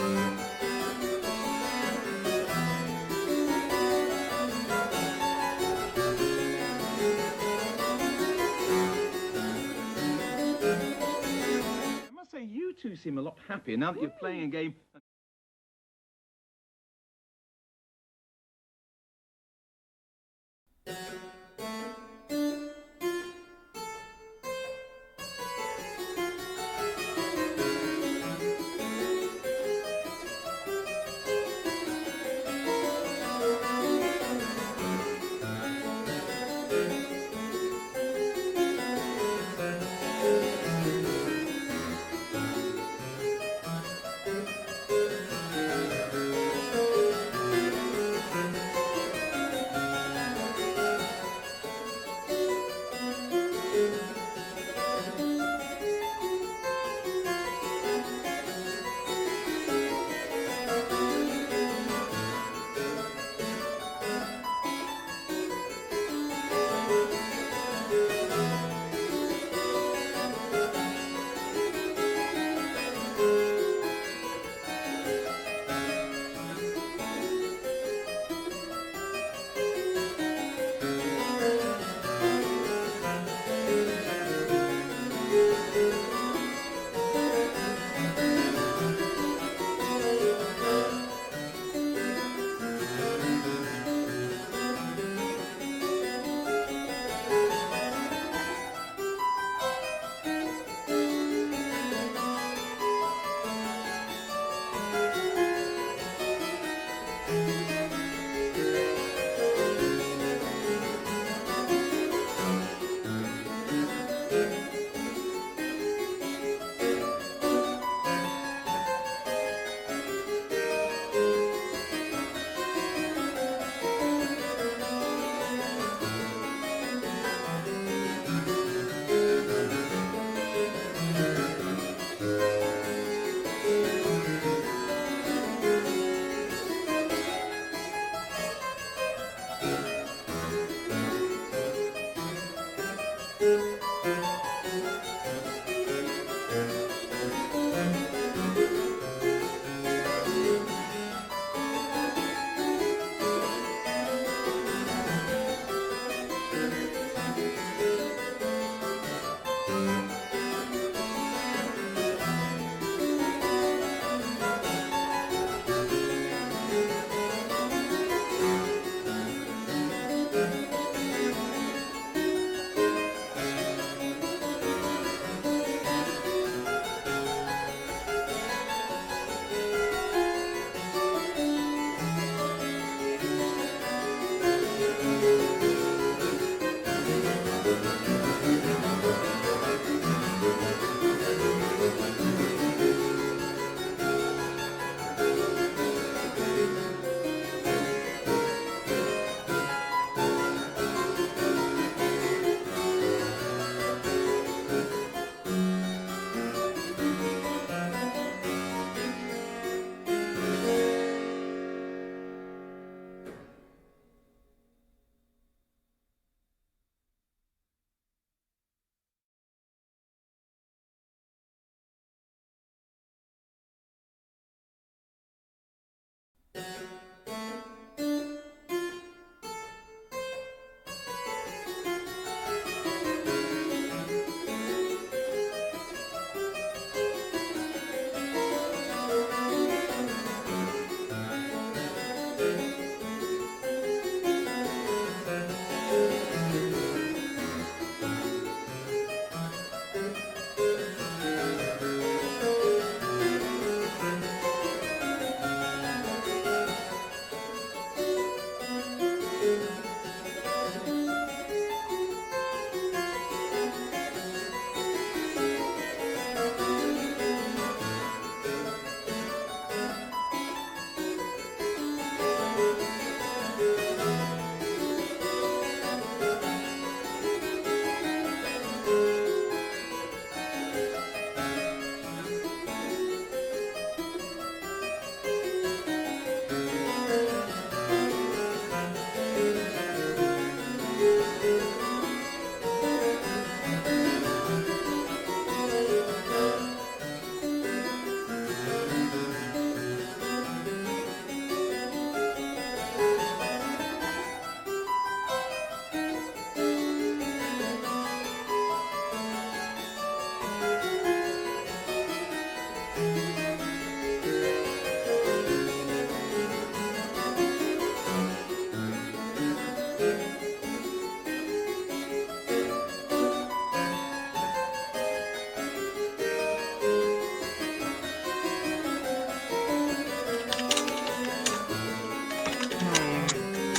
I must say, you two seem a lot happier now that you're playing a game.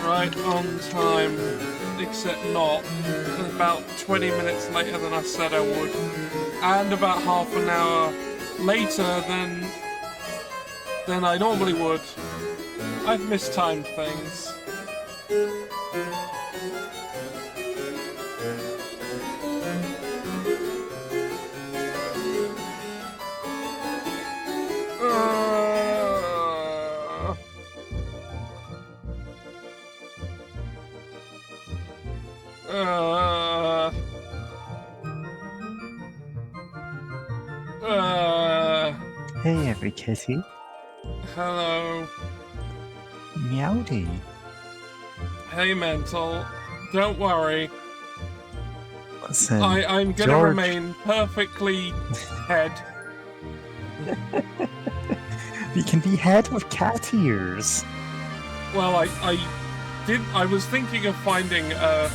right on time, except not. About 20 minutes later than I said I would, and about half an hour later than I normally would. I've mistimed things. Hey, every kitty. Hello. Meowdy. Hey, Mental. Don't worry. Listen, I'm gonna George... remain perfectly head. You can be head with cat ears. Well, I was thinking of finding a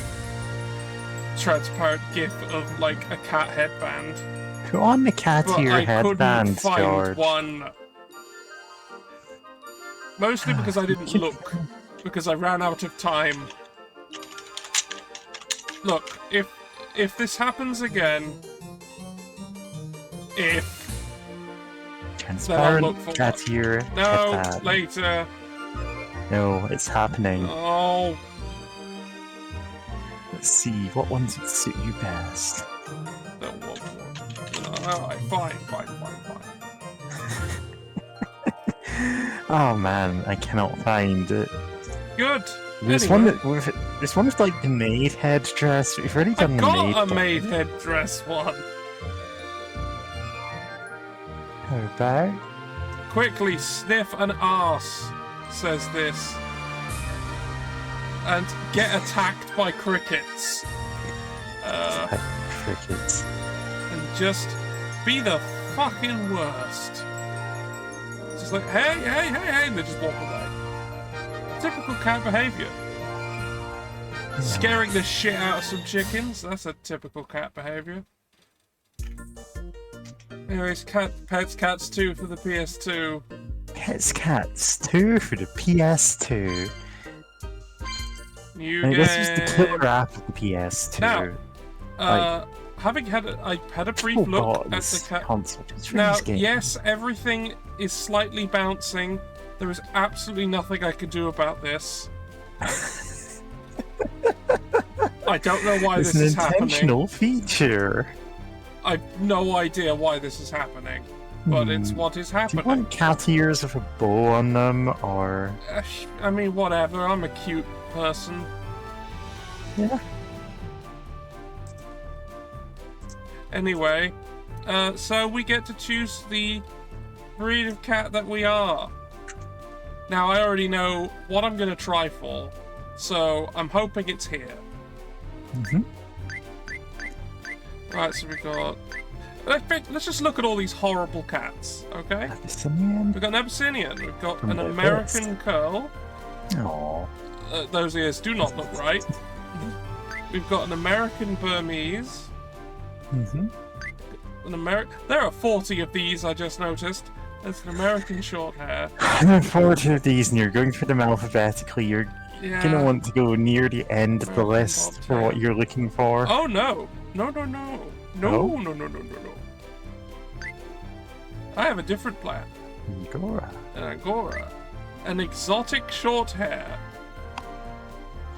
transparent gif of, like, a cat headband. Put on the cat ear headband, I couldn't find George. one. Mostly because I didn't look. Because I ran out of time. Look, if this happens again... Transparent cat ear headband. No, later. No, it's happening. Oh. Let's see, what ones would suit you best? Alright, fine. Oh man, I cannot find it. Good. There's anyway. There's one with like the maid headdress. We've already done the maid. I got a maid headdress one. How about? Quickly sniff an arse, says this. And get attacked by crickets. Crickets. And just be the fucking worst. Just like, hey, and they just walk away. Typical cat behaviour. Scaring the shit out of some chickens, that's a typical cat behaviour. Anyways, Pets Cats 2 for the PS2. Pets Cats 2 for the PS2. New game. This is the killer app of the PS2. Now, I had a brief look at the cat. Console now, game. yes, everything is slightly bouncing. There is absolutely nothing I can do about this. I don't know why this is happening. It's an intentional feature. I've no idea why this is happening, but it's what is happening. Do you want cat ears with a bow on them, or...? I mean, whatever. I'm a cute person. Yeah. Anyway, so we get to choose the breed of cat that we are. Now, I already know what I'm going to try for, so I'm hoping it's here. Right, so we've got... Let's just look at all these horrible cats, okay? Abyssinian? We've got an Abyssinian, we've got an American curl. Aww. Those ears do not look right. We've got an American Burmese. There are 40 of these, I just noticed. There's an American short hair. There are 40 of these, and you're going for them alphabetically. You're gonna want to go near the end of the list for what you're looking for. Oh no! No. I have a different plan. Angora. An Angora. An exotic short hair.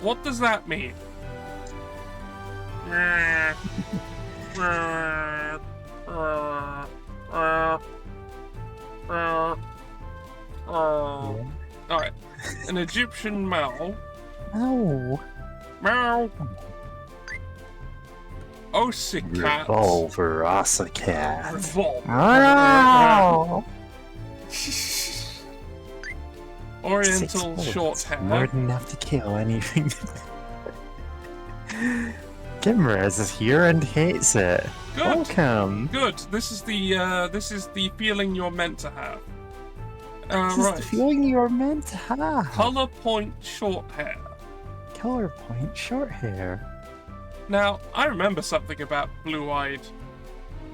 What does that mean? Alright. An Egyptian Mal. Ow. Meow. Osicat. Revolver Osicat. Revolver. Ow. Oriental short hair. More than enough to kill anything. Gimrez is here and hates it. Good. Welcome. Good. This is the feeling you're meant to have. This is the feeling you're meant to have. Color point short hair. Color point short hair. Now, I remember something about blue-eyed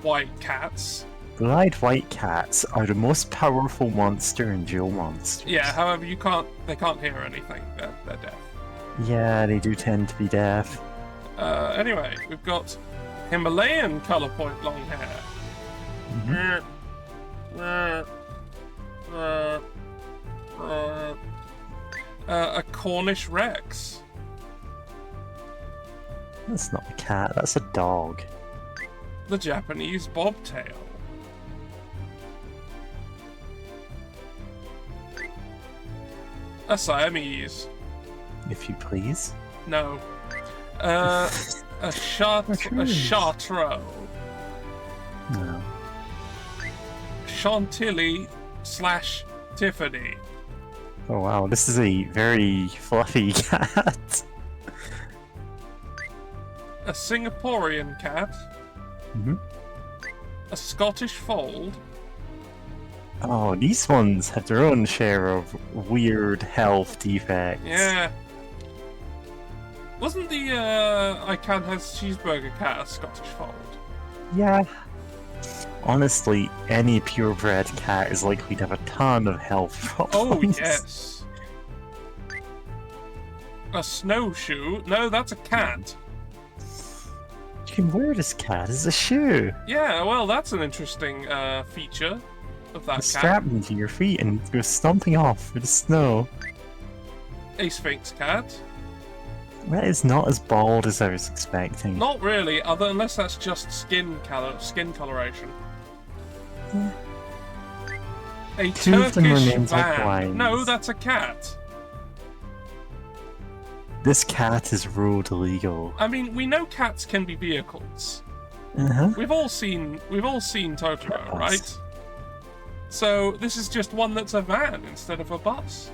white cats. Blue-eyed white cats are the most powerful monster in Duel Monsters. Yeah, however, they can't hear anything. They're deaf. Yeah, they do tend to be deaf. Anyway, we've got Himalayan colour point long hair. A Cornish Rex. That's not a cat, that's a dog. The Japanese bobtail. A Siamese. If you please. No. A Chartreux. No. Chantilly / Tiffany. Oh wow, this is a very fluffy cat. A Singaporean cat. A Scottish fold. Oh, these ones have their own share of weird health defects. Yeah. Wasn't the I Can't Have Cheeseburger cat a Scottish fold? Yeah. Honestly, any purebred cat is likely to have a ton of health problems. Oh, yes. A snowshoe? No, that's a cat. You can wear this cat as a shoe. Yeah, well, that's an interesting feature of that cat. Strap them to your feet and go stomping off with the snow. A Sphinx cat? That is not as bald as I was expecting. Not really, unless that's just skin coloration. Yeah. A Two of them are Turkish named like van. wines. No, that's a cat. This cat is road illegal. I mean, we know cats can be vehicles. Uh-huh. We've all seen Totoro, right? So this is just one that's a van instead of a bus.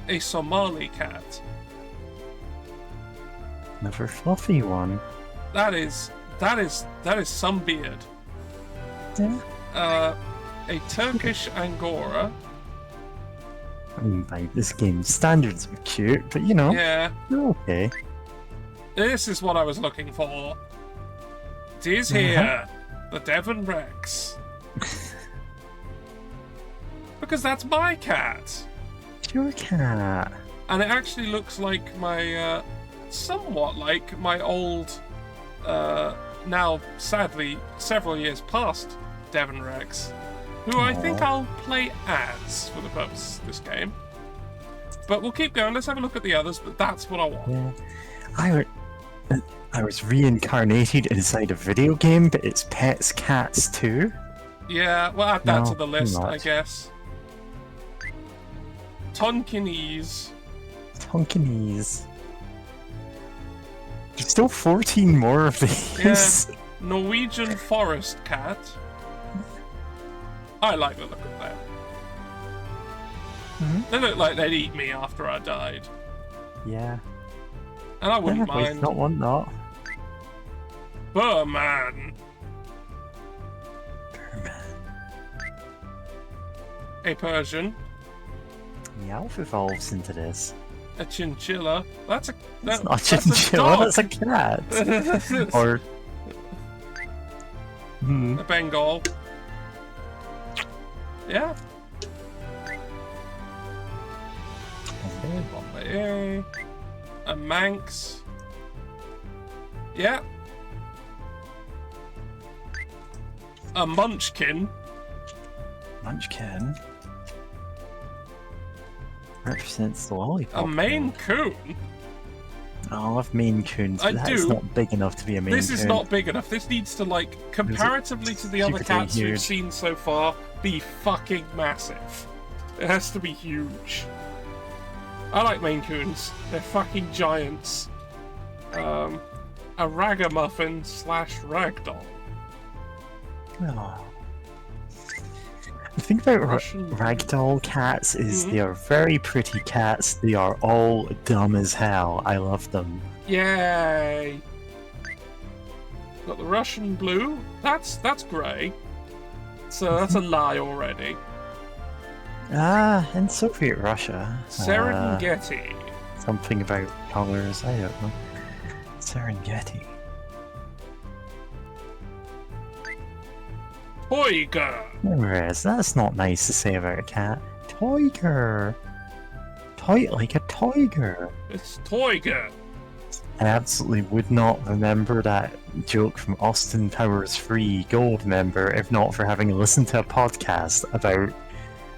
A Somali cat. Another fluffy one. That is some beard. Yeah. A Turkish Angora. I mean, by this game's standards are cute, but you know, Yeah. they're okay. This is what I was looking for. It is here. The Devon Rex. Because that's my cat. Your cat. And it actually looks like my, somewhat like my old, now sadly several years past Devon Rex, who I think I'll play as for the purpose of this game. But we'll keep going, let's have a look at the others, but that's what I want. Yeah. I was reincarnated inside a video game, but it's pets cats too. Yeah, we'll add that No, to the list, not. I guess. Tonkinese. Tonkinese. There's still 14 more of these. Yeah. Norwegian forest cat. I like the look of them. They look like they'd eat me after I died. Yeah. And I wouldn't Yeah, mind. not want that. Burman. A Persian. The elf evolves into this. A chinchilla. That's a... That's not a that's chinchilla, dog. that's a cat. Or... A Bengal. Yeah. Bombay. A Manx. Yeah. A Munchkin. Munchkin represents the lollipop. A Maine Coon. Oh, I love Maine Coons, I but that's do. not big enough to be a Maine Coon. This is not big enough. This needs to, like, comparatively to the other stupidly cats we've huge. seen so far, be fucking massive. It has to be huge. I like Maine Coons. They're fucking giants. A Ragamuffin / Ragdoll. Oh. The thing about Russian- ragdoll cats is they are very pretty cats. They are all dumb as hell. I love them. Yay! Got the Russian blue. That's grey. So that's a lie already. Ah, in Soviet Russia. Serengeti. Something about colors, I don't know. Serengeti. Toiga. Whereas, that's not nice to say about a cat. Tiger. like a tiger. It's Toyger. I absolutely would not remember that joke from Austin Powers 3 Gold member if not for having listened to a podcast about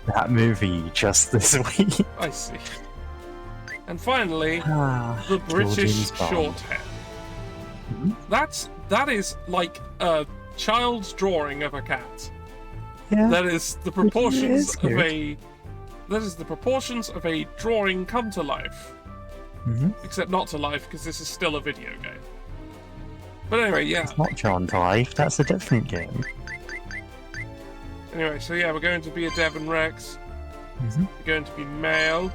that movie just this week. I see. And finally, Ah, the Joe British James Bond. shorthand. Mhm. That is like a child's drawing of a cat. Yeah, That is the is proportions of good. a drawing come to life. Mhm. Except not to life, because this is still a video game. But anyway, yeah. It's not John to Life, that's a different game. Anyway, so yeah, we're going to be a Devon Rex. Mhm. We're going to be male.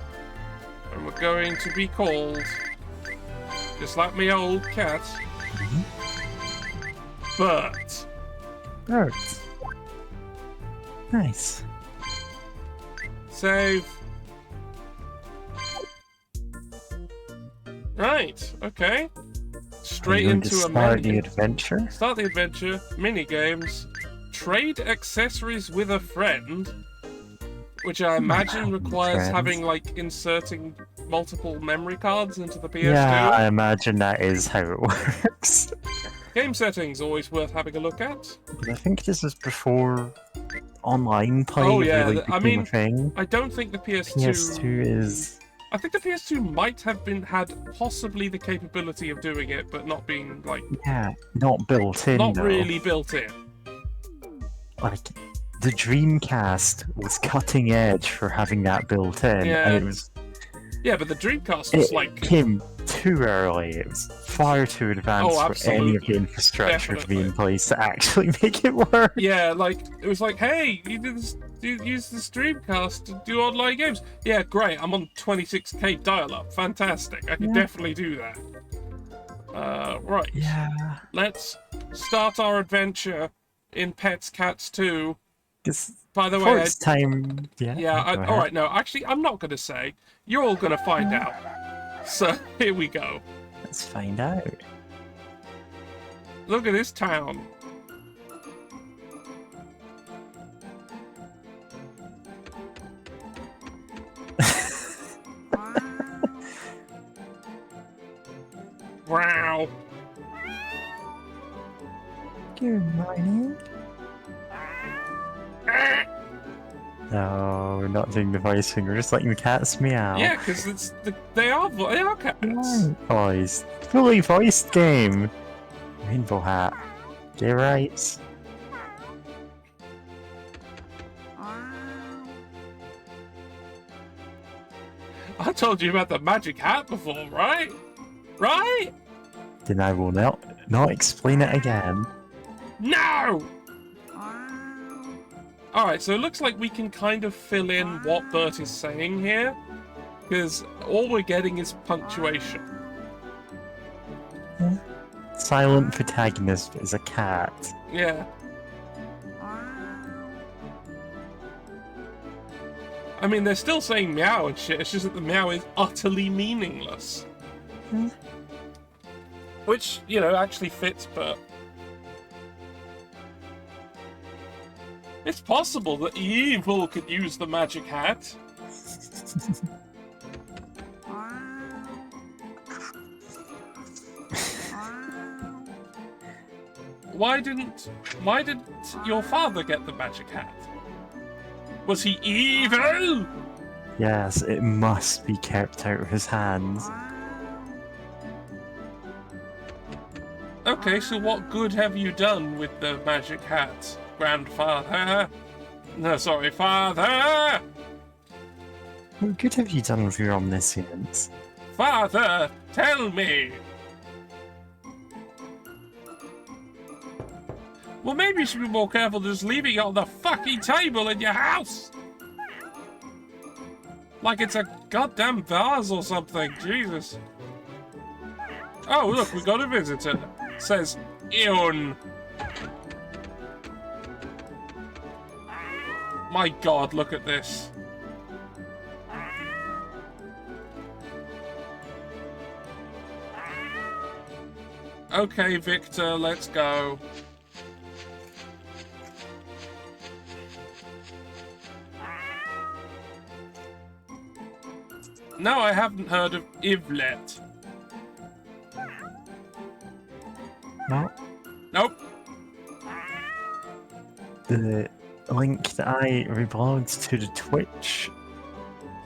And we're going to be called, just like my old cat, Mhm. Bert. Birds. Nice. Save. Right, okay. Straight Are you going to into a start the menu. adventure? Start the adventure, mini games, trade accessories with a friend, which I imagine requires friends. having like inserting multiple memory cards into the PS2. Yeah, I imagine that is how it works. Game settings always worth having a look at. But I think this is before online play Oh, yeah, really I became mean, a thing. I don't think the PS2. PS2 is... I think the PS2 might have had possibly the capability of doing it, but not being like yeah, not built in not though. really built in. Like, the Dreamcast was cutting edge for having that built in. Yeah. And it was... Yeah, but the Dreamcast was It like came too early. It was far too advanced Oh, for any of the absolutely. infrastructure to be Definitely. in place to actually make it work. yeah, like it was like, hey, you did this, you use the Dreamcast to do online games. Yeah, great. I'm on 26k dial-up. Fantastic. I can Yeah. definitely do that. Right. Yeah. Let's start our adventure in Pets Cats 2. Because By the way, first time... Yeah, yeah. go ahead. All right. No, actually, I'm not going to say. You're all going to find out. So here we go. Let's find out. Look at this town. Wow. Good morning. No, we're not doing the voicing, we're just letting the cats meow. Yeah, because they are cats. Right, boys. Fully voiced game. Rainbow Hat. Gay rights. I told you about the magic hat before, right? Right? Then I will not explain it again. No! Alright, so it looks like we can kind of fill in what Bert is saying here. Because all we're getting is punctuation. Silent protagonist is a cat. Yeah. I mean, they're still saying meow and shit, it's just that the meow is utterly meaningless. Hmm. Which, you know, actually fits, but... It's possible that evil could use the magic hat. Why didn't your father get the magic hat? Was he evil? Yes, it must be kept out of his hands. Okay, so what good have you done with the magic hat, grandfather? No, sorry, father! What good have you done with your omniscience? Father, tell me! Well, maybe you should be more careful just leaving it on the fucking table in your house! Like it's a goddamn vase or something, Jesus. Oh, look, we got a visitor. Says, Eon. My god, look at this. Okay, Victor, let's go. No, I haven't heard of Ivlet. No. Nope. The link that I reblogged to the Twitch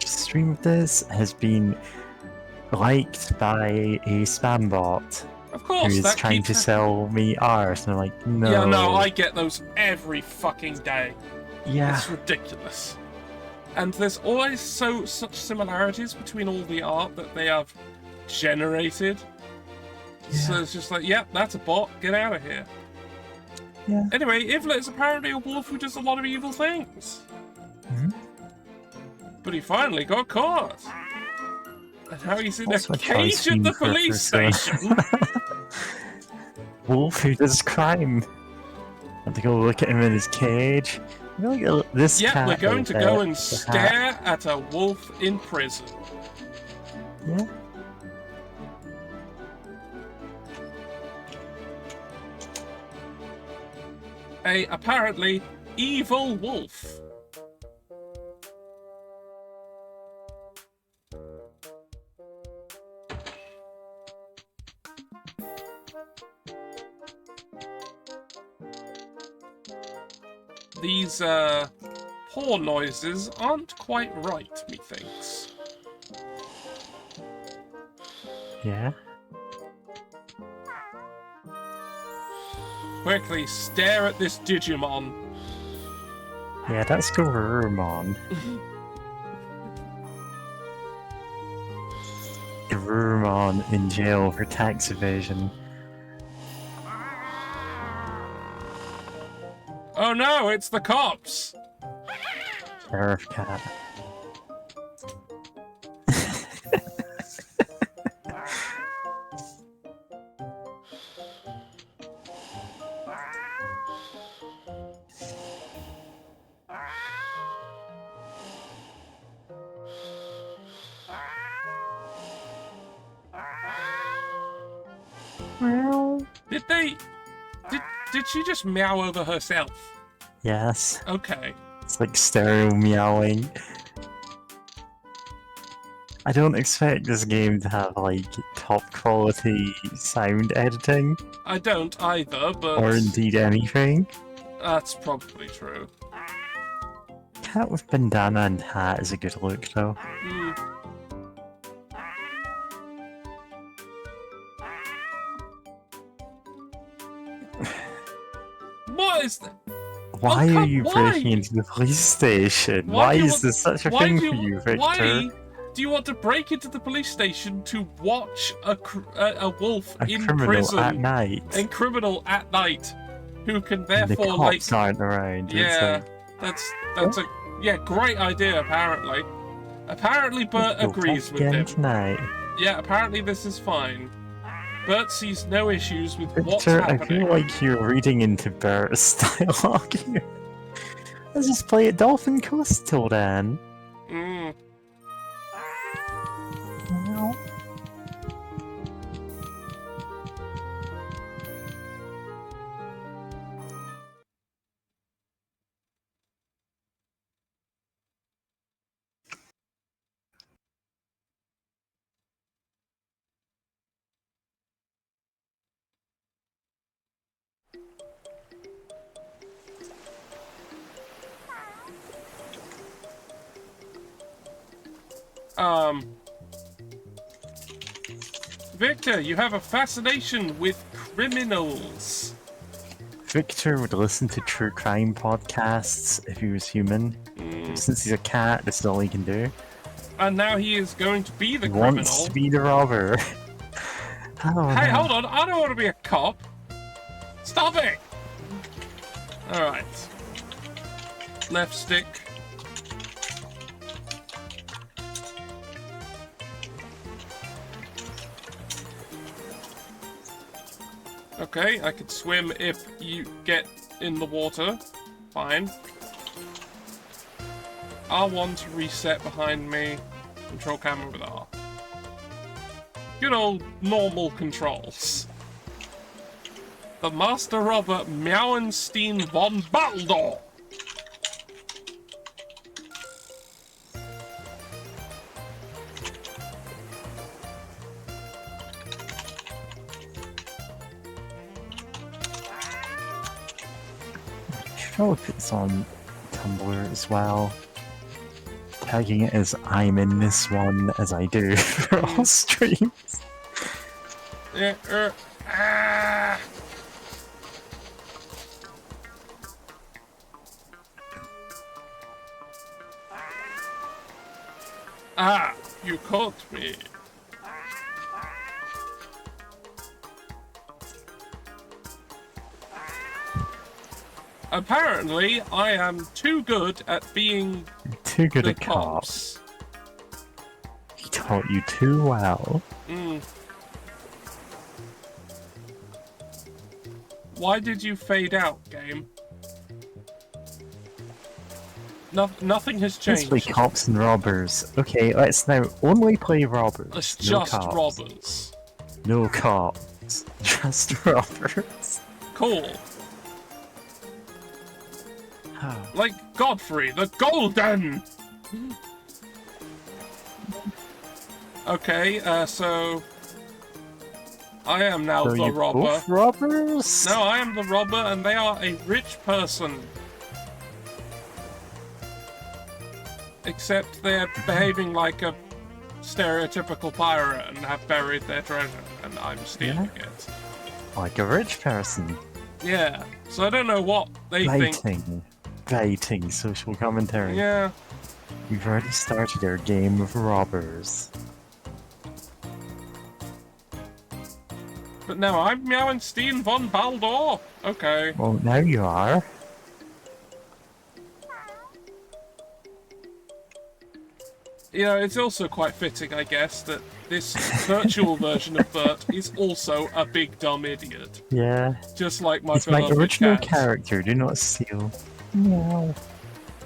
stream of this has been liked by a spam bot Of who course, is that trying keeps to sell me art, and I'm like, no. Yeah, no, I get those every fucking day. Yeah. It's ridiculous. And there's always such similarities between all the art that they have generated. Yeah. So it's just like, yep, that's a bot, get out of here. Yeah. Anyway, Ivlet is apparently a wolf who does a lot of evil things. Mhm. But he finally got caught. And now he's in Also a a choice cage at the theme for a police persona. station. Wolf who does crime. Want to go look at him in his cage. Look at this Yeah, cat we're going to over go there, and the stare hat. at a wolf in prison. Yeah. A apparently evil wolf. These paw noises aren't quite right, methinks. Yeah. Quickly stare at this Digimon. Yeah, that's Garurumon. Garurumon in jail for tax evasion. Oh no, it's the cops! Sheriff cat. Did they... Did she just meow over herself? Yes. Okay. It's like stereo meowing. I don't expect this game to have like top quality sound editing I don't either, but... or indeed anything. That's probably true. Cat with bandana and hat is a good look though. Hmm. What is that? Why are you why? breaking into the police station? Why Why do you is want- this such a Why thing do for you, Victor? Why do you want to break into the police station to watch a wolf A in criminal prison? at night. A criminal at night, who can And therefore the cops aren't around. Yeah, It's that's a great idea. Apparently Bert like, agrees with again him. tonight. Yeah, apparently this is fine. Bert sees no issues with what's Victor, I happening. feel like you're reading into Bert's dialogue here. Let's just play at Dolphin Coast till then. Mm. Victor, you have a fascination with criminals. Victor would listen to true crime podcasts if he was human. Since he's a cat, this is all he can do. And now he is going to be the He criminal. wants to be the robber. Oh, Hey, no. hold on, I don't want to be a cop. Stop it! Alright. Left stick. Okay, I could swim if you get in the water. Fine. R1 to reset behind me. Control camera with R. Good old normal controls. The Master Robber Meowenstein von Baldor. probably put this on Tumblr as well. Tagging it as I'm in this one as I do for all streams. Ah, you caught me. Apparently, I am too good at being Too good the at cops. He taught you too well. Why did you fade out, game? Nothing has changed. Let's play cops and robbers. Okay, let's now only play robbers. It's no just cops. robbers. No cops. Just robbers. Cool. Like Godfrey, the Golden! Okay, so... I am now So the you robber. both robbers? No, I am the robber and they are a rich person. Except they're behaving like a stereotypical pirate and have buried their treasure, and I'm stealing it. Like a rich person. Yeah, so I don't know what they think. Biting social commentary. Yeah. We've already started our game of robbers. But now I'm Meowenstein von Baldur. Okay. Well, now you are. You know, it's also quite fitting, I guess, that this virtual version of Bert is also a big dumb idiot. Yeah. Just like my He's my beloved original cat. character, do not steal. Meow.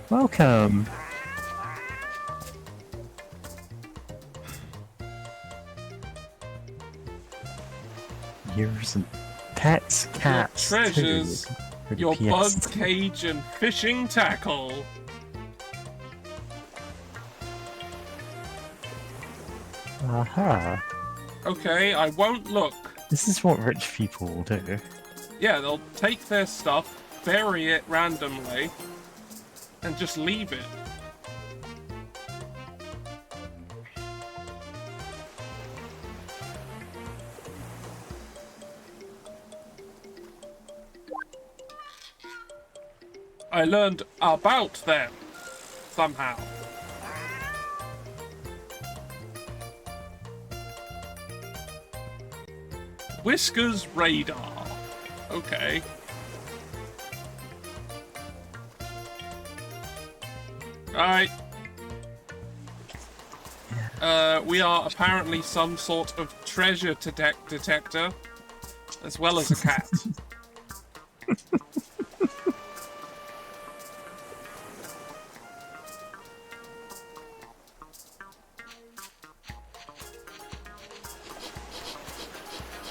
Welcome. Here's some pets, cats, Your treasures, too, for the your bug PS. cage and fishing tackle. Aha. Okay, I won't look. This is what rich people will do. Yeah, they'll take their stuff, bury it randomly, and just leave it. I learned about them, somehow. Whiskers radar. Okay. Right. We are apparently some sort of treasure detector, as well as a cat.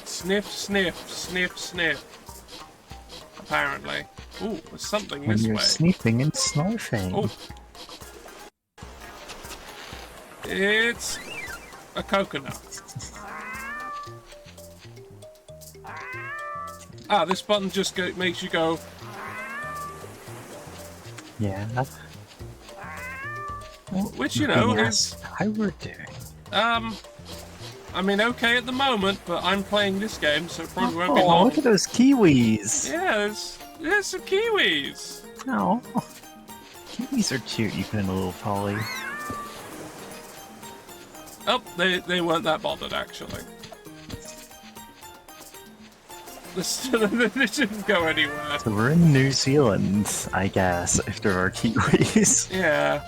Sniff, sniff, sniff, sniff. Apparently. Ooh, there's something When this you're way. sniffing and snarfing. Oh. It's a coconut. Ah, this button just makes you go. Yeah. Which, you know, Yes, is... how we're doing. I mean, okay at the moment, but I'm playing this game, so it probably won't be Oh, long. look at those kiwis! Yeah, there's some kiwis. Oh, kiwis are cute, even a little poly. Oh, they weren't that bothered, actually. They didn't go anywhere. So we're in New Zealand, I guess, if there are kiwis. Yeah.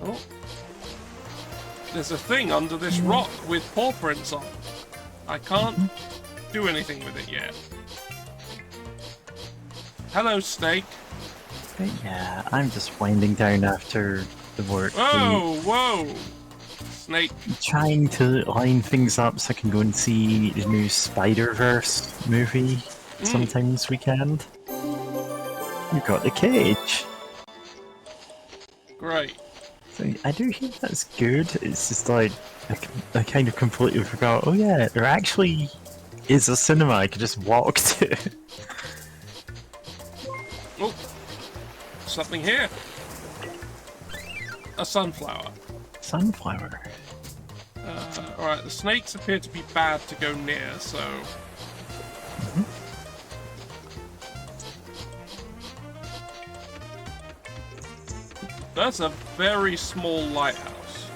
Oh. There's a thing under this rock with paw prints on. I can't do anything with it yet. Hello, snake. But yeah, I'm just winding down after the work Whoa, whoa! Snake. week, trying to line things up so I can go and see the new Spider-Verse movie sometime this weekend. You've got the cage. Great. So I do hear that's good. It's just like I kind of completely forgot. Oh yeah, there actually is a cinema I could just walk to. something here. A sunflower. Sunflower. Alright, the snakes appear to be bad to go near, so... That's a very small lighthouse.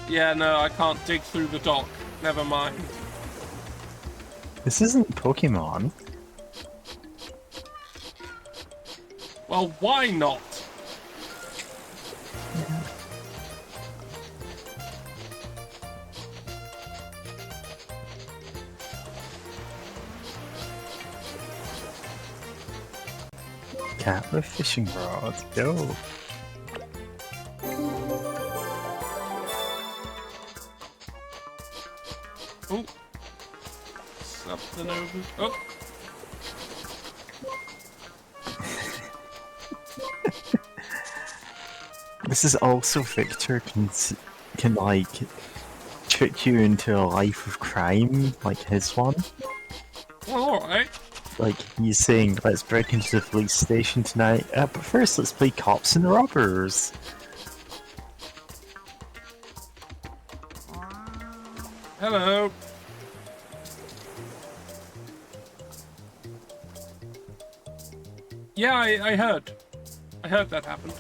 Yeah, no, I can't dig through the dock. Never mind. This isn't Pokemon. Well, why not? Cat with fishing rod. Go. Oh. Something over. Oh. This is also Victor can like trick you into a life of crime like his one. Well, alright. Like he's saying, let's break into the police station tonight. But first, let's play cops and robbers. Hello. Yeah, I heard. I heard that happened.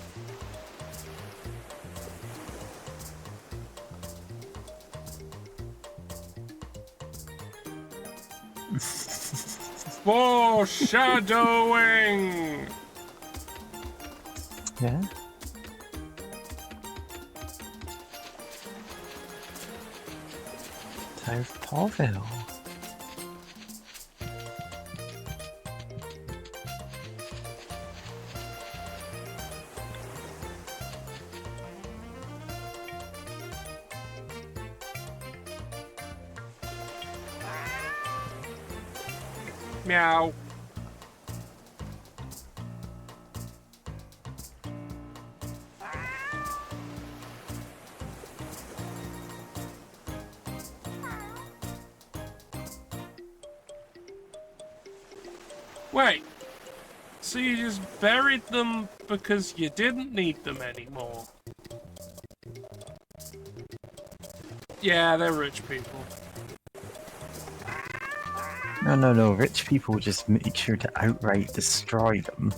Foreshadowing! Yeah. Tower of Paulville. Meow. Wait, so you just buried them because you didn't need them anymore? Yeah, they're rich people. No. Rich people just make sure to outright destroy them.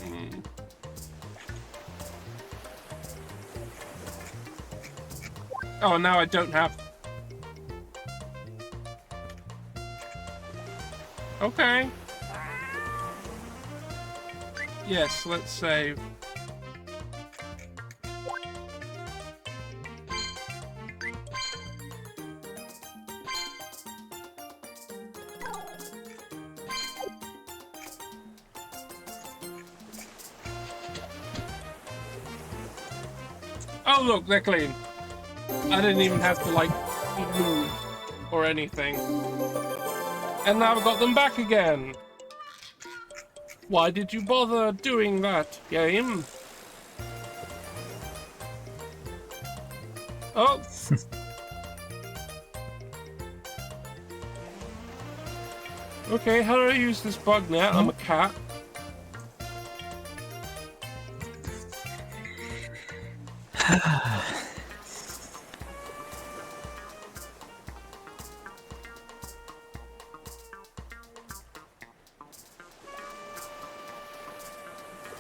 Oh, now I don't have... Okay. Yes, let's save. Oh look, they're clean. I didn't even have to like move or anything. And now I've got them back again. Why did you bother doing that, game? Oh. Okay, how do I use this bug net? I'm a cat.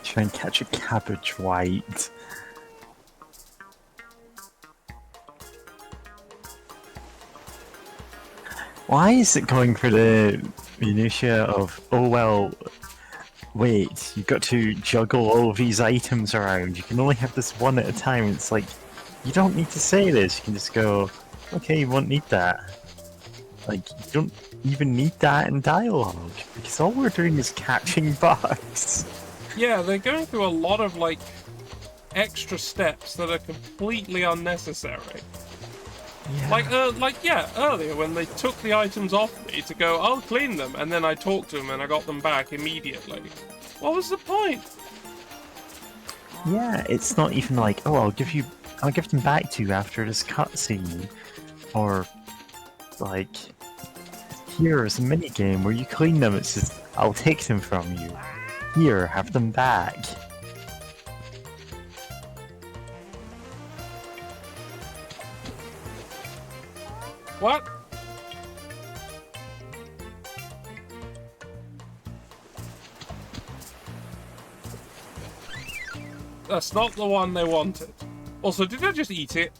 Try and catch a cabbage white. Why is it going for the minutia of, oh well, wait, you've got to juggle all of these items around, you can only have this one at a time. It's like, you don't need to say this, you can just go, okay, you won't need that. Like, you don't even need that in dialogue, because all we're doing is catching bugs. Yeah, they're going through a lot of, like, extra steps that are completely unnecessary. Yeah. Like, earlier when they took the items off me to go, I'll clean them, and then I talked to them and I got them back immediately. What was the point? Yeah, it's not even like, oh, I'll give them back to you after this cutscene, or like, here's a mini game where you clean them. It's just, I'll take them from you. Here, have them back. What? That's not the one they wanted. Also, did I just eat it?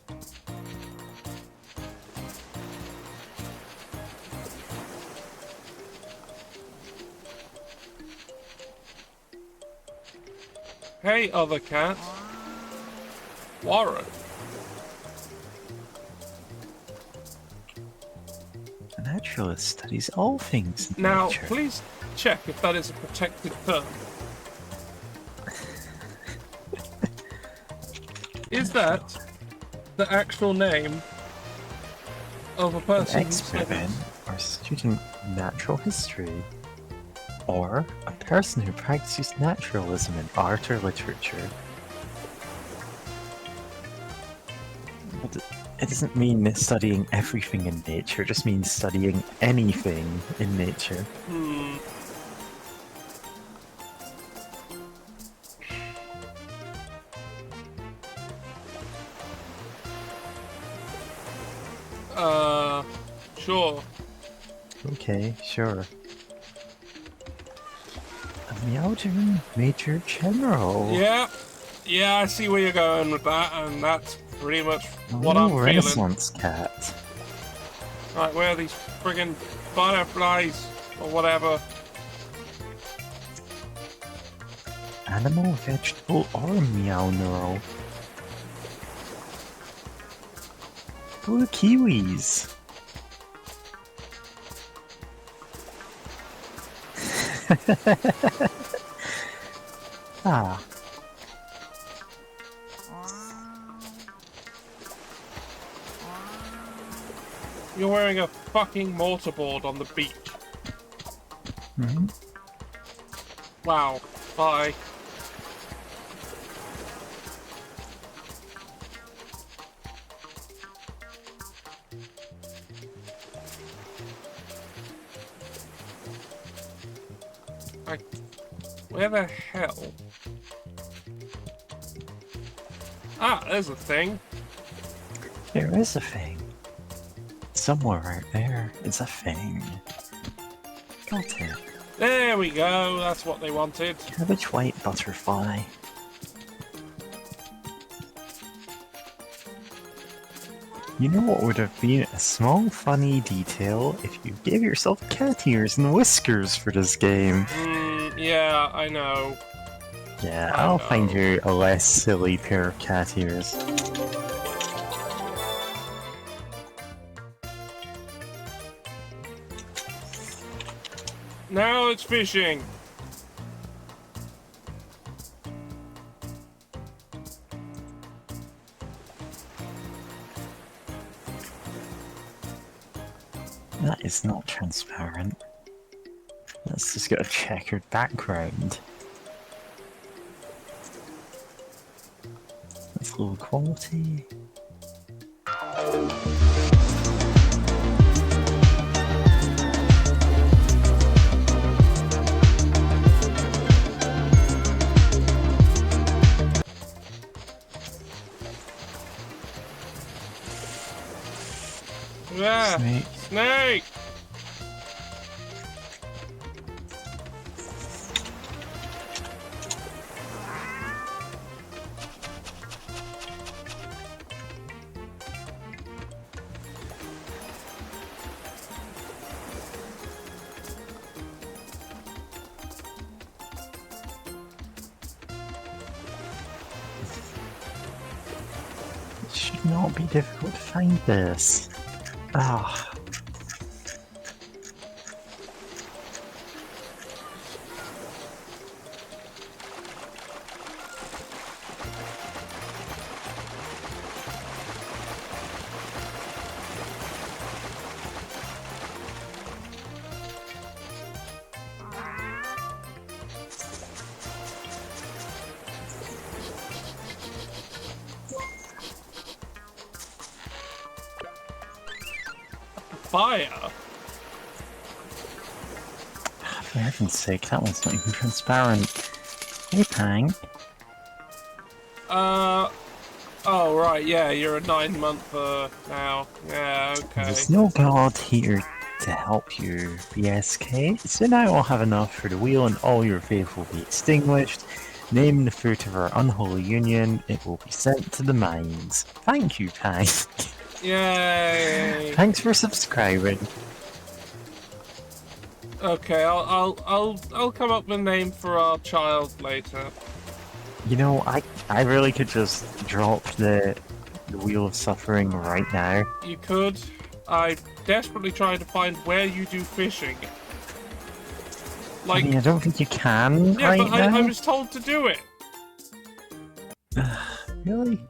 Hey, other cat. Warren. A naturalist studies all things in Now, nature. please check if that is a protected term. Is that the actual name of a An person who expert in studies? or student natural history, or a person who practices naturalism in art or literature. But it doesn't mean studying everything in nature, it just means studying anything in nature. Hmm. Sure. Okay, sure. A Meowdering Major General. Yeah, I see where you're going with that, and that's pretty much what Oh, I'm feeling. Renaissance cat. Right, where are these friggin' fireflies, or whatever? Animal, vegetable, or meow neural. Blue kiwis. Ah, You're wearing a fucking mortarboard on the beach. hmm. Wow. Bye. Where the hell? Ah, there's a thing. There is a thing. Somewhere right there is a thing. Got it. There we go. That's what they wanted. Cabbage white butterfly. You know what would have been a small funny detail if you gave yourself cat ears and whiskers for this game? Yeah, I know. Yeah, I I'll know. find you a less silly pair of cat ears. Now it's fishing. That is not transparent. That's just got a checkered background. That's low quality. Yeah. Snake. Snake. It should not be difficult to find this. Ah. fire. For heaven's sake, that one's not even transparent. Hey, Pang. Oh, right, yeah, you're a 9-monther now. Yeah, okay. There's no god here to help you, BSK. So now I'll have enough for the wheel and all your faith will be extinguished. Name the fruit of our unholy union, it will be sent to the mines. Thank you, Pang. Yay! Thanks for subscribing. Okay, I'll come up with a name for our child later. You know, I really could just drop the Wheel of Suffering right now. You could. I'm desperately trying to find where you do fishing. Like, I mean, I don't think you can yeah, right but now. I was told to do it. Really?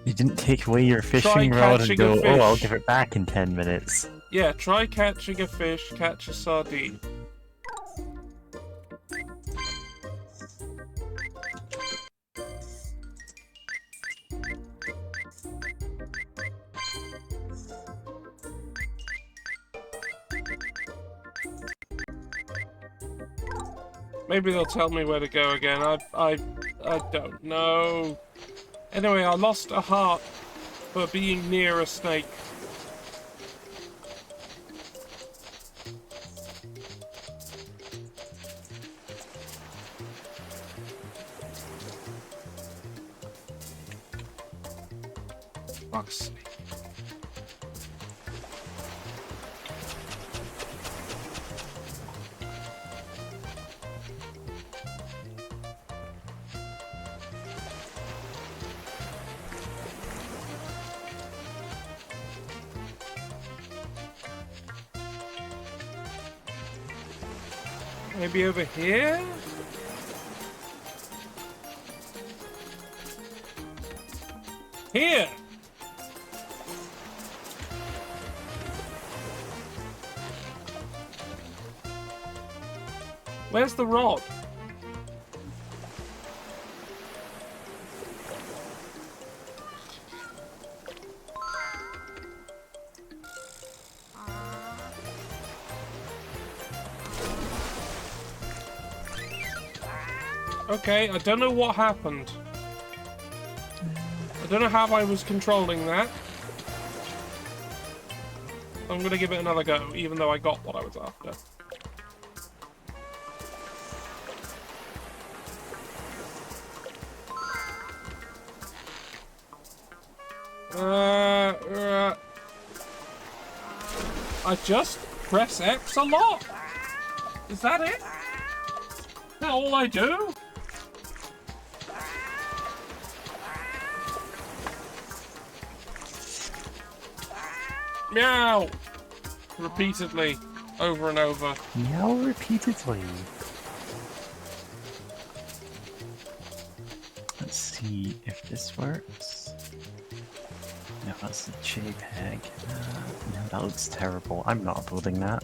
You didn't take away your Try fishing rod and catching go, a oh, I'll fish. give it back in 10 minutes. Yeah, try catching a fish, catch a sardine. Maybe they'll tell me where to go again. I don't know. Anyway, I lost a heart for being near a snake. Fuck's sake. Maybe over here? Here! Where's the rod? Okay, I don't know what happened. I don't know how I was controlling that. I'm gonna give it another go, even though I got what I was after. I just press X a lot. Is that it? Is that all I do? Meow! Repeatedly, over and over. Meow repeatedly. Let's see if this works. No, that's the JPEG. No, that looks terrible. I'm not uploading that.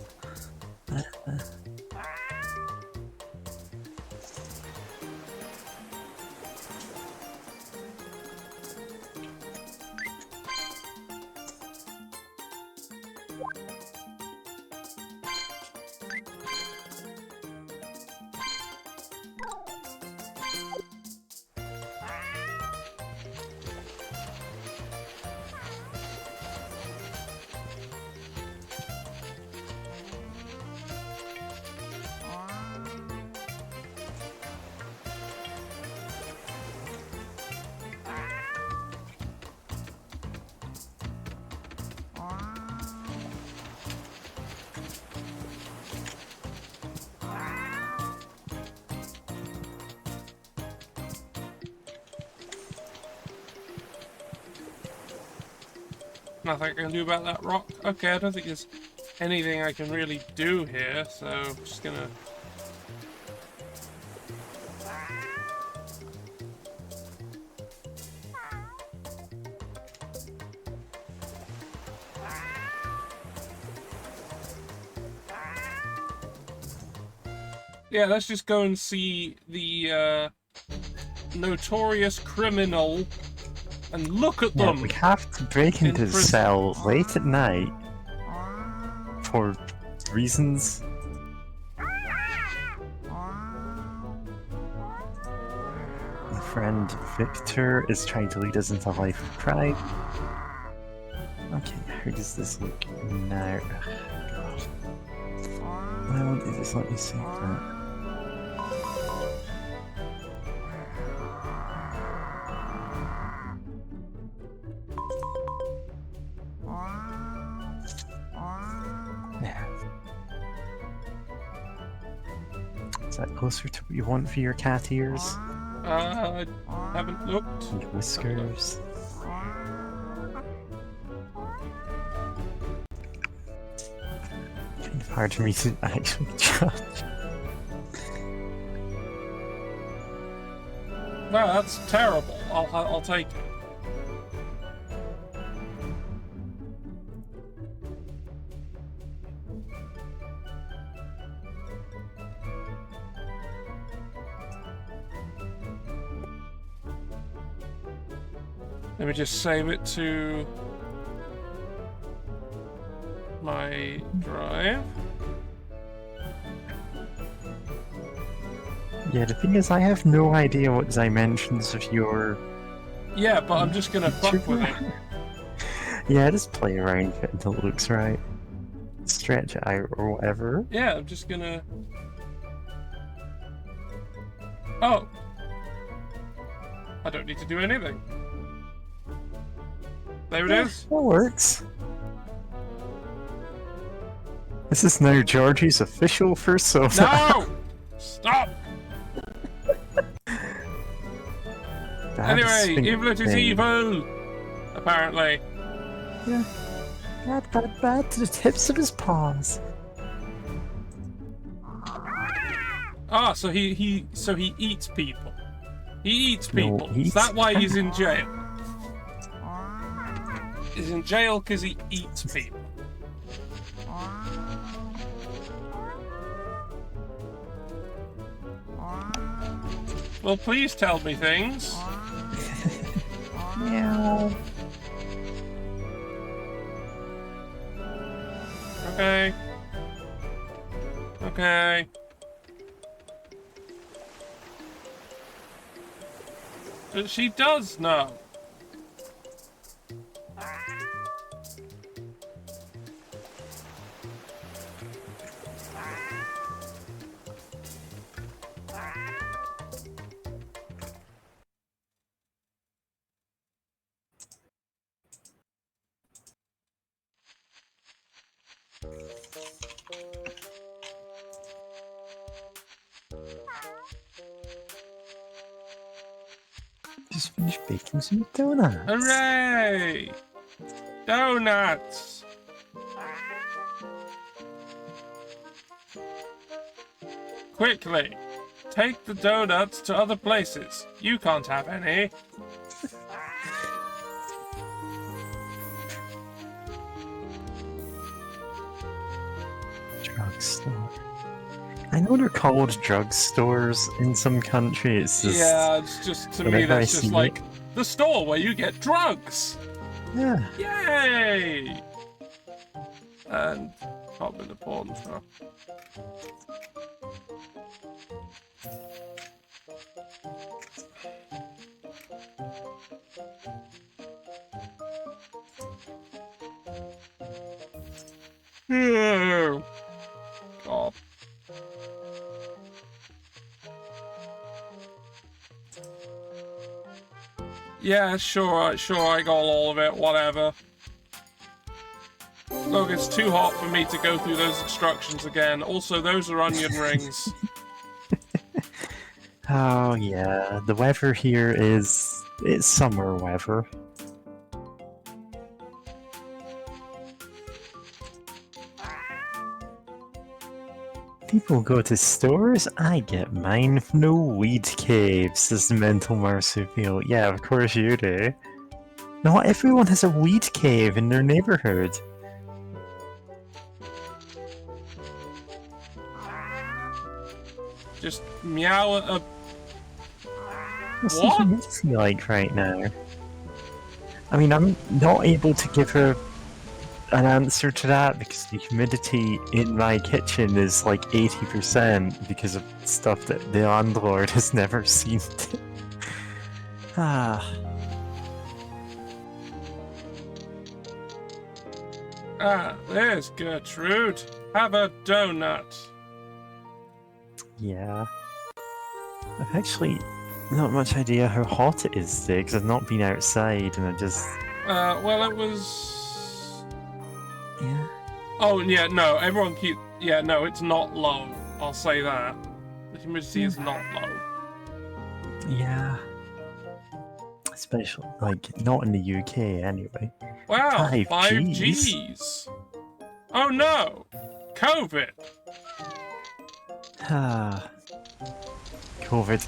Nothing I can do about that rock. Okay, I don't think there's anything I can really do here, so I'm just gonna... Yeah, let's just go and see the notorious criminal And look at Yeah, them! we have to break into the prison. cell late at night for reasons. My friend Victor is trying to lead us into a life of crime. Okay, how does this look now? God. Why won't they just let me save that? Yeah. Is that closer to what you want for your cat ears? I haven't looked. And whiskers? Kind of hard for me to actually judge. No, that's terrible. I'll take it. Let me just save it to my drive. Yeah, the thing is, I have no idea what dimensions of your... Yeah, but I'm just gonna fuck with it. Yeah, just play around with it until it looks right. Stretch it out or whatever. Yeah, I'm just gonna... Oh! I don't need to do anything. There it is. That works. This is now Georgie's official first sofa. No! Stop! Anyway, evil is evil! Apparently. Yeah. Bad to the tips of his paws. Ah, so he eats people. He eats people. he Is that eats why he's in jail? He's in jail because he eats people. Well, please tell me things. Meow. Okay. Okay. But she does know. Just finished baking some donuts. Hooray! Donuts! Quickly! Take the donuts to other places. You can't have any. Drugstore. I know they're called drugstores in some countries. It's just, Yeah, it's just, to me, whenever I that's just see like it. the store where you get drugs! Yeah. Yay! And pop in the pawn shop. God. Yeah, sure, I got all of it, whatever. Look, it's too hot for me to go through those instructions again. Also, those are onion rings. Oh yeah, the weather here it's summer weather. People go to stores, I get mine from the weed caves, says the mental marsupial. Yeah, of course you do. Not everyone has a weed cave in their neighborhood. Just meow at a... What's What? the humidity like right now? I mean, I'm not able to give her an answer to that because the humidity in my kitchen is like 80% because of stuff that the landlord has never seen. Ah, Ah, there's Gertrude. Have a donut. yeah. I've actually not much idea how hot it is today because I've not been outside and I just. Well, it was. Yeah. Oh, yeah, no, everyone keep. Yeah, no, it's not low. I'll say that. The humidity is not low. Yeah. Especially, like, not in the UK anyway. Wow, 5Gs. 5Gs. Oh no! COVID! Ah. COVID.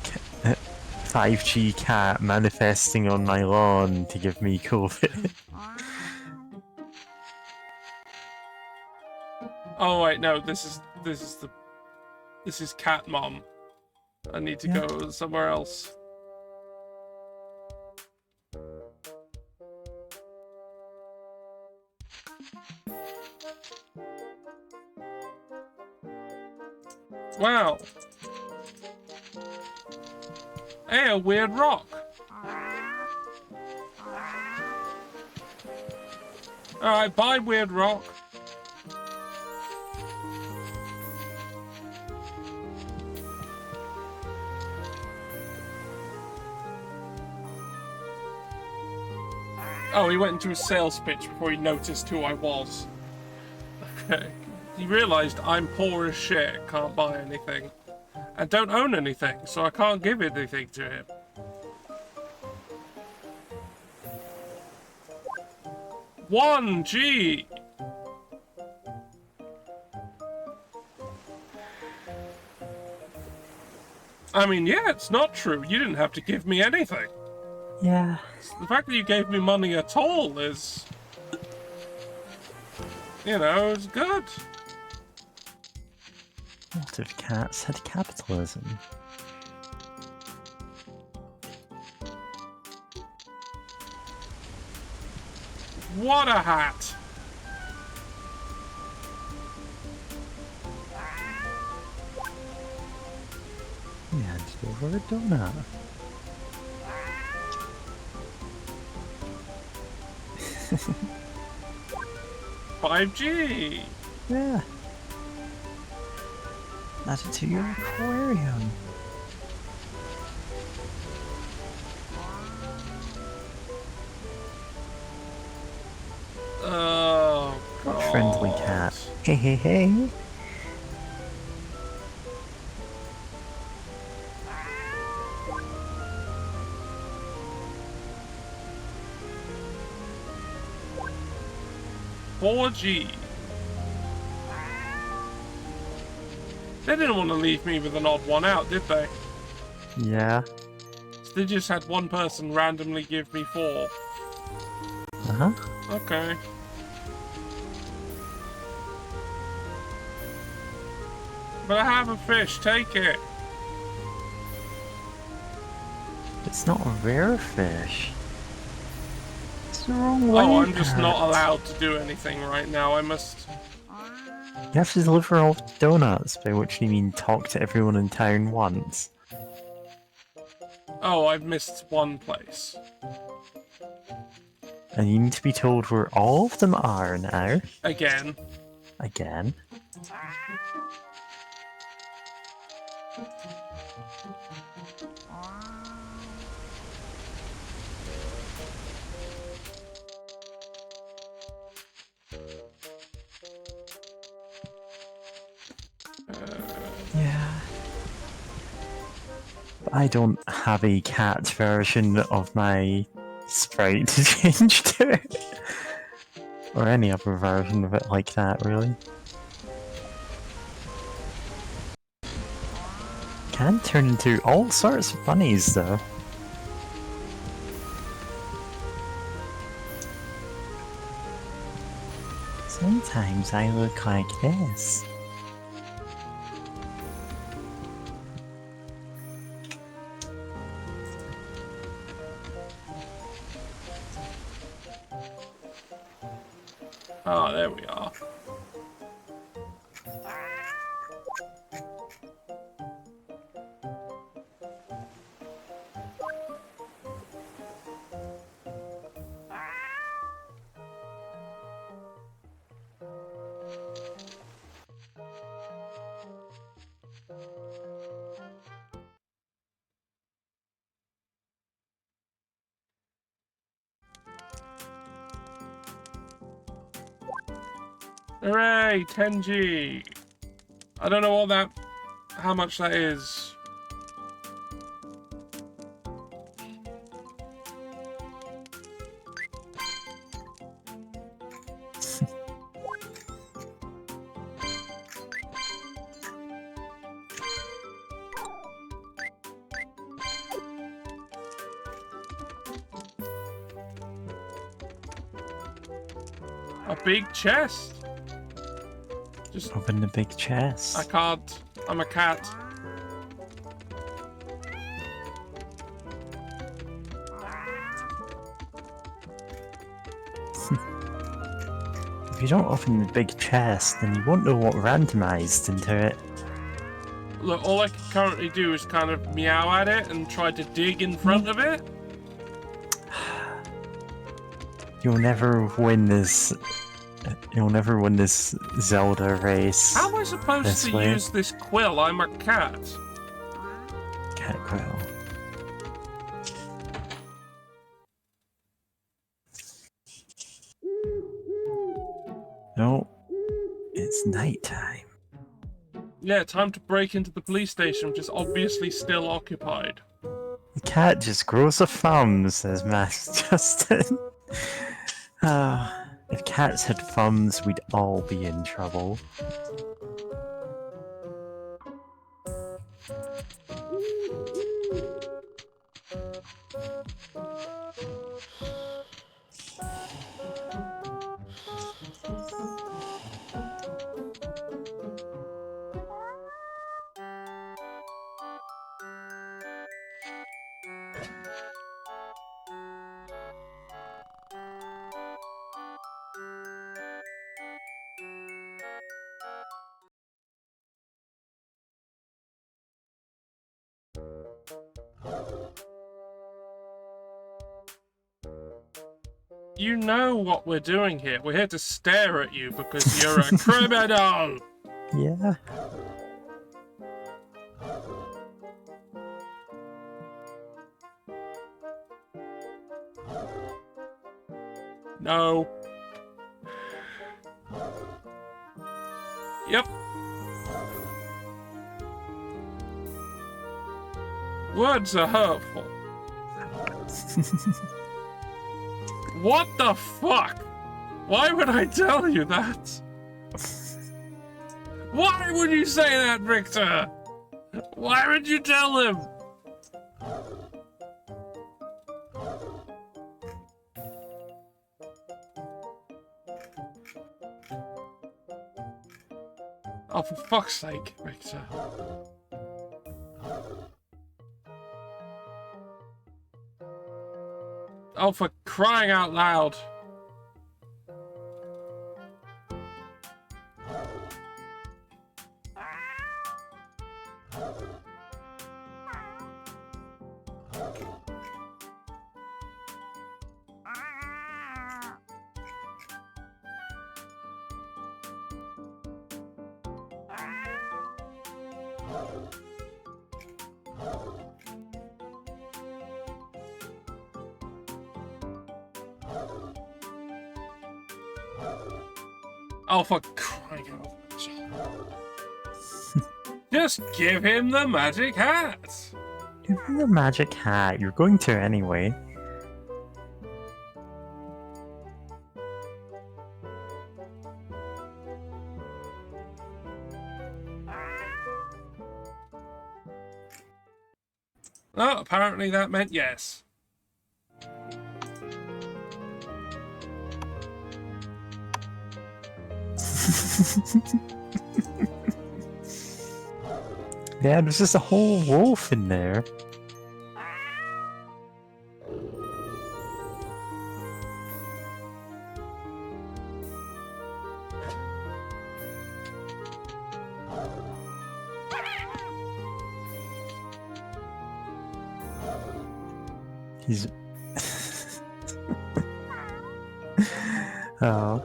5G cat manifesting on my lawn to give me COVID. Oh wait, no, this is cat mom. I need to go somewhere else. Wow. Hey, a weird rock. Alright, bye, weird rock. Oh, he went into a sales pitch before he noticed who I was. Okay. He realised I'm poor as shit, can't buy anything. And don't own anything, so I can't give anything to him. One G. I mean, yeah, it's not true. You didn't have to give me anything. Yeah. The fact that you gave me money at all is, you know, it's good. What if cats had capitalism? What a hat. You handed over a donut. 5G. Yeah. Add it to your aquarium. Oh, God. Friendly cat. Hey, hey, hey. $4G. They didn't want to leave me with an odd one out, did they? Yeah. So they just had one person randomly give me 4. Uh-huh. Okay. But I have a fish, take it. It's not a rare fish. It's the wrong way. Oh, I'm just not Pat. allowed to do anything right now. I must... You have to deliver all the donuts, by which you mean talk to everyone in town once. Oh, I've missed one place. And you need to be told where all of them are now. Again. Again. Yeah. I don't have a cat version of my sprite to change to it. Or any other version of it like that, really. Can turn into all sorts of bunnies, though. Sometimes I look like this. Ah, there we are. Hooray, 10G. I don't know how much that is. A big chest. Just Open the big chest. I can't. I'm a cat. If you don't open the big chest, then you won't know what randomized into it. Look, all I can currently do is kind of meow at it and try to dig in front of it. You'll never win this. You'll never win this Zelda race. How am I supposed to use this quill? I'm a cat. Cat quill. No, it's nighttime. Yeah, time to break into the police station, which is obviously still occupied. The cat just grows a thumb, says Max Justin. If cats had thumbs, we'd all be in trouble. You know what we're doing here. We're here to stare at you because you're a criminal! Yeah. No. Yep. Words are hurtful. What the fuck? Why would I tell you that? Why would you say that, Victor? Why would you tell him? Oh, for fuck's sake, Victor. Oh, for crying out loud. Oh, for crying out loud. Just give him the magic hat. Give him the magic hat. You're going to anyway. Oh, apparently that meant yes. Yeah, there's just a whole wolf in there. He's. Oh.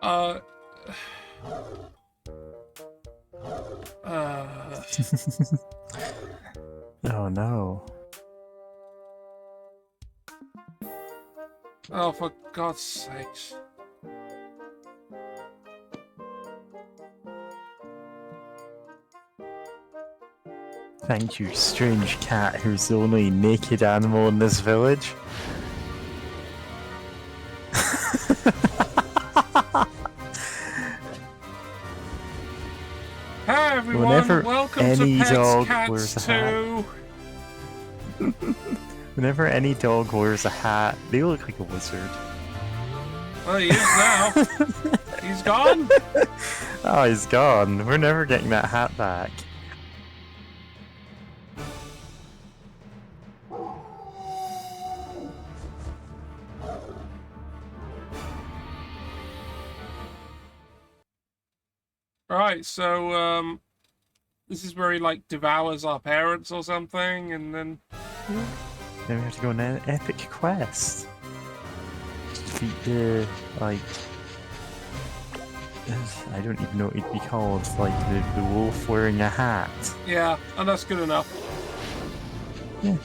Uh. Oh no. Oh, for God's sakes. Thank you, strange cat who's the only naked animal in this village. Hey everyone, Whenever welcome any to Pets dog Cats wears a hat. 2. Whenever any dog wears a hat, they look like a wizard. Well, he is now. He's gone? Oh, he's gone. We're never getting that hat back. Right, so, this is where he, like, devours our parents or something, and then... Then we have to go on an epic quest. Defeat the, like... I don't even know what it'd be called, like the wolf wearing a hat. Yeah, and that's good enough. Yeah.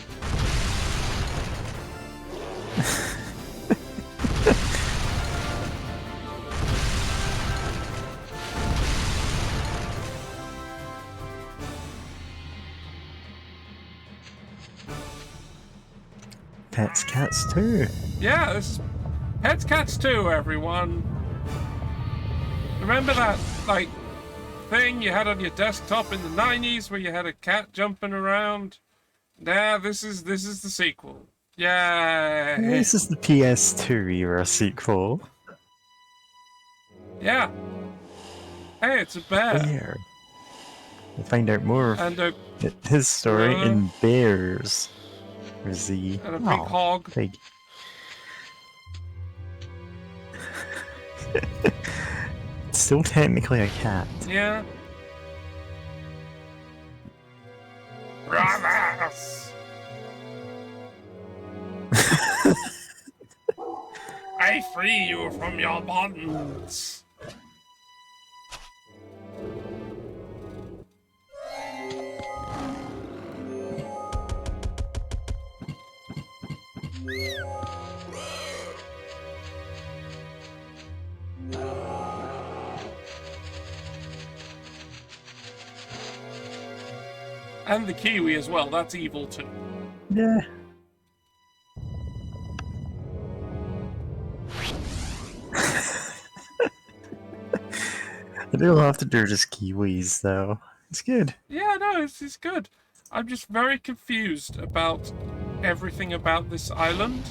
Pets Cats too. Yeah, this is Pets Cats 2, everyone. Remember that, like, thing you had on your desktop in the 90s where you had a cat jumping around? Yeah, this is the sequel. Yeah. This is the PS2 era sequel. Yeah. Hey, it's a bear. Bear. We'll find out more of And a his story gorilla. in Bears. Where's the... And a big hog. Big. It's still technically a cat. Yeah. Brothers! I free you from your bonds. And the kiwi as well, that's evil too. Yeah. I do love that they're just kiwis, though. It's good. Yeah, no, it's good. I'm just very confused about everything about this island.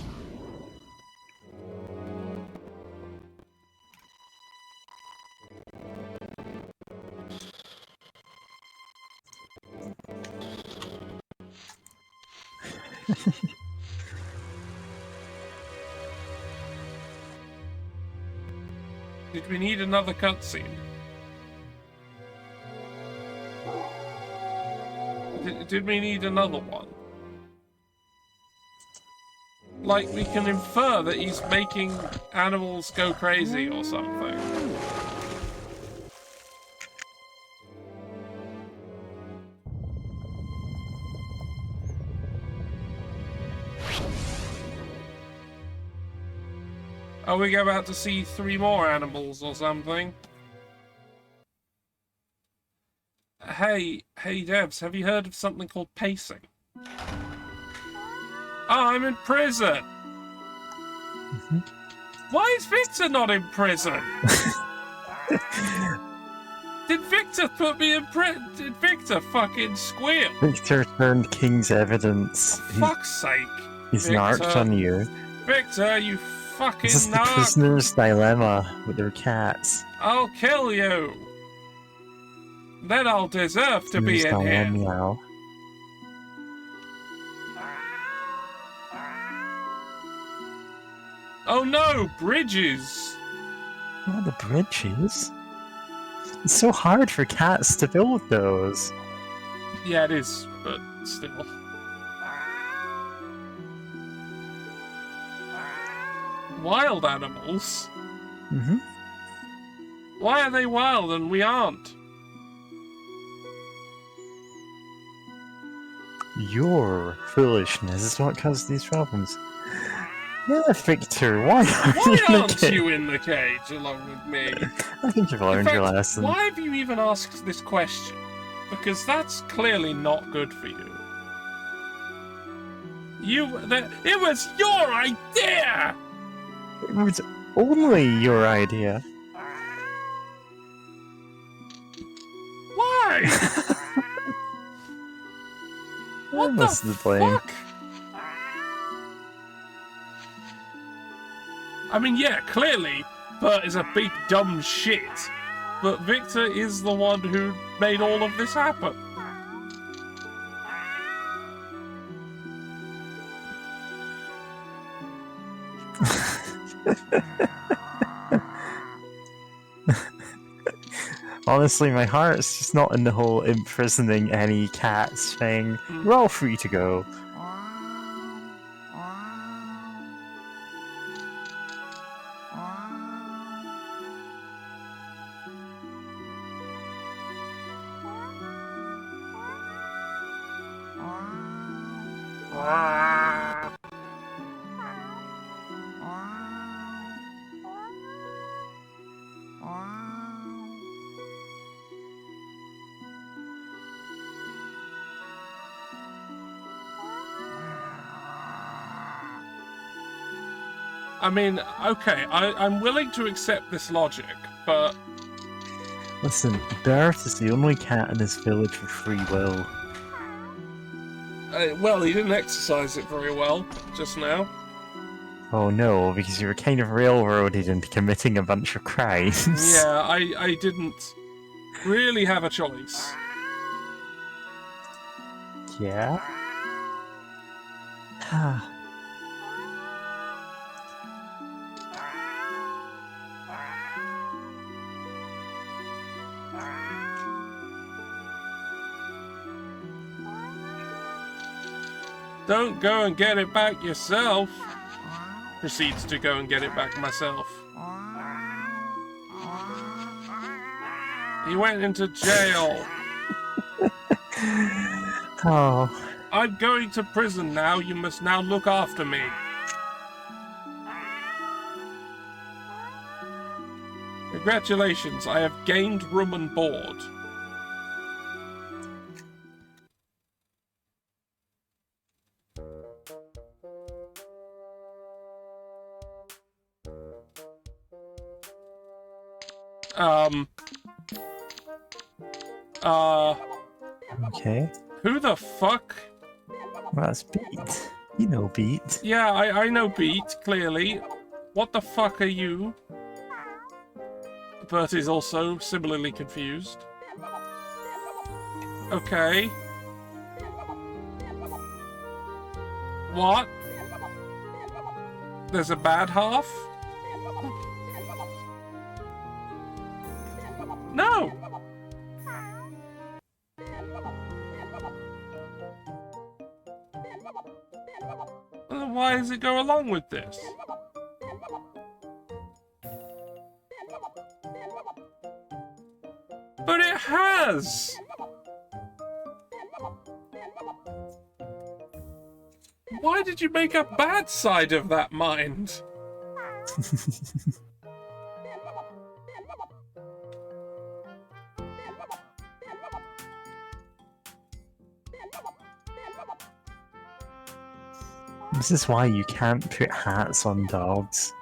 Did we need another cutscene? Did we need another one? Like, we can infer that he's making animals go crazy or something. Are we about to see 3 more animals or something? Hey, Devs, have you heard of something called pacing? Oh, I'm in prison! Why is Victor not in prison? Did Victor put me in prison? Did Victor fucking squeal? Victor turned King's evidence. Fuck's sake. He's Victor. narked on you. Victor, you fucking This is the narc. prisoner's dilemma with their cats. I'll kill you. Then I'll deserve to be Who's in going here. in now? Oh no, bridges! Oh, the bridges. It's so hard for cats to build those. Yeah, it is, but still. Wild animals? Mm-hmm. Why are they wild and we aren't? Your foolishness is what caused these problems. Yeah, Victor, why are Why you in the aren't cage? you in the cage along with me? I think you've In learned your fact, lesson. why have you even asked this question? Because that's clearly not good for you. It was your idea! It was only your idea. Why? What the Most of the blame. fuck? I mean, yeah, clearly, Bert is a big dumb shit. But Victor is the one who made all of this happen. Honestly, my heart's just not in the whole imprisoning any cats thing. We're all free to go. I mean, okay, I'm willing to accept this logic, but... Listen, Bert is the only cat in this village with free will. well, he didn't exercise it very well just now. Oh no, because you were kind of railroaded into committing a bunch of crimes. Yeah, I didn't really have a choice. Yeah? Don't go and get it back yourself. Proceeds to go and get it back myself. He went into jail. Oh. I'm going to prison now. You must now look after me. Congratulations, I have gained room and board. Okay. Who the fuck? Well, that's Beat. You know Beat. Yeah, I know Beat, clearly. What the fuck are you? Bert is also similarly confused. Okay. What? There's a bad half? No! Well, why does it go along with this? But it has! Why did you make a bad side of that mind? This is why you can't put hats on dogs.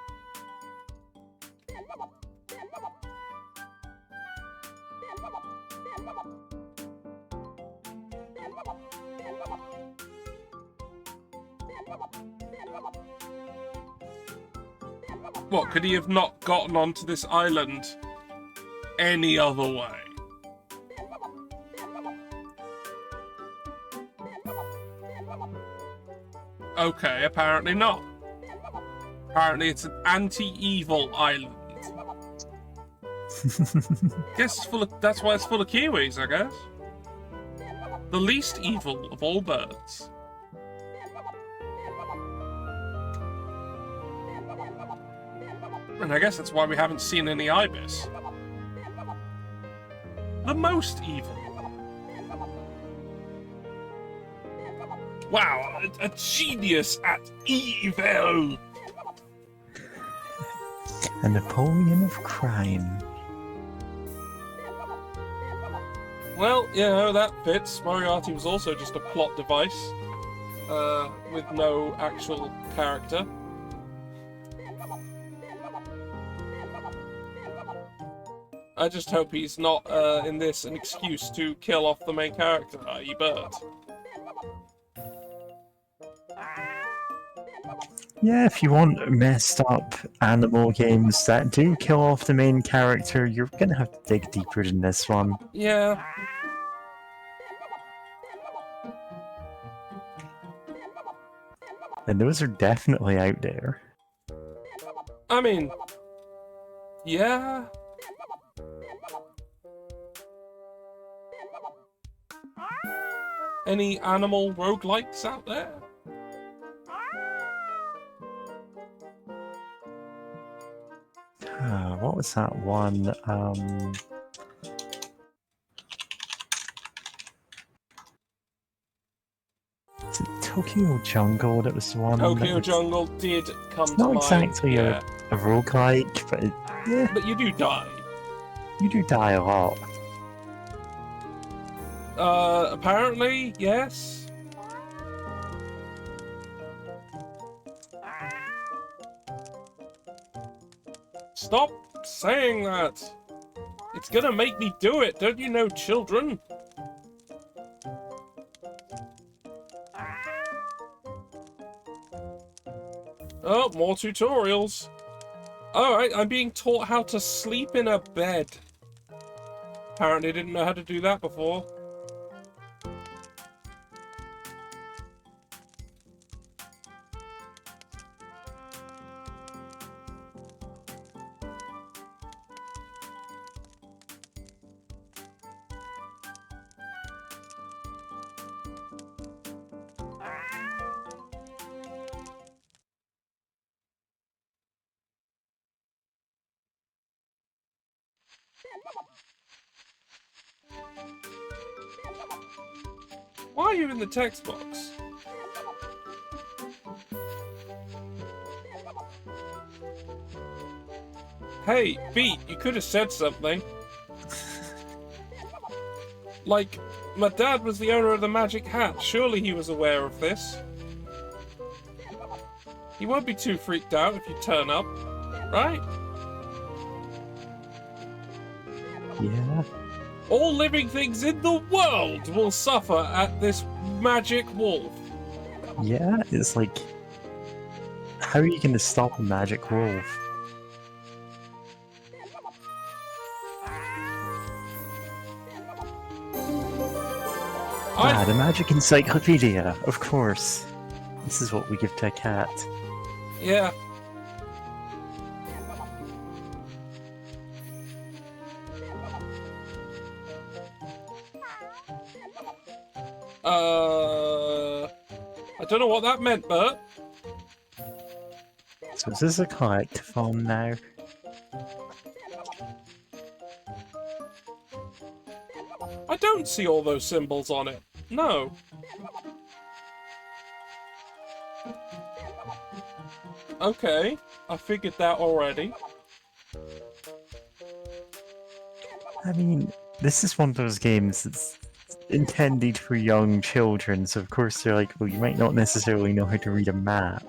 What, could he have not gotten onto this island any other way? Okay, apparently not. Apparently it's an anti-evil island. Guess it's full of, that's why it's full of kiwis, I guess. The least evil of all birds. And I guess that's why we haven't seen any ibis. The most evil. Wow, a genius at evil. A Napoleon of crime. Well, you know, that fits. Moriarty was also just a plot device, with no actual character. I just hope he's not, in this, an excuse to kill off the main character, i.e. Bird. Yeah, if you want messed up animal games that do kill off the main character, you're gonna have to dig deeper than this one. Yeah. And those are definitely out there. I mean, yeah. Any animal roguelikes out there? What was that one? Is it Tokyo Jungle? That was the one. Tokyo Jungle did come to Not mind. exactly Yeah. a roguelike, but yeah, But you do die. you do die a lot. Apparently, yes. Stop saying that. It's gonna make me do it, don't you know, children? Oh, more tutorials. Alright, I'm being taught how to sleep in a bed. Apparently didn't know how to do that before. Why are you in the text box? Hey, Beat, you could have said something. Like, my dad was the owner of the magic hat. Surely he was aware of this. He won't be too freaked out if you turn up, right? Yeah. All living things in the world will suffer at this magic wolf. Yeah, it's like, how are you going to stop a magic wolf? The magic encyclopedia, of course. This is what we give to a cat. Yeah. I don't know what that meant, Bert. So is this a collectathon now? I don't see all those symbols on it. No. Okay, I figured that already. I mean, this is one of those games that's intended for young children, so of course they're like, well, you might not necessarily know how to read a map.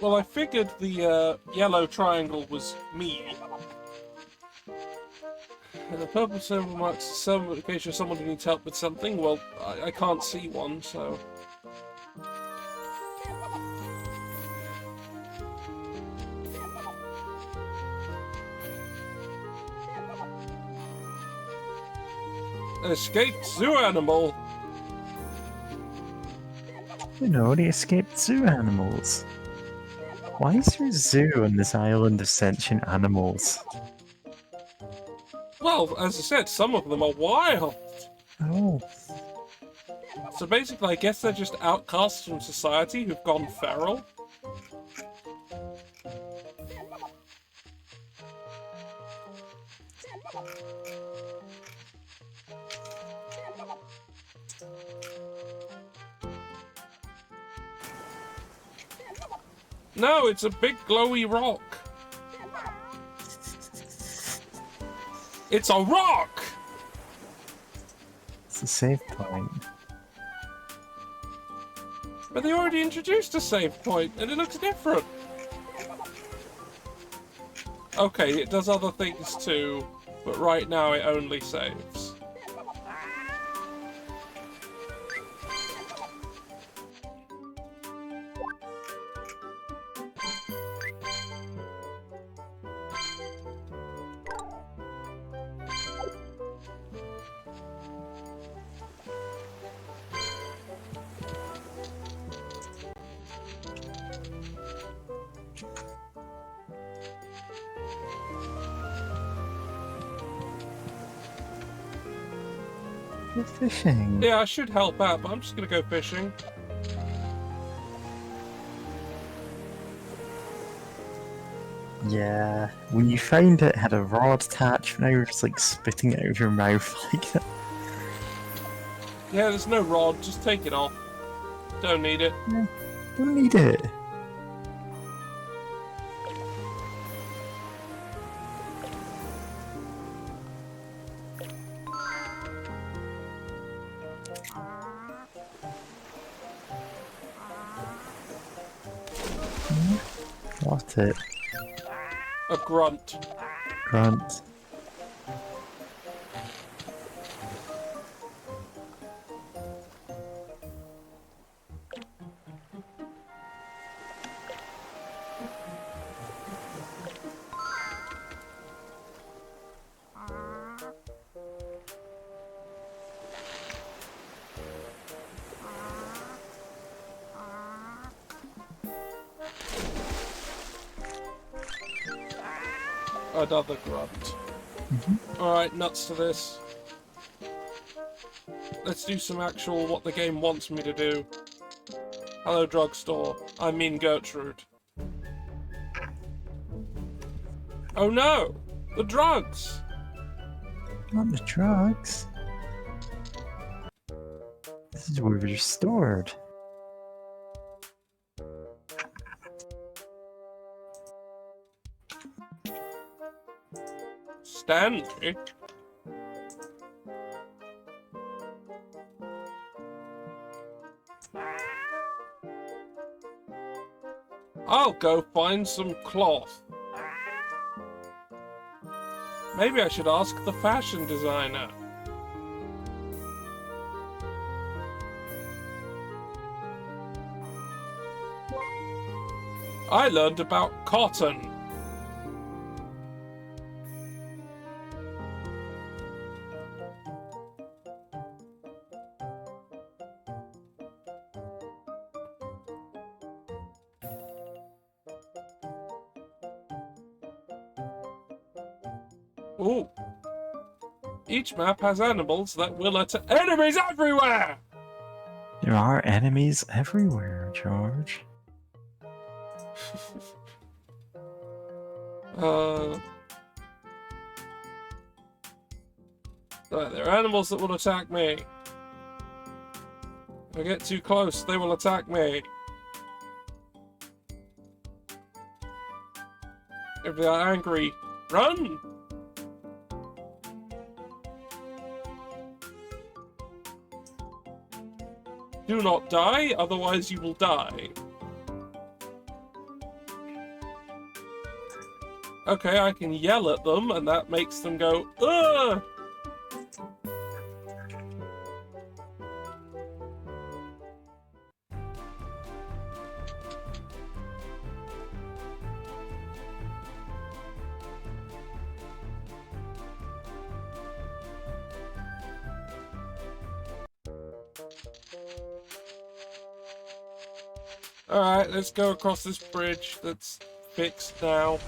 Well, I figured the yellow triangle was me. And the purple symbol marks some indication of someone who needs help with something. Well, I can't see one, so... An escaped zoo animal. You know, the escaped zoo animals. Why is there a zoo on this island of sentient animals? Well, as I said, some of them are wild. Oh, So basically, I guess they're just outcasts from society who've gone feral. No, it's a big glowy rock. It's a rock! it's a save point. But they already introduced a save point, and it looks different. Okay, it does other things too, but right now it only saves. We're fishing. Yeah, I should help out, but I'm just gonna go fishing. Yeah, when you found it had a rod attached, now you're just like spitting it out of your mouth like that. Yeah, there's no rod, just take it off. Don't need it. Don't need it. What it? A grunt. Grunt. Another grunt. Alright, nuts to this. Let's do some actual what the game wants me to do. Hello, drugstore. I mean Gertrude. Oh no! The drugs! Not the drugs. This is where they're stored. Stanley? I'll go find some cloth. Maybe I should ask the fashion designer. I learned about cotton. Ooh. Each map has animals that will attack. Enemies everywhere! There are enemies everywhere, George. There are animals that will attack me. If I get too close, they will attack me. If they are angry, run! Do not die, otherwise you will die. Okay, I can yell at them, and that makes them go, ugh! Alright, let's go across this bridge that's fixed now.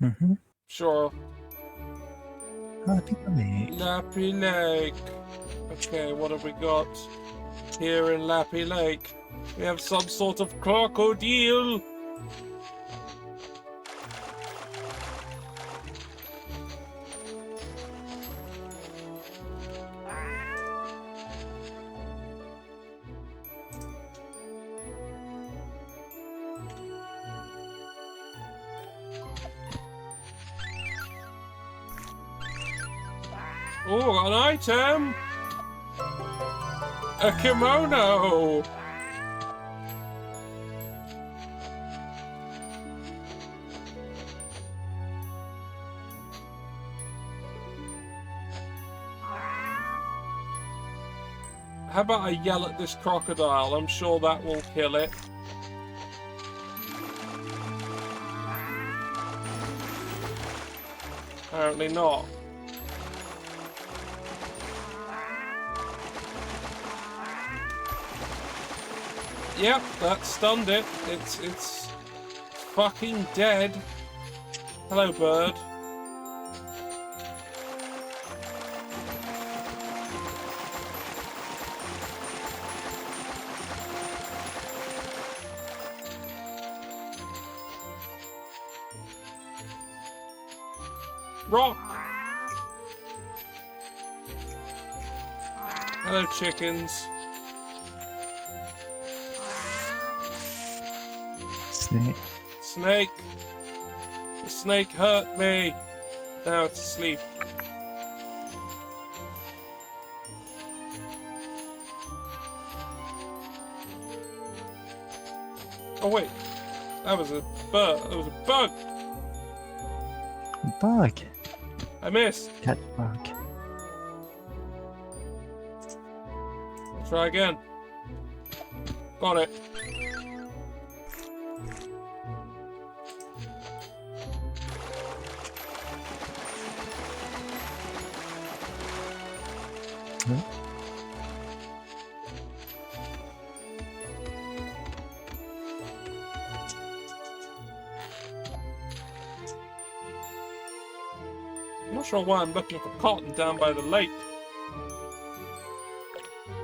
Mm-hmm. Sure. Happy Lake. Lappy Lake. Okay, what have we got here in Lappy Lake? We have some sort of crocodile. Oh, an item! A kimono! How about I yell at this crocodile? I'm sure that will kill it. Apparently not. Yep, that stunned it. It's fucking dead. Hello, bird. Rock. Hello, chickens. Snake. Snake. The snake hurt me. Now it's asleep. Oh wait, that was a bird. That was a bug. Bug. I missed. Catch bug. Try again. Got it. I'm not sure why I'm looking for cotton down by the lake.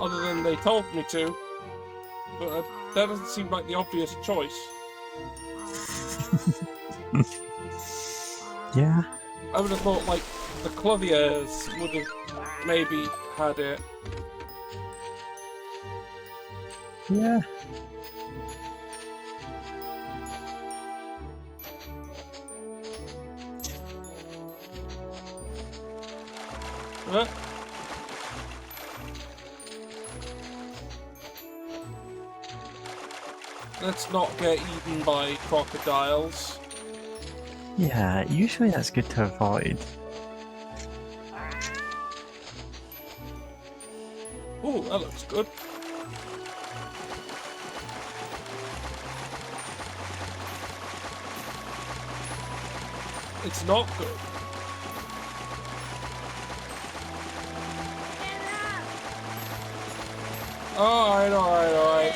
Other than they told me to. But that doesn't seem like the obvious choice. Yeah. I would have thought, like, the clothiers would have maybe had it. Yeah. What? Let's not get eaten by crocodiles. Yeah, usually that's good to avoid. Ooh, that looks good. It's not good. Alright.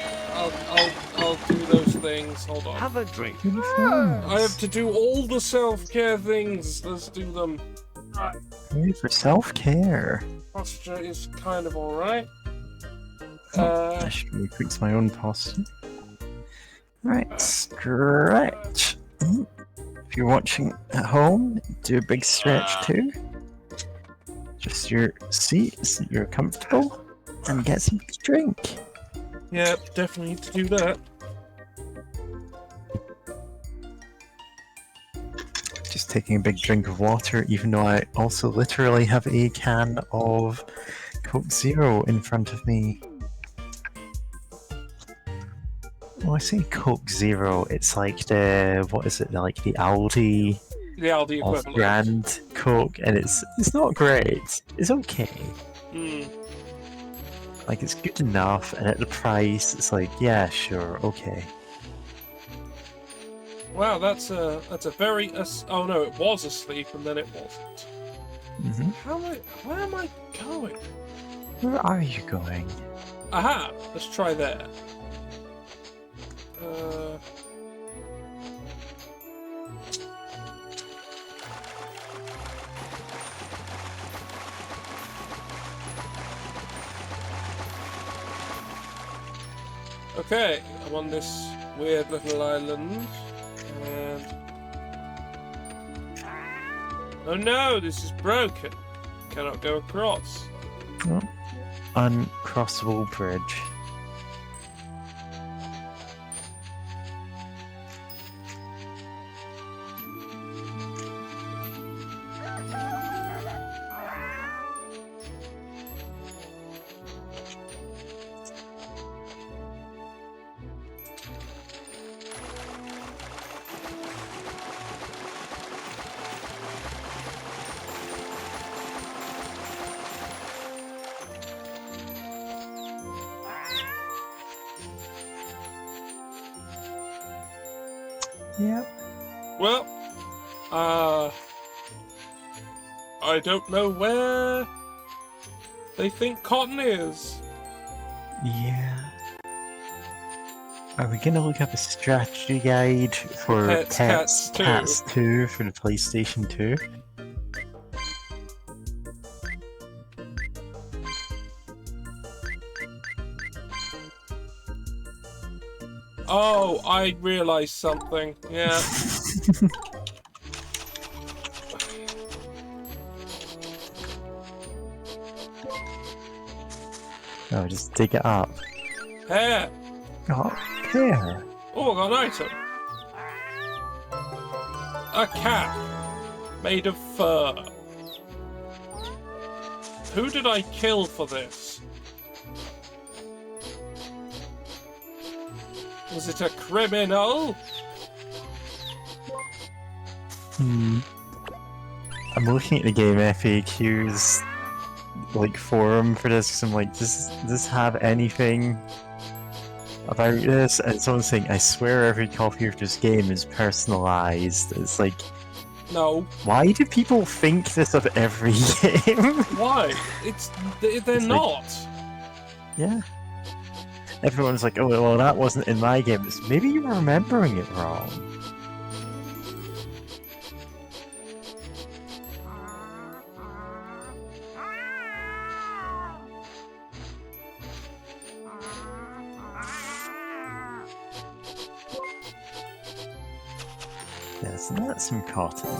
I'll do those things. Hold on. Have a drink. I have to do all the self-care things. Let's do them. Right. Great for self-care. Posture is kind of alright. I should refix my own posture. Right, stretch. If you're watching at home, do a big stretch too. Just your seat so you're comfortable, and get some drink. Yep, definitely need to do that. Just taking a big drink of water, even though I also literally have a can of Coke Zero in front of me. Well, I say Coke Zero, it's like the, what is it, like the Aldi The Aldi equivalent. off-brand Coke, and it's not great. It's okay. Hmm. Like, it's good enough, and at the price, it's like, yeah, sure, okay. Wow, that's a very oh no, it was asleep and then it wasn't. Mm-hmm. Where am I going? Where are you going? Aha! Let's try there. Okay, I'm on this weird little island, and... Oh no, this is broken. Cannot go across. Oh, uncrossable bridge. Yep. Well, I don't know where they think Cotton is. Yeah. Are we gonna look up a strategy guide for Cats 2. Cats 2 for the PlayStation 2? Oh, I realised something. Yeah. Oh, just dig it up. Hair. Oh, there. Oh, I got an item. A cap made of fur. Who did I kill for this? Was it a criminal? I'm looking at the game FAQs like forum for this because I'm like, does this have anything about this? And someone's saying, I swear every copy of this game is personalized. It's like, No. why do people think this of every game? Why? They're It's not. Yeah. Everyone's like, oh, well, that wasn't in my game. Maybe you were remembering it wrong. Yeah, isn't that some cotton?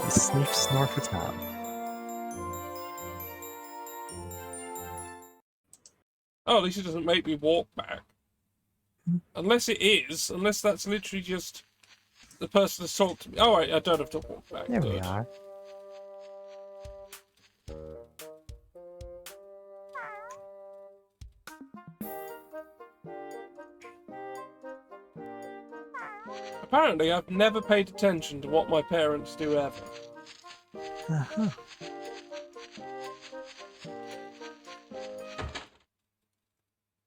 You sniff, snore for tap. Oh, at least it doesn't make me walk back. Unless it is. Unless that's literally just the person that's talked to me. Oh, right, I don't have to walk back. There Good. we are. Apparently, I've never paid attention to what my parents do ever. Uh-huh.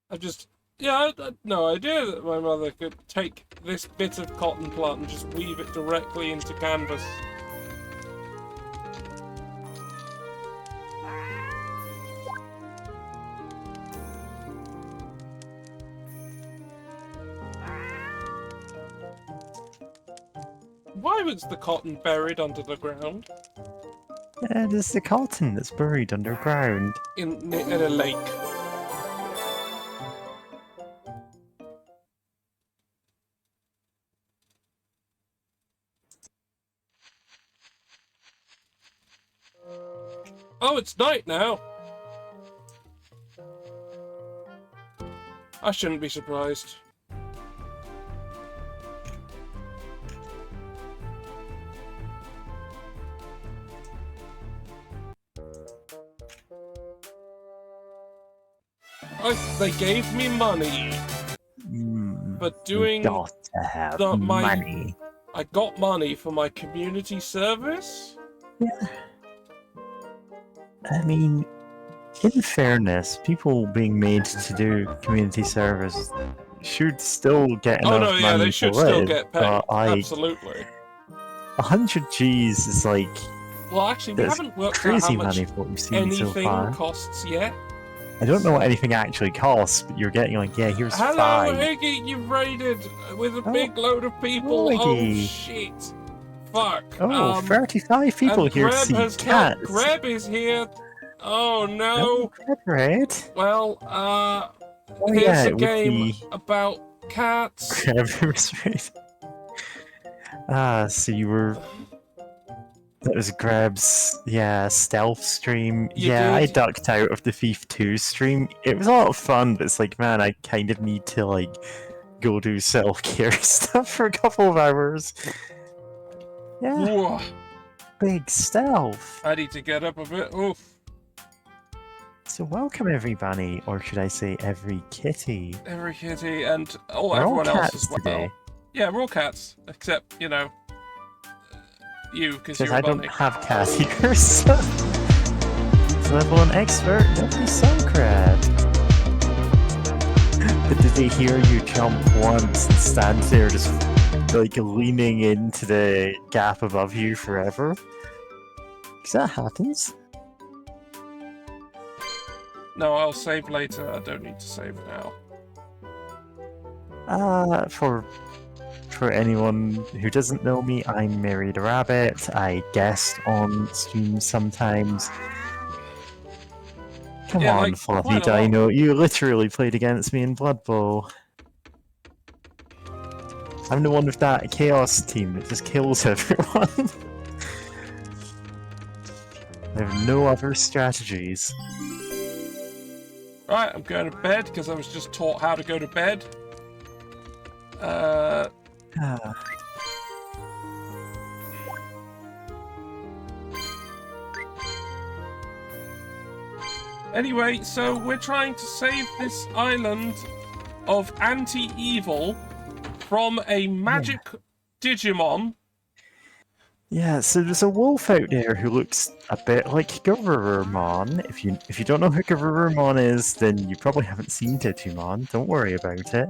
I've just... Yeah, I had no idea that my mother could take this bit of cotton plant and just weave it directly into canvas. Why was the cotton buried under the ground? There's the cotton that's buried underground. In a lake. Oh, it's night now. I shouldn't be surprised. They gave me money for doing Got to have the- money. I got money for my community service. Yeah. I mean, in fairness, people being made to do community service should still get enough Oh no, yeah, money they should to still live, get paid. but, like, Absolutely. 100 G's is like Well, actually, we That's haven't worked out crazy how much money for what we've seen so anything far. costs yet. I don't know what anything actually costs, but you're getting like, yeah, here's Hello, 5. Iggy, you've raided with a Oh. big load of people. Oh, Oh, Iggy. shit. Fuck. Oh, 35 people and here to Greb see has cats. Greb is here. Oh, no. Red. Well, Oh, here's yeah, a it would game be about cats. Grabber's right. Ah, so you were... That was Grab's, yeah, stealth stream. You I did? ducked out of the Thief 2 stream. It was a lot of fun, but it's like, man, I kind of need to, like, go do self-care stuff for a couple of hours. Yeah, Whoa. big stealth. I need to get up a bit. Oof. So welcome everybody, or should I say every kitty. Every kitty and We're everyone all else cats as well. today. Yeah, we're all cats, except, you know, you, because Because you're a I bunny. don't have cat ears. So level 1 expert, don't be so crap. But did they hear you jump once and stand there just like leaning into the gap above you forever? Because that happens. No, I'll save later. I don't need to save now. For anyone who doesn't know me, I'm Mary the Rabbit. I guest on streams sometimes. Come Yeah, on, like, Fluffy quite a lot. Dino, you literally played against me in Blood Bowl. I'm the one with that chaos team that just kills everyone. I have no other strategies. Right, I'm going to bed because I was just taught how to go to bed. Anyway, so we're trying to save this island of anti-evil from a magic Digimon. Yeah, so there's a wolf out there who looks a bit like Gururumon. If you don't know who Gururumon is, then you probably haven't seen Digimon. Don't worry about it.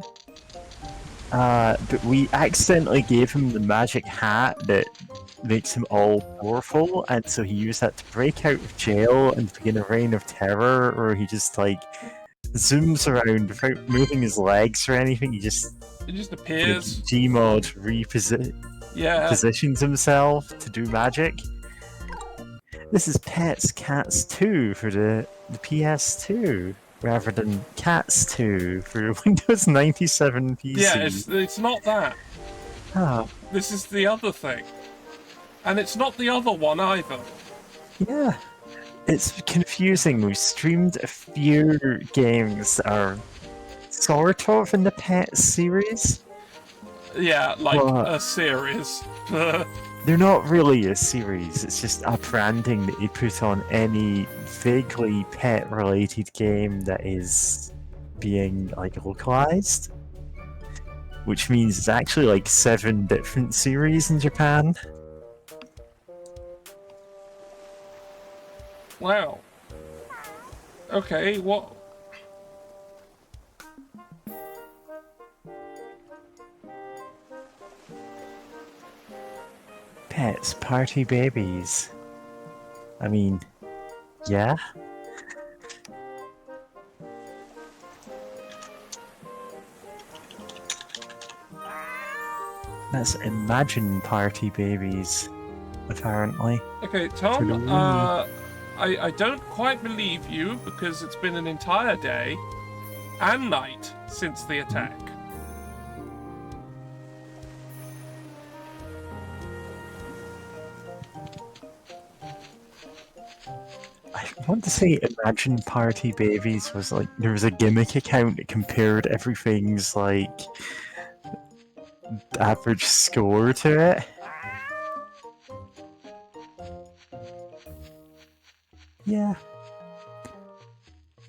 But we accidentally gave him the magic hat that makes him all powerful, and so he used that to break out of jail and begin a reign of terror, where he just like zooms around without moving his legs or anything. He just It just appears. Gmod Yeah. positions himself to do magic. This is Pets Cats 2 for the PS2, rather than Cats 2 for Windows 97 PC. Yeah, it's not that. Ah, This is the other thing. And it's not the other one either. yeah. It's confusing. We streamed a few games that are sort of in the Pets series. Yeah, like What? a series. They're not really a series, it's just a branding that you put on any vaguely pet-related game that is being, like, localized. Which means it's actually, like, 7 different series in Japan. Wow. Okay, what? Pets, party babies. I mean, yeah? That's Imagine Party Babies, apparently. Okay, For the Tom, Wii. I don't quite believe you because it's been an entire day and night since the attack. I want to say Imagine Party Babies was like, there was a gimmick account that compared everything's like average score to it. Yeah.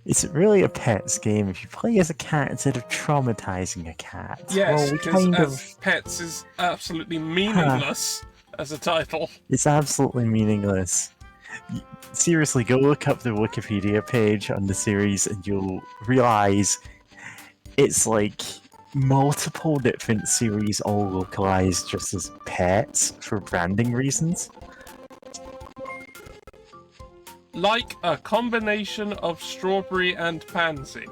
Is it really a pet's game if you play as a cat instead of traumatizing a cat? Yes, well, we because kind as of... pets is absolutely meaningless as a title. It's absolutely meaningless. Seriously, go look up the Wikipedia page on the series and you'll realize it's like multiple different series all localized just as pets for branding reasons. Like a combination of strawberry and pansy.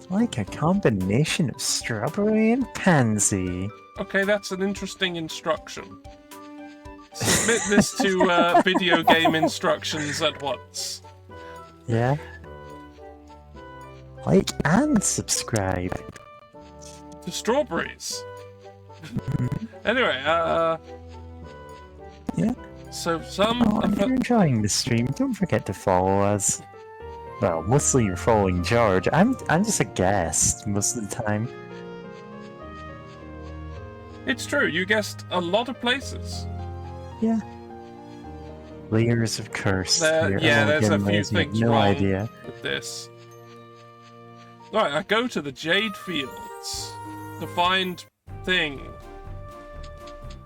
Like a combination of strawberry and pansy. Okay, that's an interesting instruction. Submit this to video game instructions at once. Yeah. Like and subscribe. To strawberries. Anyway, Yeah. So some... Oh, if you're enjoying the stream, don't forget to follow us. Well, mostly you're following George. I'm just a guest most of the time. It's true, you guessed a lot of places. Yeah. Layers of curse. There, here. yeah, Oh, there's a again, few guys, you have things no wrong idea. with this. Right, I go to the Jade Fields to find thing.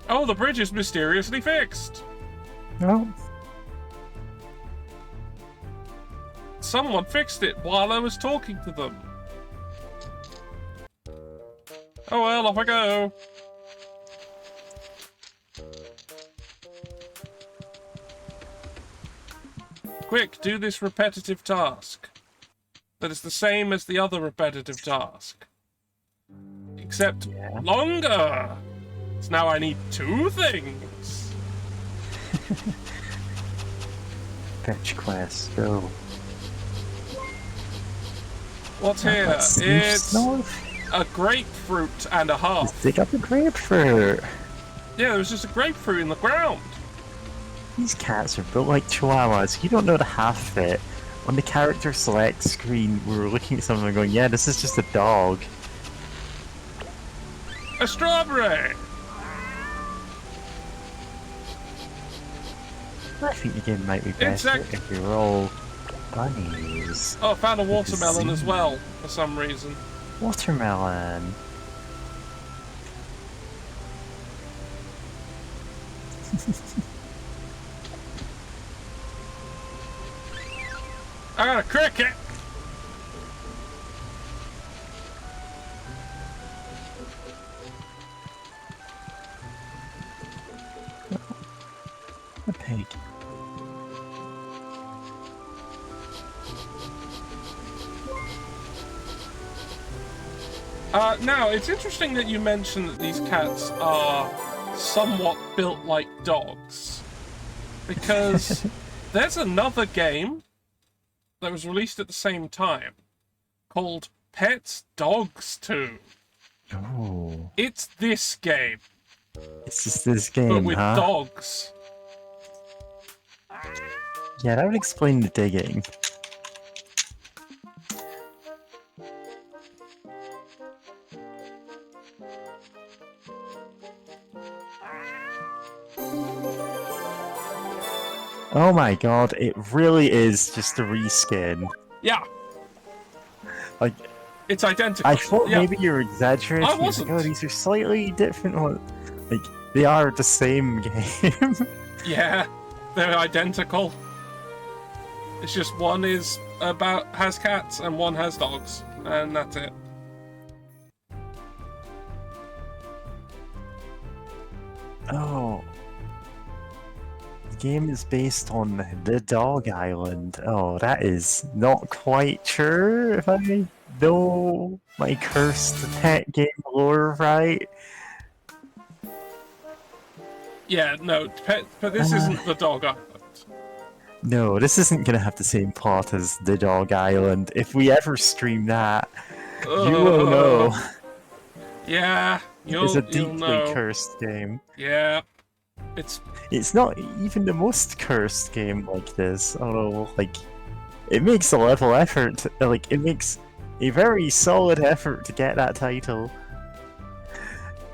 Oh, the bridge is mysteriously fixed. Oh. Someone fixed it while I was talking to them. Oh well, off I go. Quick, do this repetitive task. That is the same as the other repetitive task. Except longer! So now I need 2 things. Fetch quest, go. What's here? Let's It's north. a grapefruit and a half. Let's dig up a grapefruit. Yeah, there was just a grapefruit in the ground. These cats are built like chihuahuas. You don't know the half of it. On the character select screen, we were looking at something and going, yeah, this is just a dog. A strawberry! I think the game might be better Insect. if you're all bunnies. Oh, I found a watermelon See. as well, for some reason. Watermelon. I got a cricket! A pig. Now, it's interesting that you mentioned that these cats are somewhat built like dogs. Because there's another game that was released at the same time called Pets Dogs 2. Oh. It's this game, It's just this but game, with huh? dogs. Yeah, that would explain the digging. Oh my god, it really is just a reskin. Yeah, Like, it's identical. I thought yeah. maybe you were exaggerating. I It's like, wasn't. oh, these are slightly different ones. Like, they are the same game. Yeah, they're identical. It's just one is has cats and one has dogs, and that's it. Oh. The game is based on the Dog Island. Oh, that is not quite sure if I know my cursed pet game lore right. Yeah, no, but this isn't the dog island. No, this isn't gonna have the same plot as the Dog Island. If we ever stream that, you will know. Yeah, It's a you'll deeply know. cursed game. Yeah, it's It's not even the most cursed game like this. Although, like, it makes a level effort. Like, it makes a very solid effort to get that title.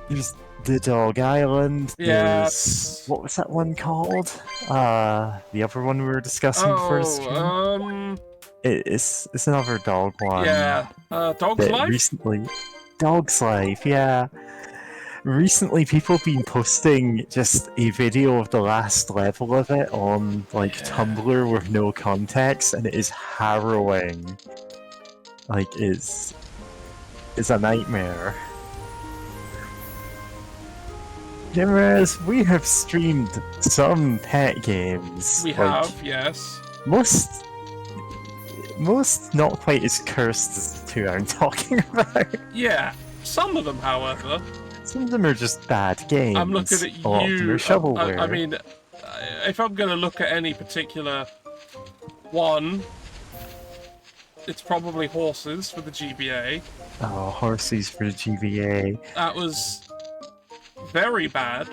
There's the Dog Island. Yeah. There's, what was that one called? The other one we were discussing first. It's another dog one. yeah, Dog's that Life. recently, Dog's Life, yeah. Recently, people have been posting just a video of the last level of it on like Tumblr with no context, and it is harrowing. Like, it's a nightmare. Whereas we have streamed some pet games. We like, have, yes. Most not quite as cursed as the two I'm talking about. Yeah, some of them, however. Some of them are just bad games. I'm looking at A lot of them you. are shovelware. I mean, if I'm going to look at any particular one, it's probably Horses for the GBA. Oh, Horses for the GBA. That was very bad.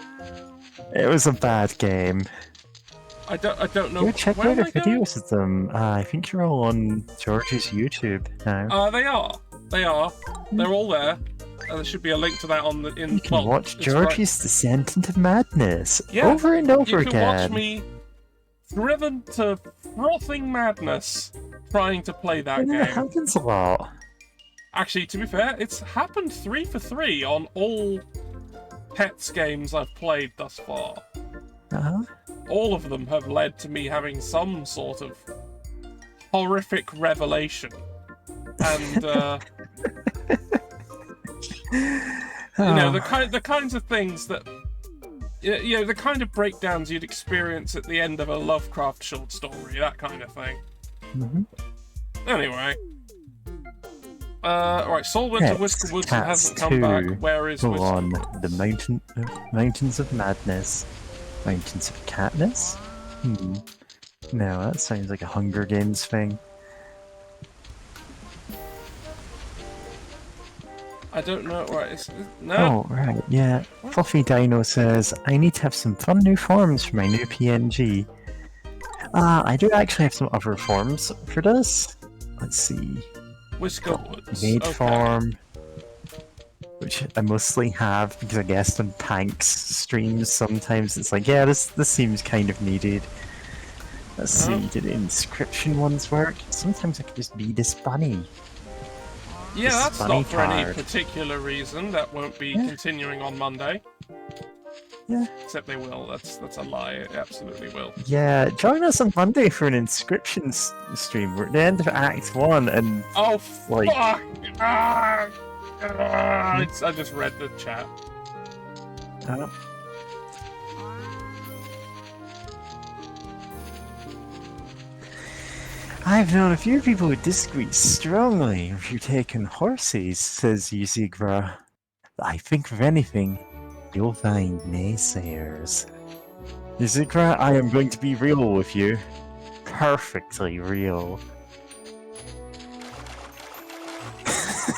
It was a bad game. I don't know. Go check where out am the I going? videos of them. I think you're all on George's YouTube now. They are. They are. They're all there. And there should be a link to that on the You can watch it's George's Descent into Madness Yeah, over and over you can again. watch me driven to frothing madness trying to play that And game. it happens a lot. Actually, to be fair, it's happened 3 for 3 on all Pets games I've played thus far. Uh-huh. All of them have led to me having some sort of horrific revelation. And, you know, the kinds of things that, you know, the kind of breakdowns you'd experience at the end of a Lovecraft short story, that kind of thing. Anyway. Alright, Soul went to Whisker Woods and hasn't come back. Where is Go Whisker? on. The Mountains of Madness. Mountains of Katniss? No, that sounds like a Hunger Games thing. I don't know. Right, no. Oh, right, yeah. Fluffy Dino says, I need to have some fun new forms for my new PNG. I do actually have some other forms for this. Let's see. Whisker Woods. Made Okay. form, which I mostly have because I guess on Pank's streams sometimes it's like, yeah, this seems kind of needed. Let's see, do the inscription ones work? Sometimes I could just be this bunny. Yeah, This that's bunny not for any card. particular reason. That won't be continuing on Monday. Yeah. Except they will. That's a lie. It absolutely will. Yeah, join us on Monday for an inscription stream. We're at the end of Act 1 and... Oh, Like- fuck! I just read the chat. I've known a few people who disagree strongly with your take on horses, says Yuzigra. I think if anything, you'll find naysayers. Yuzigra, I am going to be real with you. Perfectly real.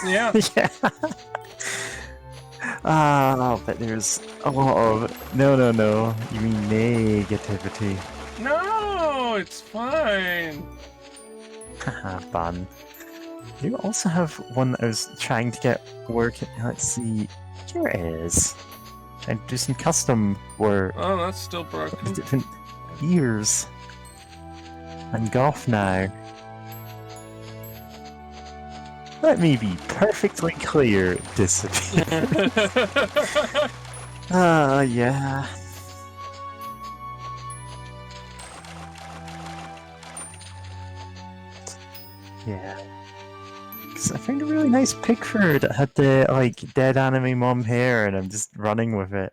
Yeah. Yeah. But there's a lot of... No. You mean negativity. No, it's fine. Haha, fun. You also have one that I was trying to get working. Let's see. Here it is. Trying to do some custom work Oh, that's still broken. with different ears. I'm golf now. Let me be perfectly clear, disappear. Yeah. Yeah. 'Cause I found a really nice pic for her that had the, like, dead anime mom hair, and I'm just running with it.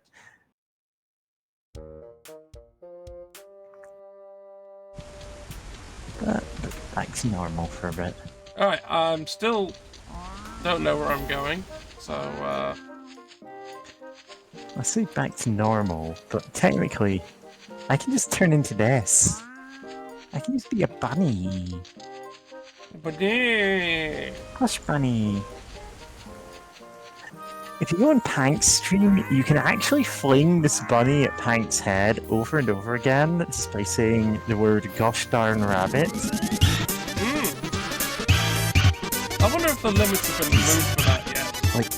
But back to normal for a bit. Alright, I'm still... don't know where I'm going. So, I say back to normal, but technically, I can just turn into this. I can just be a bunny. Bunny! Hush bunny. If you go on Pank's stream, you can actually fling this bunny at Pank's head over and over again just by saying the word gosh darn rabbit. I wonder if the limits have been removed for that yet. Like,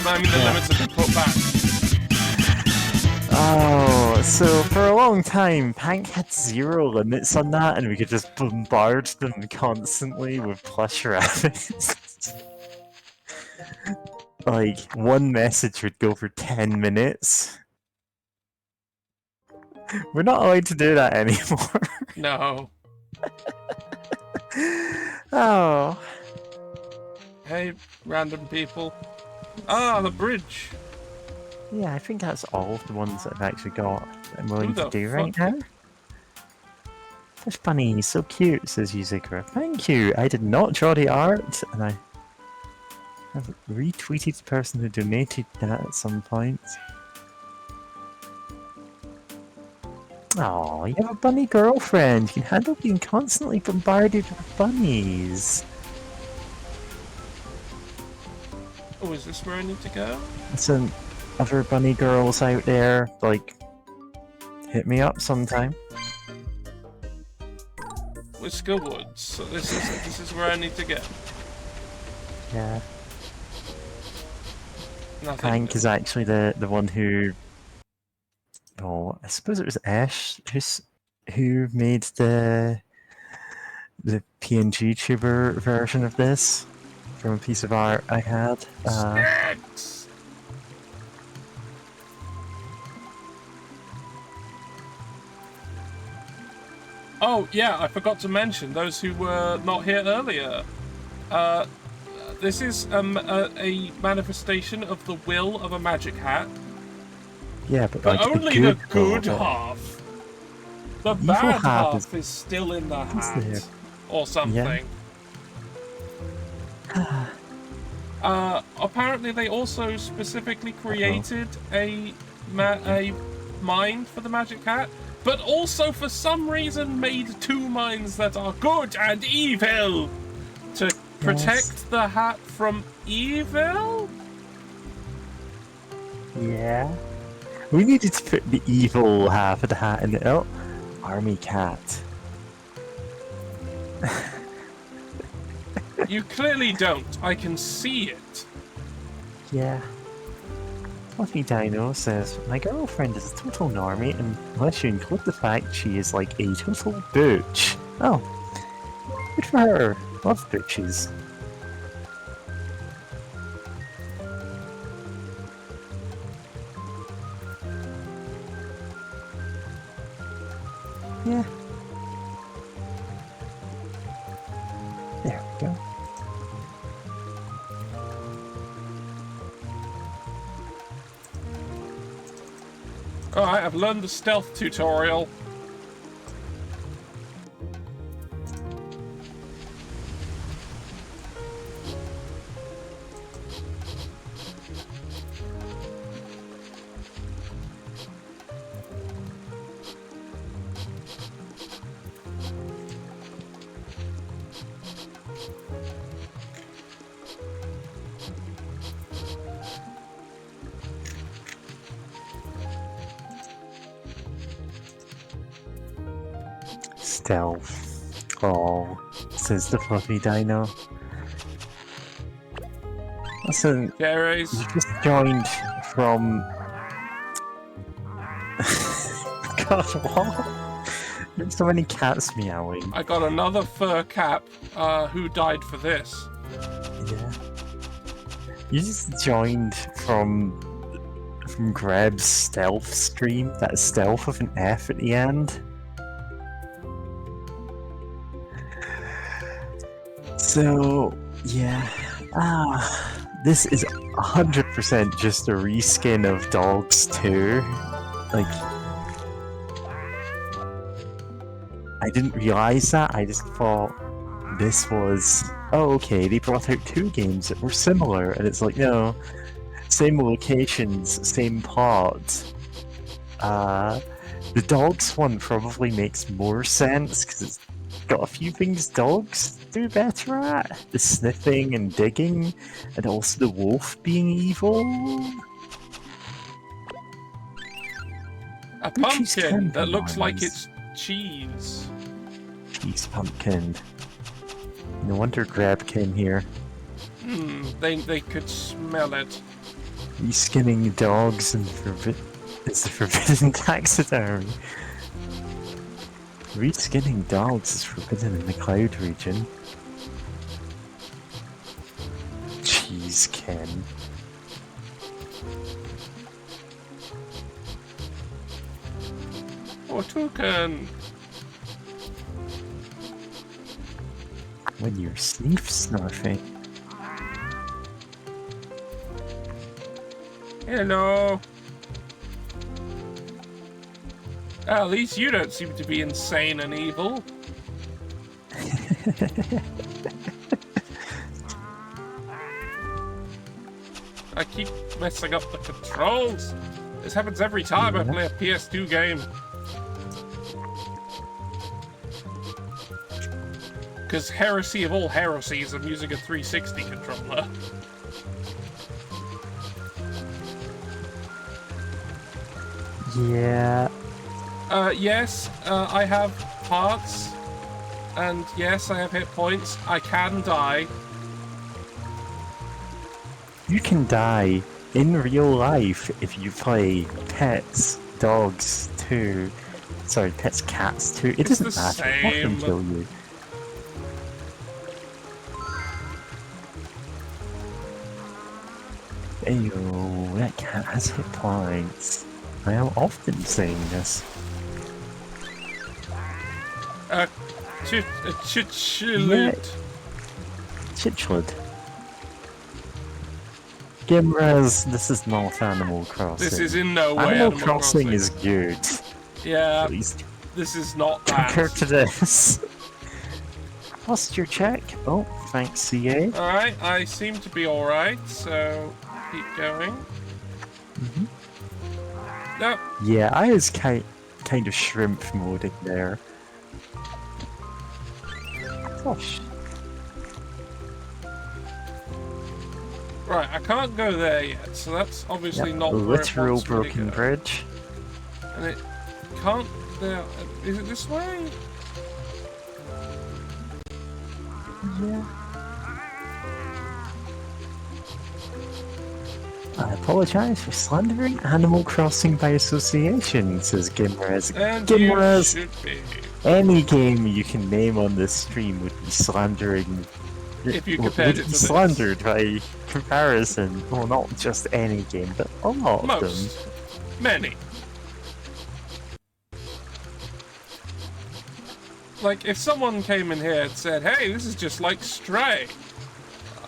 I mean, the limits have been put back. oh, so for a long time, Pank had 0 limits on that, and we could just bombard them constantly with plush rabbits. Like, one message would go for 10 minutes. We're not allowed to do that anymore. No. Oh. Hey, random people. Ah, the bridge. Yeah, I think that's all of the ones that I've actually got that I'm willing Who to the do fuck- right now. Fish bunny, so cute, says Yuzikra. Thank you. I did not draw the art, and I have retweeted the person who donated that at some point. Oh, you have a bunny girlfriend. You can handle being constantly bombarded with bunnies. Oh, is this where I need to go? Listen, other bunny girls out there, like, hit me up sometime. With Skillwoods, so this is where I need to go. Yeah. Nothing. Hank is actually the one who... Oh, I suppose it was Ash who made the PNG tuber version of this from a piece of art I had. Snacks! Oh, yeah, I forgot to mention, those who were not here earlier. This is a manifestation of the will of a magic hat. Yeah, but But like only the good good half. The Evil bad half half is still in the hat. there. Or something. Apparently they also specifically created a mind for the magic hat, but also for some reason made two minds that are good and evil to protect the hat from evil? Yeah. We needed to put the evil half of the hat in the... Oh, army cat. You clearly don't. I can see it. Yeah. Fluffy Dino says, my girlfriend is a total normie unless you include the fact she is like a total bitch. Oh. Good for her. Love bitches. Yeah. There we go. Alright, I've learned the stealth tutorial. Stealth. Oh, says the fluffy dino. Listen, Jerry's. you just joined from... God, what? There's so many cats meowing. I got another fur cap who died for this. Yeah. You just joined from Greb's stealth stream. That stealth with an F at the end. So, yeah. This is 100% just a reskin of Dogs 2. Like, I didn't realize that. I just thought this was, oh, okay, they brought out two games that were similar, and it's like, no, same locations, same plot. The dogs one probably makes more sense because it's got a few things dogs do better at. The sniffing and digging, and also the wolf being evil. A pumpkin that looks like it's cheese. Cheese pumpkin. No wonder Grab came here. They could smell it. Reskinning dogs and it's the forbidden taxidermy. Reskinning dogs is forbidden in the cloud region. Cheesekin. Or toucan. When you're sniff snarfing. Hello. At least you don't seem to be insane and evil. I keep messing up the controls. This happens every time I play a PS2 game. Because heresy of all heresies, I'm using a 360 controller. Yeah. Yes, I have hearts. And yes, I have hit points. I can die. You can die in real life if you play Pets, Dogs 2. Sorry, Pets, Cats 2. It doesn't matter. Let them kill you. Ayo, that cat has hit points. I am often saying this. Chichlid. Chichlid. Gimraz, this is not Animal Crossing. This is in no way Animal Crossing is good. Yeah, At least this is not that. compared to this. Posture check. Oh, thanks, CA. Alright, I seem to be alright, so keep going. No. Yeah, I was kind of shrimp moding there. Gosh. Right, I can't go there yet, so that's obviously Yep, not a where it literal wants me to broken go. bridge. And it can't... There, is it this way? Yeah. I apologise for slandering Animal Crossing by association, says Gimraz. And Gimraz, you should be. any game you can name on this stream would be slandering. If you would compared be it to slandered by comparison. Well, not just any game, but a lot of them. Most. Many. Like, if someone came in here and said, hey, this is just like Stray,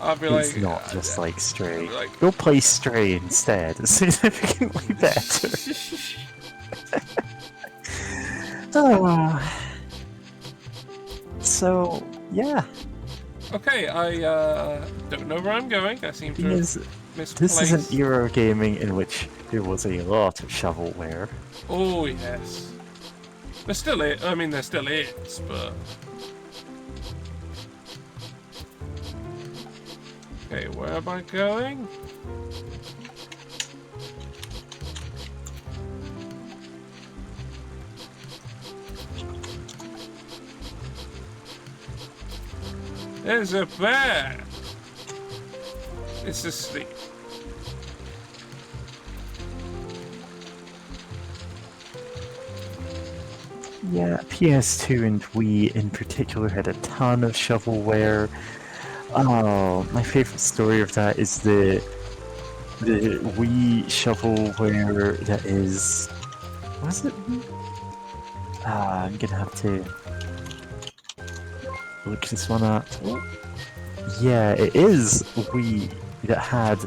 I'd be like... It's not just like Stray. Like... Go play Stray instead. It's significantly better. Oh. So, yeah. Okay, I don't know where I'm going. I seem to have misplaced. This is an Euro gaming in which there was a lot of shovelware. Oh, yes. There still is. I mean, there still is, but... Okay, where am I going? There's a bear! It's asleep. Yeah, PS2 and Wii in particular had a ton of shovelware. Oh, my favorite story of that is the Wii shovelware that is... Was it? I'm gonna have to look this one up. Yeah, it is Wii that had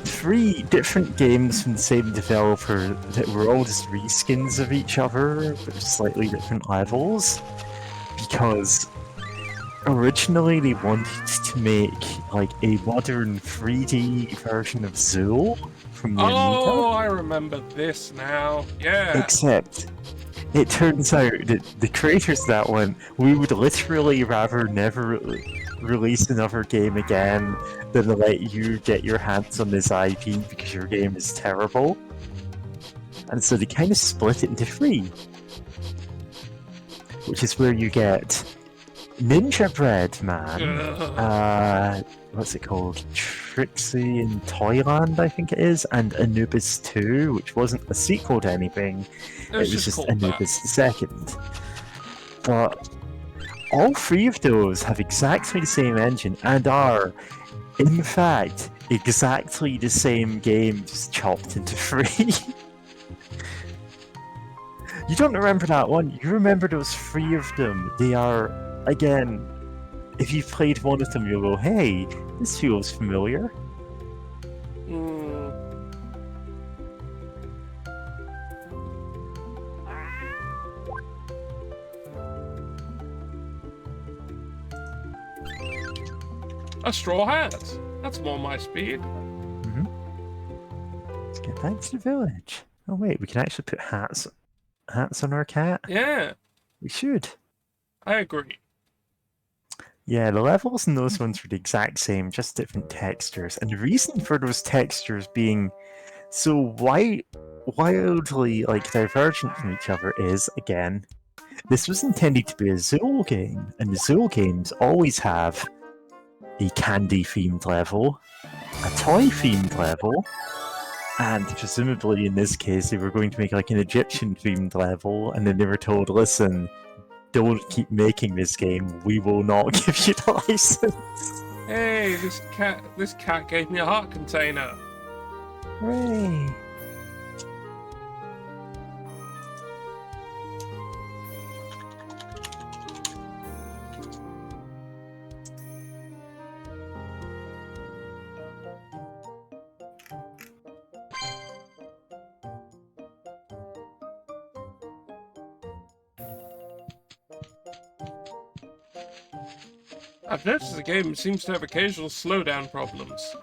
3 different games from the same developer that were all just reskins of each other, but slightly different levels. Because originally they wanted to make like a modern 3D version of Zool from the Amiga. Oh, I remember this now. Yeah. Except it turns out that the creators of that one, we would literally rather never release another game again than to let you get your hands on this IP because your game is terrible. And so they kind of split it into 3. Which is where you get Ninja Bread Man, what's it called? Trixie in Toyland, I think it is, and Anubis 2, which wasn't a sequel to anything, it was just Anubis the Second. But all 3 of those have exactly the same engine and are, in fact, exactly the same game, just chopped into 3. You don't remember that one, you remember those 3 of them. They are, again, if you've played one of them, you'll go, hey, this feels familiar. A straw hat. That's more my speed. Let's get back to the village. Oh wait, we can actually put hats on our cat? Yeah, We should. I agree. Yeah, the levels in those ones were the exact same, just different textures. And the reason for those textures being so wildly like divergent from each other is, again, this was intended to be a Zool game, and the Zool games always have a candy-themed level, a toy-themed level, and presumably in this case they were going to make like an Egyptian-themed level, and then they were told, listen, don't keep making this game, we will not give you the license. Hey, this cat gave me a heart container. Hooray! I've noticed the game seems to have occasional slowdown problems.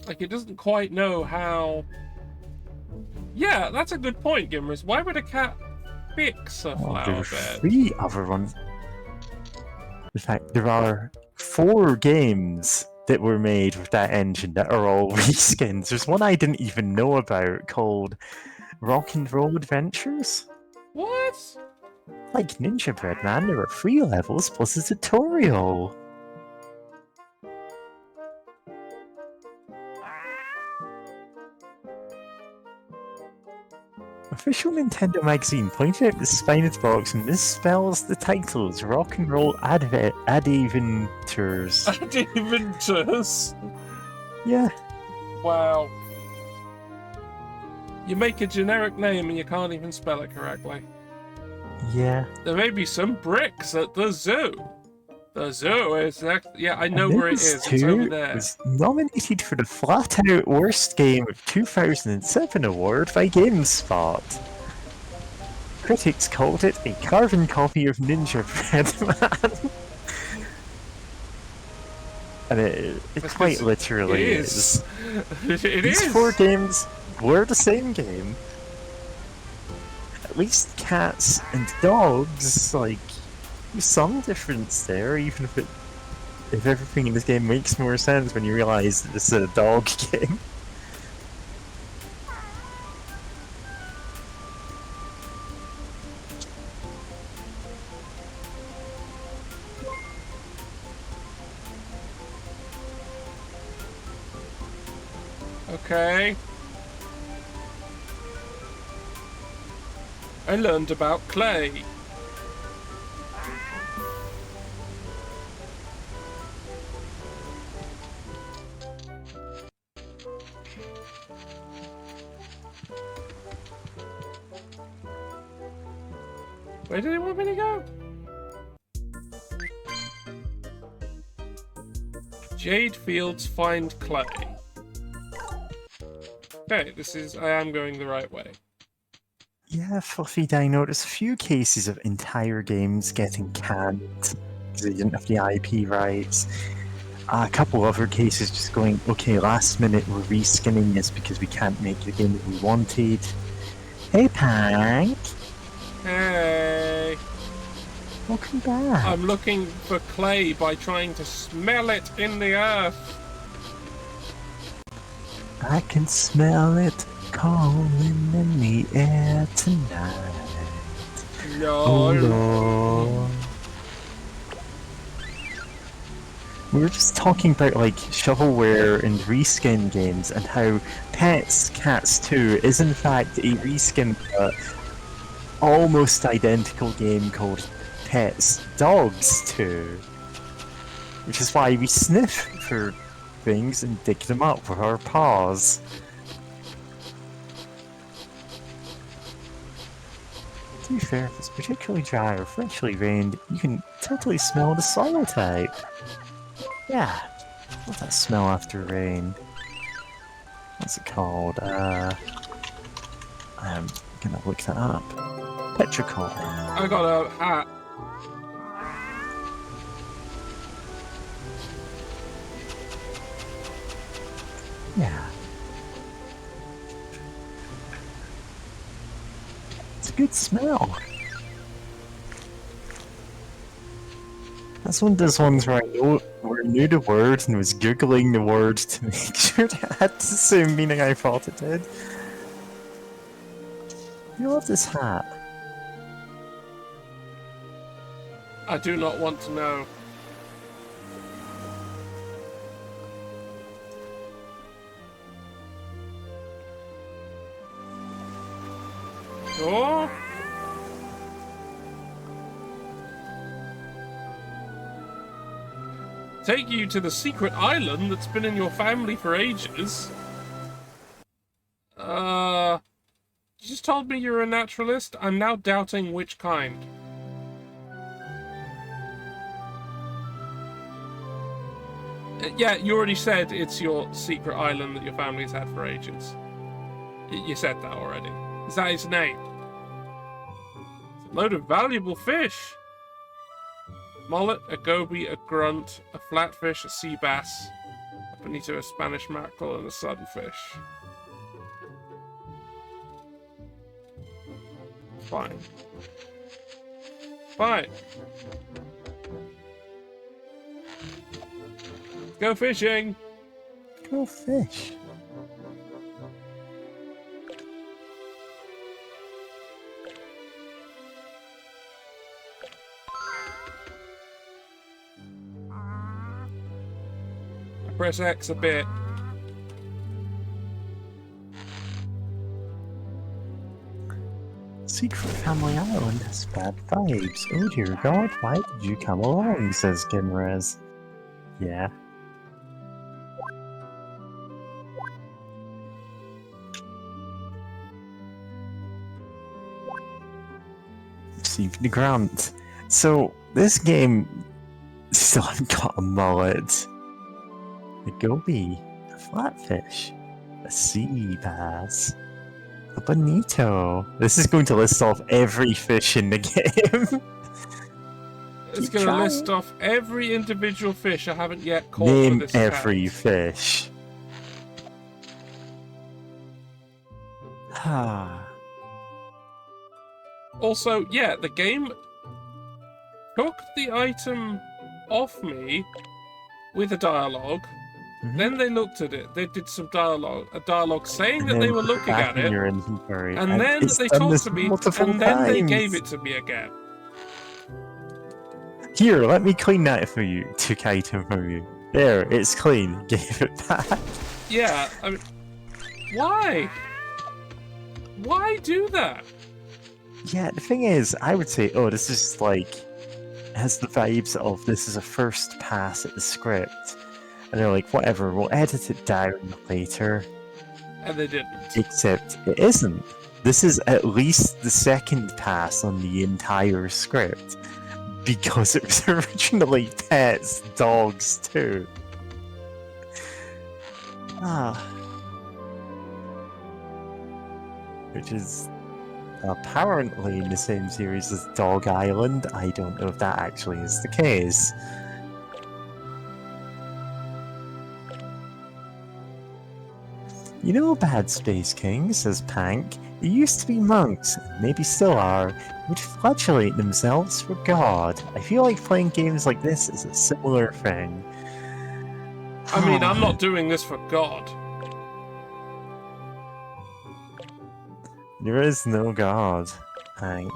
Like, it doesn't quite know how... Yeah, that's a good point, Gimrus. Why would a cat fix a There flower were bed? 3 other ones. In fact, there are 4 games that were made with that engine that are all reskins. There's one I didn't even know about called Rock and Roll Adventures. What? Like Ninja Bread, man, there are 3 levels plus a tutorial. Official Nintendo magazine pointed out the spined box and misspells the titles Rock and Roll Adventures. Adventures? Yeah. Wow. You make a generic name and you can't even spell it correctly. Yeah. There may be some bricks at the zoo. The zoo is next. Yeah, I know where it is. It's over there. Was nominated for the Flat Out Worst Game of 2007 award by GameSpot. Critics called it a carbon copy of Ninja Bread Man. And it quite literally is. These 4 games were the same game. At least cats and dogs, like, there's some difference there, even if everything in this game makes more sense when you realize that this is a dog game. Okay. I learned about clay. Where did it want me to go? Jade Fields find clay. Okay, I am going the right way. Yeah, Fluffy Dino, there's a few cases of entire games getting canned because they didn't have the IP rights. A couple other cases just going, okay, last minute we're reskinning this because we can't make the game that we wanted. Hey, Pank! Hey! Welcome back! I'm looking for clay by trying to smell it in the earth. I can smell it calling in the air tonight. No. Oh, Lord. We were just talking about like shovelware and reskin games and how Pets Cats 2 is in fact a reskin of an almost identical game called Pets Dogs 2. Which is why we sniff for things and dig them up with our paws. To be fair, if it's particularly dry or freshly rained, you can totally smell the soil type. Yeah, what's that smell after rain? What's it called? I'm gonna look that up. Petrichor. I got a hat. Yeah. It's a good smell. That's one of those ones where I knew the word and was googling the word to make sure it had the same meaning I thought it did. I love this hat. I do not want to know. Oh! Take you to the secret island that's been in your family for ages. You just told me you're a naturalist. I'm now doubting which kind. Yeah, you already said it's your secret island that your family's had for ages. You said that already. Is that its name? It's a load of valuable fish. Mullet, a goby, a grunt, a flatfish, a sea bass, a bonito, a Spanish mackerel, and a sunfish. Fine. Fine. Go fishing! Go fish. Press X a bit. Secret Family Island has bad vibes. Oh dear god, why did you come along? Says Gimrez. Yeah. Received the grant. So, this game still haven't got a mullet. A goby, a flatfish, a sea bass, a bonito. This is going to list off every fish in the game. It's going to list off every individual fish I haven't yet caught. Name for this every account. fish. Ah. Also, yeah, the game took the item off me with a dialogue. Then they looked at it. They did some a dialogue saying that they were looking at it, and then they talked to me, and then they gave it to me again. Here, let me clean that for you. Took item from you. There, it's clean. Gave it back. Yeah, I mean, why? Why do that? Yeah, the thing is, I would say, oh, this is like, has the vibes of this is a first pass at the script. And they're like, whatever, we'll edit it down later. And they didn't. Except it isn't. This is at least the second pass on the entire script. Because it was originally pets, dogs too. Which is apparently in the same series as Dog Island. I don't know if that actually is the case. You know, BadSpaceKing, says Pank, there used to be monks, and maybe still are, who would flagellate themselves for God. I feel like playing games like this is a similar thing. I mean, I'm not doing this for God. There is no God, Hank.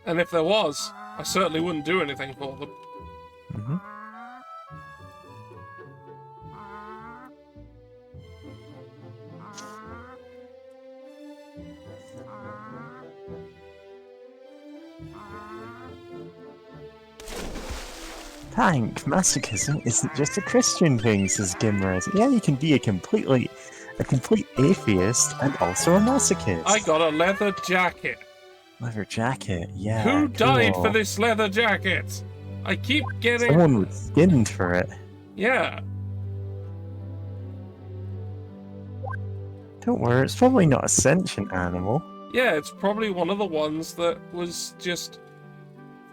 And if there was, I certainly wouldn't do anything for them. Mm-hmm. Hank, masochism isn't just a Christian thing, says Gimrez. Yeah, you can be a complete atheist and also a masochist. I got a leather jacket. Leather jacket, yeah. Who died cool. for this leather jacket? I keep getting... Someone was skinned for it. Yeah. Don't worry, it's probably not a sentient animal. Yeah, it's probably one of the ones that was just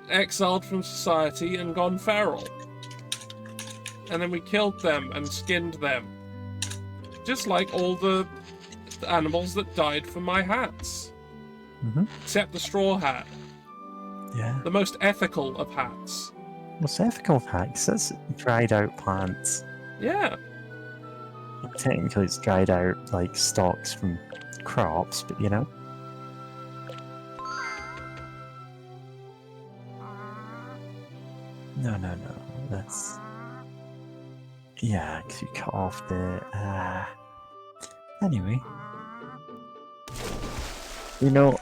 exiled from society and gone feral. And then we killed them and skinned them. Just like all the animals that died for my hats. Except the straw hat. Yeah. The most ethical of hats. What's ethical hacks? That's dried out plants. Yeah. Technically, it's dried out, like, stalks from crops, but you know. No. That's... Yeah, because you cut off the... Anyway. You know,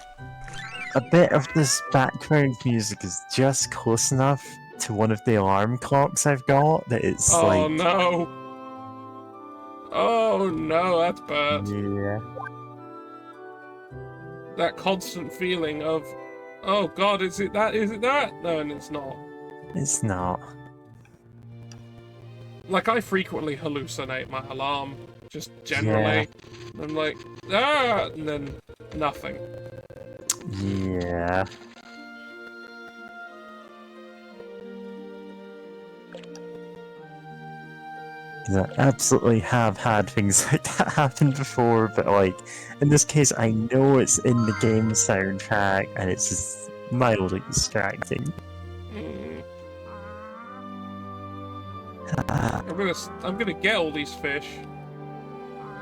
a bit of this background music is just close enough to one of the alarm clocks I've got that it's like... Oh no! Oh no, that's bad. Yeah. That constant feeling of, oh god, is it that? Is it that? No, and it's not. It's not. Like, I frequently hallucinate my alarm, just generally. Yeah. I'm like, ah, and then nothing. Yeah. I absolutely have had things like that happen before, but like, in this case, I know it's in the game soundtrack, and it's just mildly distracting. I'm gonna get all these fish.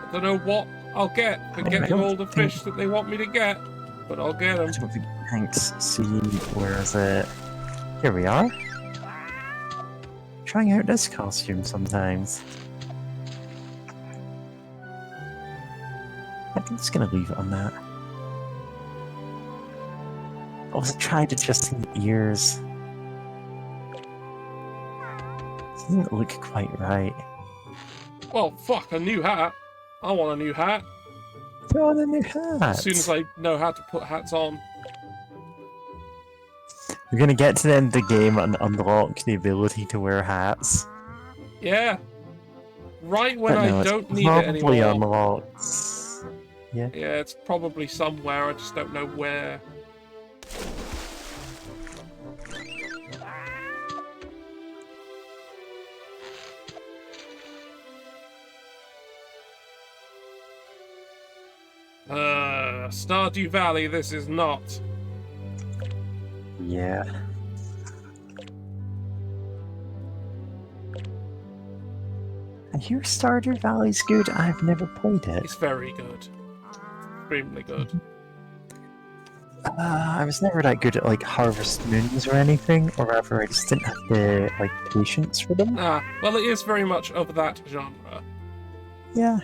I don't know what I'll get for getting all the fish that they want me to get, but I'll get them. I don't think Hank's seen where is it? Here we are. Trying out this costume sometimes. I'm just gonna leave it on that. I was trying to adjust the ears. It doesn't look quite right. Well, fuck, a new hat. I want a new hat. Throw on a new hat. As soon as I know how to put hats on. We're gonna get to the end of the game and unlock the ability to wear hats. Yeah. Right when no, I don't need it probably anymore. Unlocked. Yeah. Yeah, it's probably somewhere, I just don't know where. Stardew Valley, this is not. Yeah. I hear Stardew Valley's good. I've never played it. It's very good. Extremely good. I was never that good at like Harvest Moons or anything, or rather I just didn't have the like patience for them. Well, it is very much of that genre. Yeah.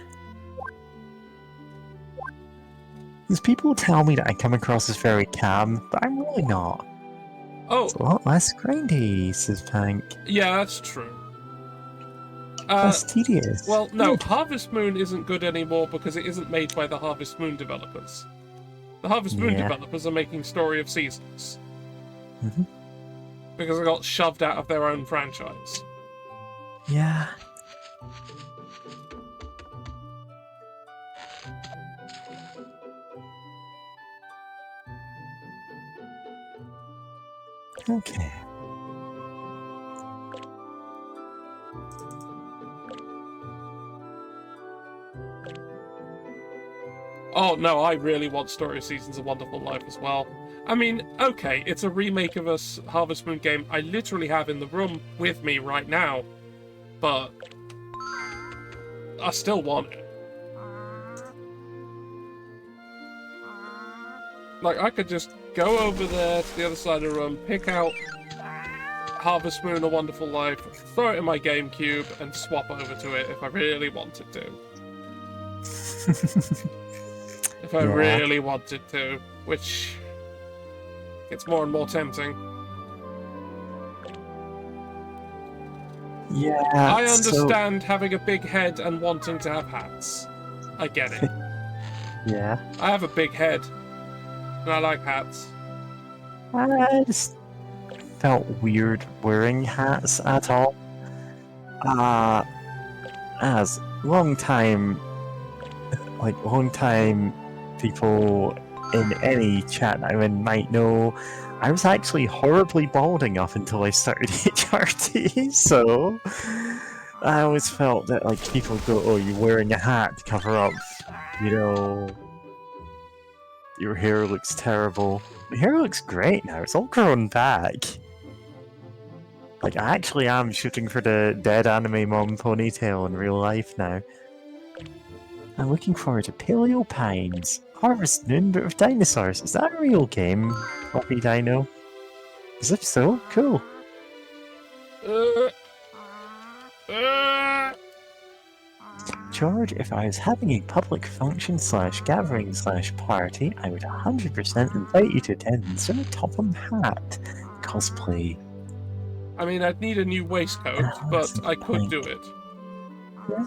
Because people tell me that I come across as very calm, but I'm really not. Oh. It's a lot less grindy, says Pank. Yeah, that's true. Less tedious. Well, no, Good. Harvest Moon isn't good anymore because it isn't made by the Harvest Moon developers. The Harvest Moon developers are making Story of Seasons. Because they got shoved out of their own franchise. Yeah. Okay. Oh no, I really want Story of Seasons: A Wonderful Life as well. I mean, okay, it's a remake of a Harvest Moon game I literally have in the room with me right now, but I still want it. Like, I could just go over there to the other side of the room, pick out Harvest Moon: A Wonderful Life, throw it in my GameCube, and swap over to it if I really wanted to. If I really wanted to, which gets more and more tempting. Yeah. I understand having a big head and wanting to have hats. I get it. Yeah. I have a big head, and I like hats. I just felt weird wearing hats at all. As long time people in any chat that I'm in might know, I was actually horribly balding up until I started HRT, so I always felt that like people go, "Oh, you're wearing a hat to cover up, you know, your hair looks terrible." My hair looks great now. It's all grown back. Like I actually am shooting for the dead anime mom ponytail in real life now. I'm looking forward to Paleo Pines. Harvest Moon, but with dinosaurs. Is that a real game, Floppy Dino? As if so, cool. George, if I was having a public function / gathering / party, I would 100% invite you to attend Sir Topham Hatt cosplay. I mean, I'd need a new waistcoat, but I could do it. Yeah.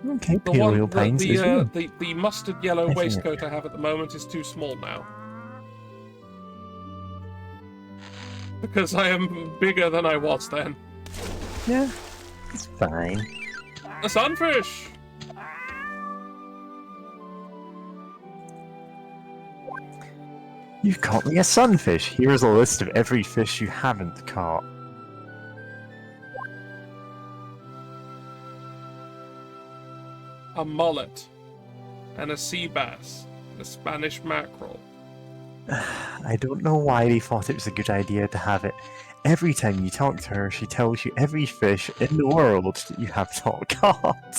Okay, The Paleo one, Pines is real. the mustard yellow I think waistcoat I have at the moment is too small now. Because I am bigger than I was then. Yeah, it's fine. A sunfish! You've caught me a sunfish. Here's a list of every fish you haven't caught. A mullet. And a sea bass. And a Spanish mackerel. I don't know why they thought it was a good idea to have it. Every time you talk to her, she tells you every fish in the world that you have not caught.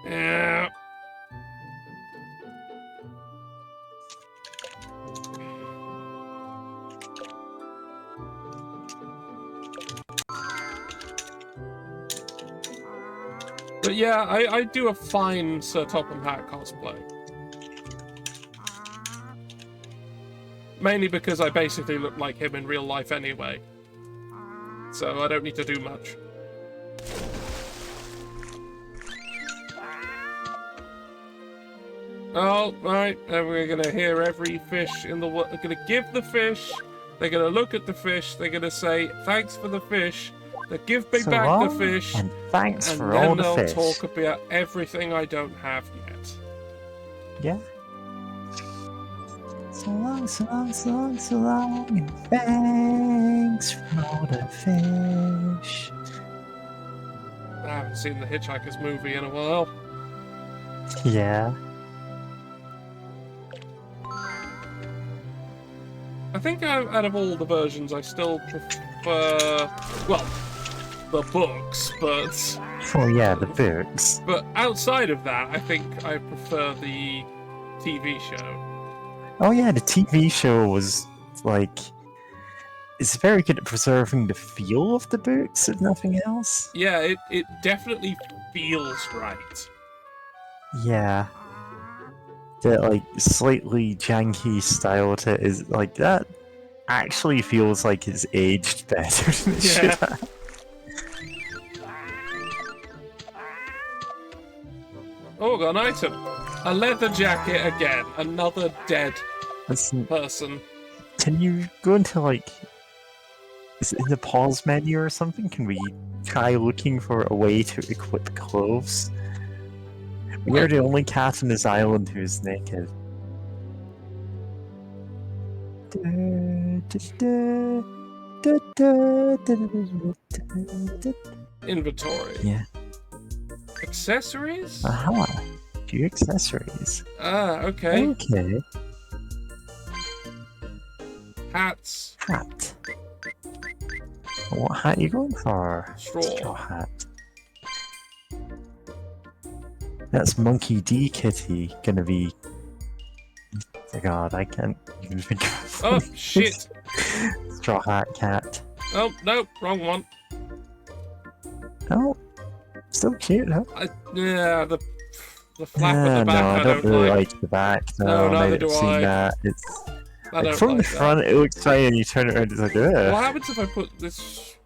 Yeah. But yeah, I do a fine Sir Topham Hatt cosplay. Mainly because I basically look like him in real life anyway. So I don't need to do much. Oh, right, and we're gonna hear every fish in the world. We're gonna give the fish, they're gonna look at the fish, they're gonna say, thanks for the fish, they give me So back long, the fish, and thanks and for then all the they'll fish. talk about everything I don't have yet. Yeah. So long, so long, so long, so long, and thanks for all the fish. I haven't seen the Hitchhiker's movie in a while. Yeah. I think out of all the versions, I still prefer, well, the books, but Oh yeah, the books. outside of that, I think I prefer the TV show. Oh yeah, the TV show was like it's very good at preserving the feel of the books, if nothing else. Yeah, it definitely feels right. Yeah. The like slightly janky style to it is like that actually feels like it's aged better than it should Yeah. have. Oh, got an item. A leather jacket again. Another dead Listen, person. can you go into like is it in the pause menu or something? Can we try looking for a way to equip clothes? We are the only cat on this island who is naked. Inventory. Yeah. Accessories? Aha. Few accessories. Ah, okay. Okay. Hats. Hat. What hat are you going for? Straw. Hat. That's Monkey D Kitty gonna be. Oh god, I can't even think of Oh, shit. Straw Hat Cat. Oh, no, wrong one. Oh, still cute, huh? Yeah, the flap at the back no, I don't really like the back. No, No, neither I've do seen I. that. It's I like, don't from like the that. front, it looks fine, and you turn it around, it's like, ugh. What happens if I put this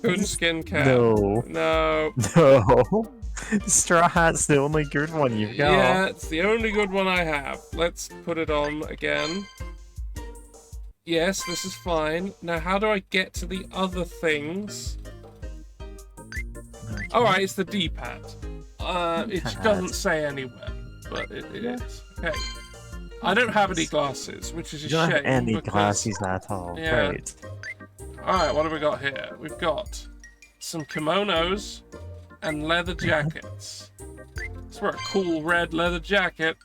coonskin cat? No. No. No. Straw Hat's the only good one you've got. Yeah, it's the only good one I have. Let's put it on again. Yes, this is fine. Now, how do I get to the other things? Okay. Alright, it's the D-pad. It D-pad. doesn't say anywhere, but it is. Okay. I don't have any glasses, which is a You don't shame. have any because glasses at all. Yeah. Right. Alright, what have we got here? We've got some kimonos and leather jackets. Let's wear a cool red leather jacket.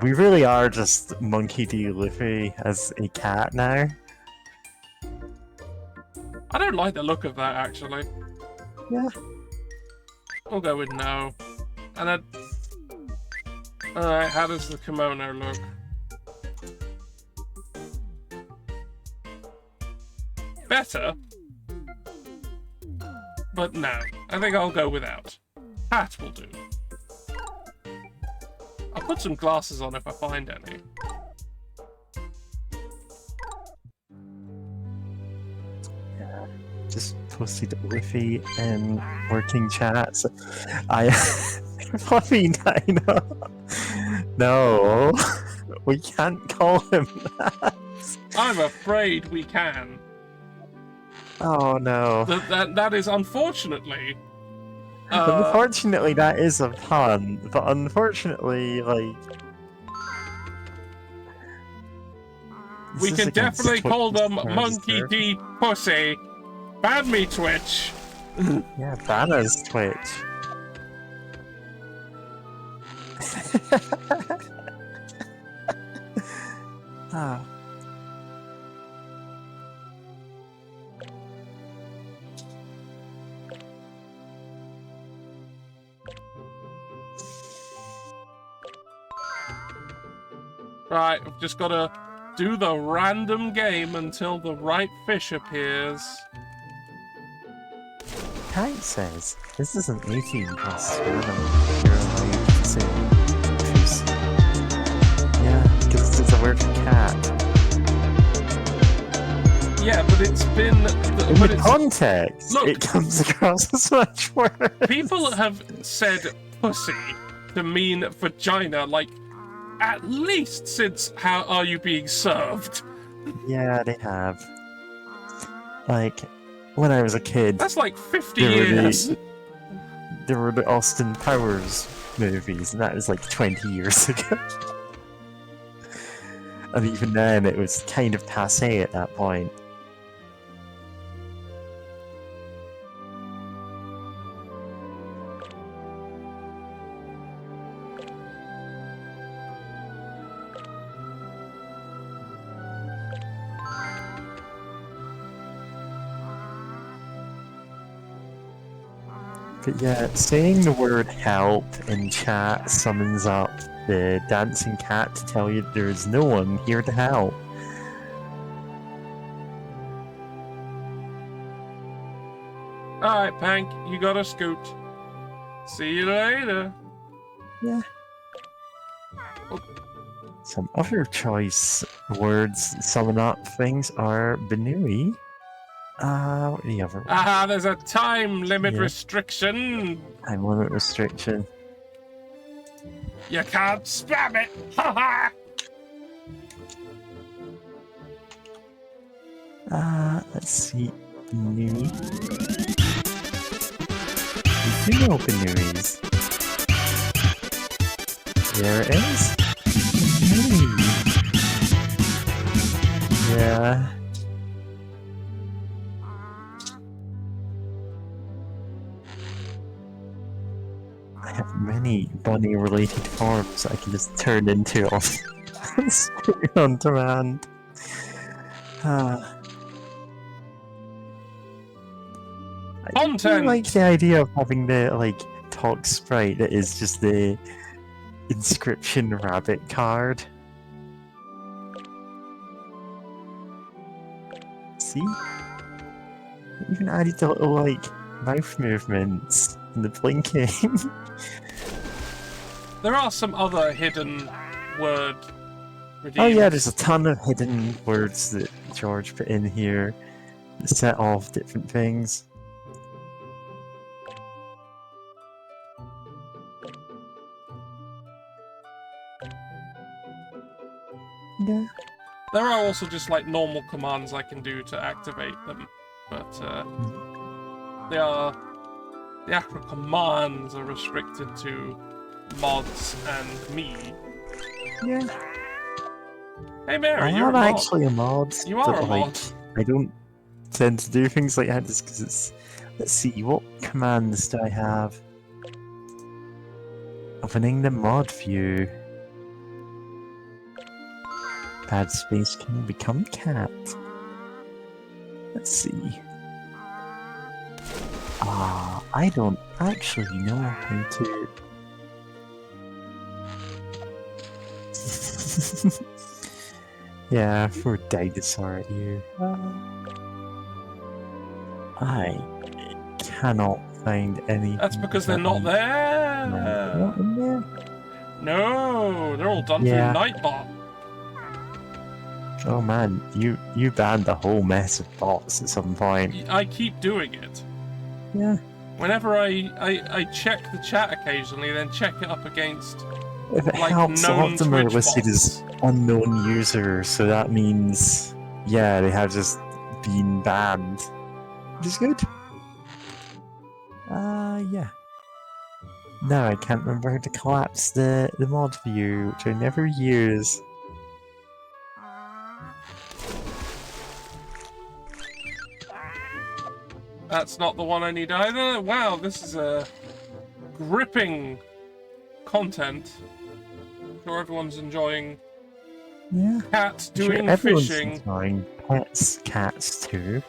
We really are just Monkey D. Luffy as a cat now. I don't like the look of that, actually. Yeah. We'll go with no. And then... Alright, how does the kimono look? Better. But no, I think I'll go without. Hat will do. I'll put some glasses on if I find any. Yeah, just posted Luffy in working chats. Fluffy Dino. No, we can't call him that. I'm afraid we can. Oh no. That is unfortunately. Unfortunately, that is a pun, but unfortunately, like. We can definitely call them Monkey D. Pussy. Ban me, Twitch. Yeah, ban us, Twitch. Ah. Right, we've just got to do the random game until the right fish appears. Kite says this is an 18 plus random. You're allowed to say pussy. Yeah, because it's a word for cat. Yeah, but it's been... In the context, look, it comes across as much worse. People have said pussy to mean vagina, like, at least since How Are You Being Served? Yeah, they have. Like, when I was a kid... That's like 50 years. There were the Austin Powers movies, and that was like 20 years ago. And even then, it was kind of passé at that point. But yeah, saying the word help in chat summons up the dancing cat to tell you there is no one here to help. Alright, Pank, you gotta scoot. See you later. Yeah. Oh. Some other choice words summon up things are Benui. What are the other ones? Ah, there's a time limit Yeah. restriction. Time limit restriction. You can't spam it. Ha ha. Let's see. Benui. We do know Benuis. There it is. Benui. Yeah. I have many bunny-related forms I can just turn into on demand. I Content. like the idea of having the talk sprite that is just the inscription rabbit card. See? Even added the little mouth movements and the blinking. There are some other hidden word redeems. Oh yeah, there's a ton of hidden words that George put in here that set off different things. Yeah. There are also just normal commands I can do to activate them, but the actual commands are restricted to mods and me. Yeah. Hey Mary, I you're am a mod. actually a mod. You are but, a mod. I don't tend to do things like that just because it's... Let's see, what commands do I have? Opening the mod view. BadSpaceKing become cat. Let's see. I don't actually know how to... Yeah, for dinosaur at you. I cannot find anything. That's because they're not there. Not in there? No, they're all done Yeah. through Nightbot. Oh man, you banned a whole mess of bots at some point. I keep doing it. Yeah. Whenever I check the chat occasionally, then check it up against If it like helps, a lot known of them are Twitch listed bots. as unknown users, so that means, yeah, they have just been banned. Which is good. Yeah. Now I can't remember how to collapse the mod view, which I never use. That's not the one I need either. Wow, this is a gripping content. I'm sure everyone's enjoying Yeah. cats Sure, doing everyone's fishing. enjoying pets, cats too.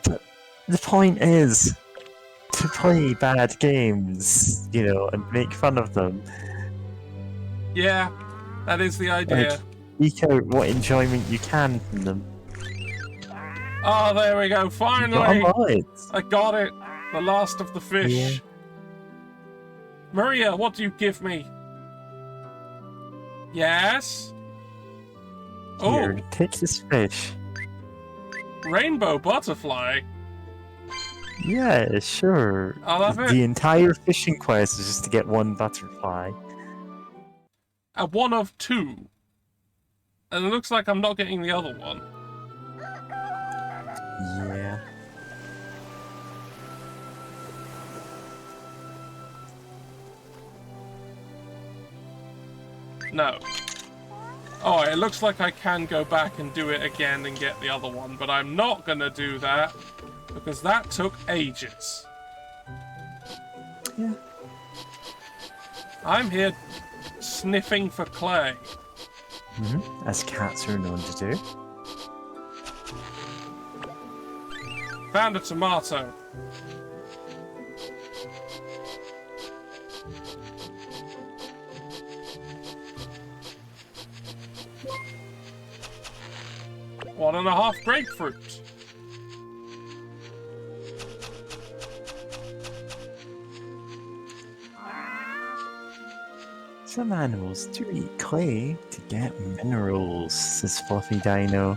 But the point is to play bad games, you know, and make fun of them. Yeah, that is the idea. Eke out what enjoyment you can from them. Oh, there we go. Finally, Alright. I got it. The last of the fish. Yeah. Maria, what do you give me? Yes? Here, Oh, take this fish. rainbow butterfly. Yeah, sure. I love it. The entire fishing quest is just to get one butterfly. A one of two. And it looks like I'm not getting the other one. Yeah. No. Oh, it looks like I can go back and do it again and get the other one, but I'm not gonna do that because that took ages. Yeah. I'm here sniffing for clay. As cats are known to do. Found a tomato. One and a half grapefruit. Some animals do eat clay to get minerals, says Fluffy Dino.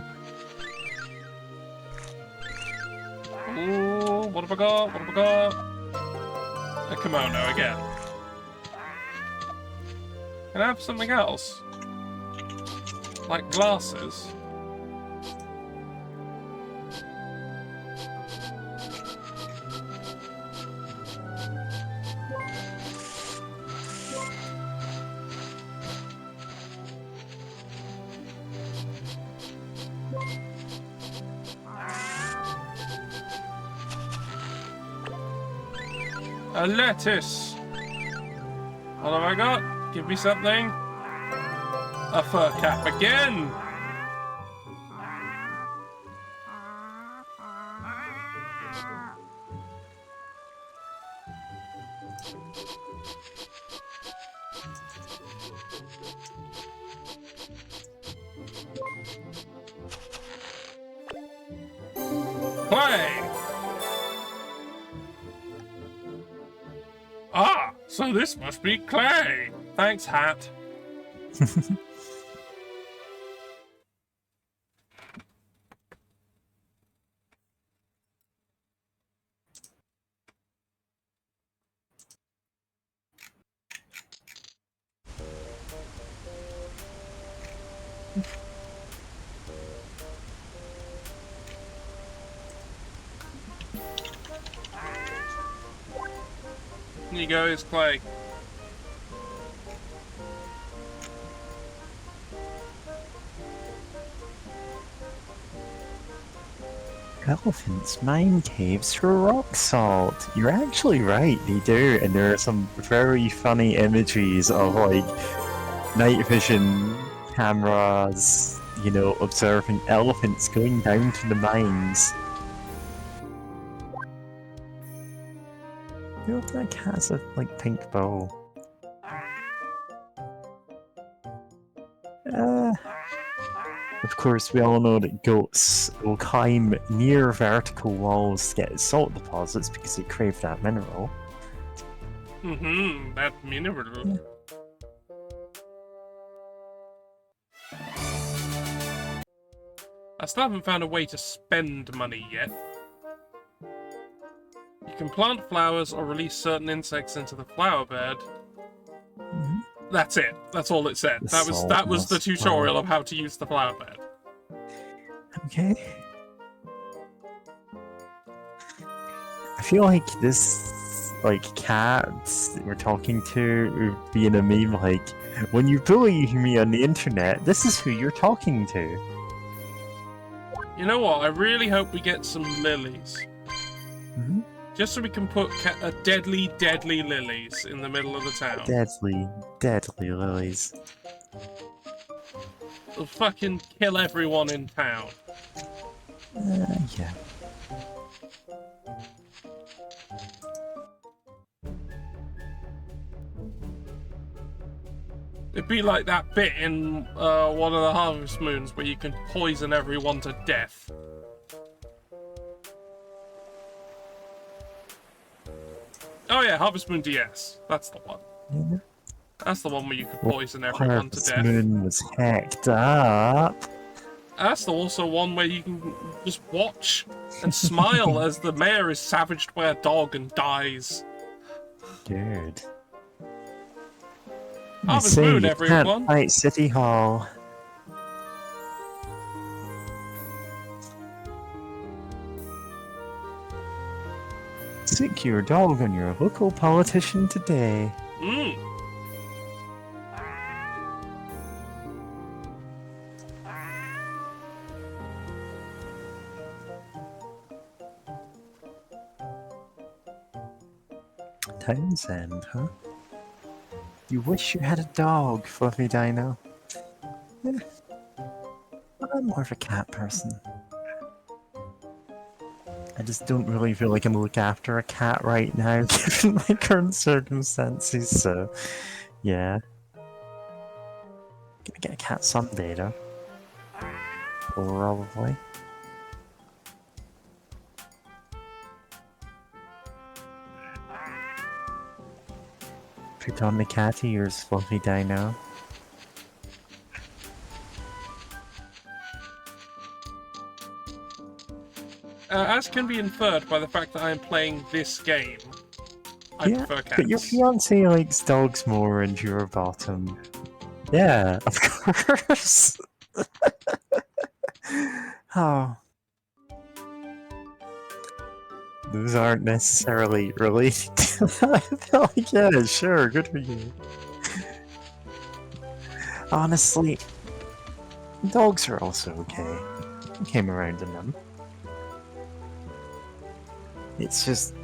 Ooh, what have I got? What have I got? A kimono again. Can I have something else? Like glasses? A lettuce. What have I got? Give me something. A fur cap again. Play. Ah, so this must be clay. Thanks, hat. Here you go, it's clay. Elephants mine caves for rock salt. You're actually right, they do, and there are some very funny images of like night vision cameras, you know, observing elephants going down to the mines. I hope that cat has a like pink bow. Of course, we all know that goats will climb near vertical walls to get salt deposits because they crave that mineral. That mineral. Yeah. I still haven't found a way to spend money yet. You can plant flowers or release certain insects into the flower bed. Mhm. That's it. That's all it said. The That was the salt tutorial must of how to use the flower bed. Okay. I feel like this, like, cat that we're talking to would be in a meme like, when you bully me on the internet, this is who you're talking to. You know what? I really hope we get some lilies. Mm-hmm. Just so we can put deadly, deadly lilies in the middle of the town. Deadly, deadly lilies. They'll fucking kill everyone in town. Yeah. It'd be like that bit in one of the Harvest Moons where you can poison everyone to death. Oh yeah, Harvest Moon DS. That's the one. Yeah. That's the one where you can poison everyone to Harvest death. Moon was hacked up. That's also one where you can just watch and smile as the mayor is savaged by a dog and dies. Good. Harvest Say, Moon, you everyone. can't fight City Hall. Sick your dog on your local politician today. Townsend, huh? You wish you had a dog, Fluffy Dino. Yeah. I'm more of a cat person. I just don't really feel like I can look after a cat right now, given my current circumstances, so... yeah. Gonna get a cat someday, though. Probably. Put on the cat ears, Fluffy Dino. As can be inferred by the fact that I am playing this game, I prefer cats. But your fiance likes dogs more and you're bottom. Yeah, of course. Oh. Those aren't necessarily related to that. I feel like, yeah, sure, good for you. Honestly, dogs are also okay. I came around in them. It's just,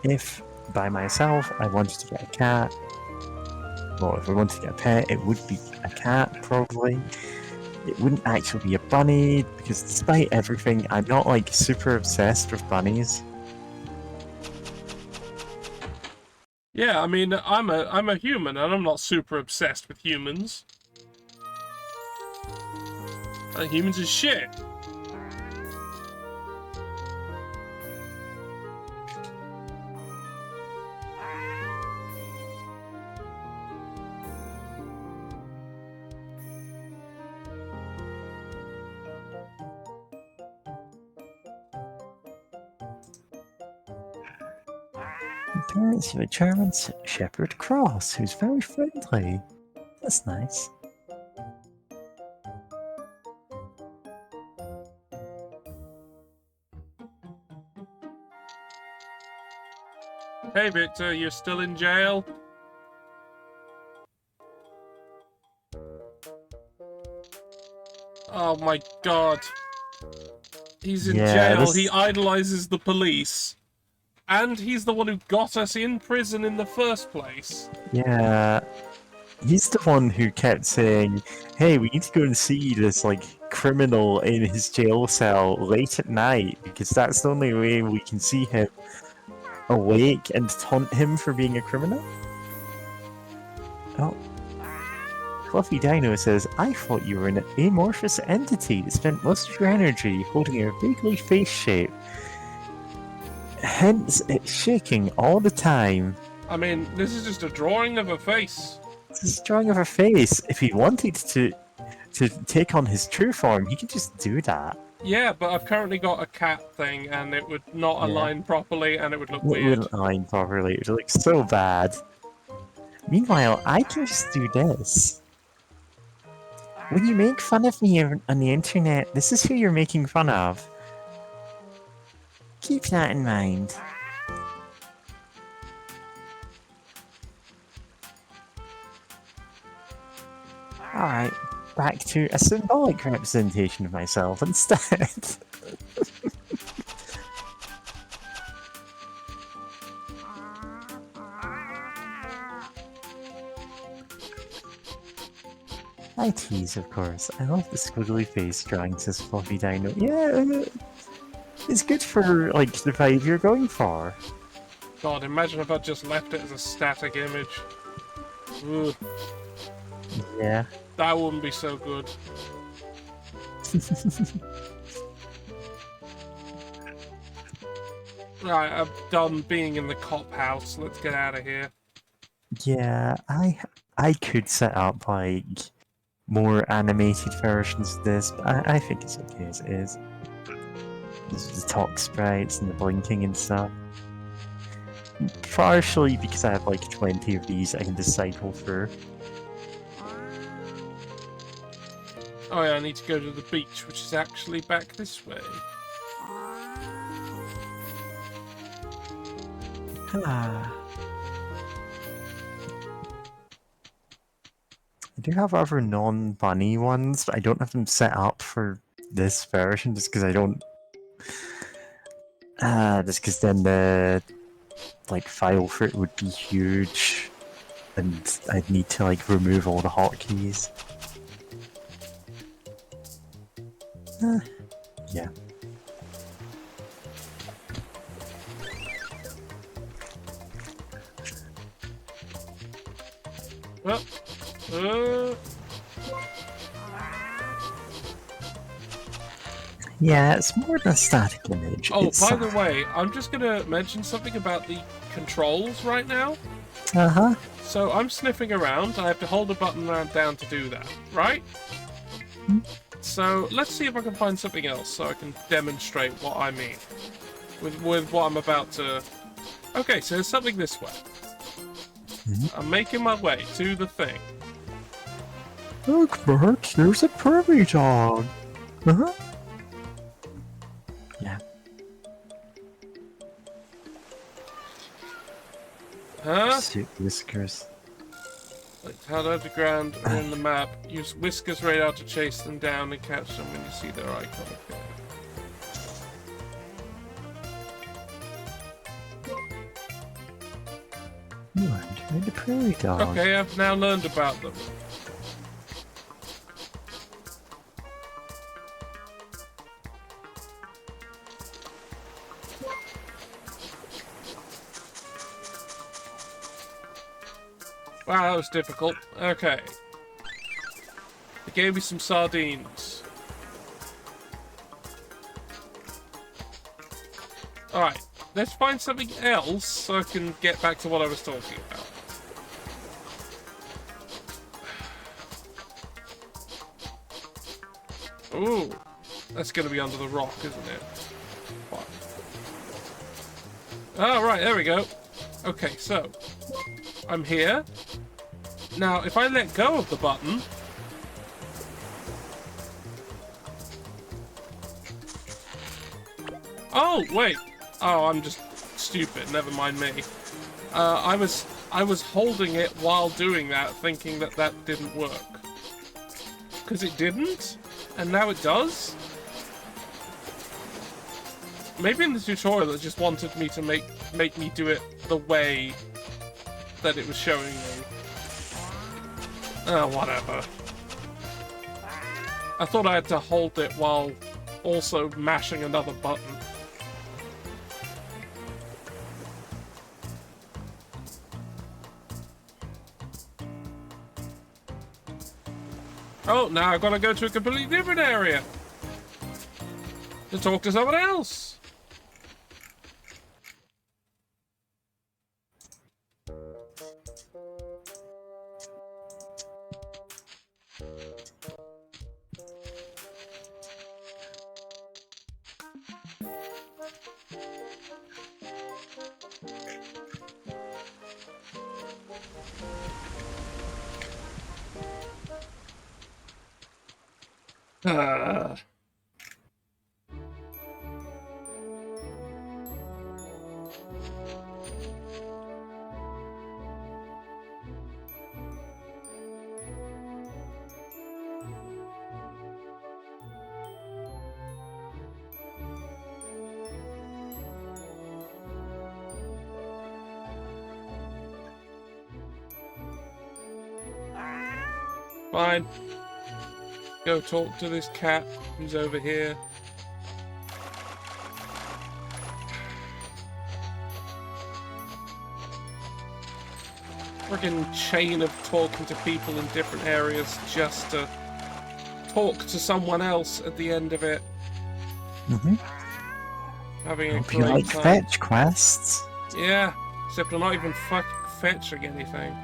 if by myself I wanted to get a cat, well, if I wanted to get a pet, it would be a cat, probably. It wouldn't actually be a bunny, because despite everything, I'm not, like, super obsessed with bunnies. Yeah, I mean, I'm a human, and I'm not super obsessed with humans. I think humans is shit. My parents have a German Shepherd Cross, who's very friendly. That's nice. Hey, Victor, you're still in jail? Oh my god. He's in Yeah, jail, he idolizes the police, and he's the one who got us in prison in the first place. Yeah, he's the one who kept saying, hey, we need to go and see this, like, criminal in his jail cell late at night, because that's the only way we can see him awake and taunt him for being a criminal? Oh. Fluffy Dino says, I thought you were an amorphous entity that spent most of your energy holding a vaguely face shape. Hence, it's shaking all the time. I mean, this is just a drawing of a face. This is a drawing of a face. If he wanted to take on his true form, he could just do that. Yeah, but I've currently got a cat thing, and it would not align properly, and it would look weird. It wouldn't align properly. It would look so bad. Meanwhile, I can just do this. When you make fun of me on the internet, this is who you're making fun of. Keep that in mind. Alright, back to a symbolic representation of myself instead. I tease, of course. I love the squiggly face drawings this Fluffy Dino. Yeah, it's good for, like, the vibe you're going for. God, imagine if I just left it as a static image. Ugh, Yeah. that wouldn't be so good. Right, I'm done being in the cop house. Let's get out of here. Yeah, I could set up, like, more animated versions of this, but I think it's okay as it is. There's the talk sprites and the blinking and stuff. Partially because I have like 20 of these I can just cycle through. Oh yeah, I need to go to the beach, which is actually back this way. Ah. I do have other non-bunny ones, but I don't have them set up for this version just because I don't... just because then the like file for it would be huge and I'd need to like remove all the hotkeys. Yeah. Yeah, it's more than a static image. Oh, it's, by the way, I'm just gonna mention something about the controls right now. Uh-huh. So I'm sniffing around. I have to hold a button down to do that, right? So let's see if I can find something else so I can demonstrate what I mean with what I'm about to... Okay, so there's something this way. I'm making my way to the thing. Look, Bert, there's a prairie dog. Uh-huh. Yeah. Huh? Suit whiskers. Like, held over the ground or in the map. Use Whiskers radar to chase them down and catch them when you see their icon appear. You are the prairie dog. Okay, I've now learned about them. Wow, that was difficult. Okay. They gave me some sardines. Alright, let's find something else so I can get back to what I was talking about. Ooh, that's going to be under the rock, isn't it? What? Oh, right, there we go. Okay, so I'm here. Now, if I let go of the button... Oh, wait. Oh, I'm just stupid. Never mind me. I was holding it while doing that, thinking that that didn't work. Because it didn't? And now it does? Maybe in the tutorial it just wanted me to make me do it the way that it was showing me. Oh, whatever. I thought I had to hold it while also mashing another button. Oh, now I've got to go to a completely different area to talk to someone else. Fine. Go talk to this cat who's over here. Friggin' chain of talking to people in different areas just to talk to someone else at the end of it. Mm-hmm. Having a Hope great you like time. fetch quests. Yeah, except I'm not even fucking fetching anything.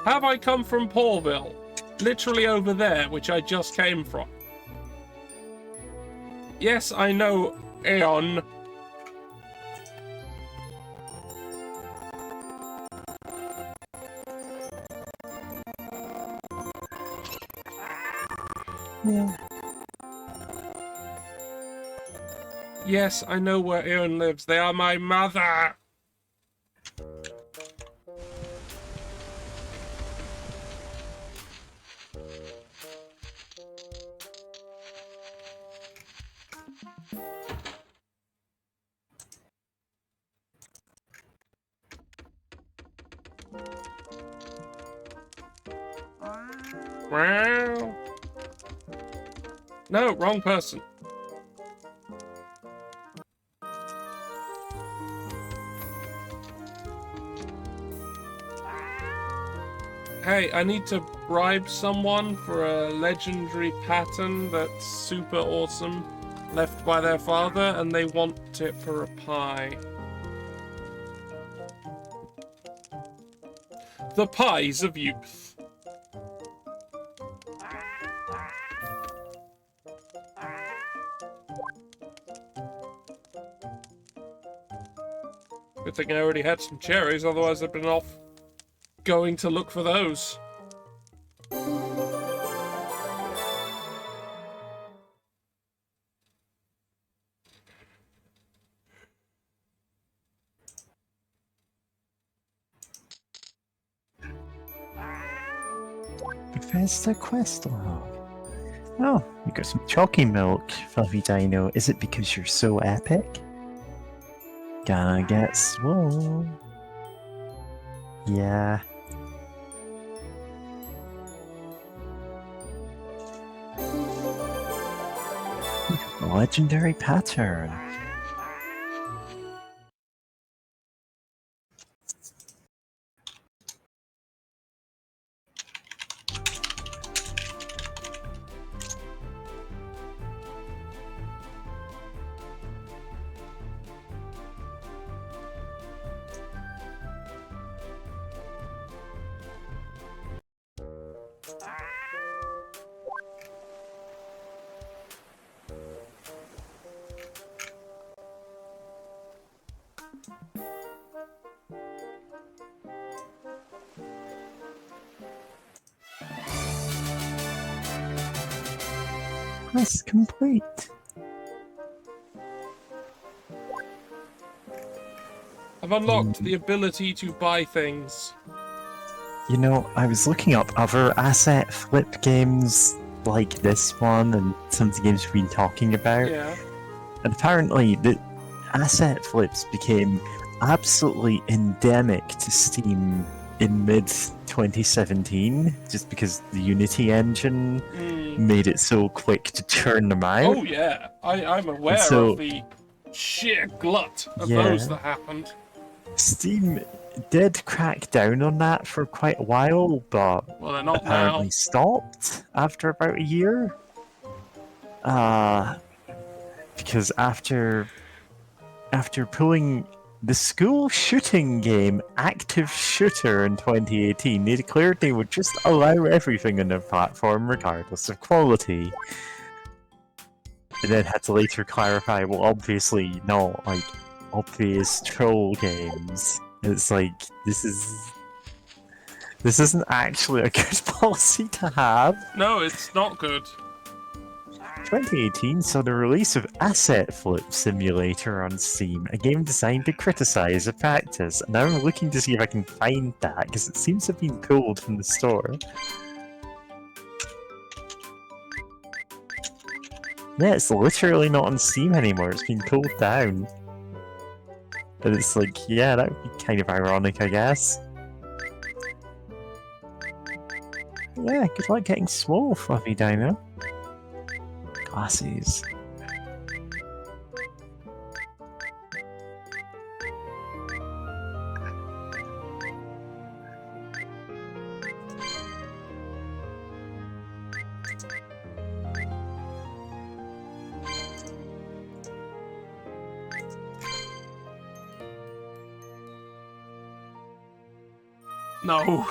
Have I come from Paulville? Literally over there, which I just came from. Yes, I know, Aeon. Yeah. Yes, I know where Aeon lives. They are my mother. Wow. No, wrong person. Hey, I need to bribe someone for a legendary pattern that's super awesome, left by their father, and they want it for a pie. The pies of youth. Good thing I already had some cherries, otherwise I'd been off going to look for those. Bethesda quest log. Oh, you got some chalky milk, Fluffy Dino. Is it because you're so epic? Gonna get swole. Yeah. Legendary pattern. Quest complete. I've unlocked the ability to buy things. You know, I was looking up other asset flip games like this one and some of the games we've been talking about, Yeah. and apparently the asset flips became absolutely endemic to Steam in mid 2017, just because the Unity engine made it so quick to churn them out. Oh yeah, I'm aware so- of the sheer glut of Yeah. those that happened. Steam did crack down on that for quite a while, but Well, they're not apparently now. stopped after about a year. Because after pulling the school shooting game Active Shooter in 2018, they declared they would just allow everything on their platform regardless of quality. And then had to later clarify, well, obviously not like obvious troll games. It's like this isn't actually a good policy to have. No, it's not good. 2018 saw the release of Asset Flip Simulator on Steam, a game designed to criticize a practice, and now I'm looking to see if I can find that, because it seems to have been pulled from the store. Yeah, it's literally not on Steam anymore, it's been pulled down. And it's like, yeah, that would be kind of ironic, I guess. Yeah, good luck getting small, Fluffy Dino. Glasses. No.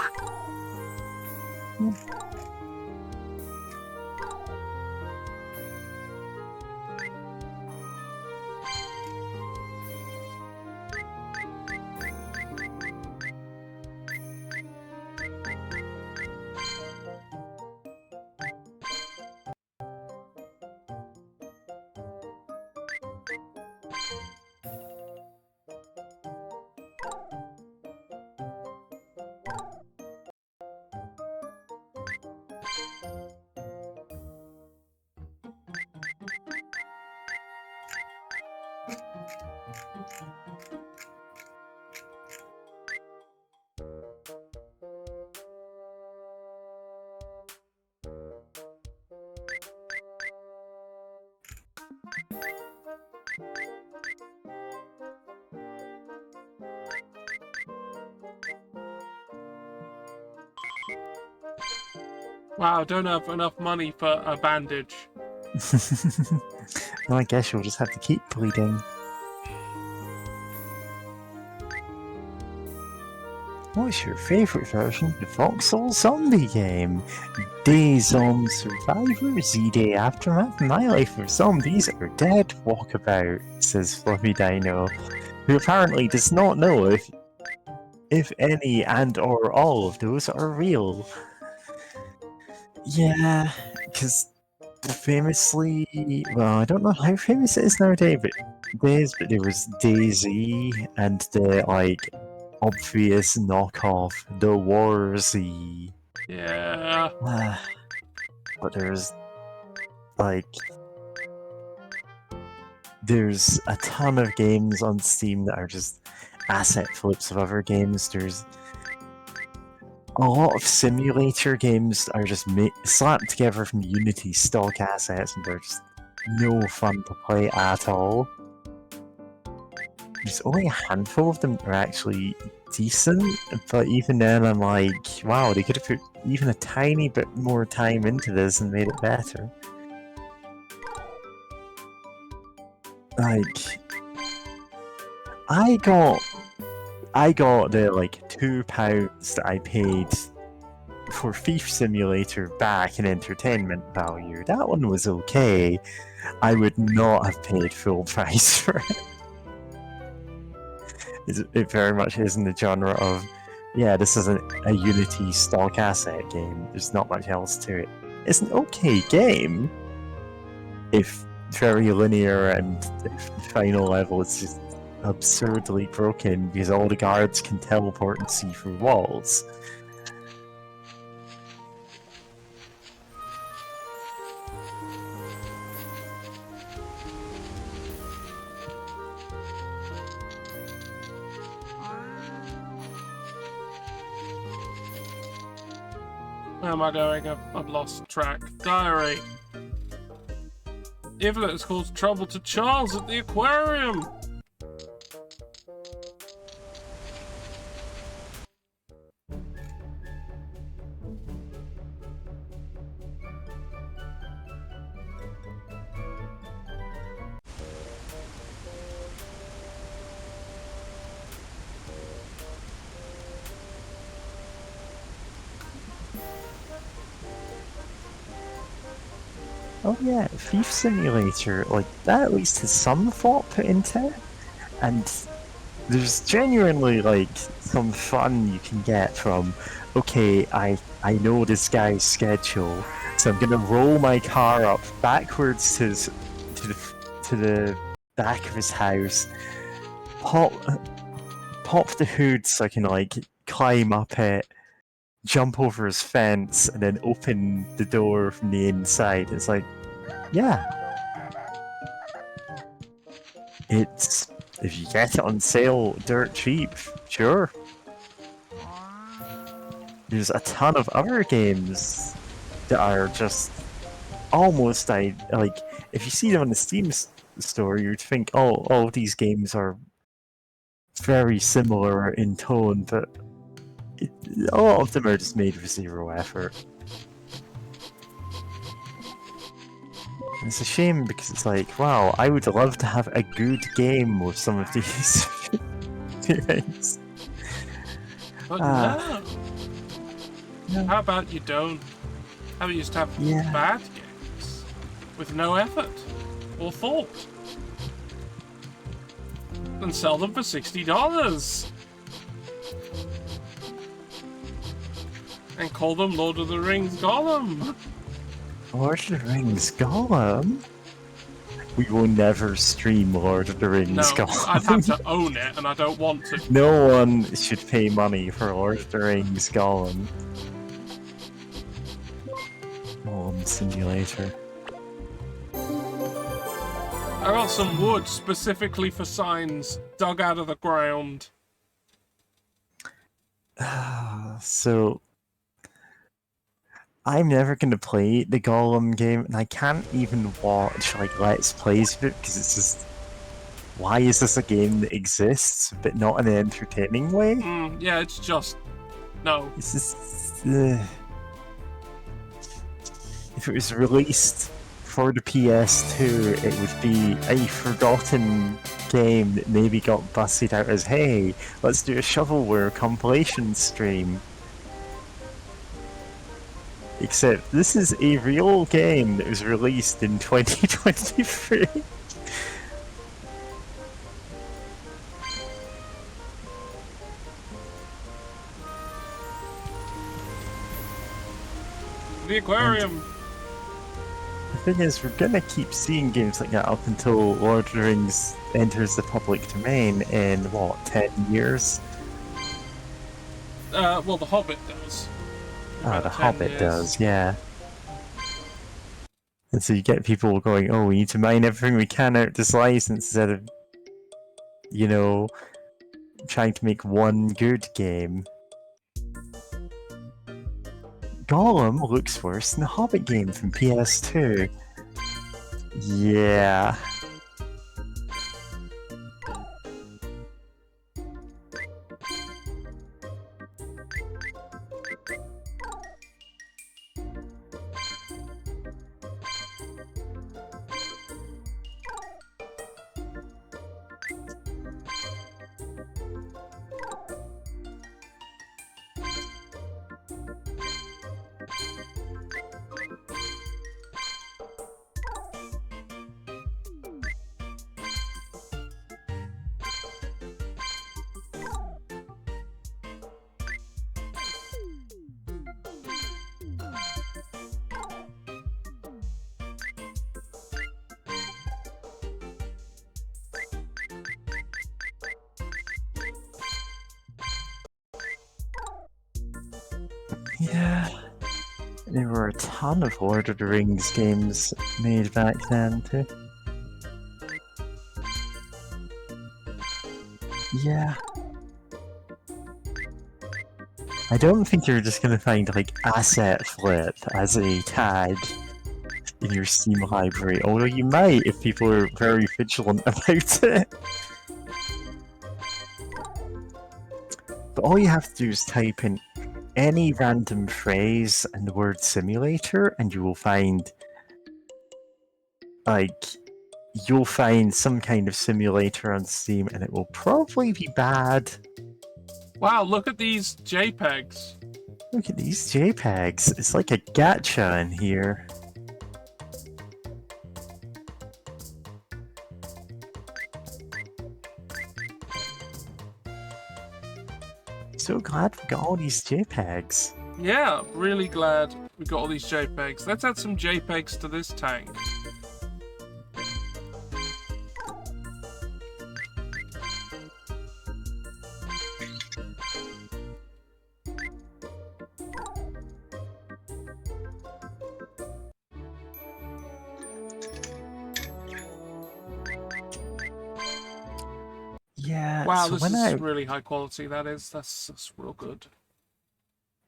Wow, don't have enough money for a bandage. Well, I guess you'll just have to keep bleeding. What's your favourite version of the Voxel Zombie game? Days on Survivor, Z-Day Aftermath, My Life with Zombies, or Dead Walkabout, says Fluffy Dino, who apparently does not know if any and or all of those are real. Yeah, because famously, well, I don't know how famous it is nowadays, but there was Daisy and the like obvious knockoff, the War Z. Yeah. But there's like there's a ton of games on Steam that are just asset flips of other games. There's a lot of simulator games that are just slapped together from Unity stock assets, and they're just no fun to play at all. There's only a handful of them that are actually decent, but even then I'm like, wow, they could have put even a tiny bit more time into this and made it better. Like, I got the like £2 that I paid for Thief Simulator back in entertainment value. That one was okay. I would not have paid full price for it. It very much is in the genre of, yeah, this is a Unity stock asset game. There's not much else to it. It's an okay game, if very linear, and if the final level is just absurdly broken because all the guards can teleport and see through walls. Where am I going? I've lost track. Diary. Evelyn has caused trouble to Charles at the aquarium. Oh yeah, Thief Simulator, like, that at least has some thought put into it, and there's genuinely, like, some fun you can get from, okay, I know this guy's schedule, so I'm gonna roll my car up backwards to the back of his house, pop the hood so I can, like, climb up it, jump over his fence, and then open the door from the inside. It's like, yeah. It's, if you get it on sale dirt cheap, sure. There's a ton of other games that are just almost like, if you see them on the Steam store, you'd think, oh, all of these games are very similar in tone, but a lot of them are just made with zero effort. It's a shame because it's like, wow, I would love to have a good game with some of these things. But no. How about you don't? How about you just have bad games with no effort or thought and sell them for $60 and call them Lord of the Rings Gollum? Lord of the Rings Gollum? We will never stream Lord of the Rings Gollum. I'd have to own it, and I don't want to. No one should pay money for Lord of the Rings Gollum. Gollum Simulator. I got some wood specifically for signs dug out of the ground. So, I'm never going to play the Gollum game, and I can't even watch, like, Let's Plays of it, because it's just... Why is this a game that exists, but not in an entertaining way? Yeah, it's just... No. It's just... If it was released for the PS2, it would be a forgotten game that maybe got busted out as, hey, let's do a shovelware compilation stream. Except this is a real game that was released in 2023. The aquarium! The thing is, we're gonna keep seeing games like that up until Lord of the Rings enters the public domain in, what, 10 years? Well, The Hobbit does. Ah, The Hobbit does, yeah. And so you get people going, oh, we need to mine everything we can out this license instead of, you know, trying to make one good game. Gollum looks worse than the Hobbit game from PS2. Yeah. Yeah. There were a ton of Lord of the Rings games made back then, too. Yeah. I don't think you're just gonna find like asset flip as a tag in your Steam library, although you might if people are very vigilant about it. But all you have to do is type in any random phrase and the word simulator, and you will find, like, you'll find some kind of simulator on Steam, and it will probably be bad. Wow, look at these JPEGs. Look at these JPEGs. It's like a gacha in here. So glad we got all these JPEGs. Yeah, really glad we got all these JPEGs. Let's add some JPEGs to this tank. Yeah. Wow, so this when is really high quality, that's real good.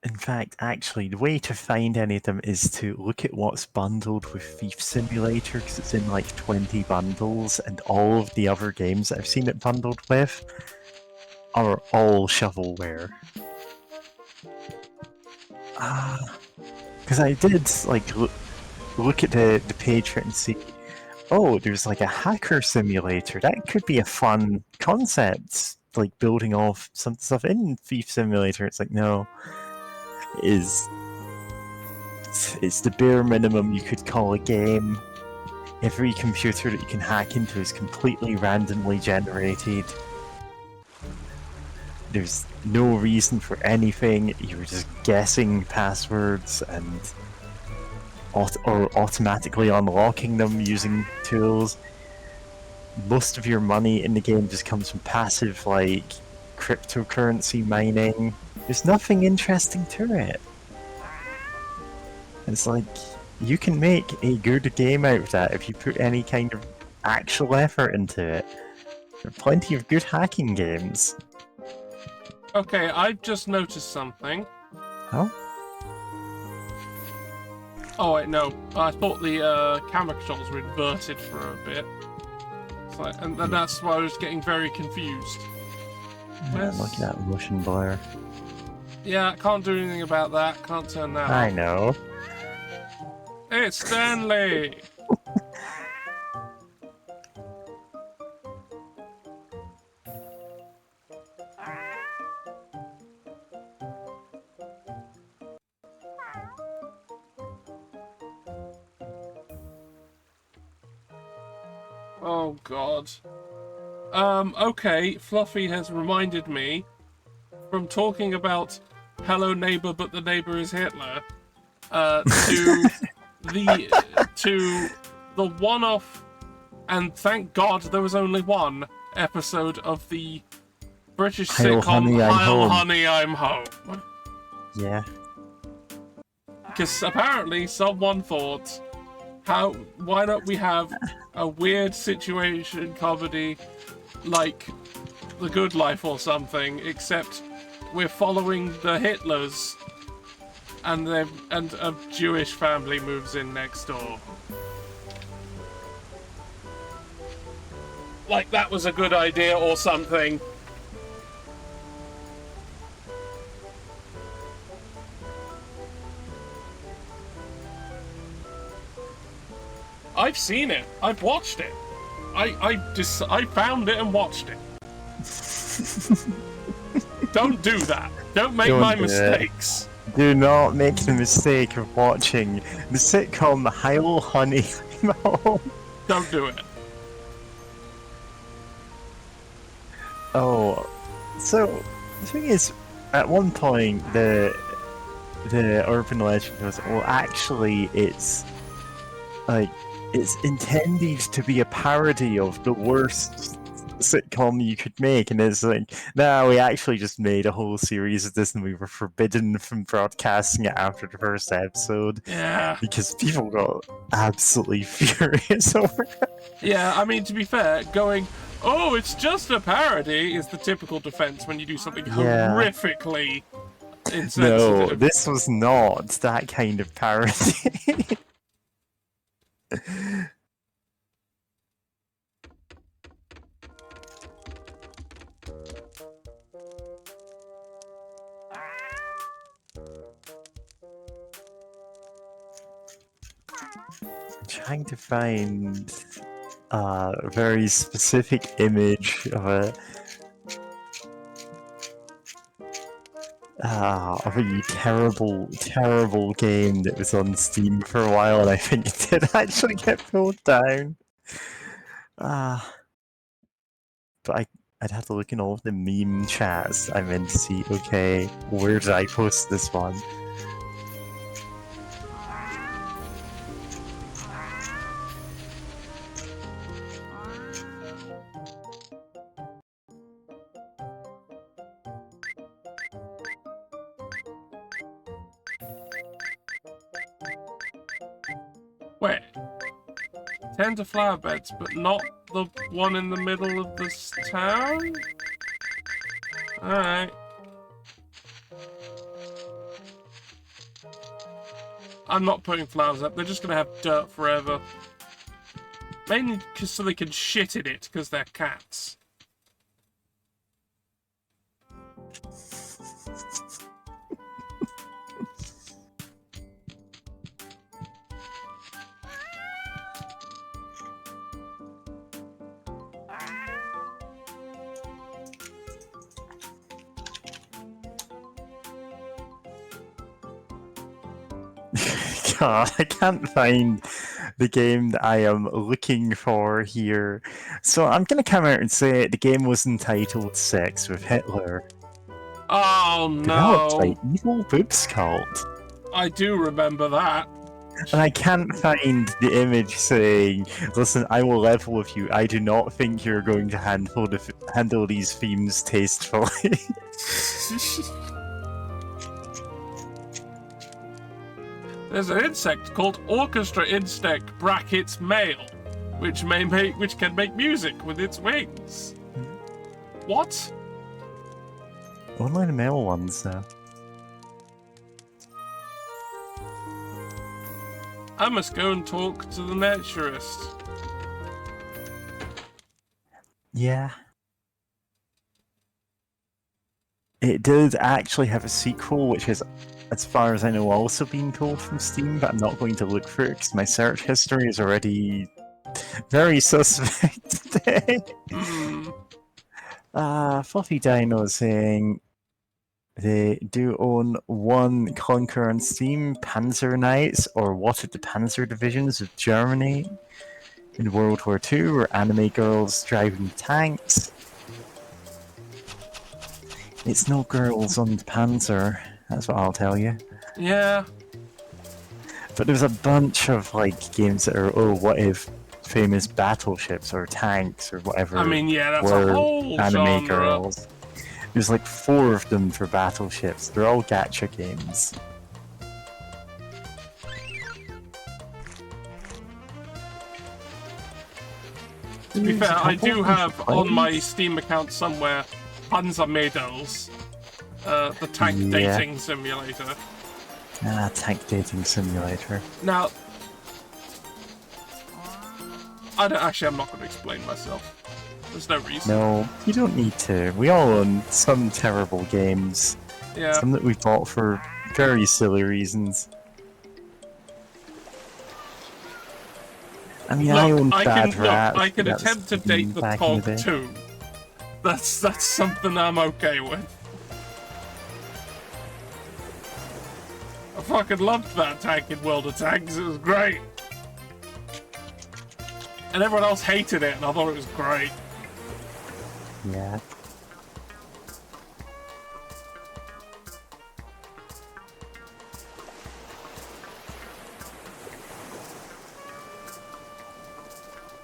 In fact, actually, the way to find any of them is to look at what's bundled with Thief Simulator, because it's in like 20 bundles, and all of the other games that I've seen it bundled with are all shovelware. Because I did like look at the page for it and see, oh, there's like a hacker simulator. That could be a fun concept, like building off some stuff in Thief Simulator. It's like, no. It's the bare minimum you could call a game. Every computer that you can hack into is completely randomly generated. There's no reason for anything. You're just guessing passwords and or automatically unlocking them using tools. Most of your money in the game just comes from passive, like, cryptocurrency mining. There's nothing interesting to it. It's like, you can make a good game out of that if you put any kind of actual effort into it. There are plenty of good hacking games. Okay, I've just noticed something. Oh? Oh wait, no. I thought the camera controls were inverted for a bit. So, and that's why I was getting very confused. Yeah, look at that Russian blur. Yeah, can't do anything about that. Can't turn that I off. know. It's Stanley! Oh god. Okay, Fluffy has reminded me from talking about Hello Neighbor but the neighbor is Hitler to the one-off, and thank God there was only one episode of the British sitcom Heil Honey, I'm Home. Yeah. Because apparently someone thought, why don't we have a weird situation comedy like The Good Life or something, except we're following the Hitlers and a Jewish family moves in next door. Like that was a good idea or something. I've seen it. I've watched it. I found it and watched it. Don't do that. Don't make my mistakes. Do not make the mistake of watching the sitcom Heil Honey, I'm Home. Don't do it. Oh, so the thing is, at one point the urban legend goes, well, actually, it's like it's intended to be a parody of the worst sitcom you could make, and it's like, no, we actually just made a whole series of this and we were forbidden from broadcasting it after the first episode. Yeah. Because people got absolutely furious over it. Yeah, I mean, to be fair, going, oh, it's just a parody is the typical defense when you do something horrifically No, insensitive. this was not that kind of parody. I'm trying to find a very specific image of a terrible, terrible game that was on Steam for a while, and I think it did actually get pulled down. But I'd have to look in all of the meme chats I'm in to see, okay, where did I post this one? Wait. Tend to flower beds, but not the one in the middle of this town? Alright. I'm not putting flowers up, they're just gonna have dirt forever. Mainly so they can shit in it, because they're cats. God, I can't find the game that I am looking for here. So I'm gonna come out and say the game was entitled Sex with Hitler. Oh Developed by no! Evil Boobs Cult. I do remember that. And I can't find the image saying, listen, I will level with you. I do not think you're going to handle these themes tastefully. There's an insect called orchestra insect brackets male, which can make music with its wings. What? Only the male ones, though. I must go and talk to the naturist. Yeah. It did actually have a sequel, which is, as far as I know, also being pulled from Steam, but I'm not going to look for it because my search history is already very suspect today. Fluffy Dino is saying they do own one clunker on Steam, Panzer Knights, or what are the Panzer divisions of Germany in World War II, or anime girls driving tanks. It's no girls on the Panzer, that's what I'll tell you. Yeah. But there's a bunch of like games that are, oh, what if famous battleships or tanks or whatever. I mean, yeah, that's were a whole anime genre. girls. There's like 4 of them for battleships. They're all gacha games. To be fair, I do have on my Steam account somewhere Panzer Mädels, the tank dating simulator. Tank dating simulator. Now, I'm not going to explain myself. There's no reason. No, you don't need to. We all own some terrible games. Yeah. Some that we bought for very silly reasons. I mean, Look, I own Bad Rat. I can attempt to date the Tog too. That's something I'm okay with. I fucking loved that tank in World of Tanks. It was great. And everyone else hated it, and I thought it was great. Yeah.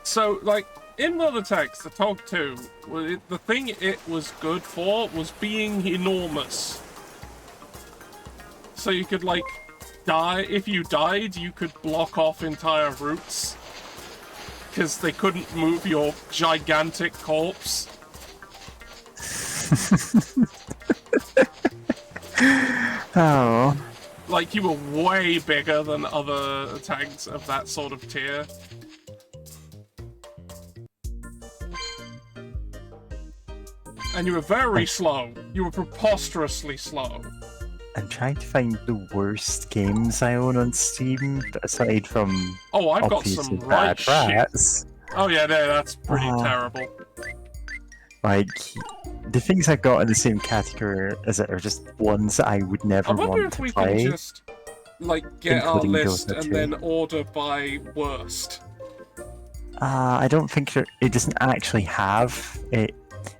So, like, in World of Tanks, the Tog 2, the thing it was good for was being enormous. So you could, like, die. If you died, you could block off entire routes. Because they couldn't move your gigantic corpse. Oh. Like, you were way bigger than other tanks of that sort of tier. And you were very slow. You were preposterously slow. I'm trying to find the worst games I own on Steam, aside from Oh, I've got obviously some right Bad shit. Rats. Oh yeah, no, that's pretty terrible. Like, the things I've got in the same category as it are just ones that I would never I wonder want if to we play. can just, like, get our Including list Dota and 2. then order by worst. I don't think it doesn't actually have it.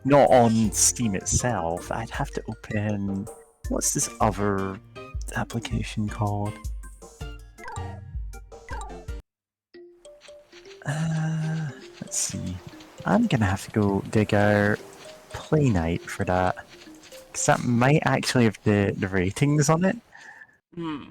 Not on Steam itself. I'd have to open. What's this other application called? Let's see. I'm gonna have to go dig out Play Night for that. Because that might actually have the ratings on it. Hmm.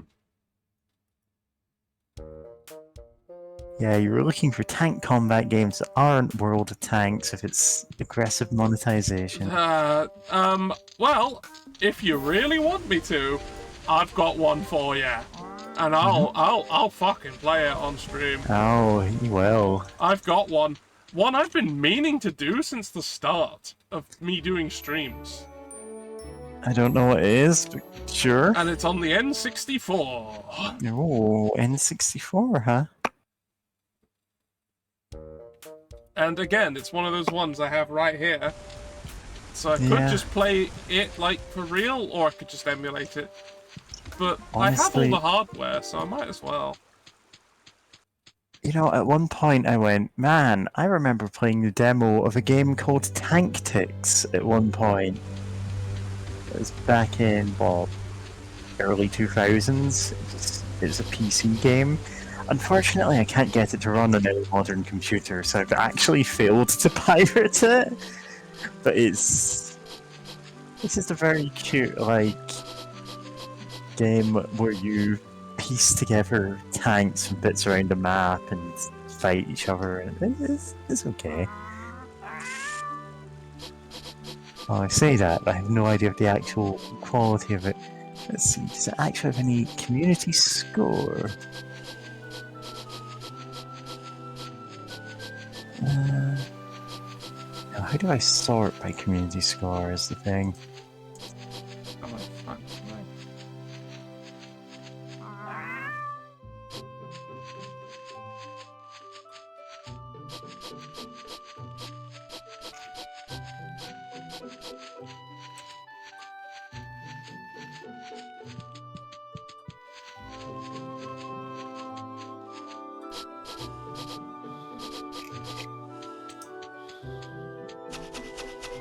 Yeah, you were looking for tank combat games that aren't World of Tanks if it's aggressive monetization. Well, if you really want me to, I've got one for you. And I'll fucking play it on stream. Oh, you will. I've got one. One I've been meaning to do since the start of me doing streams. I don't know what it is, but sure. And it's on the N64. Oh, N64, huh? And again, it's one of those ones I have right here. So I could just play it, like, for real, or I could just emulate it. But Honestly, I have all the hardware, so I might as well. You know, at one point I went, man, I remember playing the demo of a game called Tank Ticks at one point. It was back in, well, early 2000s. It was a PC game. Unfortunately, I can't get it to run on any modern computer, so I've actually failed to pirate it. But it's just a very cute, like, game where you piece together tanks and bits around the map and fight each other, and it's okay. Well, I say that, but I have no idea of the actual quality of it. Let's see, does it actually have any community score? Now, how do I sort by community score is the thing.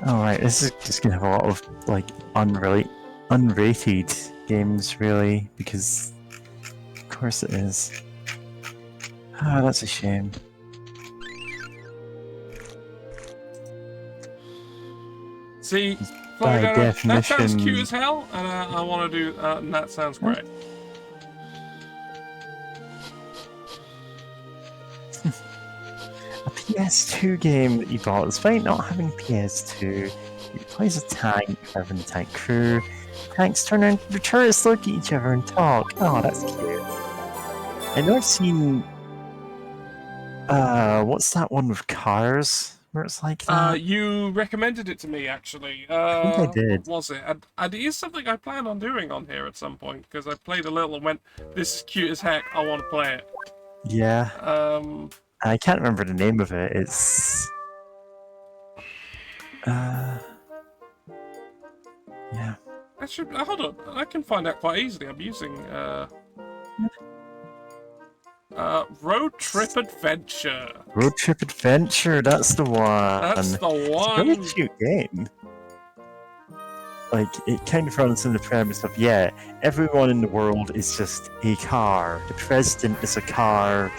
Alright, this is just gonna have a lot of, like, unrated games, really, because of course it is. Ah, that's a shame. See, By definition, that sounds cute as hell, and I want to do, and that sounds great. a PS2 game that you bought, despite not having PS2, you play as a tank, having a tank crew. Tanks turn around, the turrets look at each other and talk. Oh, that's cute. I know I've seen. What's that one with cars? Where it's like that? You recommended it to me, actually. I think I did. What was it? And it is something I plan on doing on here at some point, because I played a little and went, this is cute as heck, I want to play it. Yeah. I can't remember the name of it. It's. Yeah. Hold on, I can find out quite easily. I'm using, Road Trip Adventure. Road Trip Adventure, that's the one. That's the one. It's a really cute game. Like, it kind of runs on the premise of, yeah, everyone in the world is just a car. The president is a car,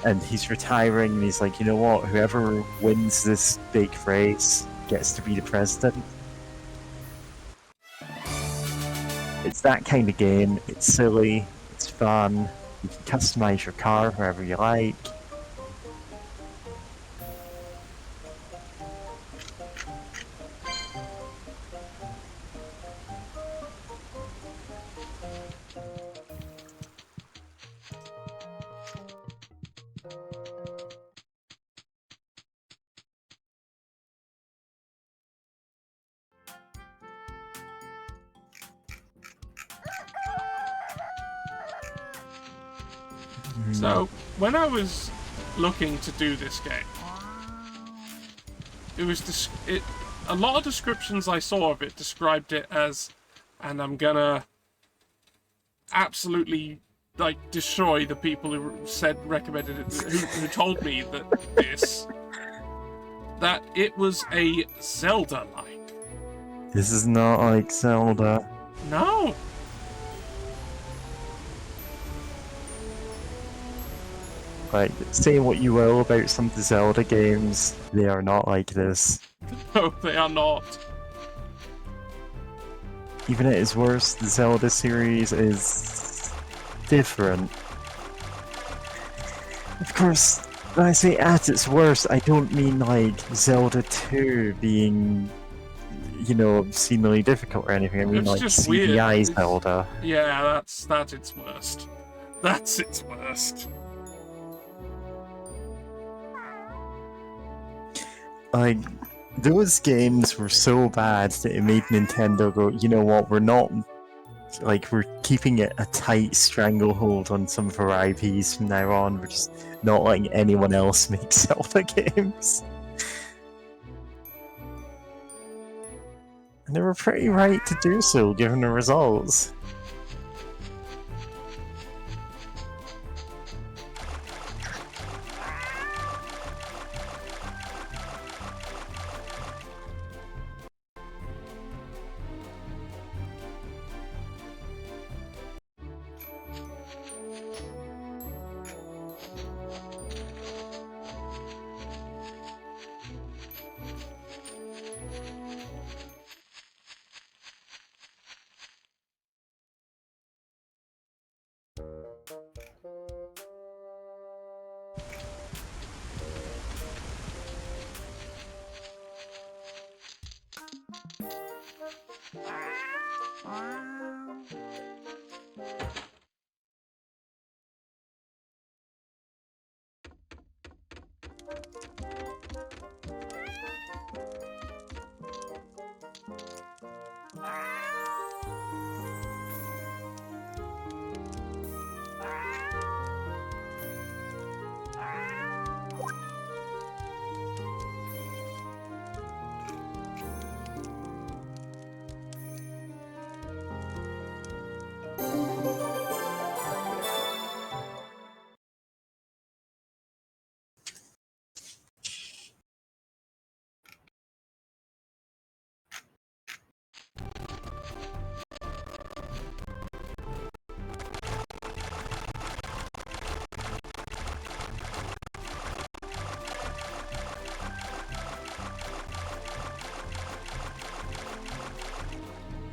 and he's retiring, and he's like, you know what, whoever wins this big race gets to be the president. It's that kind of game. It's silly, it's fun. You can customize your car however you like. So, when I was looking to do this game, it was a lot of descriptions I saw of it described it as, and I'm gonna absolutely like destroy the people who recommended it, who told me that it was a Zelda-like. This is not like Zelda. No. Like, say what you will about some of the Zelda games, they are not like this. No, they are not. Even at its worst, the Zelda series is different. Of course, when I say at its worst, I don't mean like Zelda 2 being, you know, obscenely difficult or anything. I mean It's like just CDI weird. Zelda. Yeah, that's its worst. That's its worst. Like, those games were so bad that it made Nintendo go, you know what, we're keeping it a tight stranglehold on some of our IPs from now on. We're just not letting anyone else make Zelda games. And they were pretty right to do so, given the results.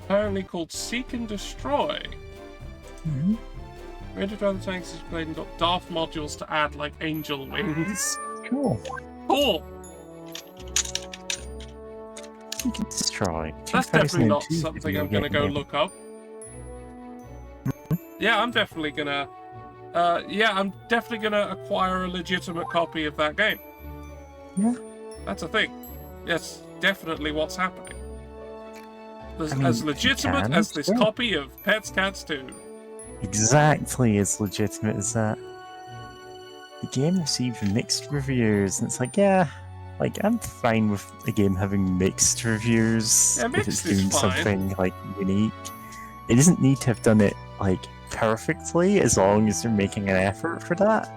Apparently called Seek and Destroy. Mm-hmm. Rated other tanks is played and got Darth modules to add, like angel wings. Cool. Cool! You can destroy. That's definitely not 2002 something video I'm gonna game go name. look up. Yeah, I'm definitely gonna... I'm definitely gonna acquire a legitimate copy of that game. Yeah. That's a thing. Yes, definitely what's happening. I mean, As you legitimate can, as this yeah. copy of Pets Cats 2. Exactly as legitimate as that. The game received mixed reviews, and it's like, yeah, like, I'm fine with a game having mixed reviews Yeah, if it's mixed is doing fine. something, like, unique. It doesn't need to have done it, like, perfectly, as long as they're making an effort for that.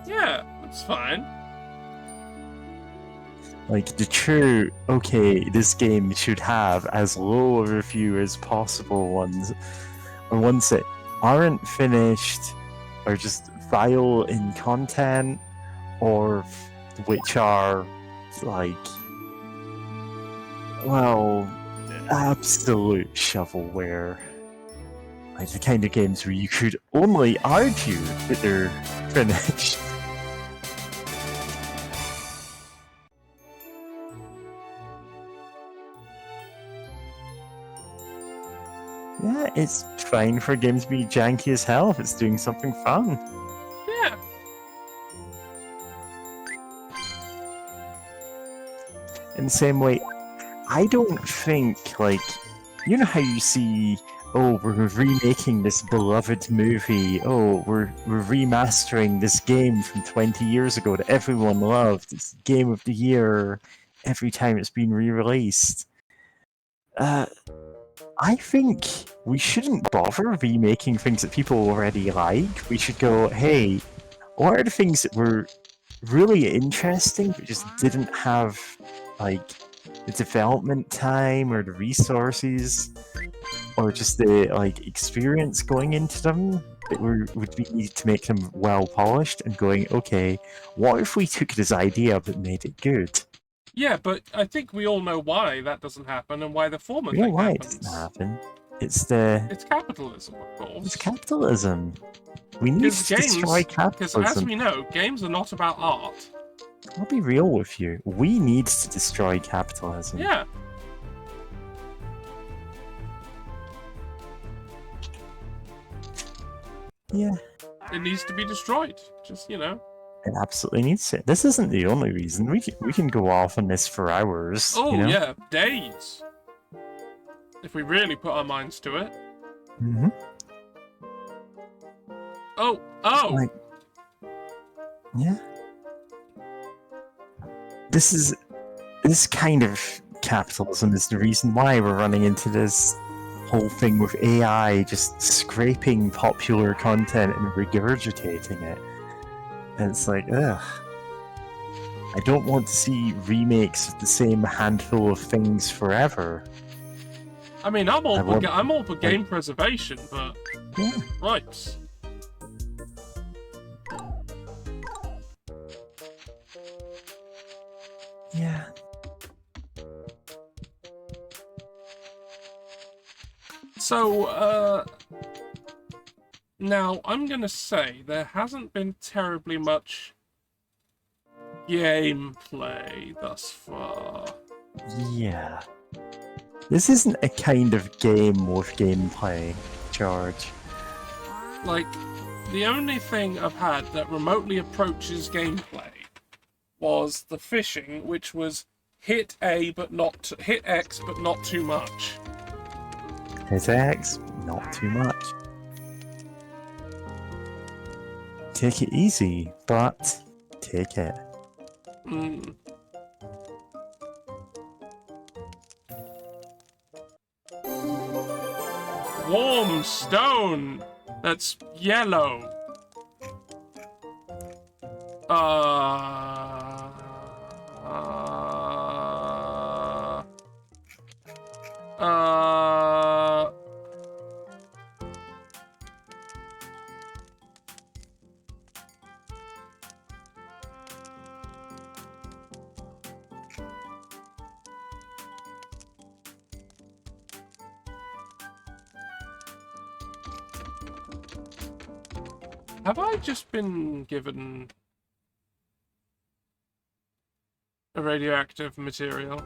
Yeah, that's fine. Like, the true, okay, this game should have as low a review as possible ones, or ones that aren't finished, or just vile in content, or which are, like, well, absolute shovelware. Like, the kind of games where you could only argue that they're finished. Yeah, it's fine for games to be janky as hell if it's doing something fun. Yeah. In the same way, I don't think, like, you know how you see oh, we're remaking this beloved movie. Oh, we're remastering this game from 20 years ago that everyone loved. It's game of the year every time it's been re-released. I think we shouldn't bother remaking things that people already like. We should go, hey, what are the things that were really interesting but just didn't have like the development time or the resources or just the like experience going into them that would be needed to make them well polished, and going, okay, what if we took this idea but made it good? Yeah, but I think we all know why that doesn't happen and why the former You know thing why it happens. doesn't happen? It's capitalism, of course. it's capitalism. We need to destroy Because as capitalism. we know, games are not about art. I'll be real with you. We need to destroy capitalism. Yeah. Yeah. It needs to be destroyed. Just, you know. It absolutely needs to. This isn't the only reason. We can go off on this for hours. Oh, you know? yeah, days. If we really put our minds to it. Mm-hmm. Oh! Like, yeah. This kind of capitalism is the reason why we're running into this whole thing with AI just scraping popular content and regurgitating it. And it's like, ugh. I don't want to see remakes of the same handful of things forever. I mean, I'm all for game preservation, but... Yeah. Right. Yeah. So, now, I'm gonna say there hasn't been terribly much gameplay thus far. Yeah. This isn't a kind of game with gameplay, George. Like, the only thing I've had that remotely approaches gameplay was the fishing, which was hit X, but not too much. Hit X, not too much. Take it easy, but take it. Mm. Warm stone! That's yellow. Have I just been given a radioactive material?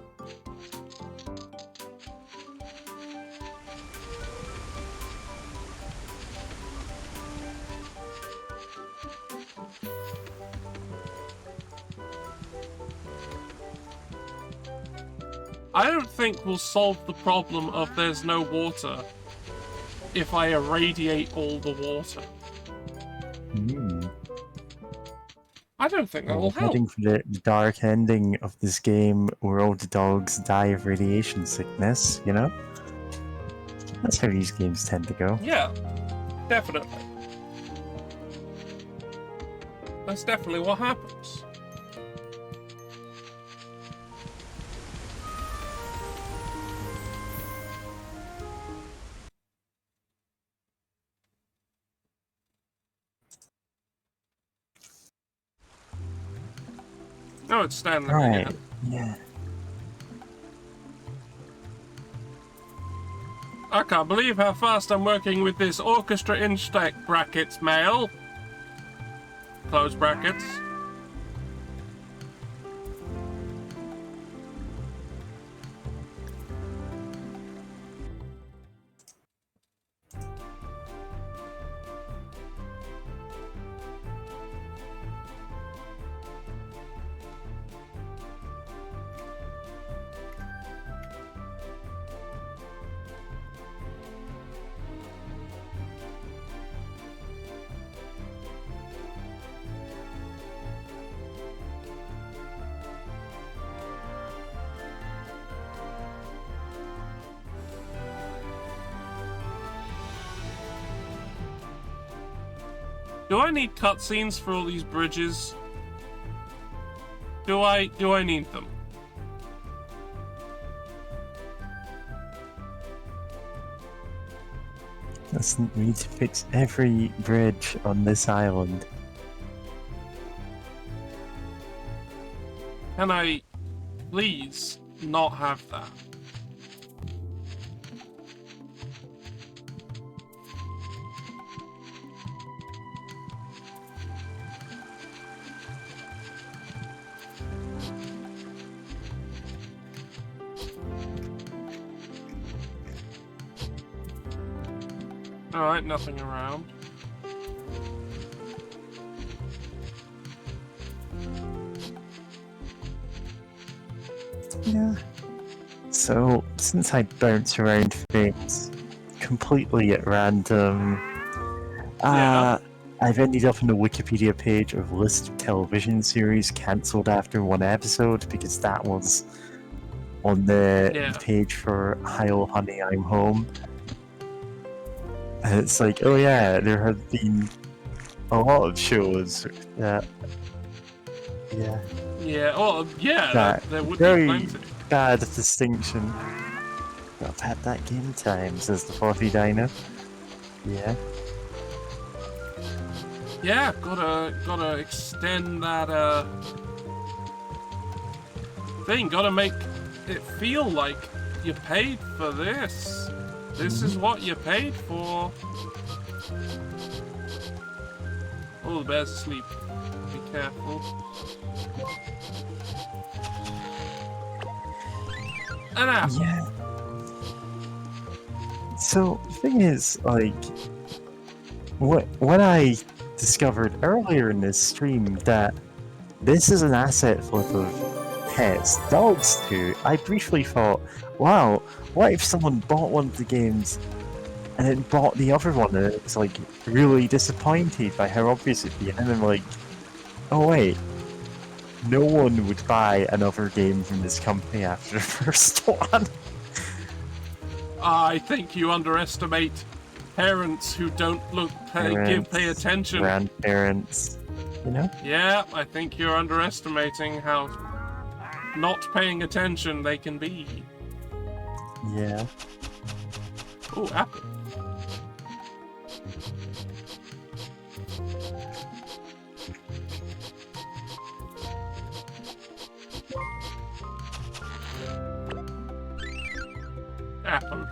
I don't think we'll solve the problem of there's no water if I irradiate all the water. I don't think that will help. Heading for the dark ending of this game where all the dogs die of radiation sickness, you know? That's how these games tend to go. Yeah, definitely. That's definitely what happens. No, it's standing Right, again. yeah. I can't believe how fast I'm working with this orchestra inspect brackets mail. Close brackets. Do I need cutscenes for all these bridges? Do I need them? Doesn't need to fix every bridge on this island. Can I please not have that? Alright, nothing around. Yeah. So, since I bounce around things completely at random, Yeah. I've ended up on the Wikipedia page of list of television series cancelled after one episode because that was on the Yeah. page for Heil Honey I'm Home. And it's like, oh yeah, there have been a lot of shows that, yeah, Yeah, well, yeah, that there would very be plenty. bad distinction. I've had that game time, says the Fluffy Dino. Yeah. Yeah, gotta extend that, thing. Gotta make it feel like you paid for this. This is what you paid for. Oh, the bear's asleep. Be careful. An apple. Yeah. So, the thing is, like, when I discovered earlier in this stream that this is an asset flip of pets, dogs too, I briefly thought, wow, what if someone bought one of the games and then bought the other one and it's like really disappointed by how obvious it'd be, and then I'm like, oh wait, no one would buy another game from this company after the first one. I think you underestimate parents who don't pay attention. Grandparents, you know? Yeah, I think you're underestimating how not paying attention they can be. Yeah. Oh, apple. Apple.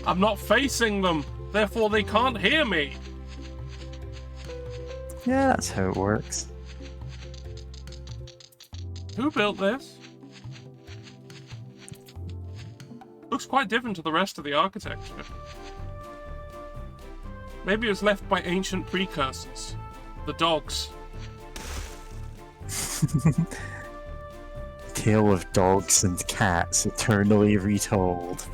I'm not facing them, therefore they can't hear me. Yeah, that's how it works. Who built this? Looks quite different to the rest of the architecture. Maybe it was left by ancient precursors. The dogs. Tale of dogs and cats eternally retold.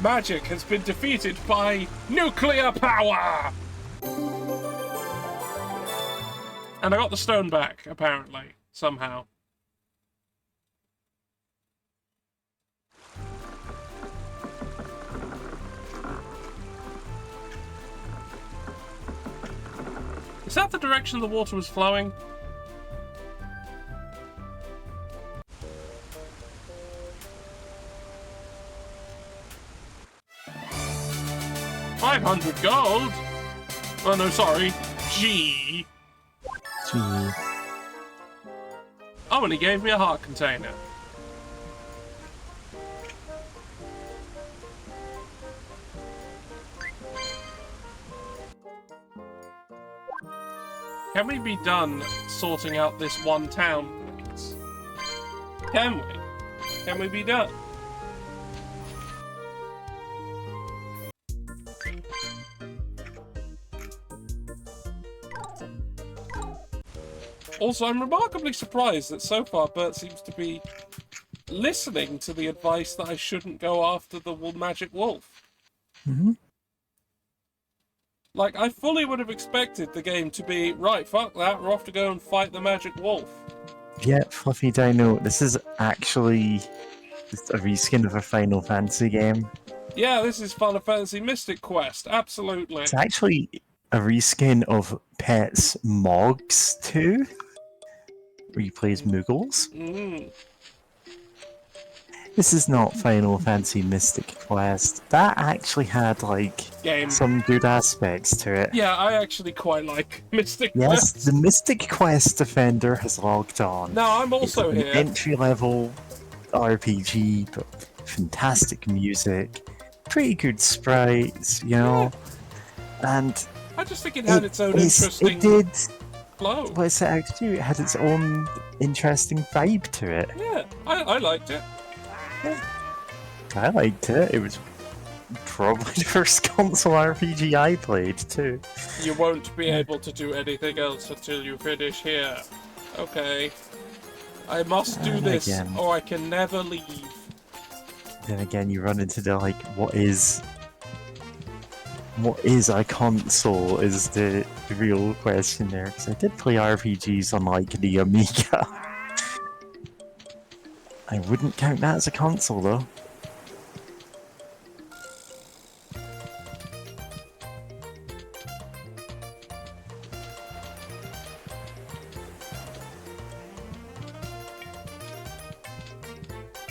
Magic has been defeated by nuclear power! And I got the stone back, apparently, somehow. Is that the direction the water was flowing? $500 gold? Oh no, sorry. G. Gee. Oh, and he gave me a heart container. Can we be done sorting out this one town, please? Can we? Can we be done? Also, I'm remarkably surprised that so far Bert seems to be listening to the advice that I shouldn't go after the magic wolf. Mm-hmm. Like, I fully would have expected the game to be, right, fuck that, we're off to go and fight the magic wolf. Yeah, Fluffy Dino, this is actually just a reskin of a Final Fantasy game. Yeah, this is Final Fantasy Mystic Quest, absolutely. It's actually a reskin of Pet's Mogs 2, where you play as Moogles. Mm. This is not Final Fantasy Mystic Quest. That actually had, like, Game. some good aspects to it. Yeah, I actually quite like Mystic Yes, Quest. the Mystic Quest Defender has logged on. No, I'm also it's an here. entry-level RPG, but fantastic music, pretty good sprites, you know, and I just think it had its own it interesting did. flow. What it set out to do, it had its own interesting vibe to it. Yeah, I liked it. Yeah. I liked it. It was probably the first console RPG I played too. You won't be able to do anything else until you finish here. Okay. I must do this, again. or I can never leave. Then again, you run into the like, what is a console? Is the real question there? Because I did play RPGs on like the Amiga. I wouldn't count that as a console though.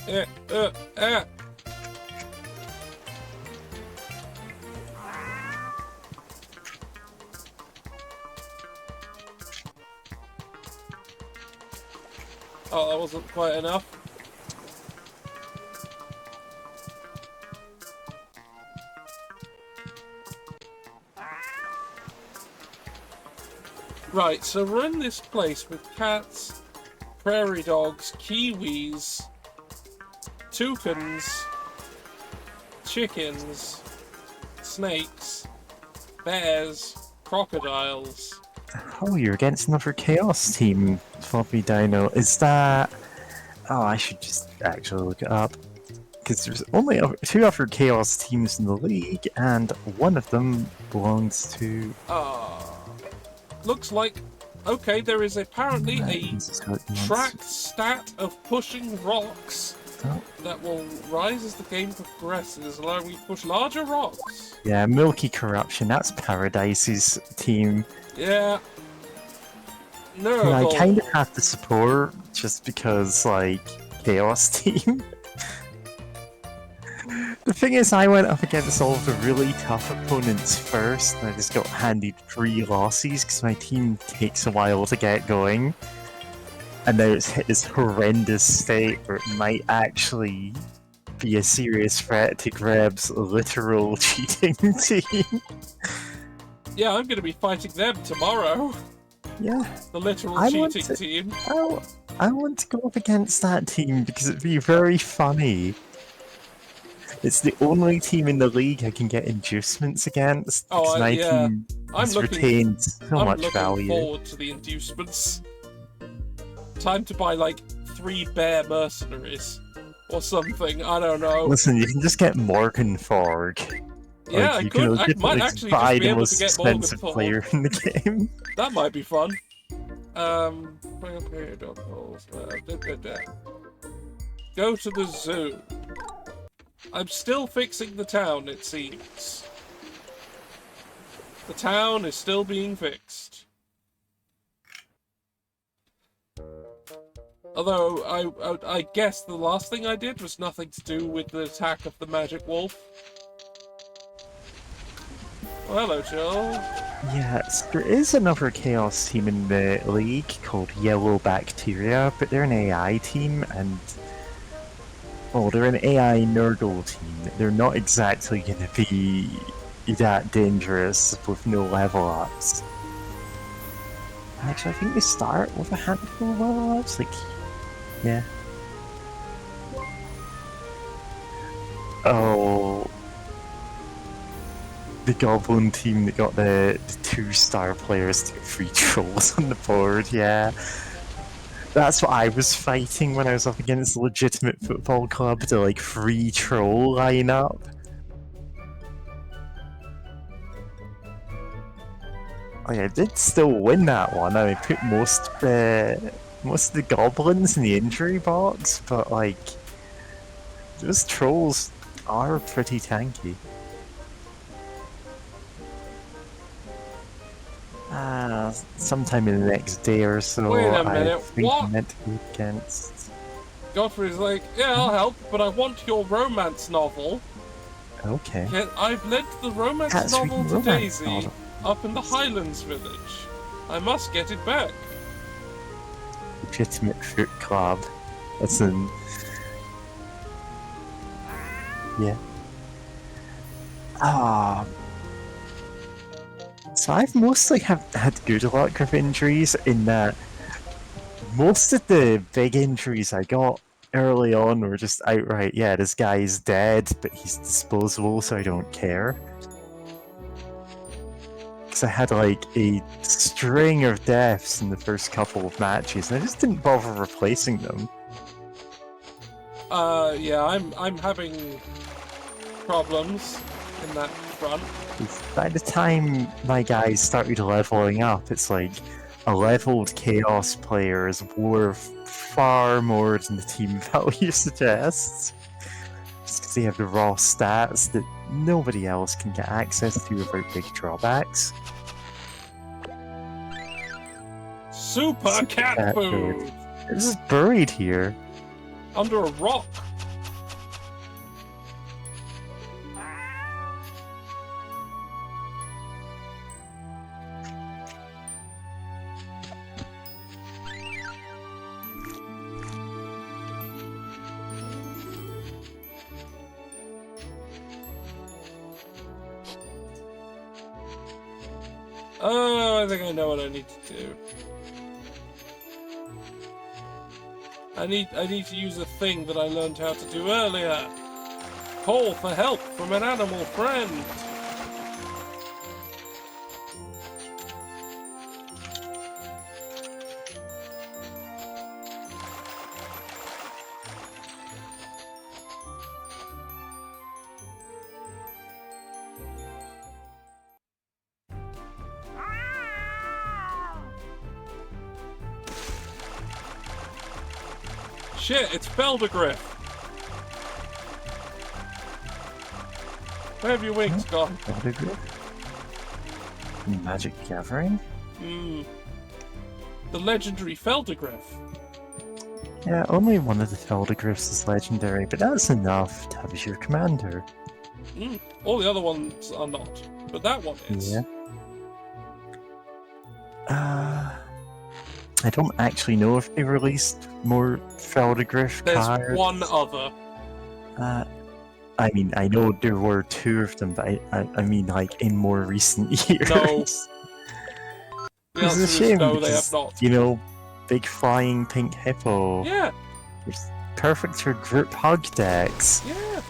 Eh, eh, eh. Oh, that wasn't quite enough. Right, so we're in this place with cats, prairie dogs, kiwis, toucans, chickens, snakes, bears, crocodiles. Oh, you're against another Chaos team, Floppy Dino. Is that... Oh, I should just actually look it up. Because there's only two other Chaos teams in the league, and one of them belongs to... Looks like... Okay, there is apparently a tracked stat of pushing rocks that will rise as the game progresses, allowing you to push larger rocks. Yeah, Milky Corruption, that's Paradise's team. Yeah. No. And I kind of have to support just because, like, Chaos team. The thing is, I went up against all of the really tough opponents first, and I just got handed 3 losses because my team takes a while to get going. And now it's hit this horrendous state where it might actually be a serious threat to Greb's literal cheating team. Yeah, I'm going to be fighting them tomorrow. Yeah. The literal cheating team. I want to go up against that team because it'd be very funny. It's the only team in the league I can get inducements against because my team has retained so much value. I'm looking forward to the inducements. Time to buy like 3 bear mercenaries or something. I don't know. Listen, you can just get Morgan Forg. Yeah, like, I might actually buy just be the able most to get Morgan expensive Forg. player in the game. That might be fun. Go to the zoo. I'm still fixing the town, it seems. The town is still being fixed. Although, I guess the last thing I did was nothing to do with the attack of the magic wolf. Oh, hello, Joel. Yes, there is another Chaos team in the league called Yellow Bacteria, but they're an AI team, and... Oh, they're an AI Nurgle team. They're not exactly going to be that dangerous with no level ups. Actually, I think they start with a handful of level ups, like... Yeah. Oh... the Goblin team that got the 2-star players to get free trolls on the board, yeah. That's what I was fighting when I was up against the legitimate football club, to like free troll lineup. Like, I did still win that one. I put most of the goblins in the injury box, but like those trolls are pretty tanky. Sometime in the next day or so, Wait a I minute, think what? I'm meant to be against. Godfrey's like, yeah, I'll help, but I want your romance novel. Okay. I've lent the romance That's novel reading to romance Daisy novel. up in the Highlands village. I must get it back. Legitimate Fruit Club. That's an... Yeah. So I've mostly had good luck with injuries in that most of the big injuries I got early on were just outright, yeah, this guy's dead, but he's disposable, so I don't care. Because I had like a string of deaths in the first couple of matches, and I just didn't bother replacing them. Yeah, I'm having problems in that front. By the time my guys started leveling up, it's like a leveled Chaos player is worth far more than the team value suggests. Just because they have the raw stats that nobody else can get access to without big drawbacks. Super cat food! This is buried here. Under a rock. Oh, I think I know what I need to do. I need to use a thing that I learned how to do earlier. Call for help from an animal friend. Shit, it's Feldergriff. Where have your wings gone? Feldergriff? Magic Gathering? The legendary Feldergriff. Yeah, only one of the Feldergriffs is legendary, but that's enough to have as your commander. All the other ones are not, but that one is. Yeah. I don't actually know if they released more Feldergriff cards. There's one other. I mean, I know there were 2 of them, but I mean, like, in more recent years. No. The It's answer a shame is no, because, they have not. you know, big flying pink hippo. Yeah. It's perfect for group hug decks. Yeah.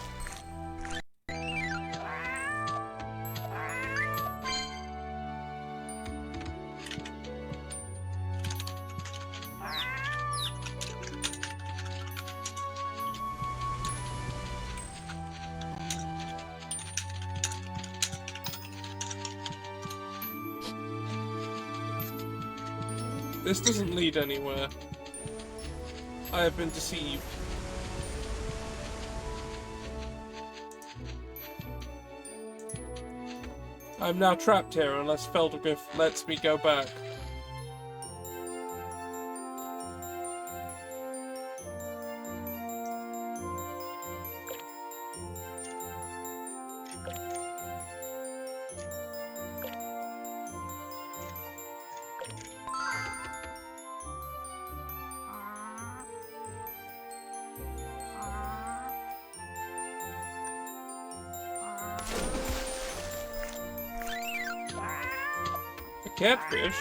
This doesn't lead anywhere. I have been deceived. I'm now trapped here unless Feldergriff lets me go back. A catfish?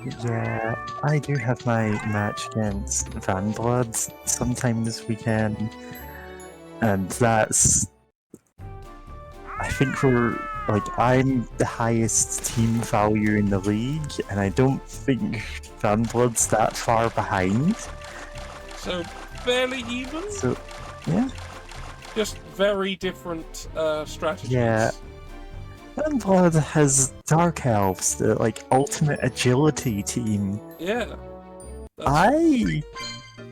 Yeah, I do have my match against Van Blood sometime this weekend, and that's. I think I'm the highest team value in the league, and I don't think Van Blood's that far behind. So, fairly even? So, yeah. Just very different strategies. Yeah. Van Blood has Dark Elves, the ultimate agility team. Yeah. I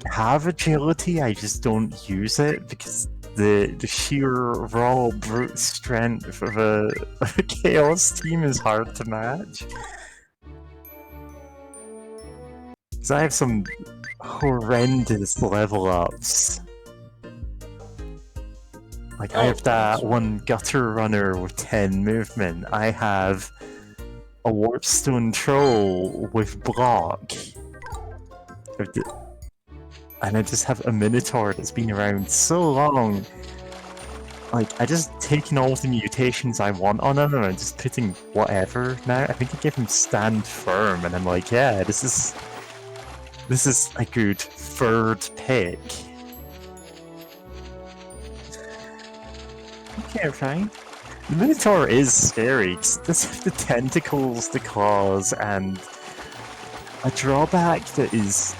have agility, I just don't use it because the sheer raw brute strength of a chaos team is hard to match. Because I have some horrendous level ups. I have that one gutter runner with 10 movement. I have a warpstone troll with block. And I just have a minotaur that's been around so long. I just taken all the mutations I want on him and I'm just putting whatever now. I think I gave him stand firm and I'm like, yeah, this is a good third pick. Okay, fine. The Minotaur is scary, because it does have the tentacles, the claws, and a drawback that is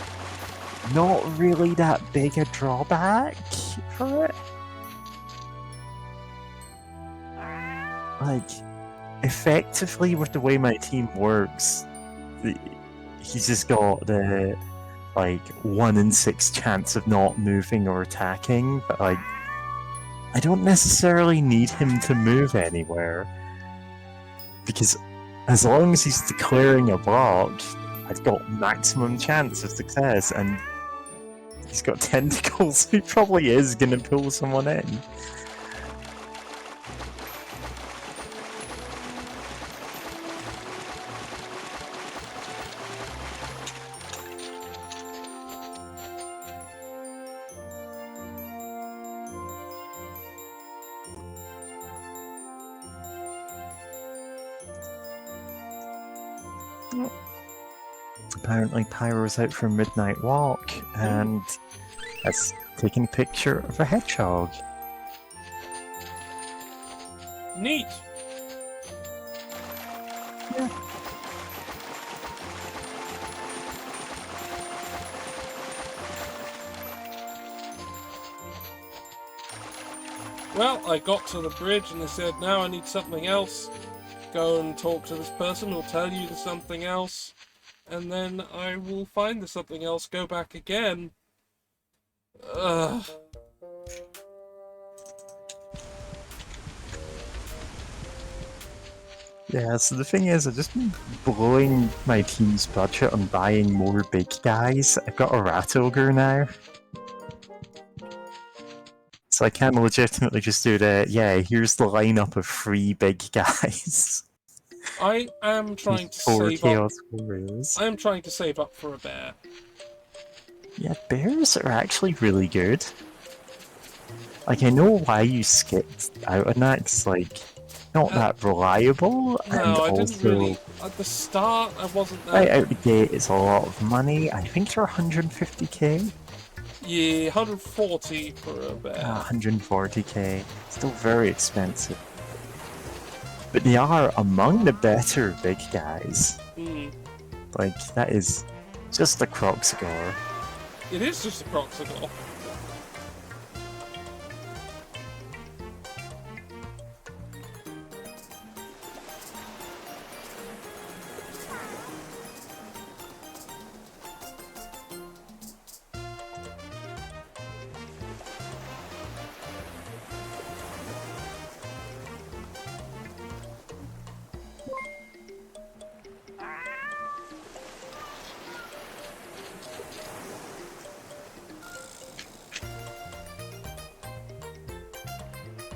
not really that big a drawback for it. Effectively with the way my team works, he's just got the 1 in 6 chance of not moving or attacking, but I don't necessarily need him to move anywhere, because as long as he's declaring a block, I've got maximum chance of success, and he's got tentacles, so he probably is gonna pull someone in. Apparently Pyro's out for a midnight walk, and has taken a picture of a hedgehog. Neat! Yeah. Well, I got to the bridge and they said, now I need something else. Go and talk to this person who'll tell you there's something else. And then I will find the something else, go back again. Ugh. Yeah, so the thing is, I've just been blowing my team's budget on buying more big guys. I've got a Rat Ogre now. So I can legitimately just do here's the lineup of 3 big guys. I am trying to 4 save Chaos up. Warriors. I am trying to save up for a bear. Yeah, bears are actually really good. I know why you skipped out on that, it's not that reliable, No, and I also didn't really. At the start, I wasn't that. right out the gate, it's a lot of money. I think they're 150k. Yeah, 140 for a bear. 140k. Still very expensive. But they are among the better big guys. Mm. That is just a Croxagore. It is just a Croxagore.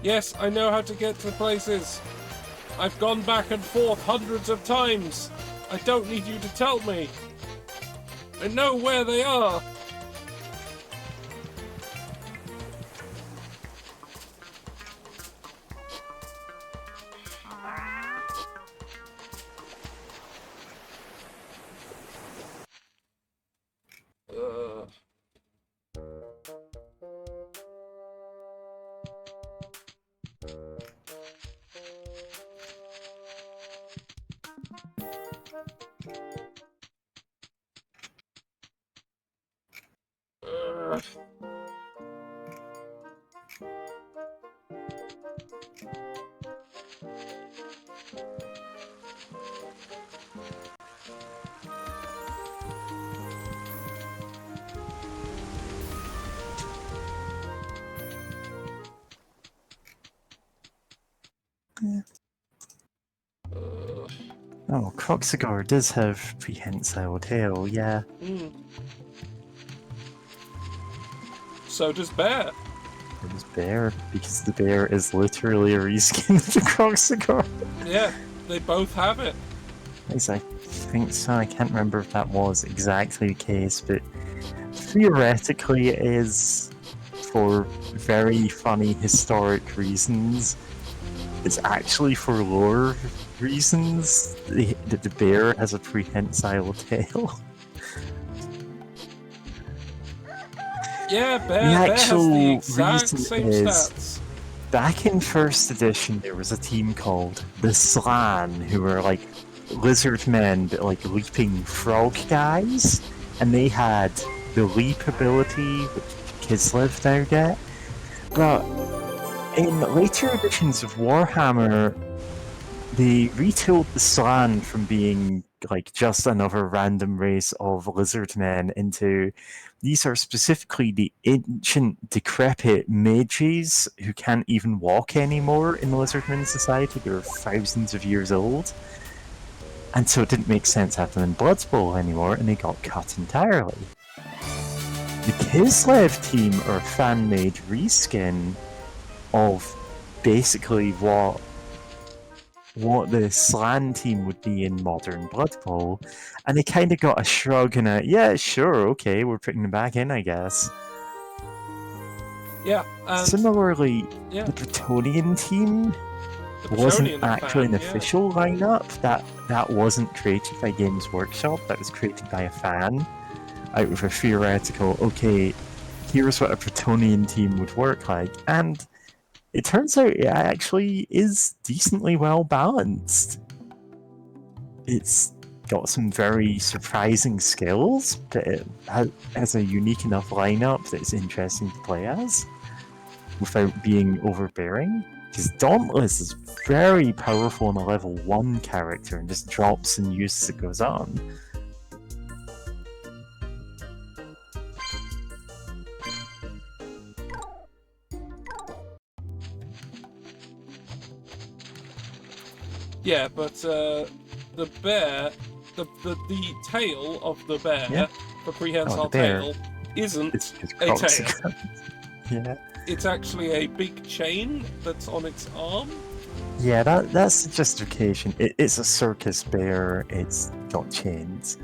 Yes, I know how to get to places. I've gone back and forth hundreds of times. I don't need you to tell me. I know where they are. Oh, Croxigar does have prehensile tail, yeah. So does Bear. It was Bear, because the bear is literally a reskin of the Croxigar. Yeah, they both have it. At least I think so. I can't remember if that was exactly the case, but theoretically it is, for very funny historic reasons. It's actually for lore reasons that the bear has a prehensile tail. Yeah, The Bear has the actual exact reason same is, stats. back in first edition, there was a team called the Slan, who were like lizard men, but like leaping frog guys, and they had the leap ability, which Kislev now get. But in later editions of Warhammer, they retooled the Slan from being like just another random race of lizard men into, these are specifically the ancient, decrepit mages who can't even walk anymore in Lizardman society. They're thousands of years old. And so it didn't make sense to have them in Blood Bowl anymore, and they got cut entirely. The Kislev team are a fan-made reskin of basically what the Slan team would be in modern Blood Bowl, and they kind of got a shrug and a, yeah, sure, okay, we're putting them back in, I guess. Yeah, and Similarly, yeah, the Bretonian team the wasn't Bretonian actually an fan, yeah. official lineup. That wasn't created by Games Workshop, that was created by a fan, out of a theoretical, okay, here's what a Bretonian team would work like, and it turns out it actually is decently well balanced. It's got some very surprising skills, but it has a unique enough lineup that it's interesting to play as, without being overbearing. Because Dauntless is very powerful in a level 1 character and just drops in use as it goes on. Yeah, but the bear, the tail of the bear, Yeah. the prehensile Oh, the bear. tail, isn't It's a tail. Croxigar. Yeah. It's actually a big chain that's on its arm. Yeah, that's the justification. It's a circus bear, it's got chains.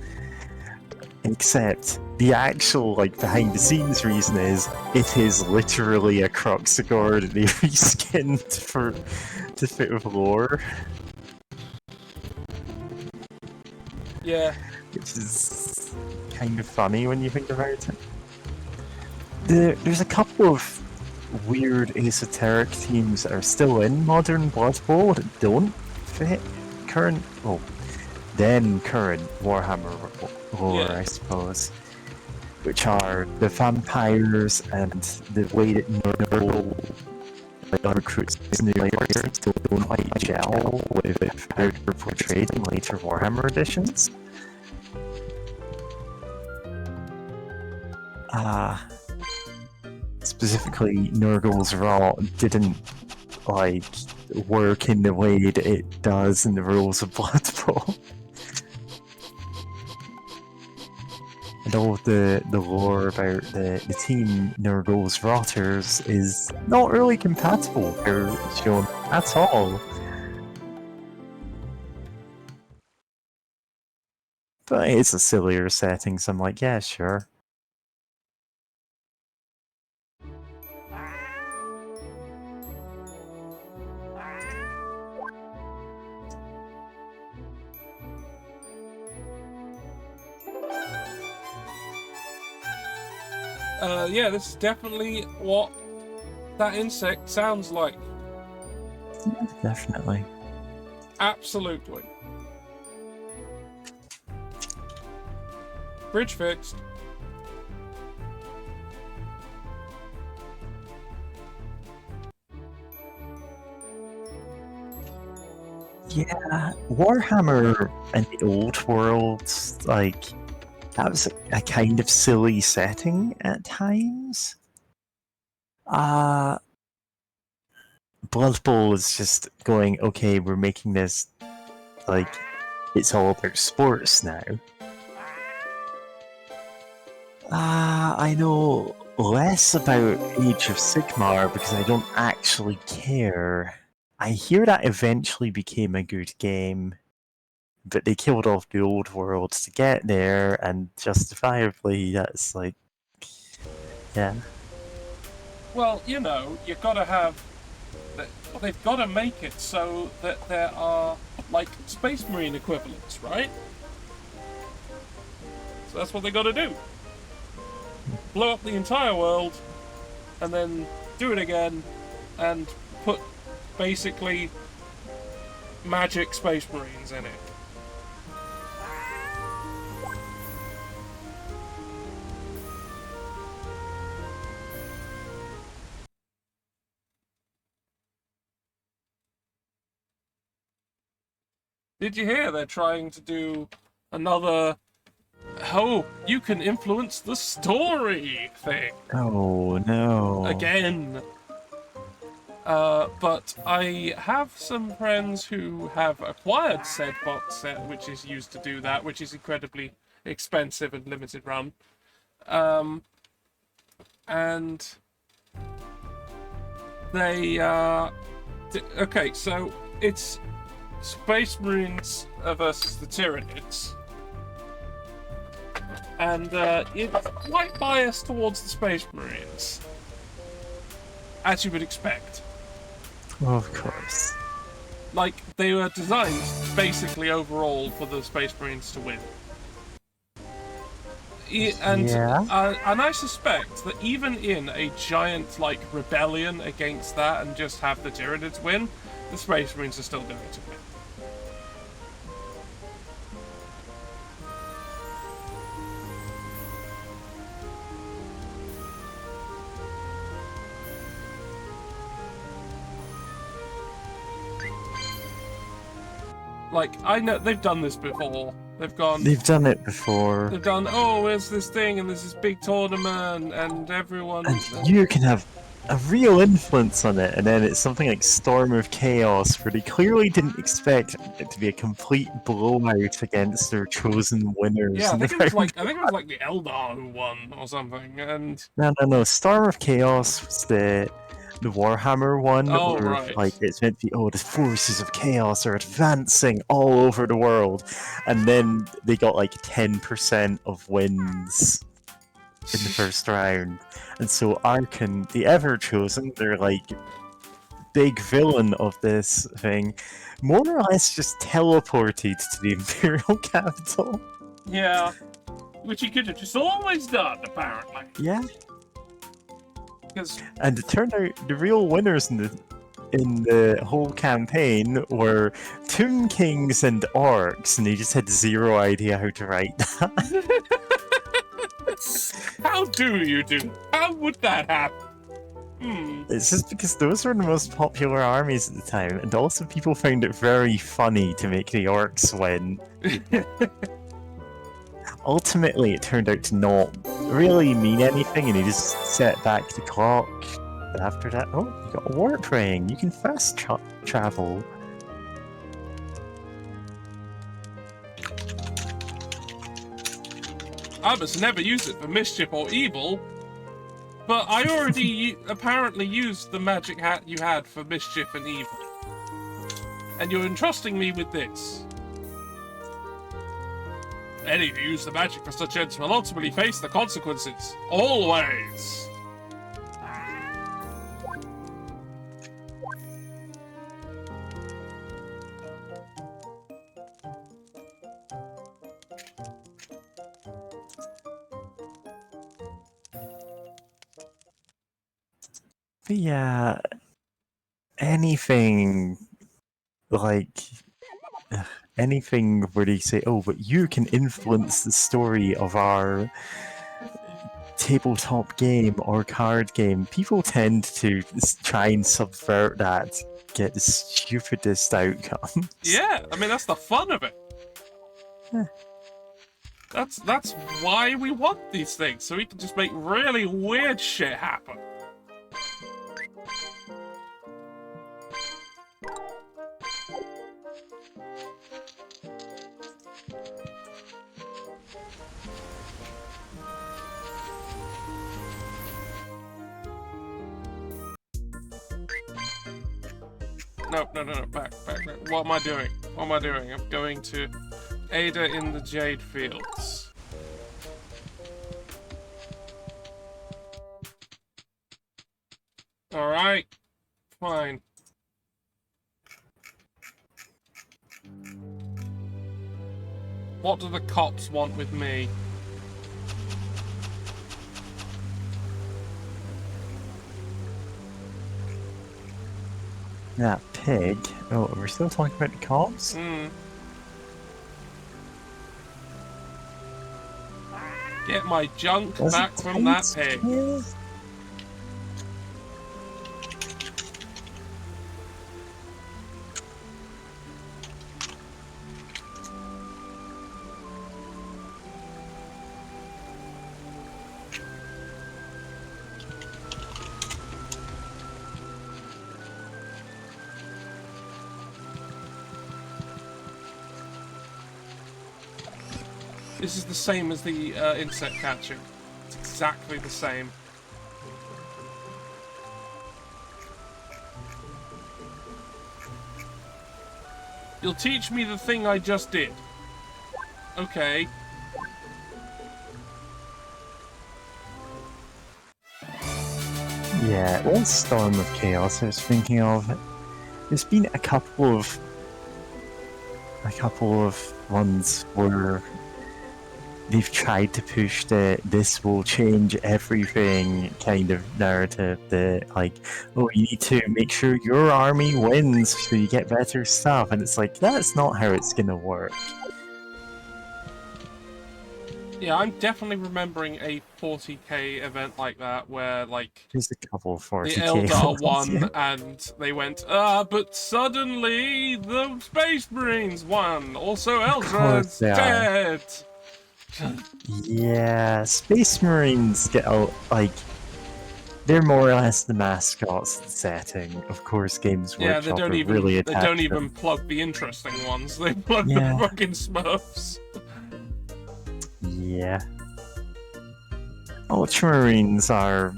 Except the actual, like, behind the scenes reason is it is literally a Croxigar that they reskinned to fit with lore. Yeah. Which is kind of funny when you think about it. There's a couple of weird esoteric teams that are still in modern Blood Bowl that don't fit current Warhammer lore, Yeah. I suppose. Which are the vampires and the way that Nurgle recruits new players still don't quite gel with how they're portrayed in later Warhammer editions. Specifically, Nurgle's Rot didn't work in the way that it does in the rules of Blood Bowl. And all of the lore about the team Nurgle's Rotters is not really compatible with how it's shown at all. But it's a sillier setting, so I'm like, yeah, sure. Yeah, this is definitely what that insect sounds like. Yeah, definitely. Absolutely. Bridge fixed. Yeah, Warhammer in the old world, like, that was a kind of silly setting at times. Blood Bowl is just going, okay, we're making this, like, it's all about sports now. I know less about Age of Sigmar because I don't actually care. I hear that eventually became a good game, but they killed off the old world to get there, and justifiably, that's like, yeah. Well, you know, you've got to have. They've got to make it so that there are, like, Space Marine equivalents, right? So that's what they got to do. Blow up the entire world, and then do it again, and put basically magic Space Marines in it. Did you hear they're trying to do another, oh, you can influence the story thing? Oh no. Again. But I have some friends who have acquired said box set, which is used to do that, which is incredibly expensive and limited run. And they, okay, so it's Space Marines versus the Tyranids. And it's quite biased towards the Space Marines, as you would expect. Of course. Like, they were designed basically overall for the Space Marines to win. And I suspect that even in a giant, like, rebellion against that and just have the Tyranids win, the Space Marines are still going to win. Like, I know they've done this before. They've done it before. They've done, oh, there's this thing and there's this big tournament and everyone. And you can have a real influence on it, and then it's something like Storm of Chaos, where they clearly didn't expect it to be a complete blowout against their chosen winners. Yeah, I think it was like the Eldar who won or something. And no. Storm of Chaos was the Warhammer one, oh, where right. like it's meant to be, oh, the forces of chaos are advancing all over the world, and then they got like 10% of wins in the first round. And so Arkan, the Ever-Chosen, they're like big villain of this thing, more or less just teleported to the Imperial capital. Yeah, which he could have just always done, apparently. Yeah. Because and it turned out the real winners in the whole campaign were Toon Kings and Orcs, and they just had zero idea how to write that. How do you do? How would that happen? It's just because those were the most popular armies at the time, and also people found it very funny to make the Orcs win. Ultimately, it turned out to not really mean anything, and he just set back the clock. But after that, oh, you got a warp ring. You can fast travel. I must never use it for mischief or evil, but I already apparently used the magic hat you had for mischief and evil. And you're entrusting me with this. Any who use the magic for such ends will ultimately face the consequences. Always! But yeah, anything like anything where they say, oh, but you can influence the story of our tabletop game or card game, people tend to try and subvert that get the stupidest outcomes. Yeah, I mean, that's the fun of it. That's why we want these things, so we can just make really weird shit happen. No, back. What am I doing? I'm going to Ada in the Jade Fields. Alright, fine. What do the cops want with me? That pig. Oh, we're still talking about the cops? Get my junk Was back it from that tight? pig. Yeah. This is the same as the insect catching. It's exactly the same. You'll teach me the thing I just did. Okay. Yeah, one storm of chaos I was thinking of. There's been a couple of ones where they've tried to push the "this will change everything" kind of narrative. That like, oh, you need to make sure your army wins so you get better stuff, and it's like that's not how it's gonna work. Yeah, I'm definitely remembering a 40k event like that where, like, There's a couple of 40k the Eldar ones, won yeah. and they went, but suddenly the Space Marines won. Also, Eldrad's they are. dead. Yeah, Space Marines get out, like, they're more or less the mascots of the setting. Of course, Games Yeah, they Workshop don't are even really they attached don't to even them. plug the interesting ones. They plug Yeah. the fucking Smurfs. Yeah. Ultramarines are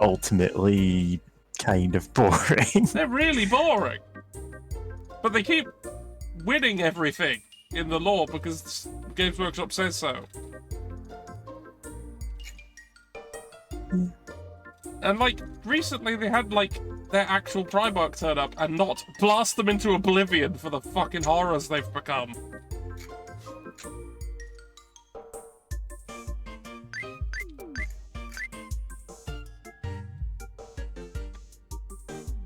ultimately kind of boring. They're really boring. But they keep winning everything in the lore because Games Workshop says so. And, like, recently they had, like, their actual Primarch turn up and not blast them into oblivion for the fucking horrors they've become.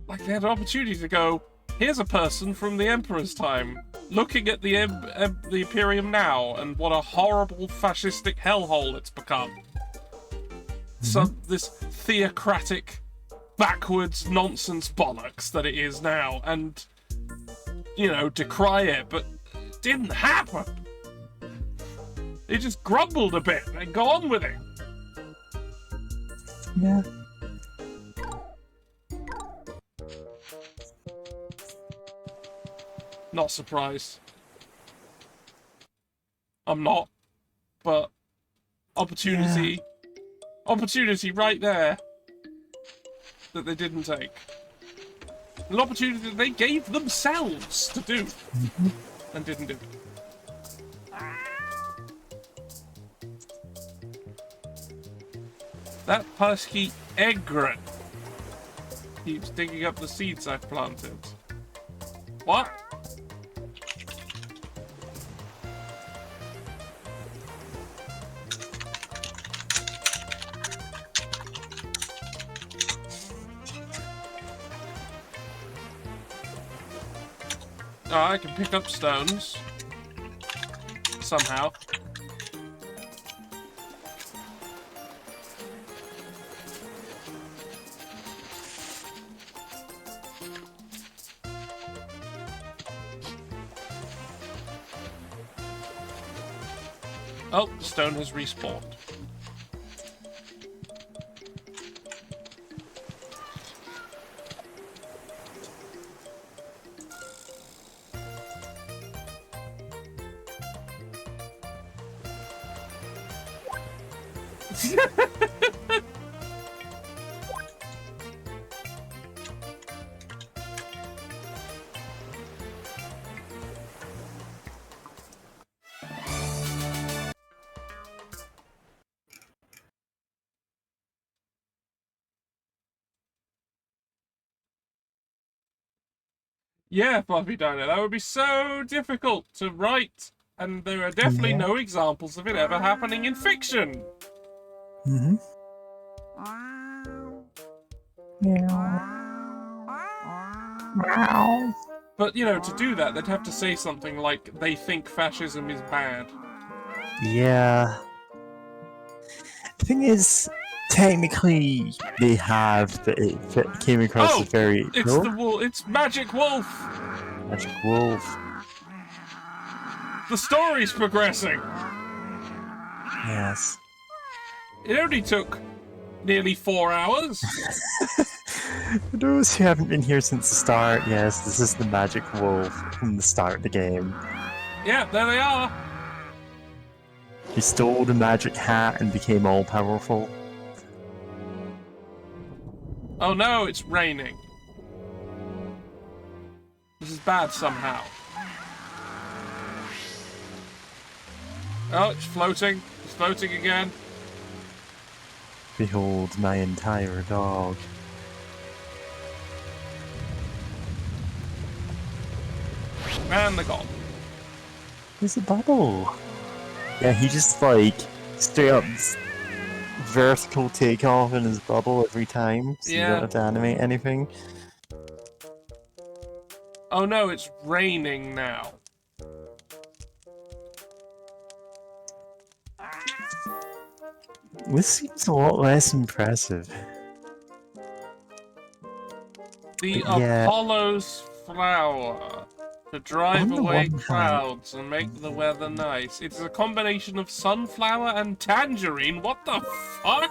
Like, they had an opportunity to go, here's a person from the Emperor's time, looking at the Imperium now, and what a horrible fascistic hellhole it's become. This theocratic, backwards nonsense bollocks that it is now, and, you know, decry it, but it didn't happen. It just grumbled a bit and go on with it. Yeah. Not surprised. I'm not, but opportunity right there that they didn't take. An opportunity that they gave themselves to do and didn't do. That pesky egret keeps digging up the seeds I've planted. What? Oh, I can pick up stones. Somehow. Oh, the stone has respawned. Yeah, Fluffy Dino, that would be so difficult to write, and there are definitely no examples of it ever happening in fiction. Mm-hmm. But, you know, to do that, they'd have to say something like, they think fascism is bad. Yeah. The thing is, technically, they have, but it came across as very... It's the wolf. It's Magic Wolf! Magic Wolf. The story's progressing! Yes. It only took nearly 4 hours. For those who haven't been here since the start, yes, this is the Magic Wolf from the start of the game. Yeah, there they are. He stole the magic hat and became all-powerful. Oh no, it's raining. This is bad somehow. Oh, it's floating. It's floating again. Behold my entire dog. And they're gone. There's a bubble. Yeah, he just like straight up vertical takeoff in his bubble every time, so you don't have to animate anything. Oh no, it's raining now. This seems a lot less impressive. The Apollo's flower. To drive away clouds and make the weather nice. It's a combination of sunflower and tangerine. What the fuck?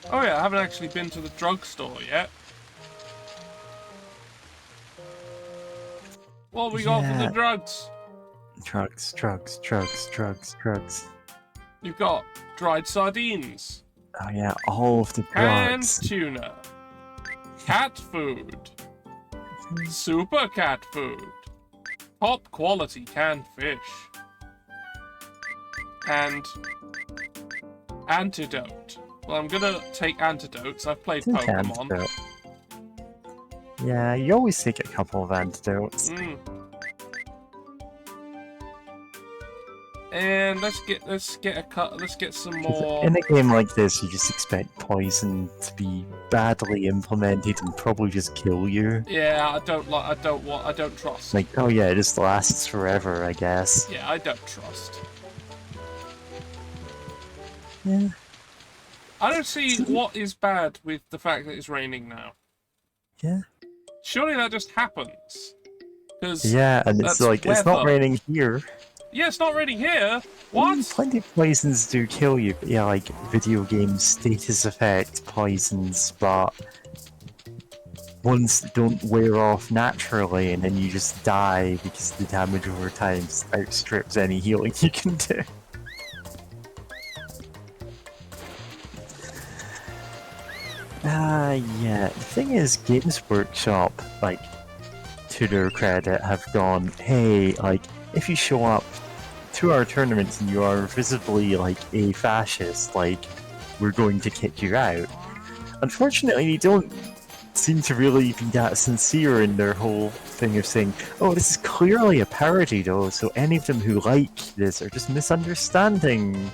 Oh yeah, I haven't actually been to the drugstore yet. What have we got for the drugs? Drugs. You've got dried sardines. Oh yeah, all of the Canned drugs. tuna. Cat food. Super cat food. Top quality canned fish. And antidote. Well, I'm gonna take antidotes. I've played Pokemon. Antidote. Yeah, you always take a couple of antidotes. And let's get some more. In a game like this, you just expect poison to be badly implemented and probably just kill you. Yeah, I don't trust. Like, oh yeah, it just lasts forever, I guess. Yeah, I don't trust. Yeah. I don't see what is bad with the fact that it's raining now. Yeah. Surely that just happens. Yeah, and it's like, weather. it's not raining here. Yeah, it's not raining here. What? Plenty of poisons do kill you, but yeah, like video game status effect poisons, but ones that don't wear off naturally and then you just die because the damage over time outstrips any healing you can do. Yeah, the thing is, Games Workshop, like, to their credit, have gone, hey, like, if you show up to our tournaments and you are visibly, like, a fascist, like, we're going to kick you out. Unfortunately, they don't seem to really be that sincere in their whole thing of saying, oh, this is clearly a parody though, so any of them who like this are just misunderstanding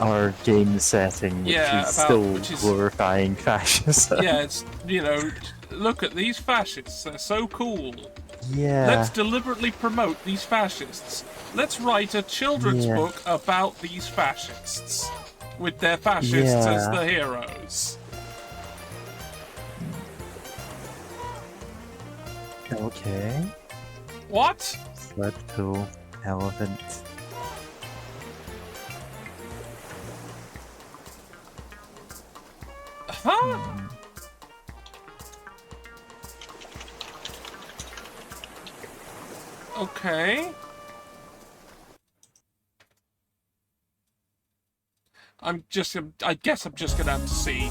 our game setting, which is glorifying fascism. Yeah, it's, you know, look at these fascists, they're so cool. Yeah. Let's deliberately promote these fascists. Let's write a children's book about these fascists, with their fascists as the heroes. Okay. What? Sled pool, elephant. Huh? Okay. I guess I'm just gonna have to see.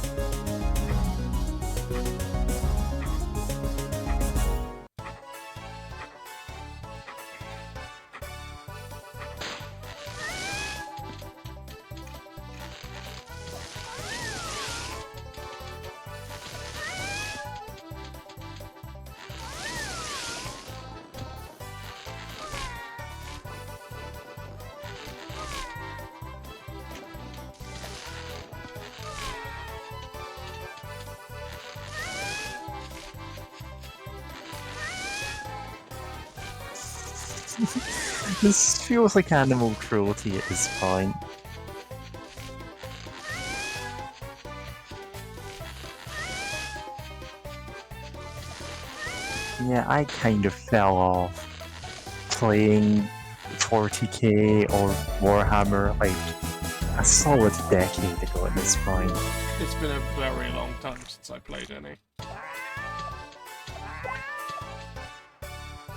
This feels like animal cruelty at this point. Yeah, I kind of fell off playing 40k or Warhammer like a solid decade ago at this point. It's been a very long time since I played any.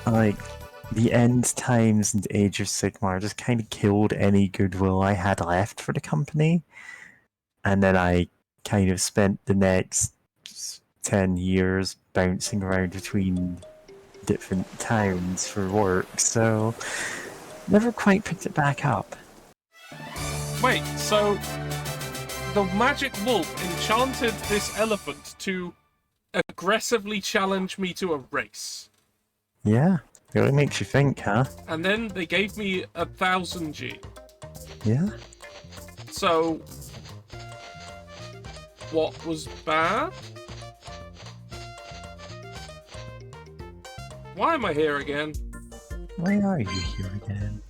Like, the end times and Age of Sigmar just kind of killed any goodwill I had left for the company. And then I kind of spent the next 10 years bouncing around between different towns for work, so never quite picked it back up. Wait, so the magic wolf enchanted this elephant to aggressively challenge me to a race. Yeah, it really makes you think, huh? And then they gave me 1,000 G. Yeah. So, what was bad? Why am I here again? Why are you here again?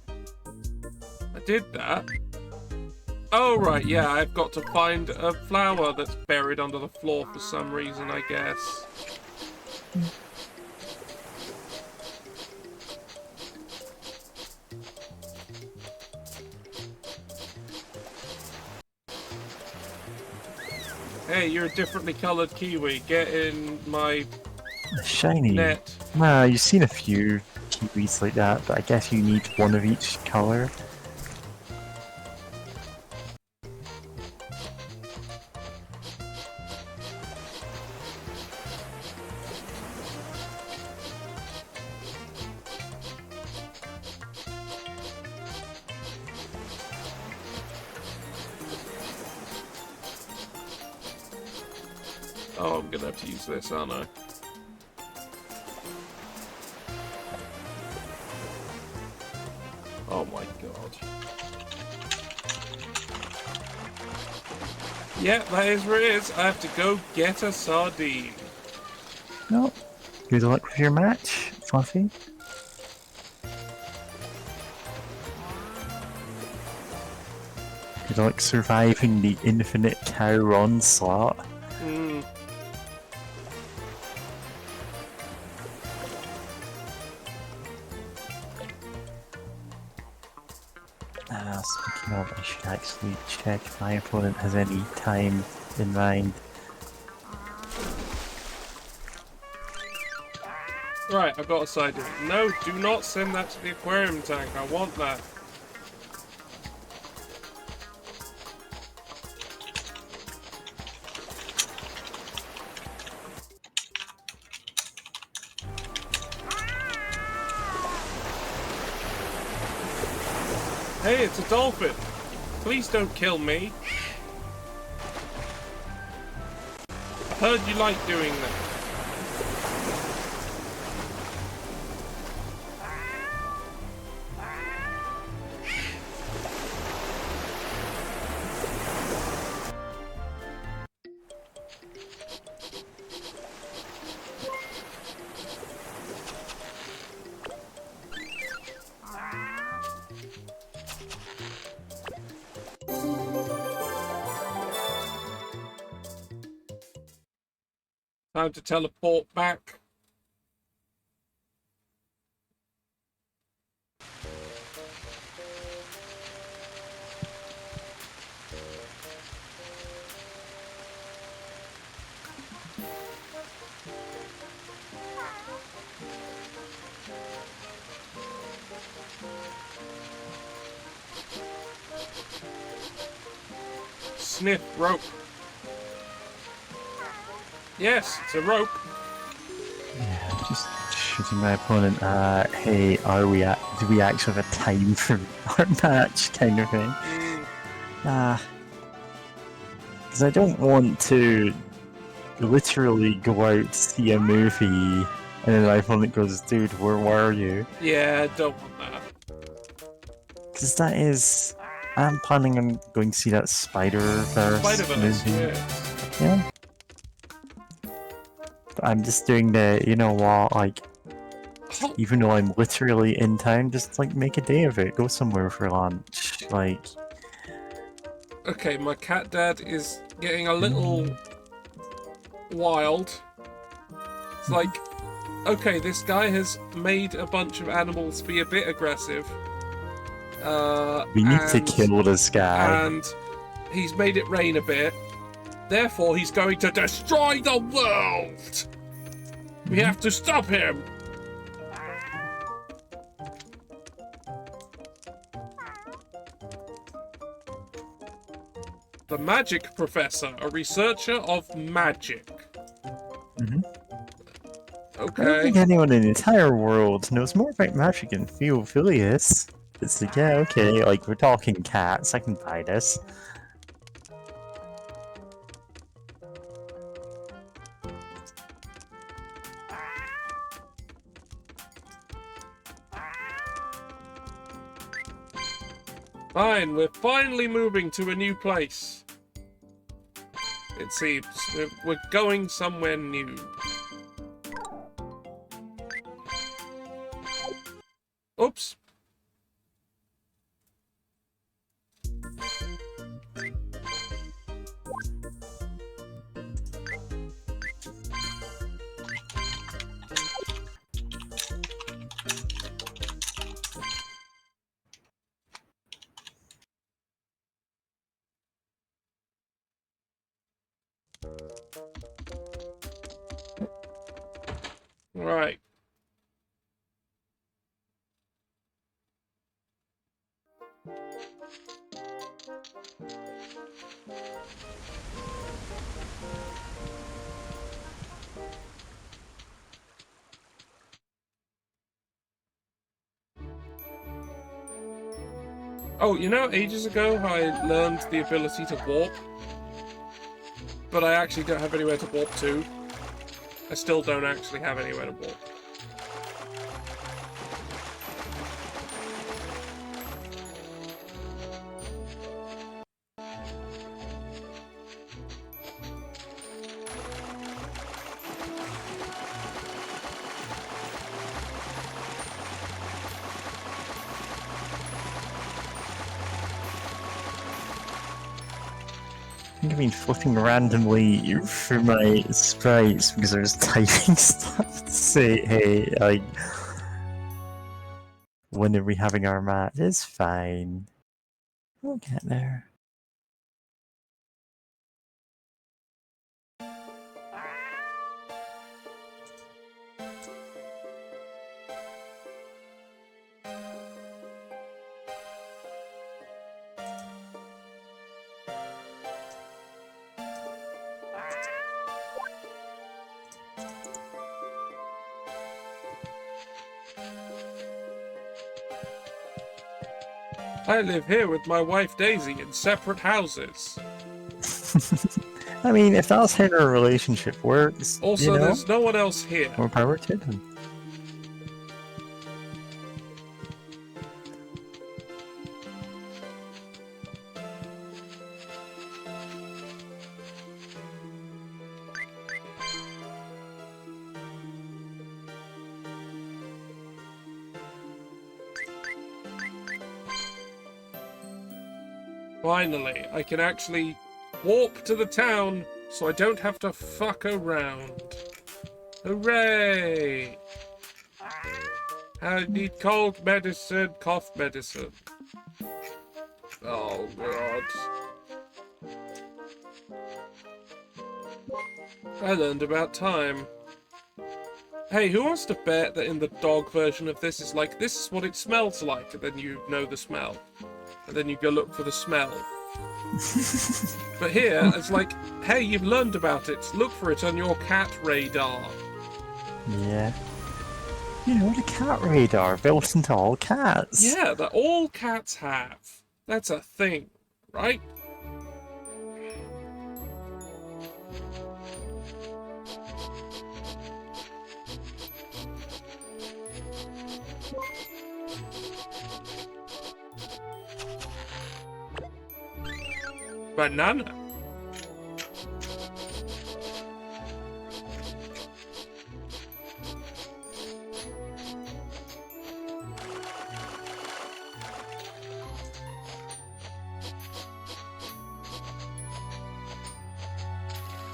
I did that. Oh, right, yeah, I've got to find a flower that's buried under the floor for some reason, I guess. Hey, you're a differently coloured kiwi. Get in my shiny net. Nah, you've seen a few kiwis like that, but I guess you need one of each colour. Oh, I'm gonna have to use this, aren't I? Oh my god. Yeah, that is where it is. I have to go get a sardine. No. Good luck with your match, Fluffy. Good luck surviving the infinite cow onslaught. Speaking of, I should actually check if my opponent has any time in mind. Right, I've got a side to it. No, do not send that to the aquarium tank. I want that. Hey, it's a dolphin! Please don't kill me. heard you like doing that. Time to teleport back. Sniff rope. Yes, it's a rope. Yeah, just shooting my opponent. Hey, do we actually have a time for our match, kind of thing? Because I don't want to literally go out to see a movie and then my opponent goes, dude, where were you? Yeah, don't want that. Because that is... I'm planning on going to see that Spider-Verse movie. Yeah. But I'm just doing the, you know what, like, even though I'm literally in town, just, like, make a day of it. Go somewhere for lunch. Like... Okay, my cat dad is getting a little wild. It's like, okay, this guy has made a bunch of animals be a bit aggressive. We need to kill this guy. And he's made it rain a bit. Therefore, he's going to destroy the world! We have to stop him! The Magic Professor, a researcher of magic. Okay. I don't think anyone in the entire world knows more about magic than Theophilus. It's like, yeah, okay, like, we're talking cats, I can buy this. Fine, we're finally moving to a new place. It seems. We're going somewhere new. Oops. Right. Oh, you know, ages ago I learned the ability to warp, but I actually don't have anywhere to warp to. I still don't actually have anywhere to warp. I think I've been flipping randomly through my sprites because I was typing stuff to say, hey, like, when are we having our match? It's fine. We'll get there. I live here with my wife Daisy in separate houses. I mean, if that's how a relationship works, Also, you know, there's no one else here. more power to them. Finally, I can actually warp to the town so I don't have to fuck around. Hooray! I need cold medicine, cough medicine. Oh, God. I learned about time. Hey, who wants to bet that in the dog version of this is like, this is what it smells like, and then you know the smell. And then you go look for the smell. But here, it's like, hey, you've learned about it. Look for it on your cat radar. Yeah. You know, the cat radar built into all cats. Yeah, that all cats have. That's a thing, right? Banana.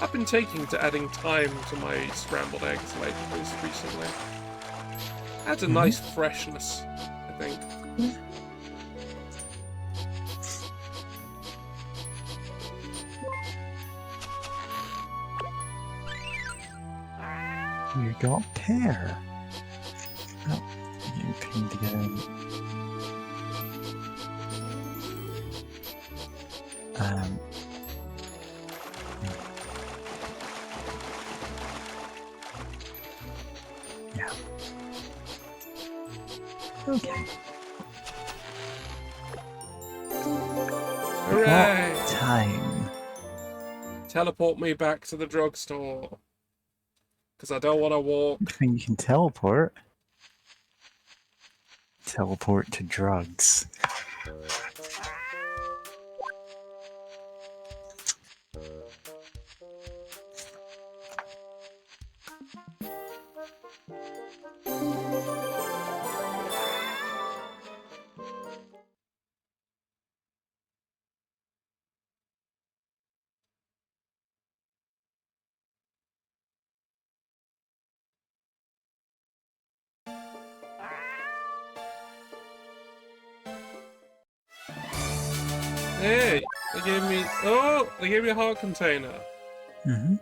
I've been taking to adding time to my scrambled eggs recently. Adds a nice freshness, I think. You got pear. Oh, you pinged again. Yeah. Okay. Hooray! What time? Teleport me back to the drugstore. Because I don't want to walk. I think you can teleport. Teleport to drugs. Hey, they gave me... Oh, they gave me a heart container. Mm-hmm.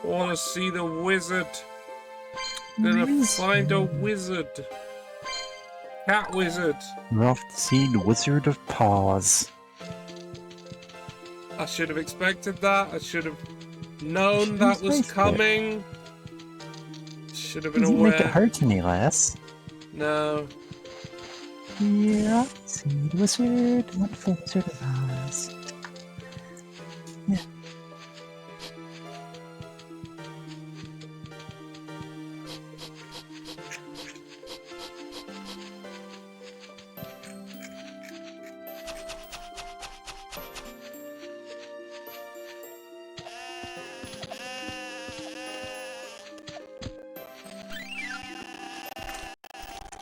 I want to see the wizard. Gonna find a wizard. Cat wizard. We're off to see the Wizard of Paws. I should have expected that. I should have known that was coming. Should have been Doesn't aware. make it hurt any less. No. Yeah, see the wizard, wonderful Wizard of Oz. Yeah.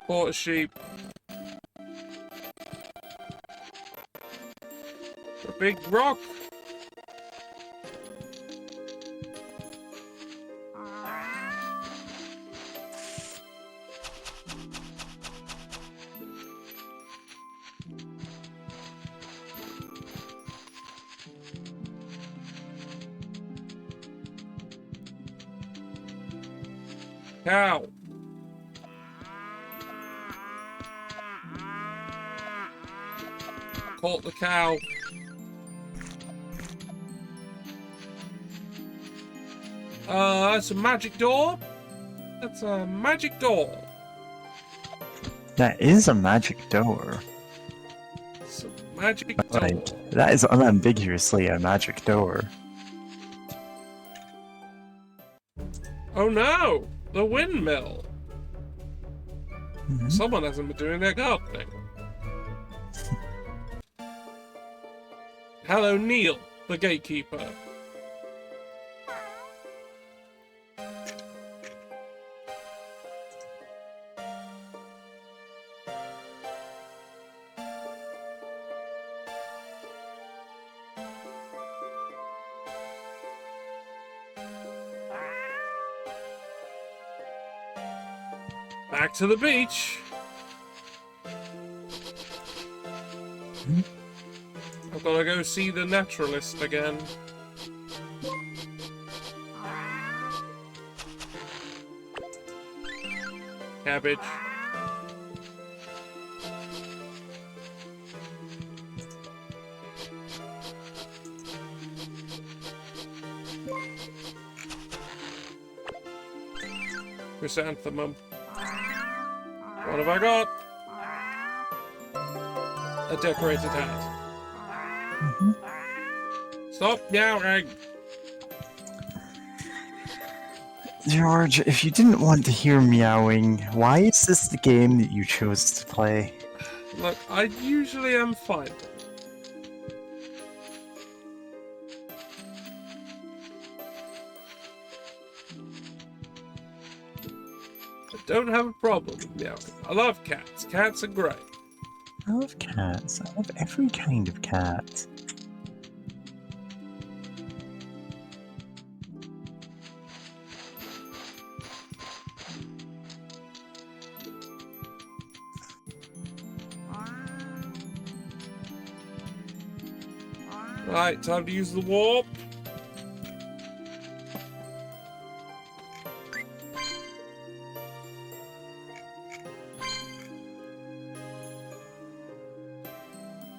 Bought a sheep. A big rock. Cow. Caught the cow. That's a magic door. That's a magic door. That is a magic door. It's a magic door. Like, that is unambiguously a magic door. Oh no! The windmill. Mm-hmm. Someone hasn't been doing their gardening. Hello, Neil, the gatekeeper. Back to the beach. I've got to go see the naturalist again. Cabbage. Chrysanthemum. What have I got? A decorated hat. Mm-hmm. Stop meowing! George, if you didn't want to hear meowing, why is this the game that you chose to play? Look, I usually am fine. I don't have a problem with meowing. I love cats. Cats are great. I love cats. I love every kind of cat. Right, time to use the warp.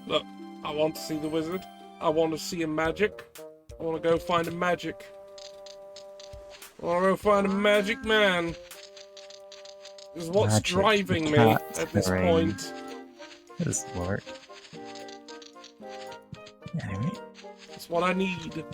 Look, I want to see the wizard. I want to see a magic. I want to go find a magic. I want to go find a magic man. This is what's Magic, driving me cat at this ring. point. This work. Anyway. That's what I need.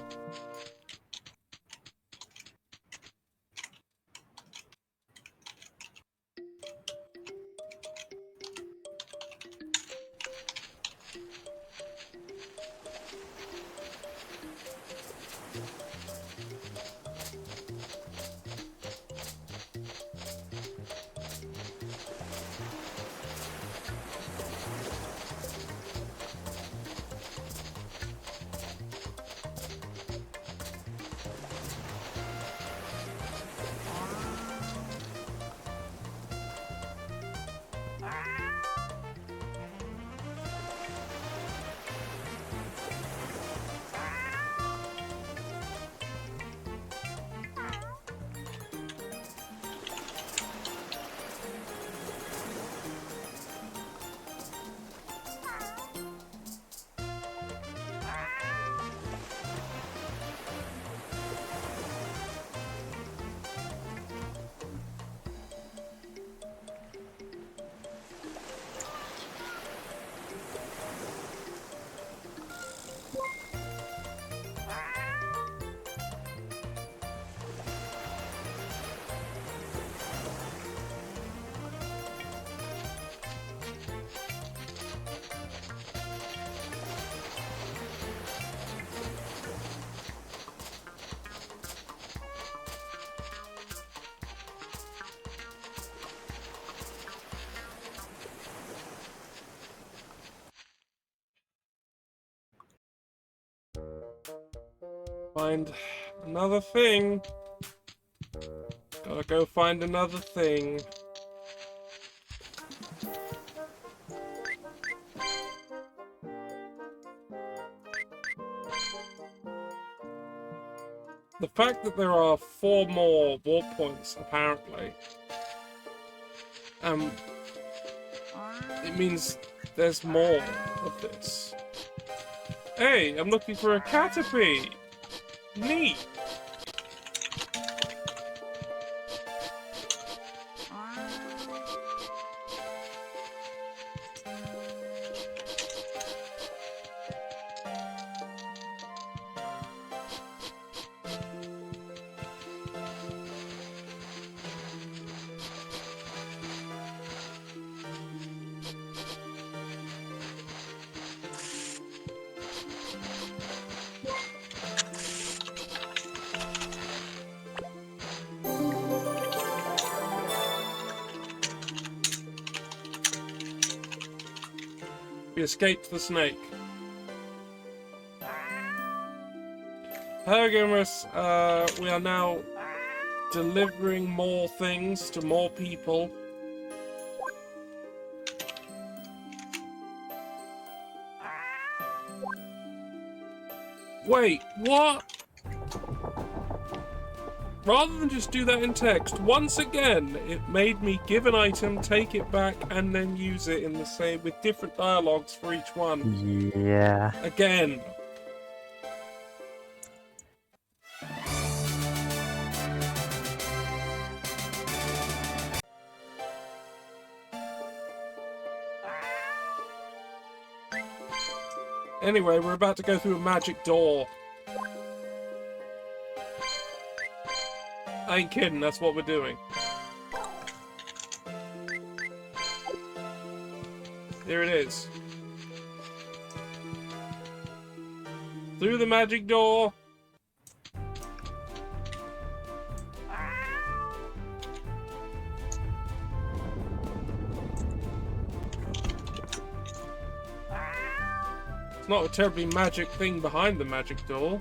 Find another thing. Gotta go find another thing. The fact that there are 4 more warp points, apparently, it means there's more of this. Hey, I'm looking for a Caterpie! Neat! We escaped the snake. Hello gamers, we are now delivering more things to more people. Wait, what? Rather than just do that in text, once again, it made me give an item, take it back, and then use it in the same, with different dialogues for each one. Yeah. Again. Anyway, we're about to go through a magic door. I ain't kidding, that's what we're doing. There it is. Through the magic door. It's not a terribly magic thing behind the magic door.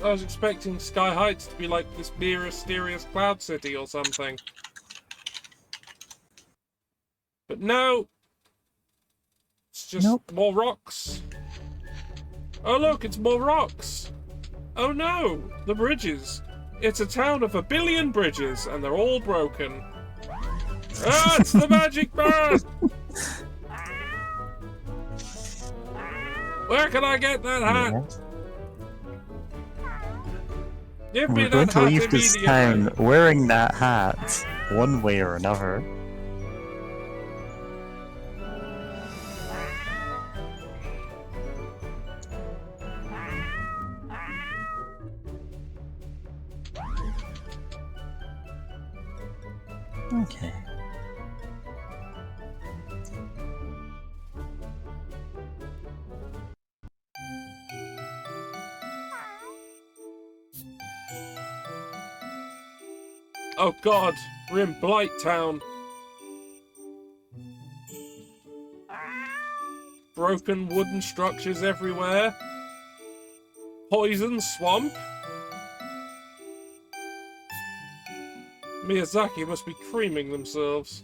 I was expecting Sky Heights to be like this mysterious cloud city or something. But no! It's just more rocks. Oh look, it's more rocks! Oh no! The bridges! It's a town of 1 billion bridges, and they're all broken. Ah, it's the magic man! Where can I get that hat? Yeah. Give me We're going that to hat leave this immediately. town wearing that hat, one way or another. Okay. Oh god, we're in Blight Town. Broken wooden structures everywhere. Poison swamp. Miyazaki must be creaming themselves.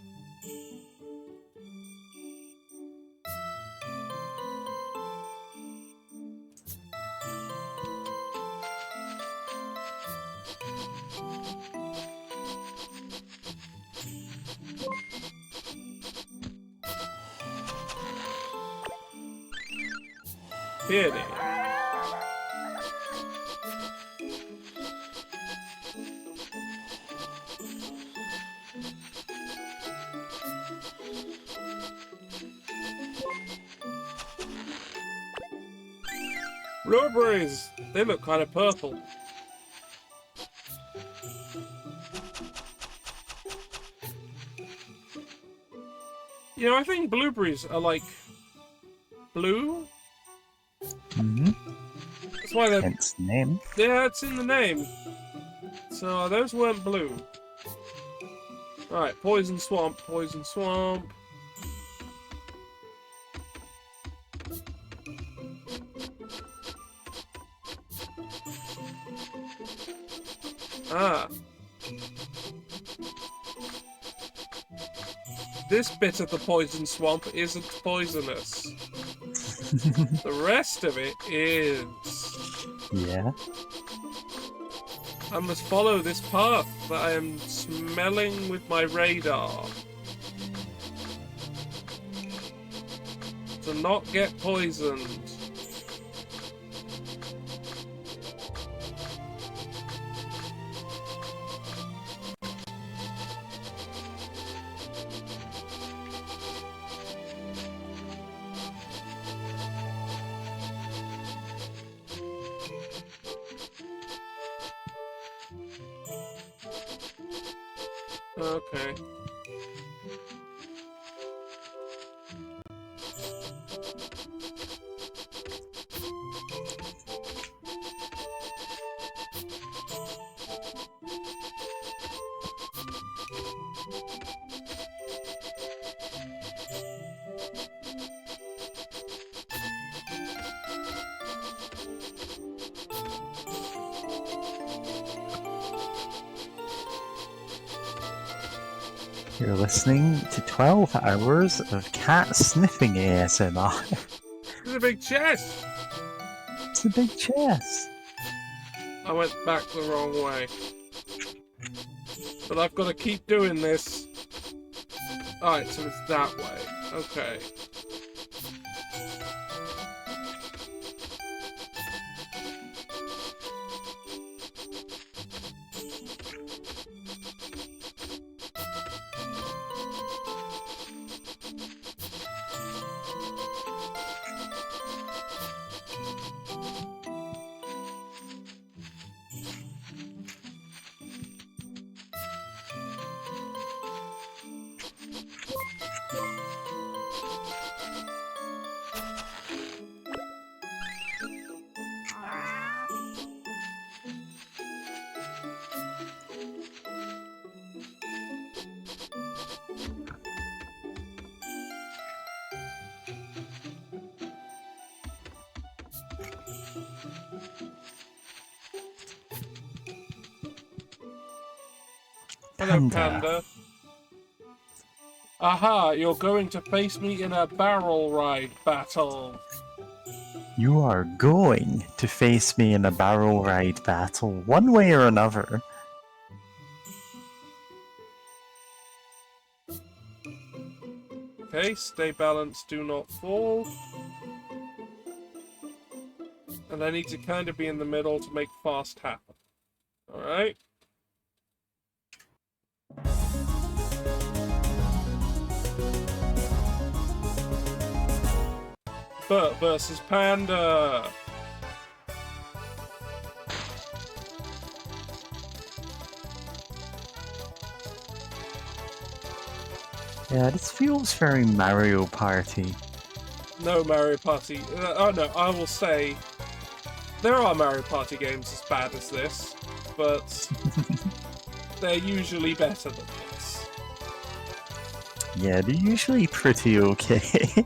Peony. Blueberries! They look kind of purple. You know, I think blueberries are like blue. Mm-hmm. That's why they're... Hence the name. Yeah, it's in the name. So those weren't blue. Right, poison swamp, poison swamp. Ah. This bit of the poison swamp isn't poisonous. The rest of it is. Yeah. I must follow this path that I am smelling with my radar. To not get poisoned. Okay. You're listening to 12 hours of cat sniffing ASMR. There's a big chest! It's a big chest. I went back the wrong way. But I've got to keep doing this. Alright, so it's that way. Okay. Hello, Panda. Aha, you're going to face me in a barrel ride battle. You are going to face me in a barrel ride battle, one way or another. Okay, stay balanced, do not fall. And I need to kind of be in the middle to make fast happen. Alright? Bert versus Panda! Yeah, this feels very Mario Party. No Mario Party. Oh no, I will say there are Mario Party games as bad as this, but they're usually better than this. Yeah, they're usually pretty okay.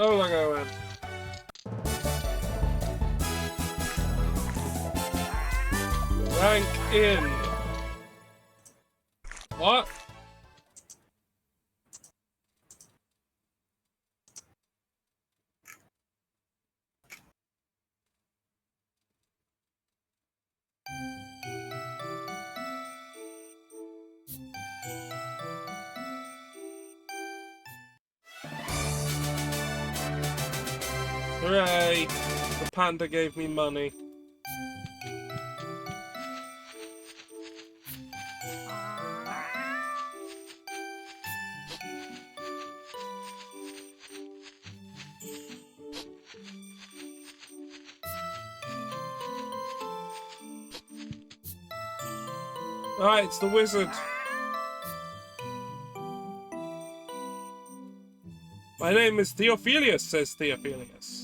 Oh, look, I went. Rank in. What? Hooray! The panda gave me money. Alright, it's the wizard. My name is Theophilus, says Theophilus.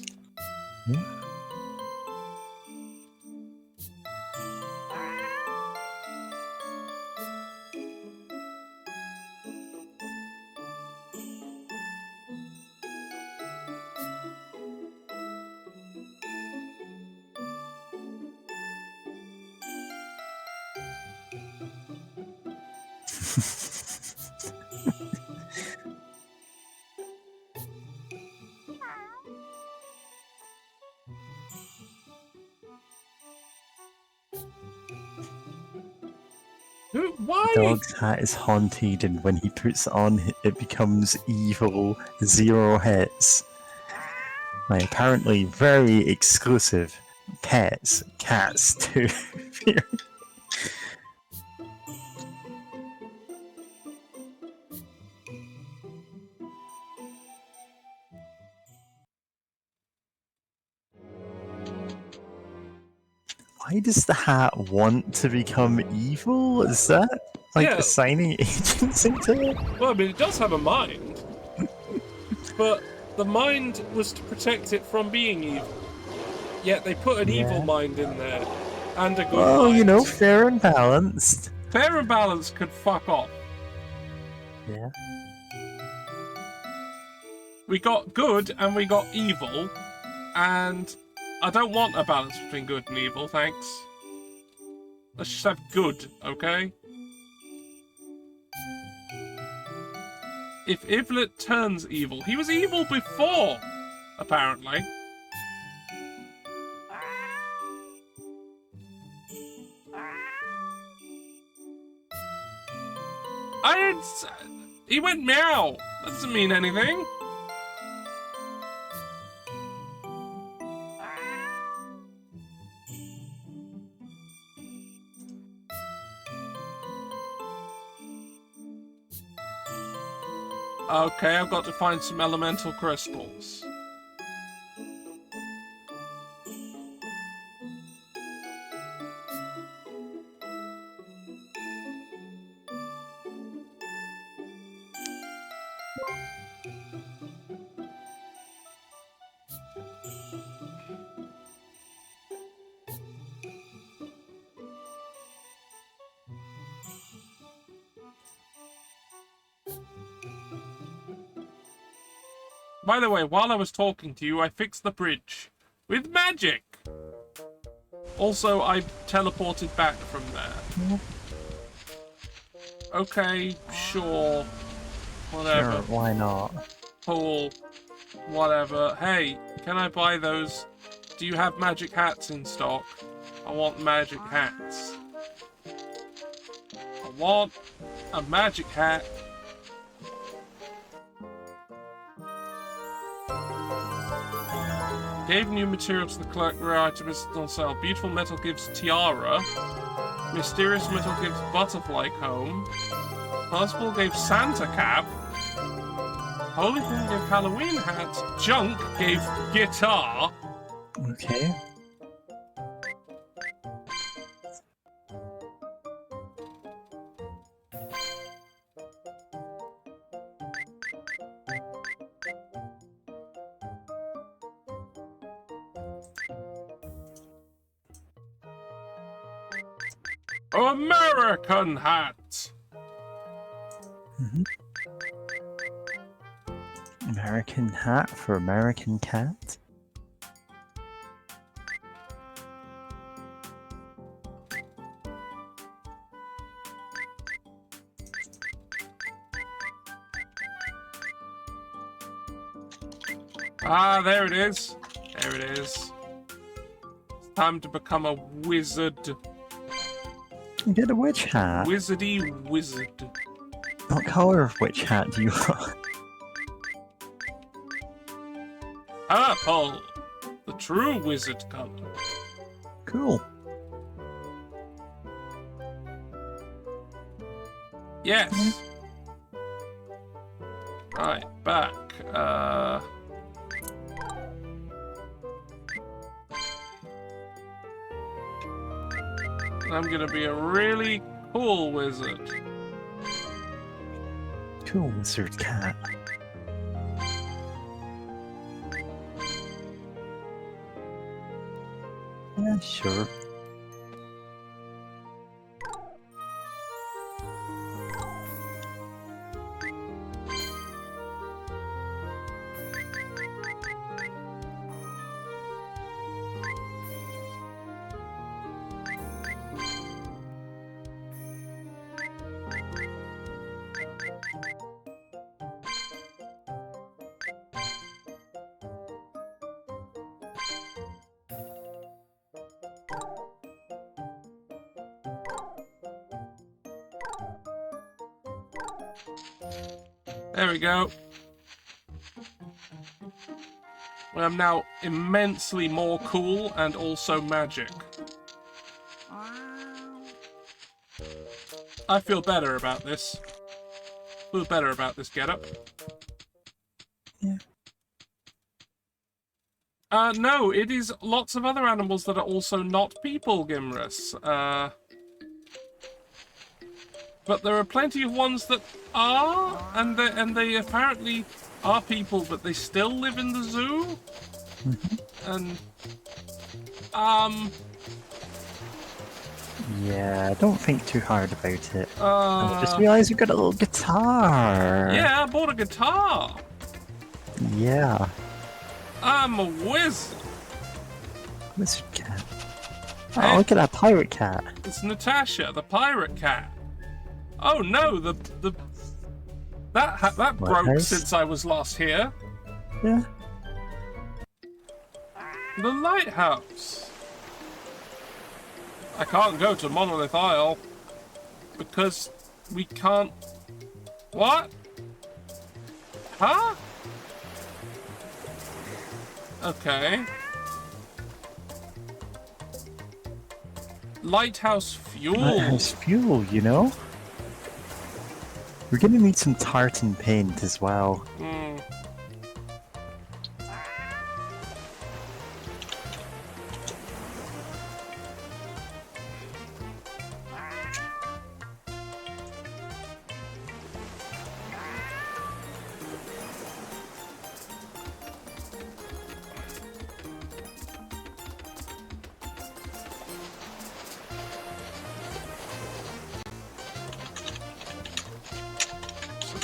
Why? Dog's hat is haunted, and when he puts it on, it becomes evil. 0 hits. My apparently very exclusive pets, cats too. Why does the hat want to become evil? Is that like Yeah. assigning agents into it? Well, I mean, it does have a mind. But the mind was to protect it from being evil. Yet they put an evil mind in there. And a good Well, mind. you know, fair and balanced. Fair and balanced could fuck off. Yeah. We got good and we got evil. And I don't want a balance between good and evil, thanks. Let's just have good, okay? If Ivlet turns evil, he was evil before, apparently. He went meow. That doesn't mean anything. Okay, I've got to find some elemental crystals. By the way, while I was talking to you, I fixed the bridge. With magic! Also, I teleported back from there. Okay, sure. Whatever. Sure, why not? Cool. Whatever. Hey, can I buy those? Do you have magic hats in stock? I want magic hats. I want a magic hat. Gave new material to the clerk, rare item is on sale. Beautiful metal gives tiara. Mysterious metal gives butterfly comb. Constable gave Santa cap. Holy Thing gave Halloween hat. Junk gave guitar. Okay. American hat. American hat for American cat? Ah, there it is. There it is. It's time to become a wizard. Get a witch hat. Wizardy wizard. What color of witch hat do you want? Purple. The true wizard color. Cool. Yes. Right, back. I'm gonna be a really cool wizard. Cool wizard cat. Yeah, sure. There we go. I'm now immensely more cool and also magic. I feel better about this. Feel better about this getup. Yeah. No, it is lots of other animals that are also not people, Gimrus. But there are plenty of ones that are, and they apparently are people, but they still live in the zoo. And yeah, don't think too hard about it. I just realised you got a little guitar. Yeah, I bought a guitar. Yeah. I'm a wizard. Wizard cat. Hey. Oh, look at that pirate cat. It's Natasha, the pirate cat. Oh no, that broke Lighthouse? since I was last here. Yeah. The lighthouse. I can't go to Monolith Isle because we can't. What? Huh? Okay. Lighthouse fuel. Lighthouse fuel, you know? We're gonna need some tartan paint as well.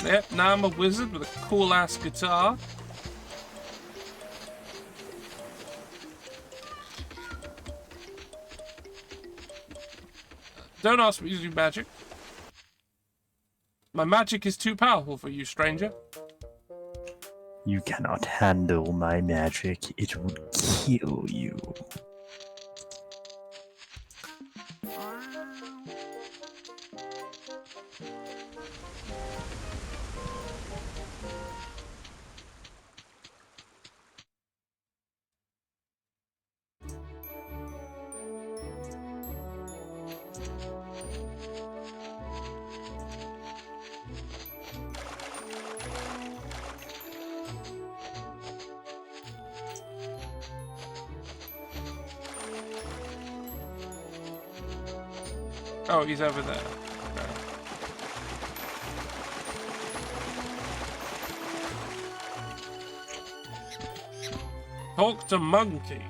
Yep, now I'm a wizard with a cool-ass guitar. Don't ask me to do magic. My magic is too powerful for you, stranger. You cannot handle my magic. It will kill you. Oh, he's over there. Okay. Talk to monkey.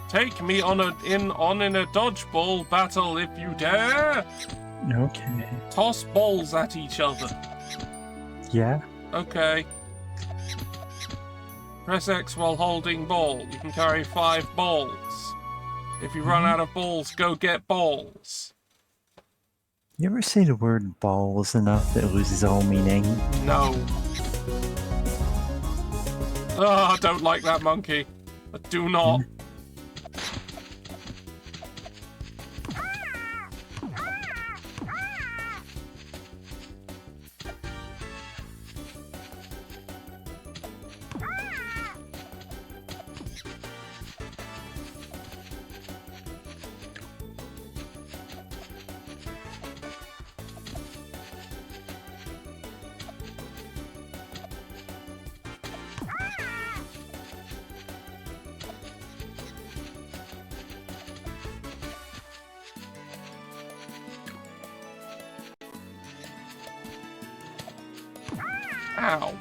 Take me in a dodgeball battle if you dare. Okay. Toss balls at each other. Yeah? Okay. Press X while holding ball. You can carry 5 balls. If you run out of balls, go get balls. You ever say the word balls enough that it loses all meaning? No. Oh, I don't like that monkey. I do not. Ow.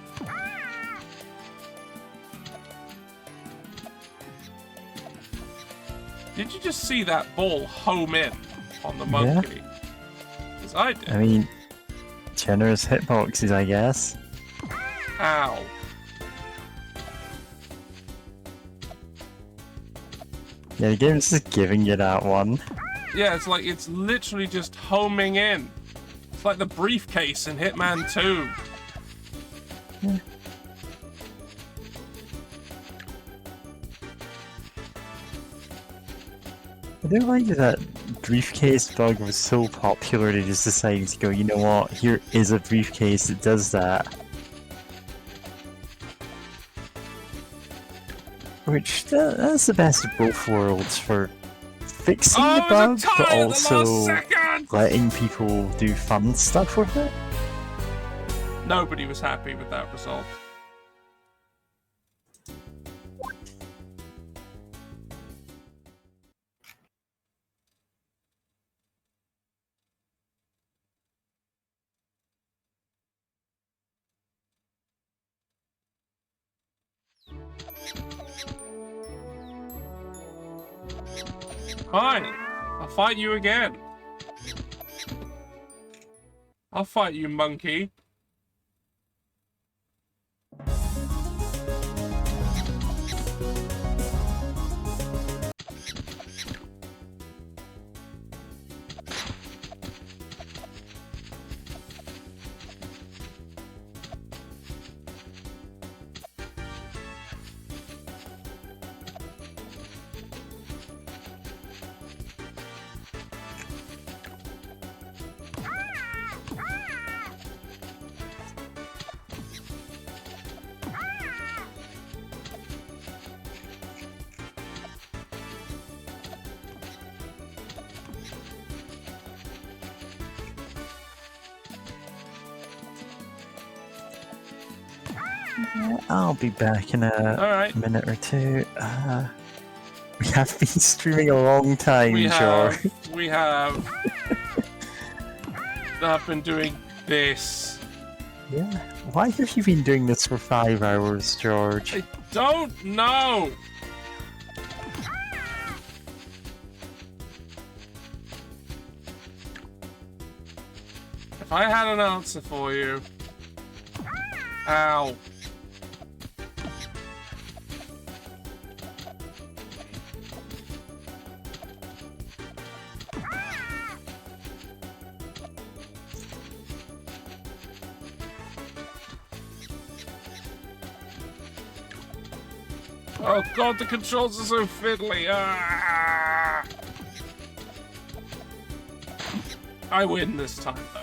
Did you just see that ball home in on the monkey? Because I did. I mean, generous hitboxes, I guess. Ow. Yeah, the game's just giving you that one. Yeah, it's like it's literally just homing in. It's like the briefcase in Hitman 2. Yeah. I do like that briefcase bug was so popular, they just decided to go, you know what, here is a briefcase that does that. Which, that's the best of both worlds for fixing the bug, but also letting people do fun stuff with it. Nobody was happy with that result. Fine, I'll fight you again. I'll fight you, monkey. I'll be back in a minute or two. We have been streaming a long time, George. We have. I've been doing this. Yeah. Why have you been doing this for 5 hours, George? I don't know. If I had an answer for you. Ow. Oh god, the controls are so fiddly. Ah! I win this time, though.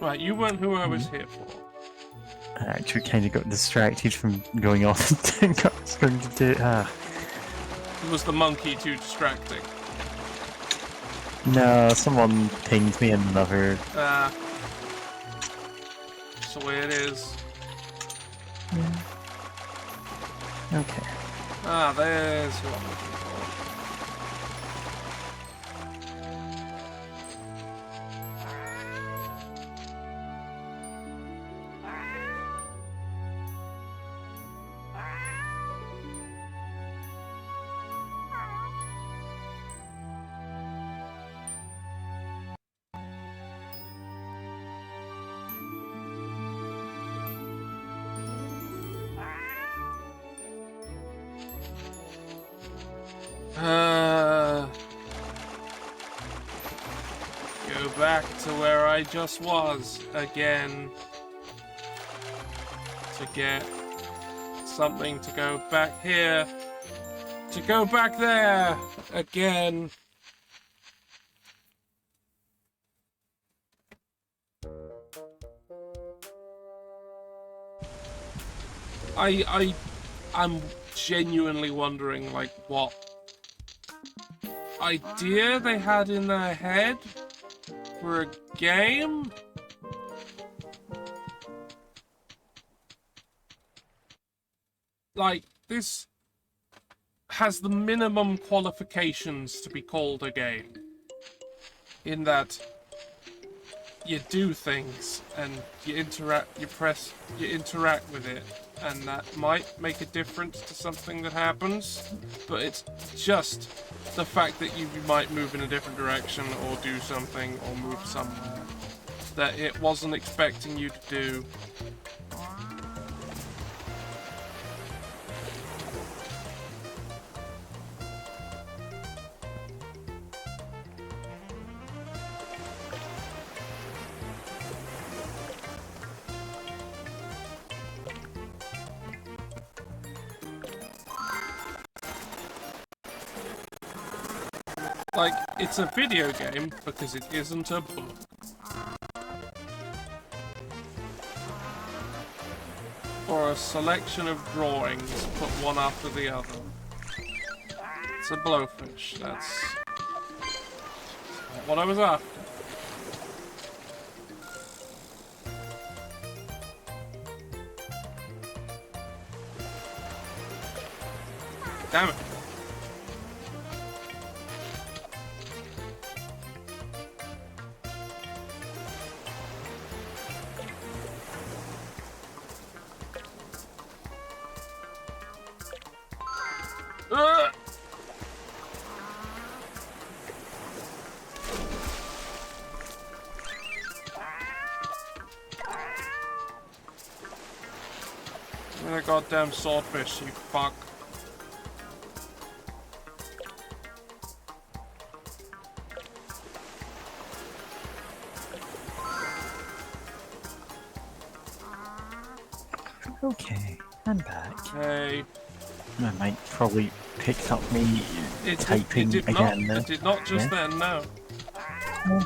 Right, you weren't who I was here for. I actually kind of got distracted from going off and got going to do. Was the monkey too distracting? No, someone pinged me another. That's the way it is. Yeah. Okay. Ah, there's who I'm looking for. Go back to where I just was again to get something to go back here to go back there again. I'm genuinely wondering, like, what idea they had in their head for a game? Like, this has the minimum qualifications to be called a game. In that you do things and you interact with it, and that might make a difference to something that happens, but it's just the fact that you might move in a different direction or do something or move somewhere that it wasn't expecting you to do. Like, it's a video game because it isn't a book. Or a selection of drawings put one after the other. It's a blowfish, that's not what I was after. Damn it. A goddamn swordfish, you fuck. Okay, I'm back. Hey. I might probably pick up me typing again. It did not just then, no. Yeah.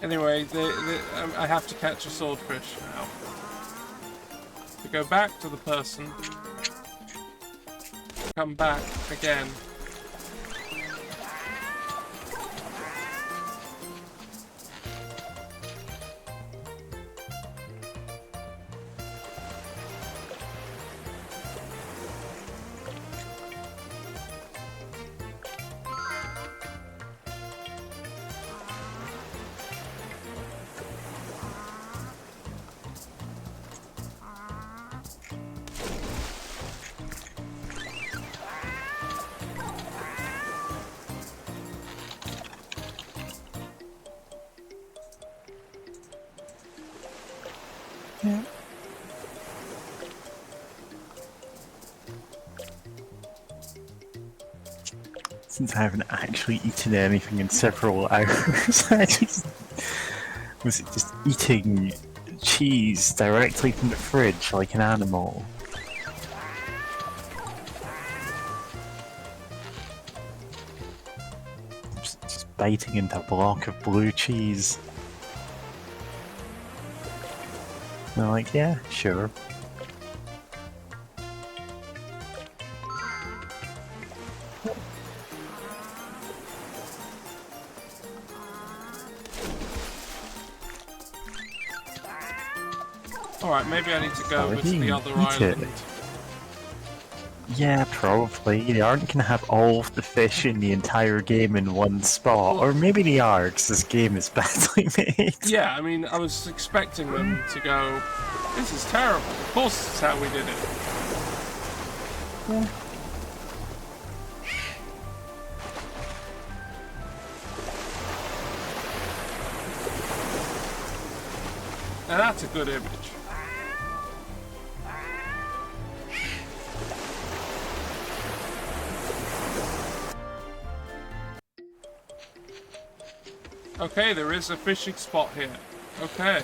Anyway, I have to catch a swordfish now. To go back to the person. Come back again. Yeah. Since I haven't actually eaten anything in several hours, I was just eating cheese directly from the fridge like an animal. Just biting into a block of blue cheese. And I'm like, yeah, sure. Alright, maybe I need to go over to the other island. Yeah, probably. They aren't gonna have all of the fish in the entire game in one spot. Or maybe they are, because this game is badly made. Yeah, I mean, I was expecting them to go, this is terrible. Of course this is how we did it. Yeah. Now that's a good image. Okay, there is a fishing spot here. Okay.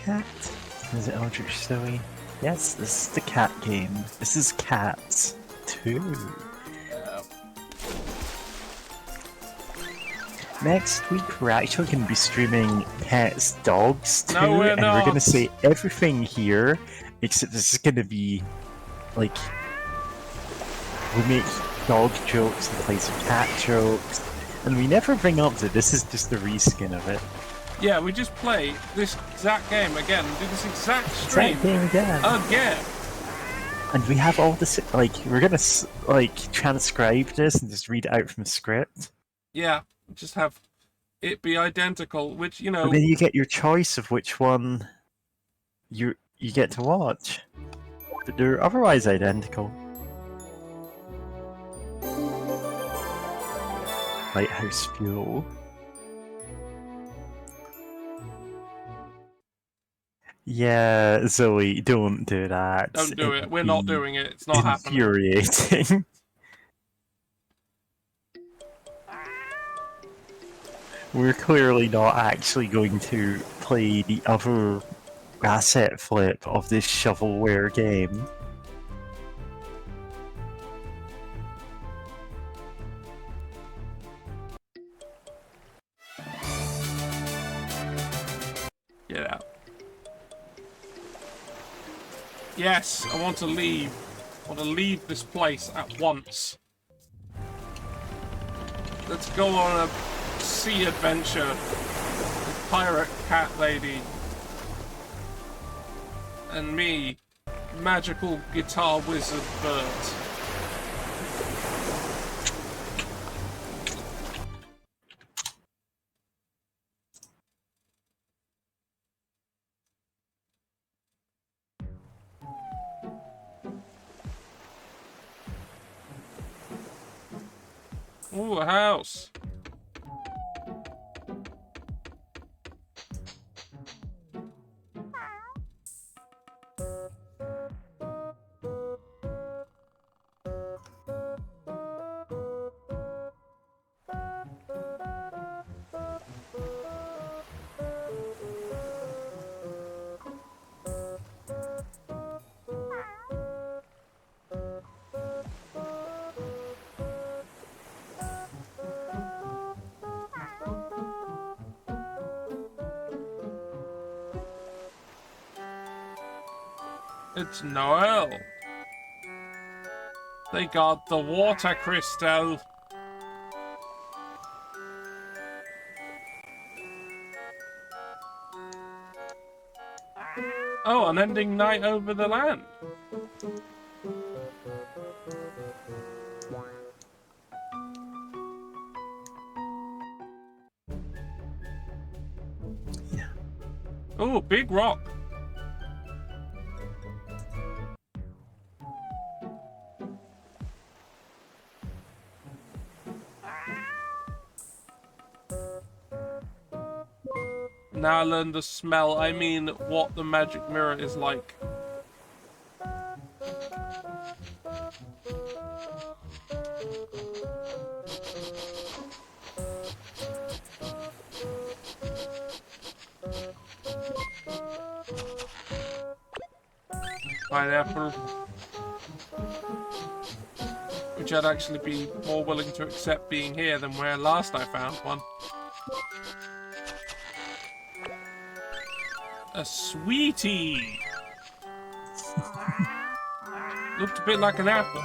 Cat? Is it Eldritch Story? Yes, this is the cat game. This is Cats 2. Next week we're actually going to be streaming Pets Dogs 2, No, we're and not. we're going to say everything here, except this is going to be, like, we make dog jokes in place of cat jokes, and we never bring up that this is just a reskin of it. Yeah, we just play this exact game again, do this exact stream Exact game again. again. And we have all this, like, we're going to, like, transcribe this and just read it out from the script. Yeah, just have it be identical, which, you know... And then you get your choice of which one you get to watch. But they're otherwise identical. Lighthouse Fuel. Yeah, Zoe, don't do that. Don't do it. It'd We're not be doing it. It's not happening. infuriating. We're clearly not actually going to play the other asset flip of this shovelware game. Get out. Yes, I want to leave. I want to leave this place at once. Let's go on a sea adventure with Pirate Cat Lady. And me, Magical Guitar Wizard Bert. Ooh, a house. It's Noel. They got the water crystal. Oh, an ending night over the land. Yeah. Oh, big rock. Now I learned the smell. I mean, what the magic mirror is like. Pineapple. Which I'd actually be more willing to accept being here than where last I found one. A sweetie! Looked a bit like an apple.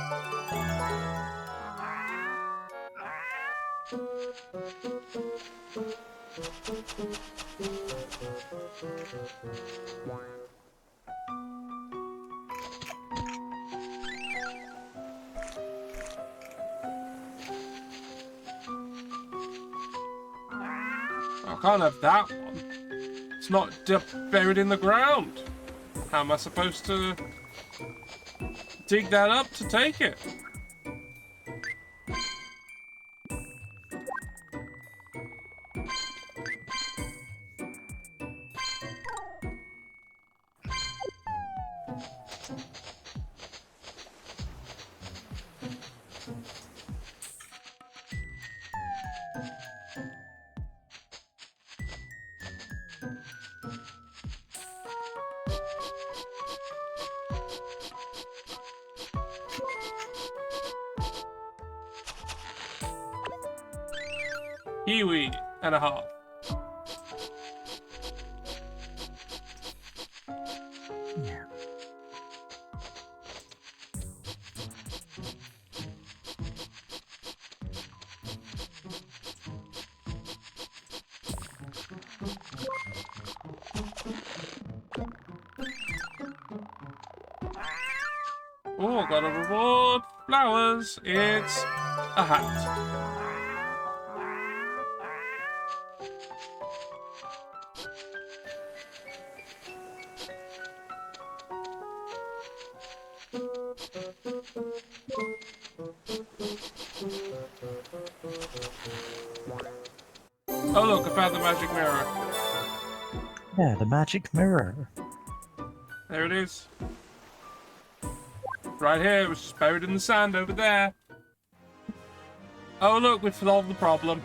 I can't have that one. It's not buried in the ground. How am I supposed to dig that up to take it? Kiwi and a half. Yeah. Oh, got a reward. Flowers. It's a hat. Oh look, I found the magic mirror. Yeah, the magic mirror. There it is. Right here, it was just buried in the sand over there. Oh look, we've solved the problem.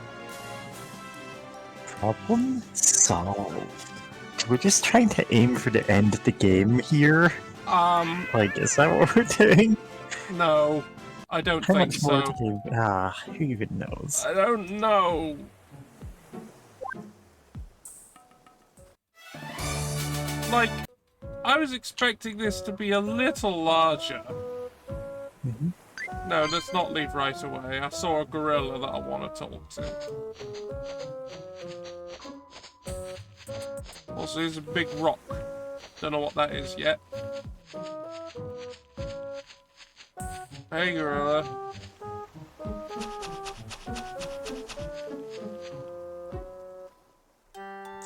Problem solved. We're just trying to aim for the end of the game here. Like, is that what we're doing? No. I don't How think much more so. to do? Ah, who even knows? I don't know. Like, I was expecting this to be a little larger. Mm-hmm. No, let's not leave right away. I saw a gorilla that I want to talk to. Also, there's a big rock. Don't know what that is yet. Hey, gorilla.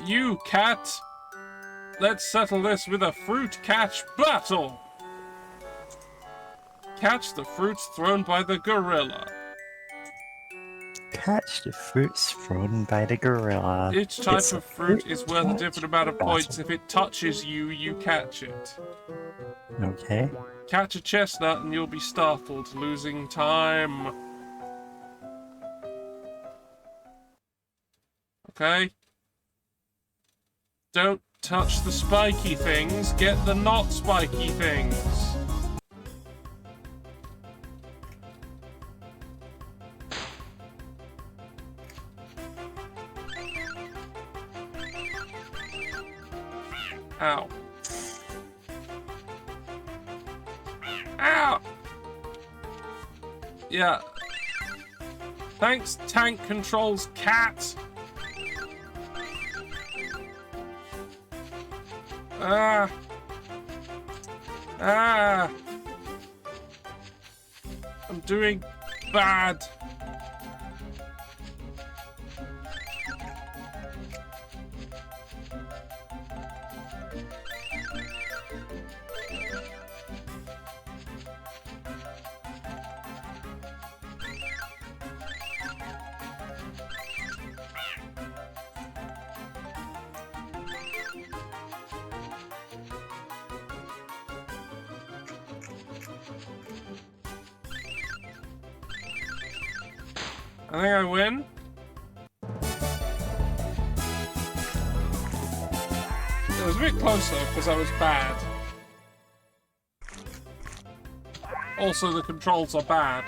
You, cat! Let's settle this with a fruit catch battle! Catch the fruits thrown by the gorilla. Catch the fruits thrown by the gorilla. Each type It's a of fruit is worth a catch different amount of battle. points. If it touches you, you catch it. Okay. Catch a chestnut and you'll be startled, losing time. Okay? Don't touch the spiky things, get the not spiky things. Ow. Ow! Yeah. Thanks, tank controls cat. Ah. Ah. I'm doing bad. I think I win. It was a bit closer because I was bad. Also, the controls are bad.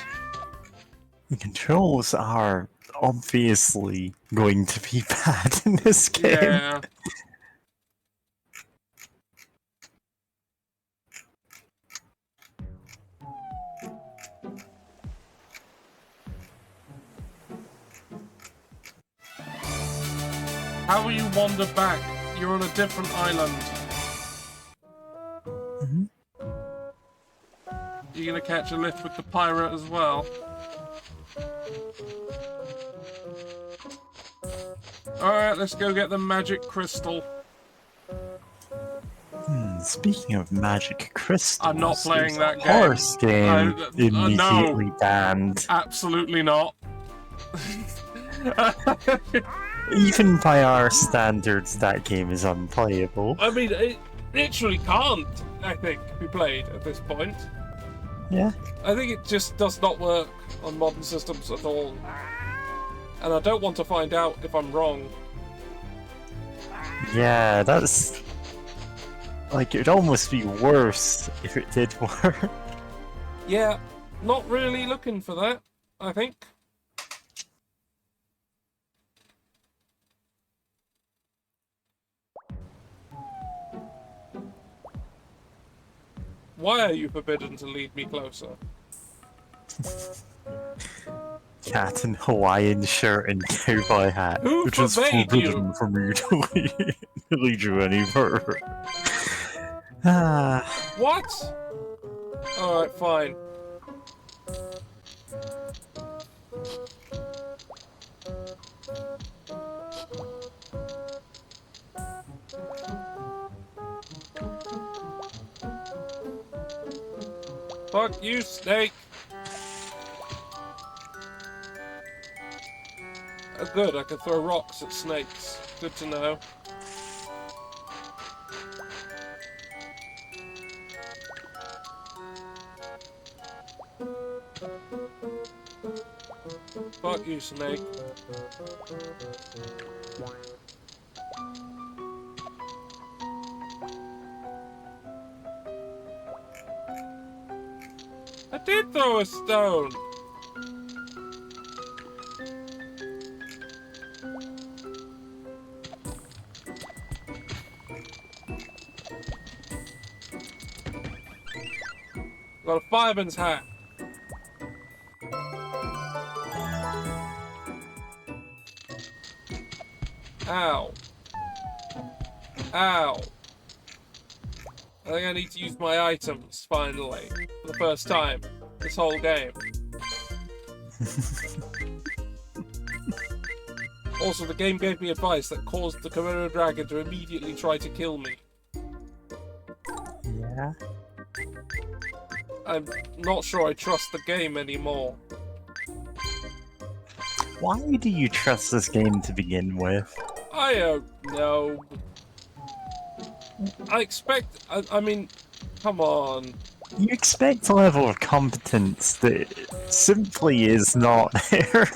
The controls are obviously going to be bad in this game. Yeah. How will you wander back? You're on a different island. Mhm. You're gonna catch a lift with the pirate as well. Alright, let's go get the magic crystal. Speaking of magic crystals, I'm not playing there's that a game. horse game immediately no. banned. Absolutely not. Even by our standards, that game is unplayable. I mean, it literally can't, I think, be played at this point. Yeah. I think it just does not work on modern systems at all. And I don't want to find out if I'm wrong. Yeah, that's... Like, it'd almost be worse if it did work. Yeah, not really looking for that, I think. Why are you forbidden to lead me closer? Cat in Hawaiian shirt and cowboy hat. Who It is forbade forbidden you? for me to lead you any further. Ah, What? Alright, fine. Fuck you, snake! Oh, good, I can throw rocks at snakes. Good to know. Fuck you, snake. I did throw a stone! Got a fireman's hat. Ow. Ow. I think I need to use my items, finally. For the first time. This whole game. Also, the game gave me advice that caused the Komodo dragon to immediately try to kill me. yeah. I'm not sure I trust the game anymore. Why do you trust this game to begin with? I don't know. I mean, come on. You expect a level of competence that simply is not there.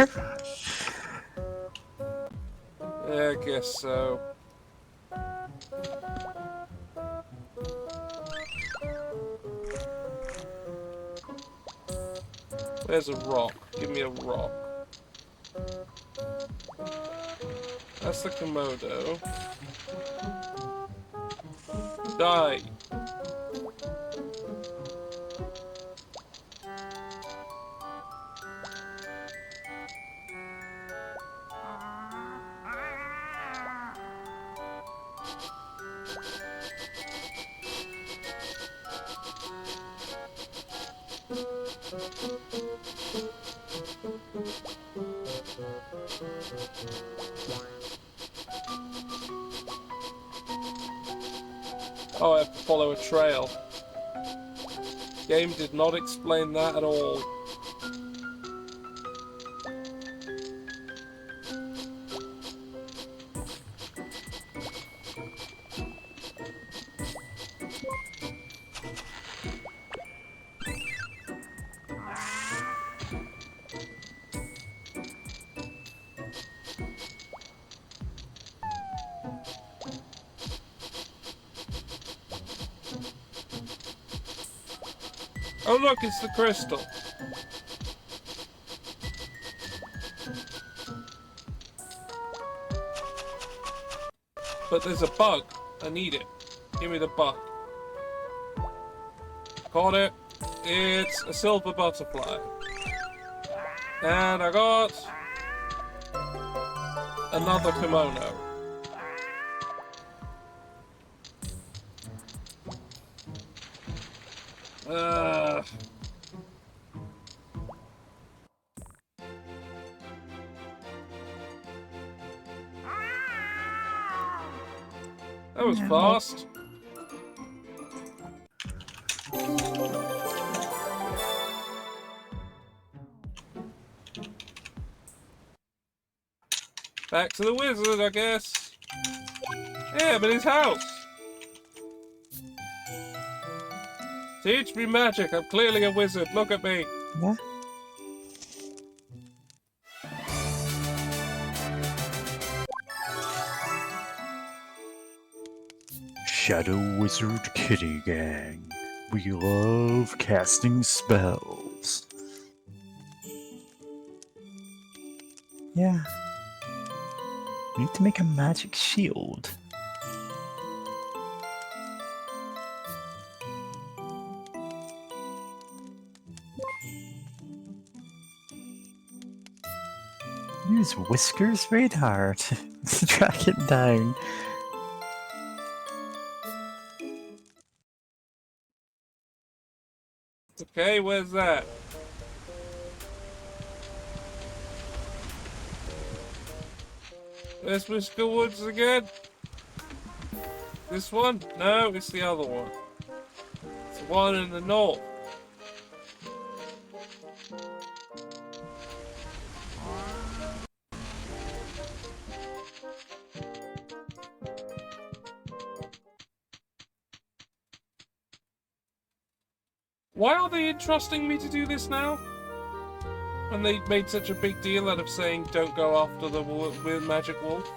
Yeah, I guess so. Where's a rock? Give me a rock. That's the Komodo. Die. Oh, I have to follow a trail. Game did not explain that at all. Oh look, it's the crystal. But there's a bug. I need it. Give me the bug. Caught it. It's a silver butterfly. And I got another kimono. That was fast. Back to the wizard, I guess. Yeah, but his house. Teach me magic. I'm clearly a wizard. Look at me. Yeah. Shadow Wizard Kitty Gang. We love casting spells. Yeah. We need to make a magic shield. Use Whisker's radar to track it down. Okay, where's that? Where's Whisker Woods again? This one? No, it's the other one. It's the one in the north. Why are they entrusting me to do this now? When they made such a big deal out of saying don't go after the magic wolf.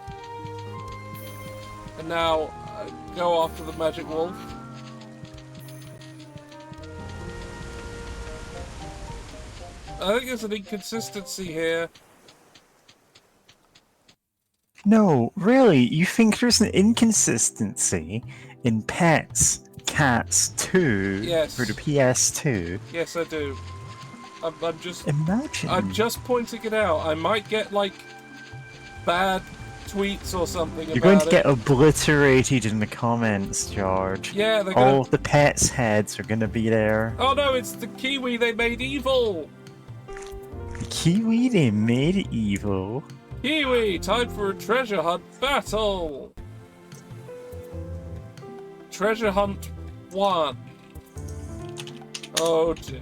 And now go after the magic wolf. I think there's an inconsistency here. No, really, you think there's an inconsistency in Pets Cats 2 Yes. for the PS2? Yes, I do. I'm just... Imagine. I'm just pointing it out. I might get, like, bad tweets or something You're about going to it. get obliterated in the comments, George. Yeah, they're All gonna... of the pets' heads are going to be there. Oh no, it's the Kiwi they made evil! The Kiwi they made evil. Kiwi, time for a treasure hunt battle! Treasure hunt 1. Oh dear.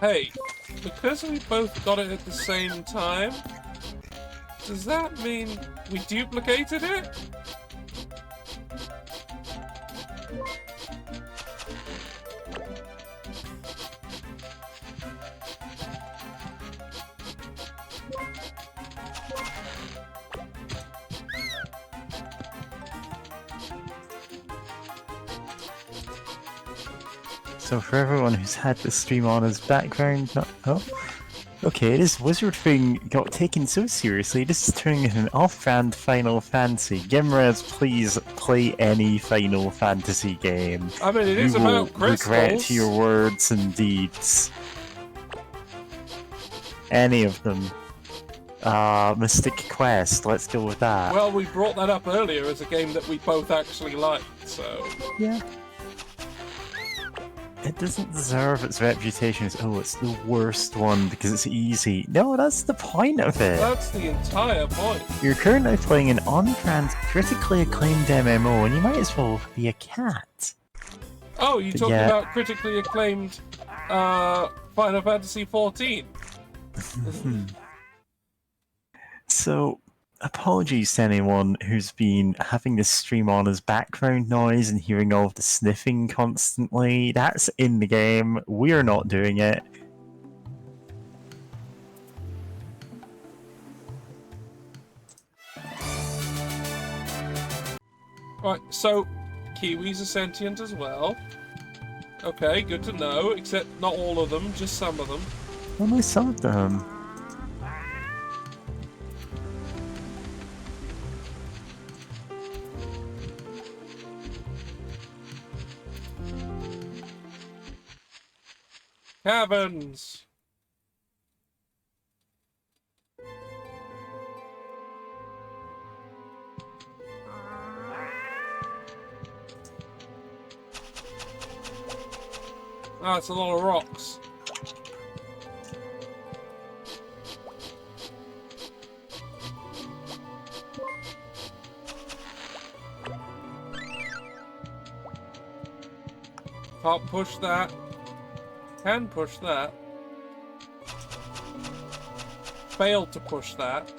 Hey, because we both got it at the same time, does that mean we duplicated it? So for everyone who's had the stream on as background, oh, okay, this wizard thing got taken so seriously, this is turning into an off-brand Final Fantasy. Gimres, please play any Final Fantasy game. I mean, it is You will about crystals. regret your words and deeds. Any of them. Mystic Quest, let's go with that. Well, we brought that up earlier as a game that we both actually liked, so... Yeah. It doesn't deserve its reputation as, oh, it's the worst one because it's easy. No, that's the point of it. That's the entire point. You're currently playing an on-brand, critically acclaimed MMO, and you might as well be a cat. Oh, you But talking yeah. about critically acclaimed Final Fantasy XIV? So, apologies to anyone who's been having this stream on as background noise and hearing all of the sniffing constantly. That's in the game. We're not doing it. Right, so Kiwis are sentient as well. Okay, good to know, except not all of them, just some of them. Only some of them. Caverns! Ah, it's a lot of rocks. Can't push that. can push that. Failed to push that.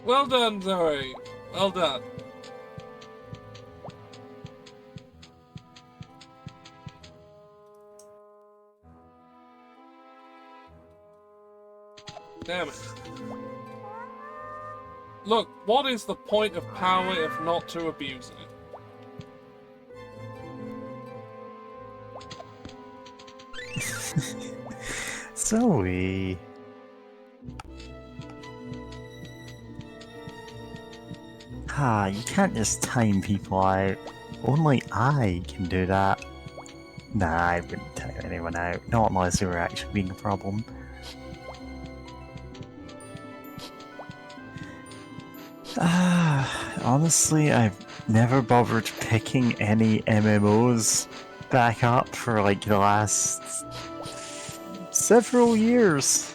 Well done, Zoe. Well done. Damn it. Look, what is the point of power if not to abuse it? Zoe. Ah, you can't just time people out. Only I can do that. Nah, I wouldn't time anyone out. Not unless they were actually being a problem. Honestly, I've never bothered picking any MMOs back up for like the last several years.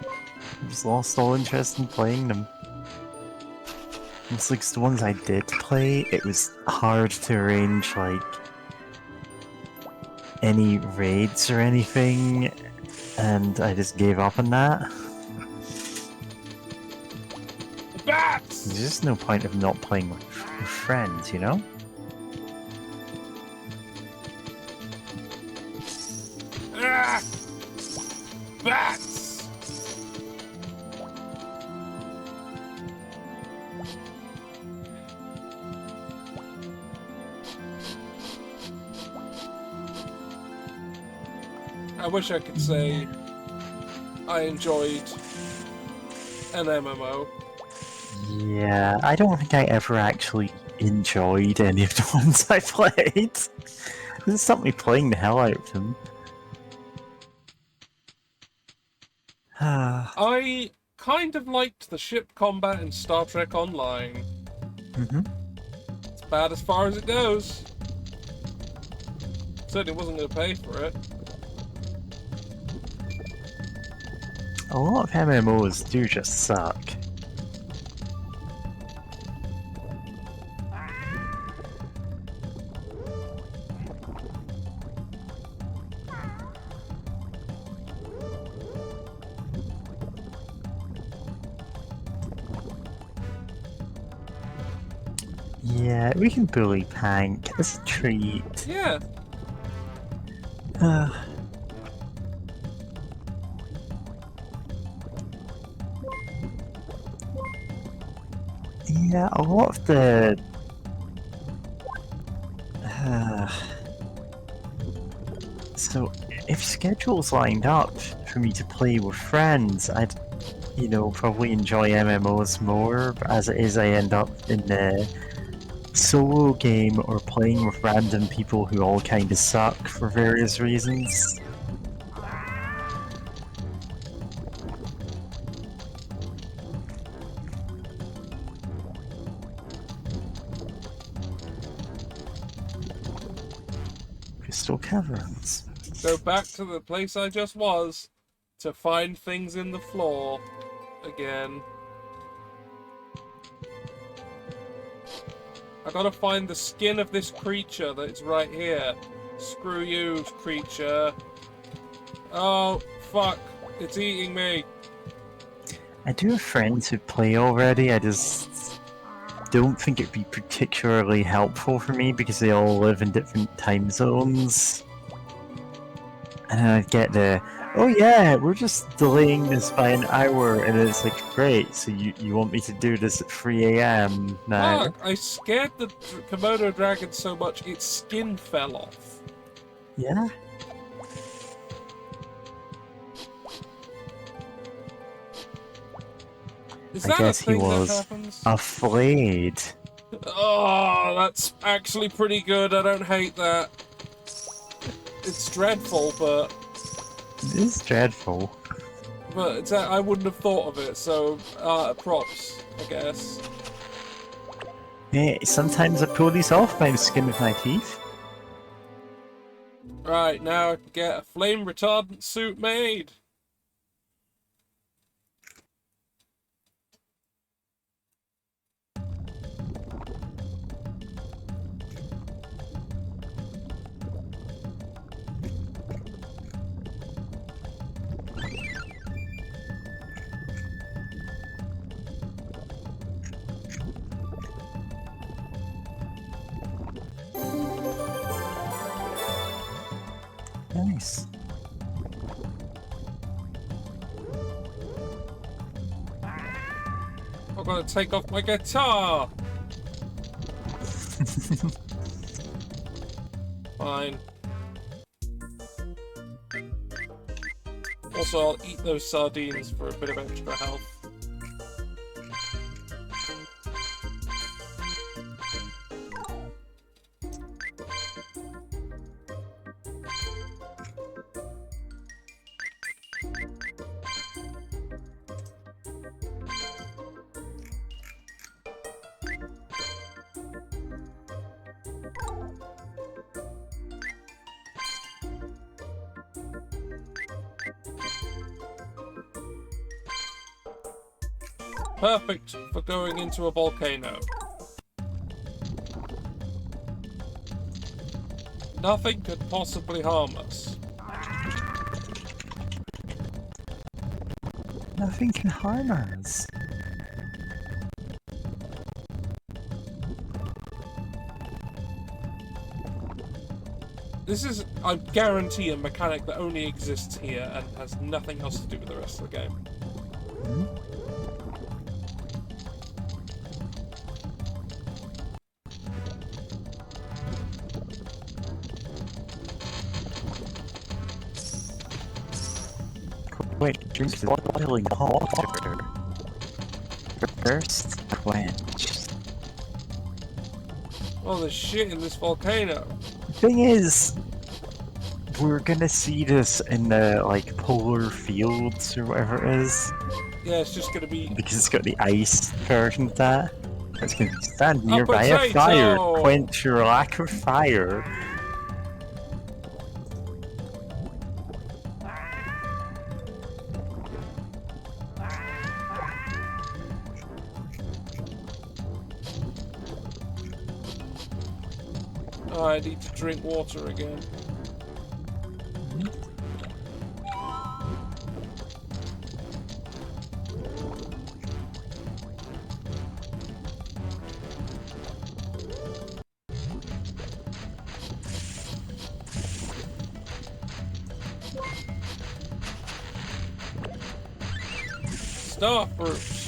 I've just lost all interest in playing them. It's like the ones I did play, it was hard to arrange like any raids or anything, and I just gave up on that. Bats! There's just no point of not playing with friends, you know? Ah! Bats! I wish I could say I enjoyed an MMO. Yeah, I don't think I ever actually enjoyed any of the ones I played. It stopped me playing the hell out of them. I kind of liked the ship combat in Star Trek Online. It's about as far as it goes. Said it wasn't going to pay for it. A lot of MMOs do just suck. Yeah, we can bully Pank as a treat. Yeah. Yeah, a lot of the... So, if schedules lined up for me to play with friends, I'd, you know, probably enjoy MMOs more, but as it is, I end up in the solo game or playing with random people who all kinda suck for various reasons. Crystal Caverns. Go back to the place I just was to find things in the floor again. I gotta find the skin of this creature that's right here. Screw you, creature. Oh, fuck. It's eating me. I do have friends who play already, I just don't think it'd be particularly helpful for me because they all live in different time zones. And then I'd get the, oh yeah, we're just delaying this by an hour, and it's like, great, so you want me to do this at 3 AM now? Fuck, I scared the Komodo dragon so much its skin fell off. Yeah? Is I that guess a he thing was that happens? afraid. Oh, that's actually pretty good. I don't hate that. It's dreadful, but It is dreadful. it's, I wouldn't have thought of it. So props, I guess. Hey, sometimes I pull these off by the skin of my teeth. Right, now I can get a flame retardant suit made. nice. I've got to take off my guitar! Fine. Also, I'll eat those sardines for a bit of extra health. Perfect for going into a volcano. Nothing could possibly harm us. Nothing can harm us. This is, I guarantee, a mechanic that only exists here and has nothing else to do with the rest of the game. Hmm? Wait, drink boiling water. Thirst quenched. Oh, there's shit in this volcano. Thing is, we're gonna see this in the like polar fields or whatever it is, Yeah, it's just gonna be because it's got the ice version of that. It's gonna be stand a nearby a fire, potato! quench your lack of fire. Oh, I need to drink water again. Star fruits.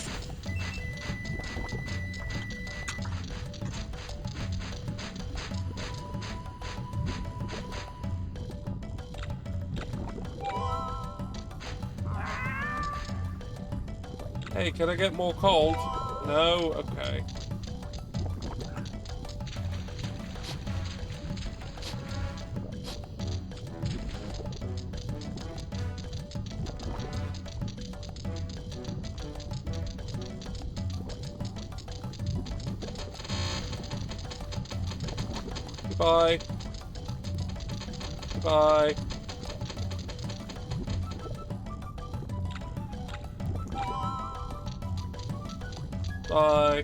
Hey, can I get more cold? No? Okay. Goodbye. Goodbye. Bye.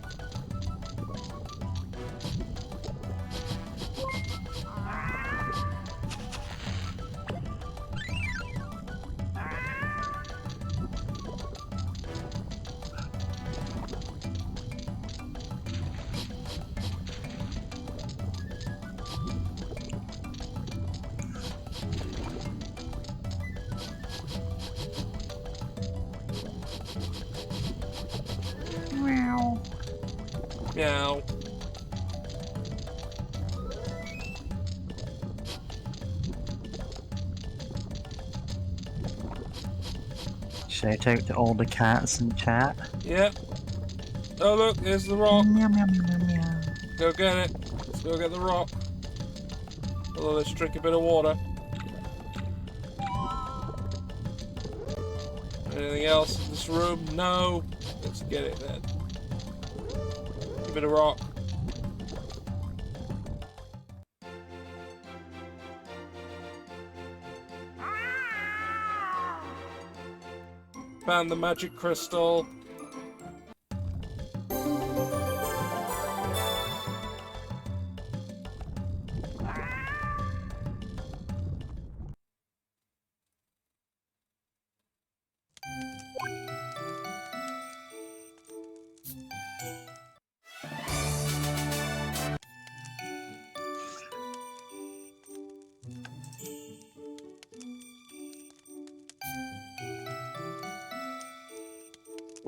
Meow. Meow. Shout out to all the cats in chat. Yep. Oh look, there's the rock. Meow meow meow meow meow. Go get it. Let's go get the rock. Although let's drink a bit of water. Anything else in this room? No. Let's get it then. Give it a rock. Found the magic crystal.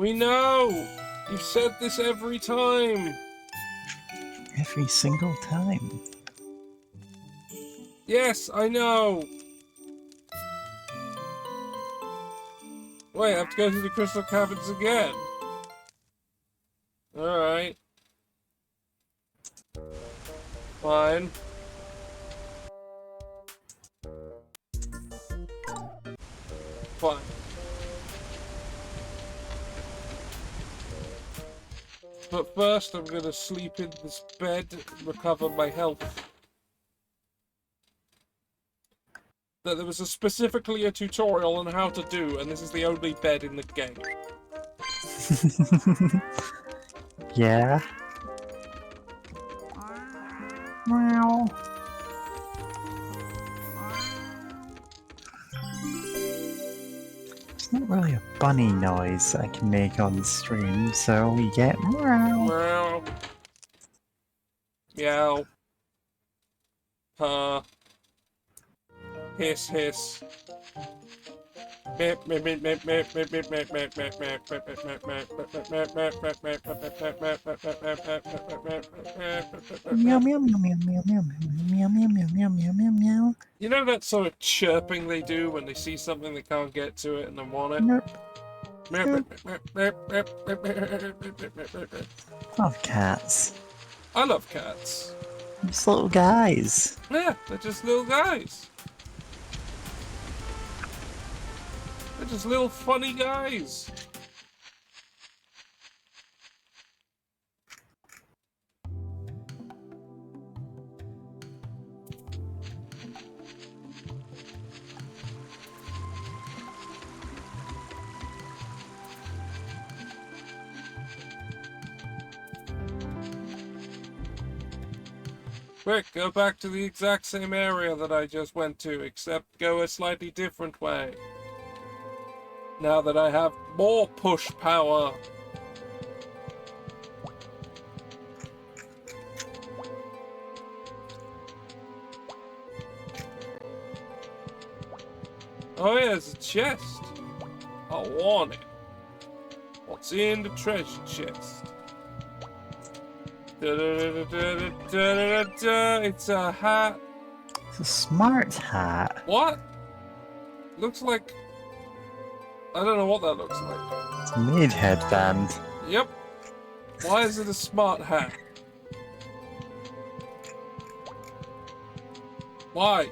We know! You've said this every time! Every single time. Yes, I know! Wait, I have to go through the crystal caverns again. Alright. Fine. Fine. But first, I'm gonna sleep in this bed and recover my health. That there was specifically a tutorial on how to do, and this is the only bed in the game. Yeah. Meow. It's not really a bunny noise I can make on stream, so we get meow. Meow. Meow. Purr. Hiss, hiss. Meow meow meow meow meow meow meow meow meow meow meow meow meow meow. You know that sort of chirping they do when they see something they can't get to it and they want it? Nope. Love cats. I love cats. Just little guys. Yeah, they're just little guys. They're just little funny guys. Quick, go back to the exact same area that I just went to, except go a slightly different way. Now that I have more push power. Oh yeah, there's a chest. I want it. What's in the treasure chest? It's a hat. It's a smart hat. What? Looks like... I don't know what that looks like. It's a maid headband. Yep. Why is it a smart hat? Why?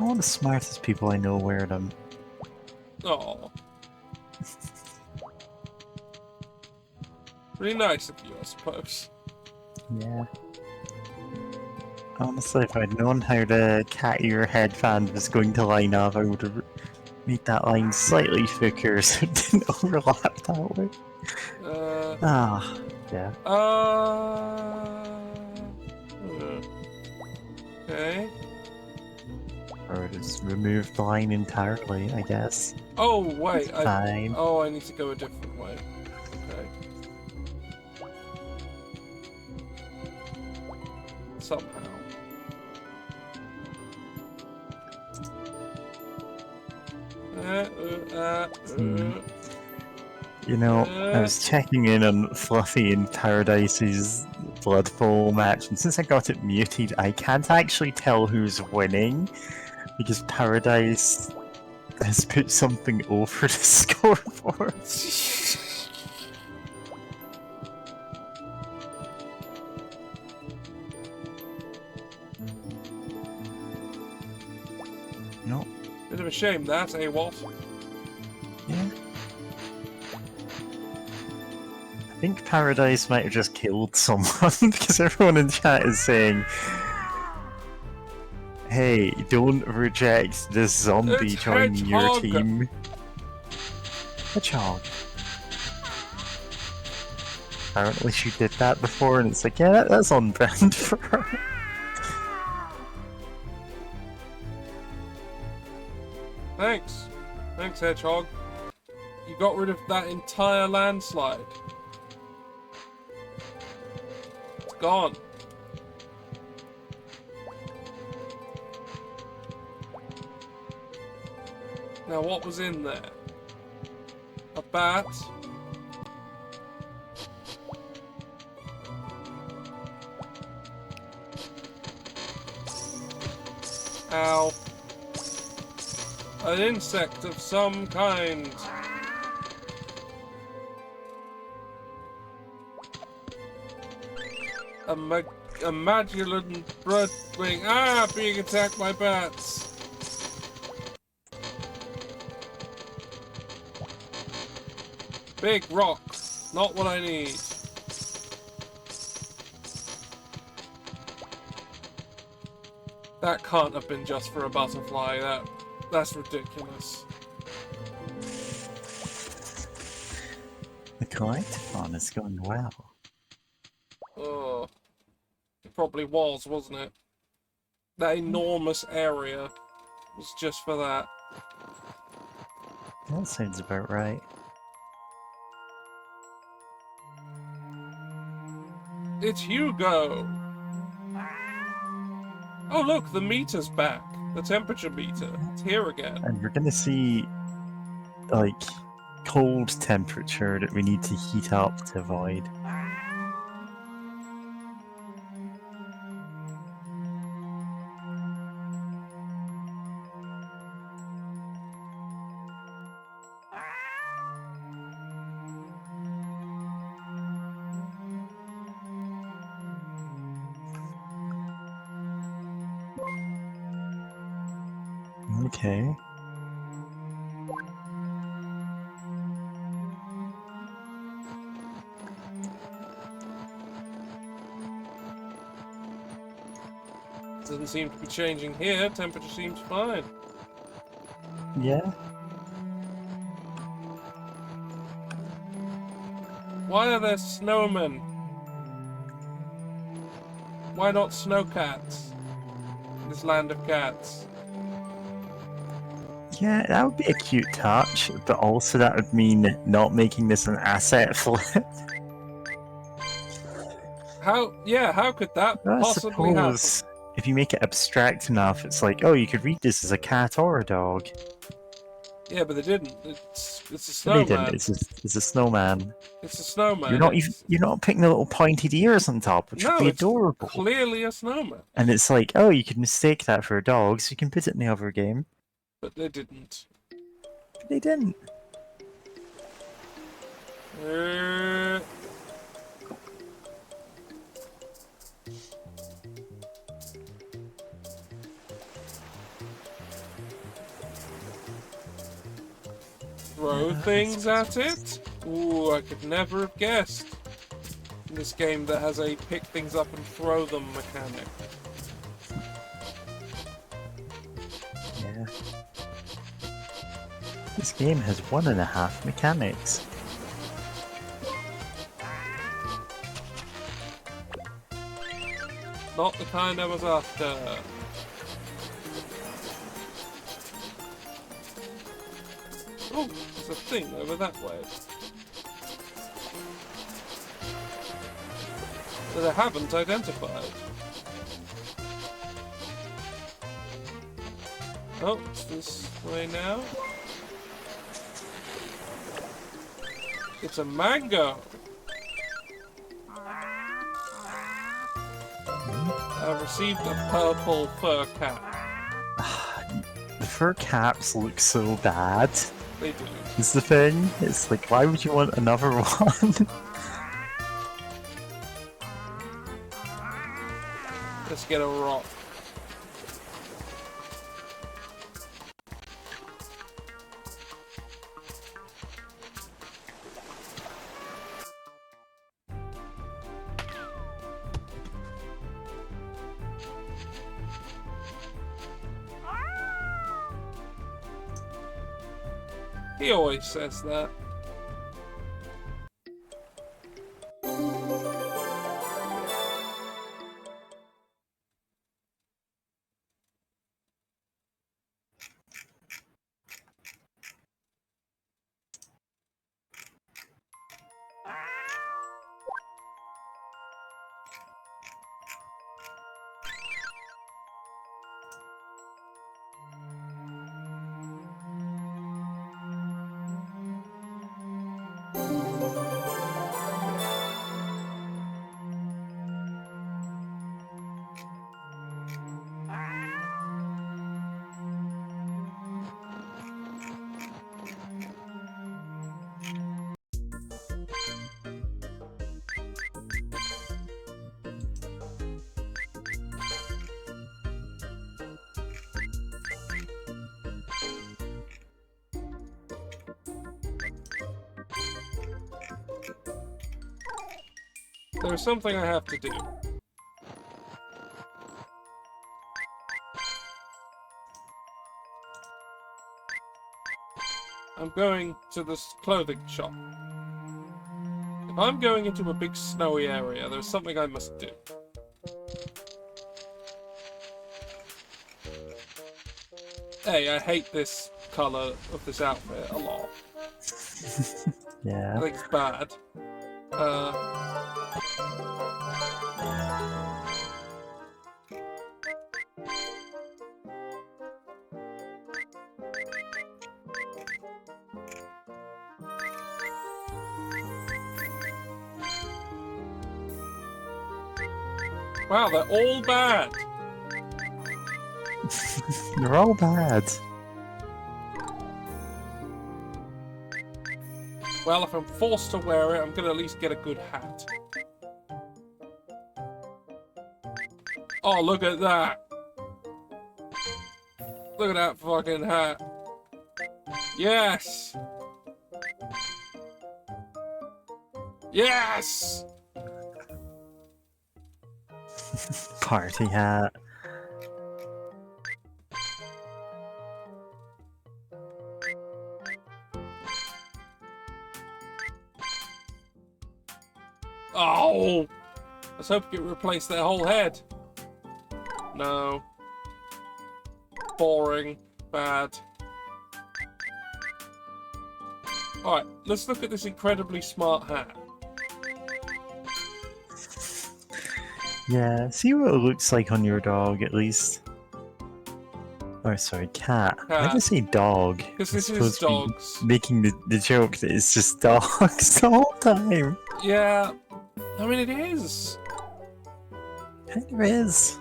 All the smartest people I know wear them. Oh. Pretty nice of you, I suppose. Yeah. Honestly, if I'd known how the cat ear headband was going to line up, I would have made that line slightly thicker so it didn't overlap that way. Yeah. Okay. Or just remove the line entirely, I guess. Oh, wait. It's fine. Oh, I need to go a different way. Okay. Somehow. You know, I was checking in on Fluffy and Paradise's Blood Bowl match, and since I got it muted, I can't actually tell who's winning, because Paradise has put something over the scoreboard. No. Bit of a shame that, eh, Walt? Yeah. I think Paradise might have just killed someone because everyone in chat is saying, hey, don't reject this zombie It's joining your Hedgehog. team. Hedgehog. Apparently she did that before and it's like, yeah, that's on brand for her. Thanks. Thanks, Hedgehog. You got rid of that entire landslide. It's gone. Now, what was in there? A bat, Ow. An insect of some kind. A Magellan bloodwing. Ah, being attacked by bats. Big rock. Not what I need. That can't have been just for a butterfly. That's ridiculous. The collectathon is going well. Oh, it probably was, wasn't it? That enormous area was just for that. That sounds about right. It's Hugo! Oh look, the meter's back. The temperature meter. It's here again. And we're gonna see, like, cold temperature that we need to heat up to avoid. Okay. Doesn't seem to be changing here. Temperature seems fine. Yeah. Why are there snowmen? Why not snow cats? In this land of cats. Yeah, that would be a cute touch, but also that would mean not making this an asset flip. How could that I possibly happen? suppose if you make it abstract enough, it's like, oh, you could read this as a cat or a dog. Yeah, but they didn't. It's a But they snowman. didn't. It's a snowman. It's a snowman. You're not putting the little pointed ears on top, which would No, be it's adorable. clearly a snowman. And it's like, oh, you could mistake that for a dog, so you can put it in the other game. But they didn't. But they didn't. Throw things at it? Ooh, I could never have guessed. In this game that has a pick things up and throw them mechanic. Yeah. This game has 1.5 mechanics. Not the kind I was after. Oh, there's a thing over that way. That I haven't identified. Oh, it's this way now. It's a mango. I received a purple fur cap. The fur caps look so bad. They do. Is the thing. It's like, why would you want another one? Let's get a rock. He always says that. There's something I have to do. I'm going to this clothing shop. If I'm going into a big snowy area, there's something I must do. Hey, I hate this colour of this outfit a lot. Yeah. I think it's bad. Wow, they're all bad. They're all bad. Well, if I'm forced to wear it, I'm gonna at least get a good hat. Oh, look at that! Look at that fucking hat. Yes! Yes! Party hat. Oh! I was hoping it would replace their whole head. No. Boring. Bad. Alright, let's look at this incredibly smart hat. Yeah, see what it looks like on your dog, at least. Or sorry, cat. Why did I say dog? Because I'm this is supposed to be dogs. making the joke that it's just dogs the whole time. Yeah. I mean, it is. Kind of is.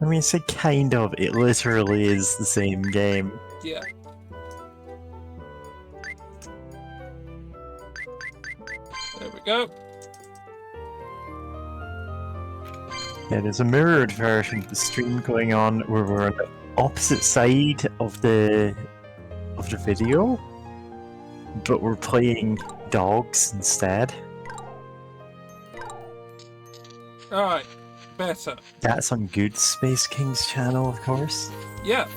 I mean, say kind of. It literally is the same game. Yeah. There we go. Yeah, there's a mirrored version of the stream going on where we're on the opposite side of the video, but we're playing dogs instead. Alright. Better. That's on BadSpaceKing's channel, of course. Yeah.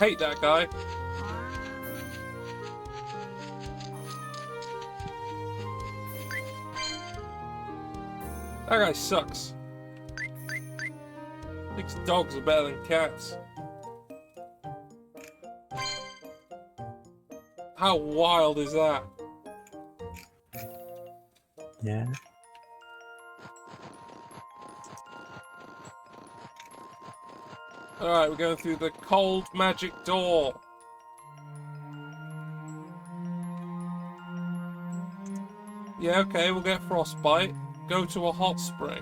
Hate that guy. That guy sucks. Thinks dogs are better than cats. How wild is that? Yeah. Alright, we're going through the cold magic door. Yeah, okay, we'll get frostbite. Go to a hot spring.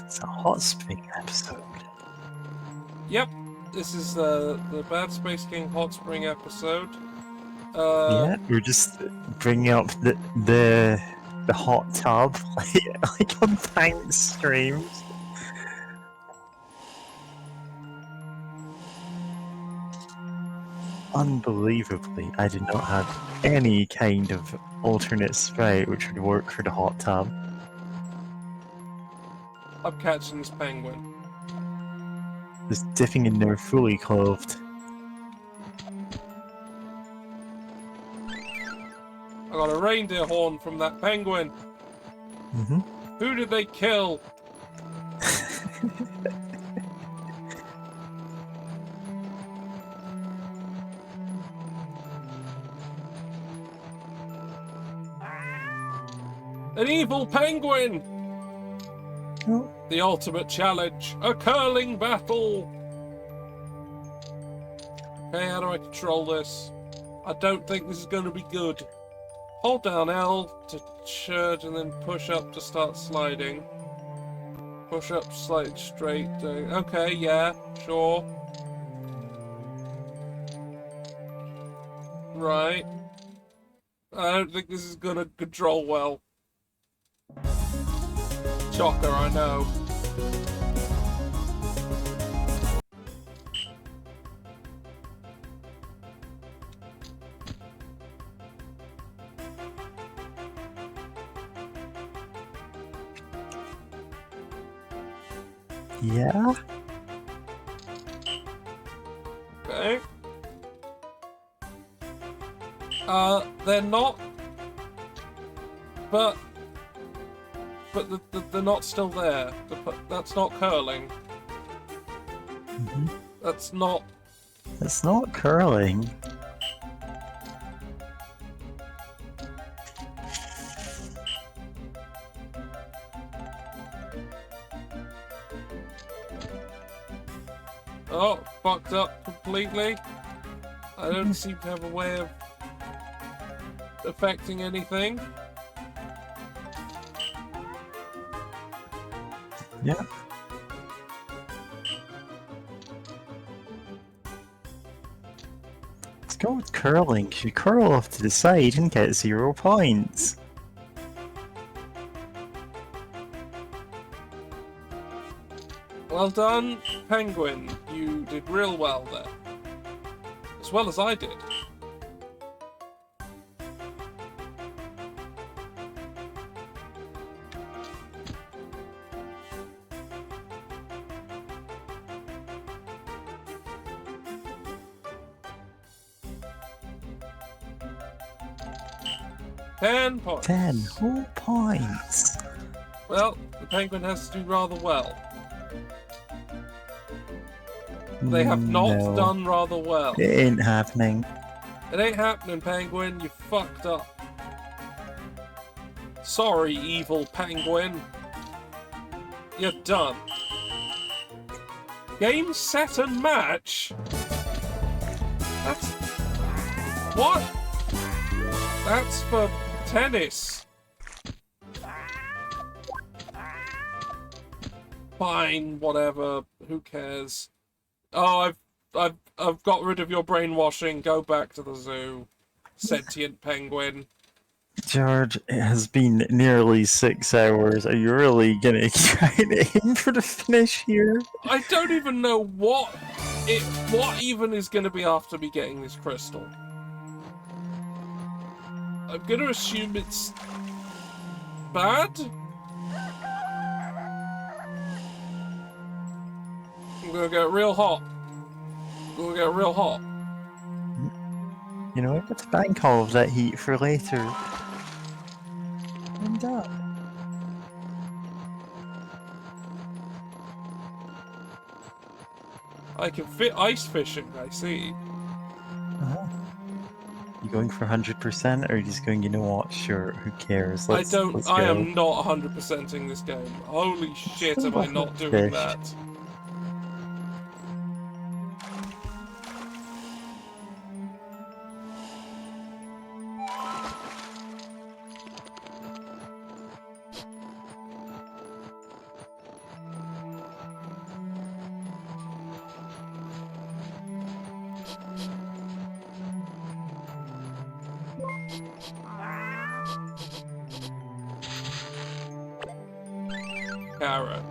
It's a hot spring episode. Yep, this is the BadSpaceKing hot spring episode. Yeah, we're just bringing up the hot tub like on Thanks streams. Unbelievably, I did not have any kind of alternate sprite which would work for the hot tub. I'm catching this penguin. Just dipping in there fully clothed. I got a reindeer horn from that penguin. Mm-hmm. Who did they kill? An evil penguin! Oh. The ultimate challenge. A curling battle! Okay, how do I control this? I don't think this is going to be good. Hold down L to charge and then push up to start sliding. Push up, slide straight. Okay, yeah, sure. Right. I don't think this is going to control well. Shocker, I know. Yeah? Okay. They're not, but they're not still there. That's not curling. Mhm. That's not. It's not curling. Oh, fucked up completely. I don't seem to have a way of affecting anything. Yeah. Let's go with curling. You curl off to the side and get 0 points. Well done, Penguin. You did real well there. As well as I did. Ten points. 10 whole points. Well, the Penguin has to do rather well. They have not No, done rather well. it ain't happening. It ain't happening, Penguin. You fucked up. Sorry, evil Penguin. You're done. Game, set, and match? That's... What? That's for tennis. Fine, whatever. Who cares? Oh, I've got rid of your brainwashing. Go back to the zoo, sentient penguin. George, it has been nearly 6 hours. Are you really gonna try to aim for the finish here? I don't even know what even is going to be after me getting this crystal. I'm going to assume it's bad. I'm going to get real hot. I'm going to get real hot. You know what? Let's bank all of that heat for later. And that. I can fit ice fishing, I see. Uh-huh. You going for 100%, or are you just going, you know what, sure, who cares? Let's I go. am not 100%ing this game. Holy shit, am I not doing Fish. that. Carrot.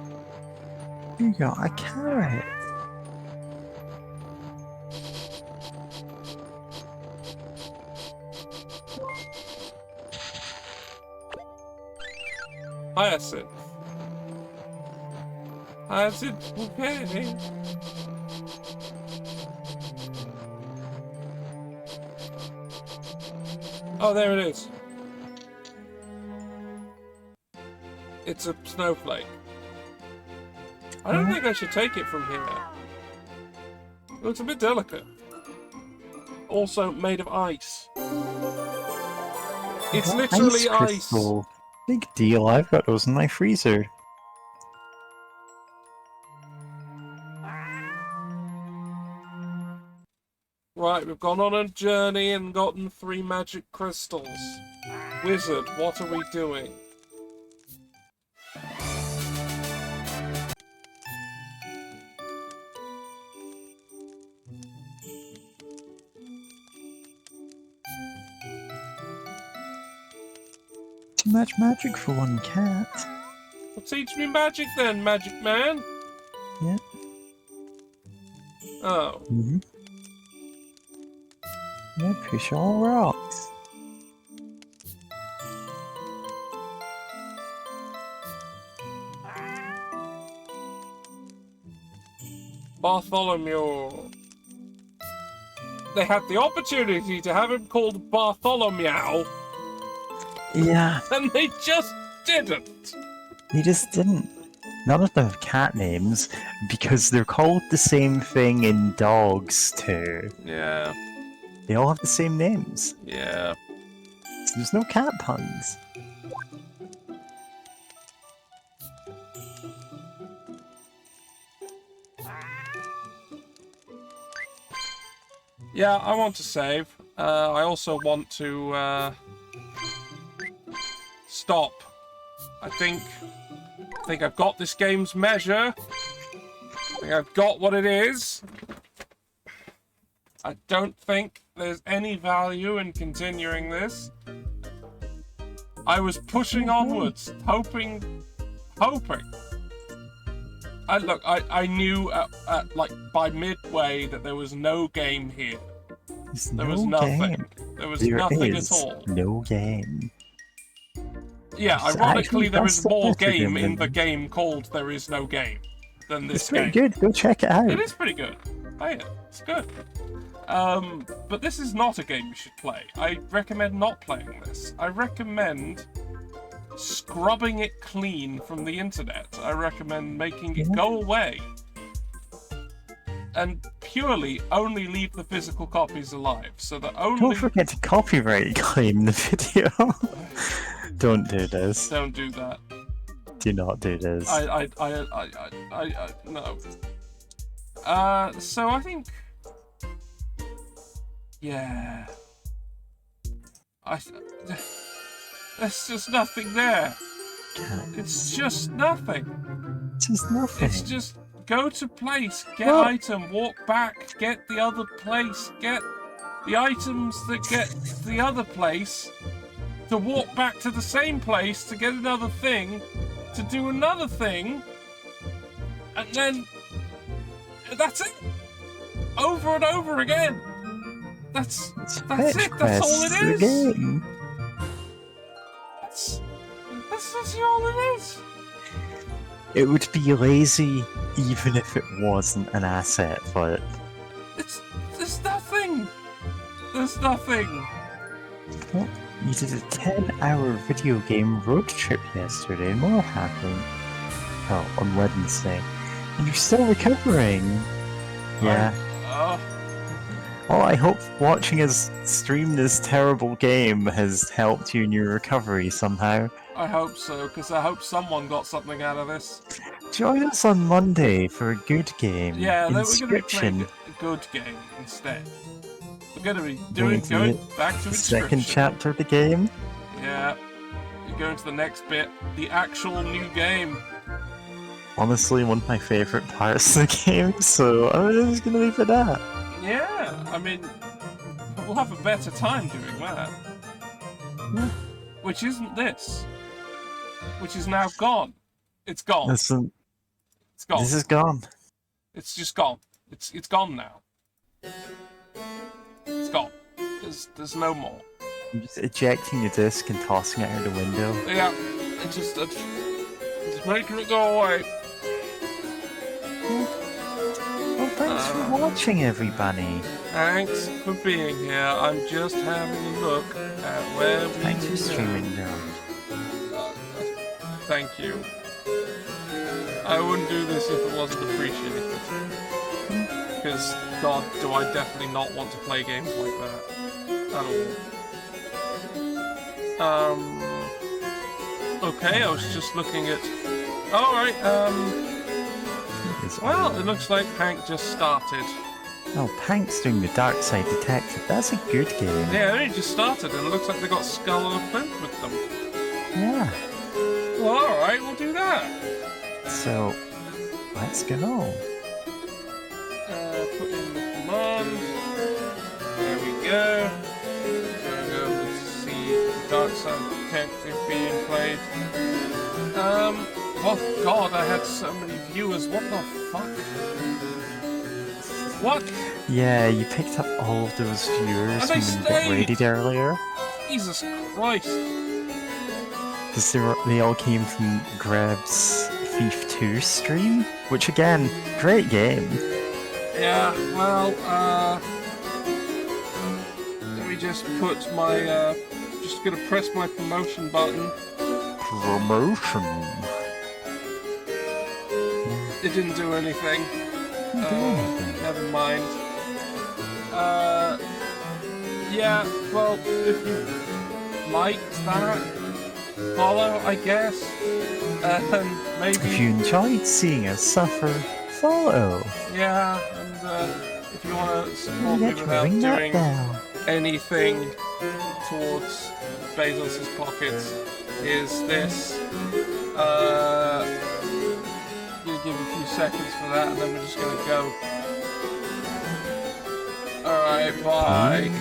You got a carrot. Hyacinth. Hyacinth, okay. Oh, there it is. It's a snowflake. I don't think I should take it from here. It looks a bit delicate. Also made of ice. It's What? literally ice. Crystal. Big deal, I've got those in my freezer. Right, we've gone on a journey and gotten 3 magic crystals. Wizard, what are we doing? Too much magic for one cat. Well, teach me magic then, magic man. Yeah. Oh. Mm-hmm. Yeah, push all rocks. Bartholomew. They had the opportunity to have him called Bartholomew, Yeah, and they just didn't. they just didn't. None of them have cat names because they're called the same thing in dogs too. Yeah, They all have the same names. yeah. So there's no cat puns. Yeah, I want to save. I also want to stop. I think I've got this game's measure. I think I've got what it is. I don't think there's any value in continuing this. I was pushing onwards, hoping. I knew like by midway that there was no game here. There was nothing. There was nothing at all. No game. Yeah, It's ironically, there is that's more better game than- in the game called There Is No Game than this It's pretty game. good. Go check it out. It is pretty good. Play it. It's good. But this is not a game you should play. I recommend not playing this. I recommend scrubbing it clean from the internet. I recommend making it go away. And purely only leave the physical copies alive, so that only... Don't forget to copyright claim the video. Don't do this. Don't do that. Do not do this. No. So I think... Yeah... There's just nothing there. It's just nothing. Just nothing. It's just go to place, get Well- item, walk back, get the other place, get the items that get to the other place, to walk back to the same place to get another thing, to do another thing, and then that's it. Over and over again. That's it. That's all it is. Game. That's all it is. It would be lazy even if it wasn't an asset, but There's nothing. There's nothing. well, you did a 10-hour video game road trip yesterday, and what happened? Oh, on Wednesday. And you're still recovering. Yeah. Well, I hope watching us stream this terrible game has helped you in your recovery somehow. I hope so, because I hope someone got something out of this. Join us on Monday for a good game. Yeah, then we're going to be Inscription. playing a good game instead. We're going to be going back to The second Inscription. chapter of the game. Yeah, you're going to the next bit, the actual new game. Honestly, one of my favourite parts of the game, so I'm just gonna leave it at that. Yeah, I mean, we'll have a better time doing that. Yeah. Which isn't this. Which is now gone. It's gone. Listen, It's gone. this is gone. It's just gone. It's gone now. It's gone. There's no more. I'm just ejecting the disc and tossing it out the window. Yeah, just making it go away. Well, thanks for watching, everybody. Thanks for being here. I'm just having a look at where we Thanks for are. streaming, John. Thank you. I wouldn't do this if it wasn't appreciated. Because, God, do I definitely not want to play games like that. At all. Okay, I was just looking at... Alright, well, it looks like Hank just started. Oh, Pank's doing the Dark Side Detective. That's a good game. Yeah, they only just started, and it looks like they got Skull and Flint with them. Yeah. Well, alright, we'll do that. So, let's go. Put in the command. There we go. Let's see the Dark Side Detective being played. Oh god, I had so many viewers. What the fuck? What? Yeah, you picked up all of those viewers And they when you got stayed. raided earlier. Jesus Christ. Because they all came from Greb's Thief 2 stream. Which, again, great game. Yeah, well, let me just put my, just gonna press my promotion button. Promotion. It didn't do anything. Never mind. Yeah, well, if you liked that, follow, I guess. And maybe... If you enjoyed seeing us suffer, follow. Yeah, and if you want to support me Let's without ring that doing bell. anything towards Bezos' pockets, is this. Gonna give a few seconds for that, and then we're just gonna go. Alright, bye.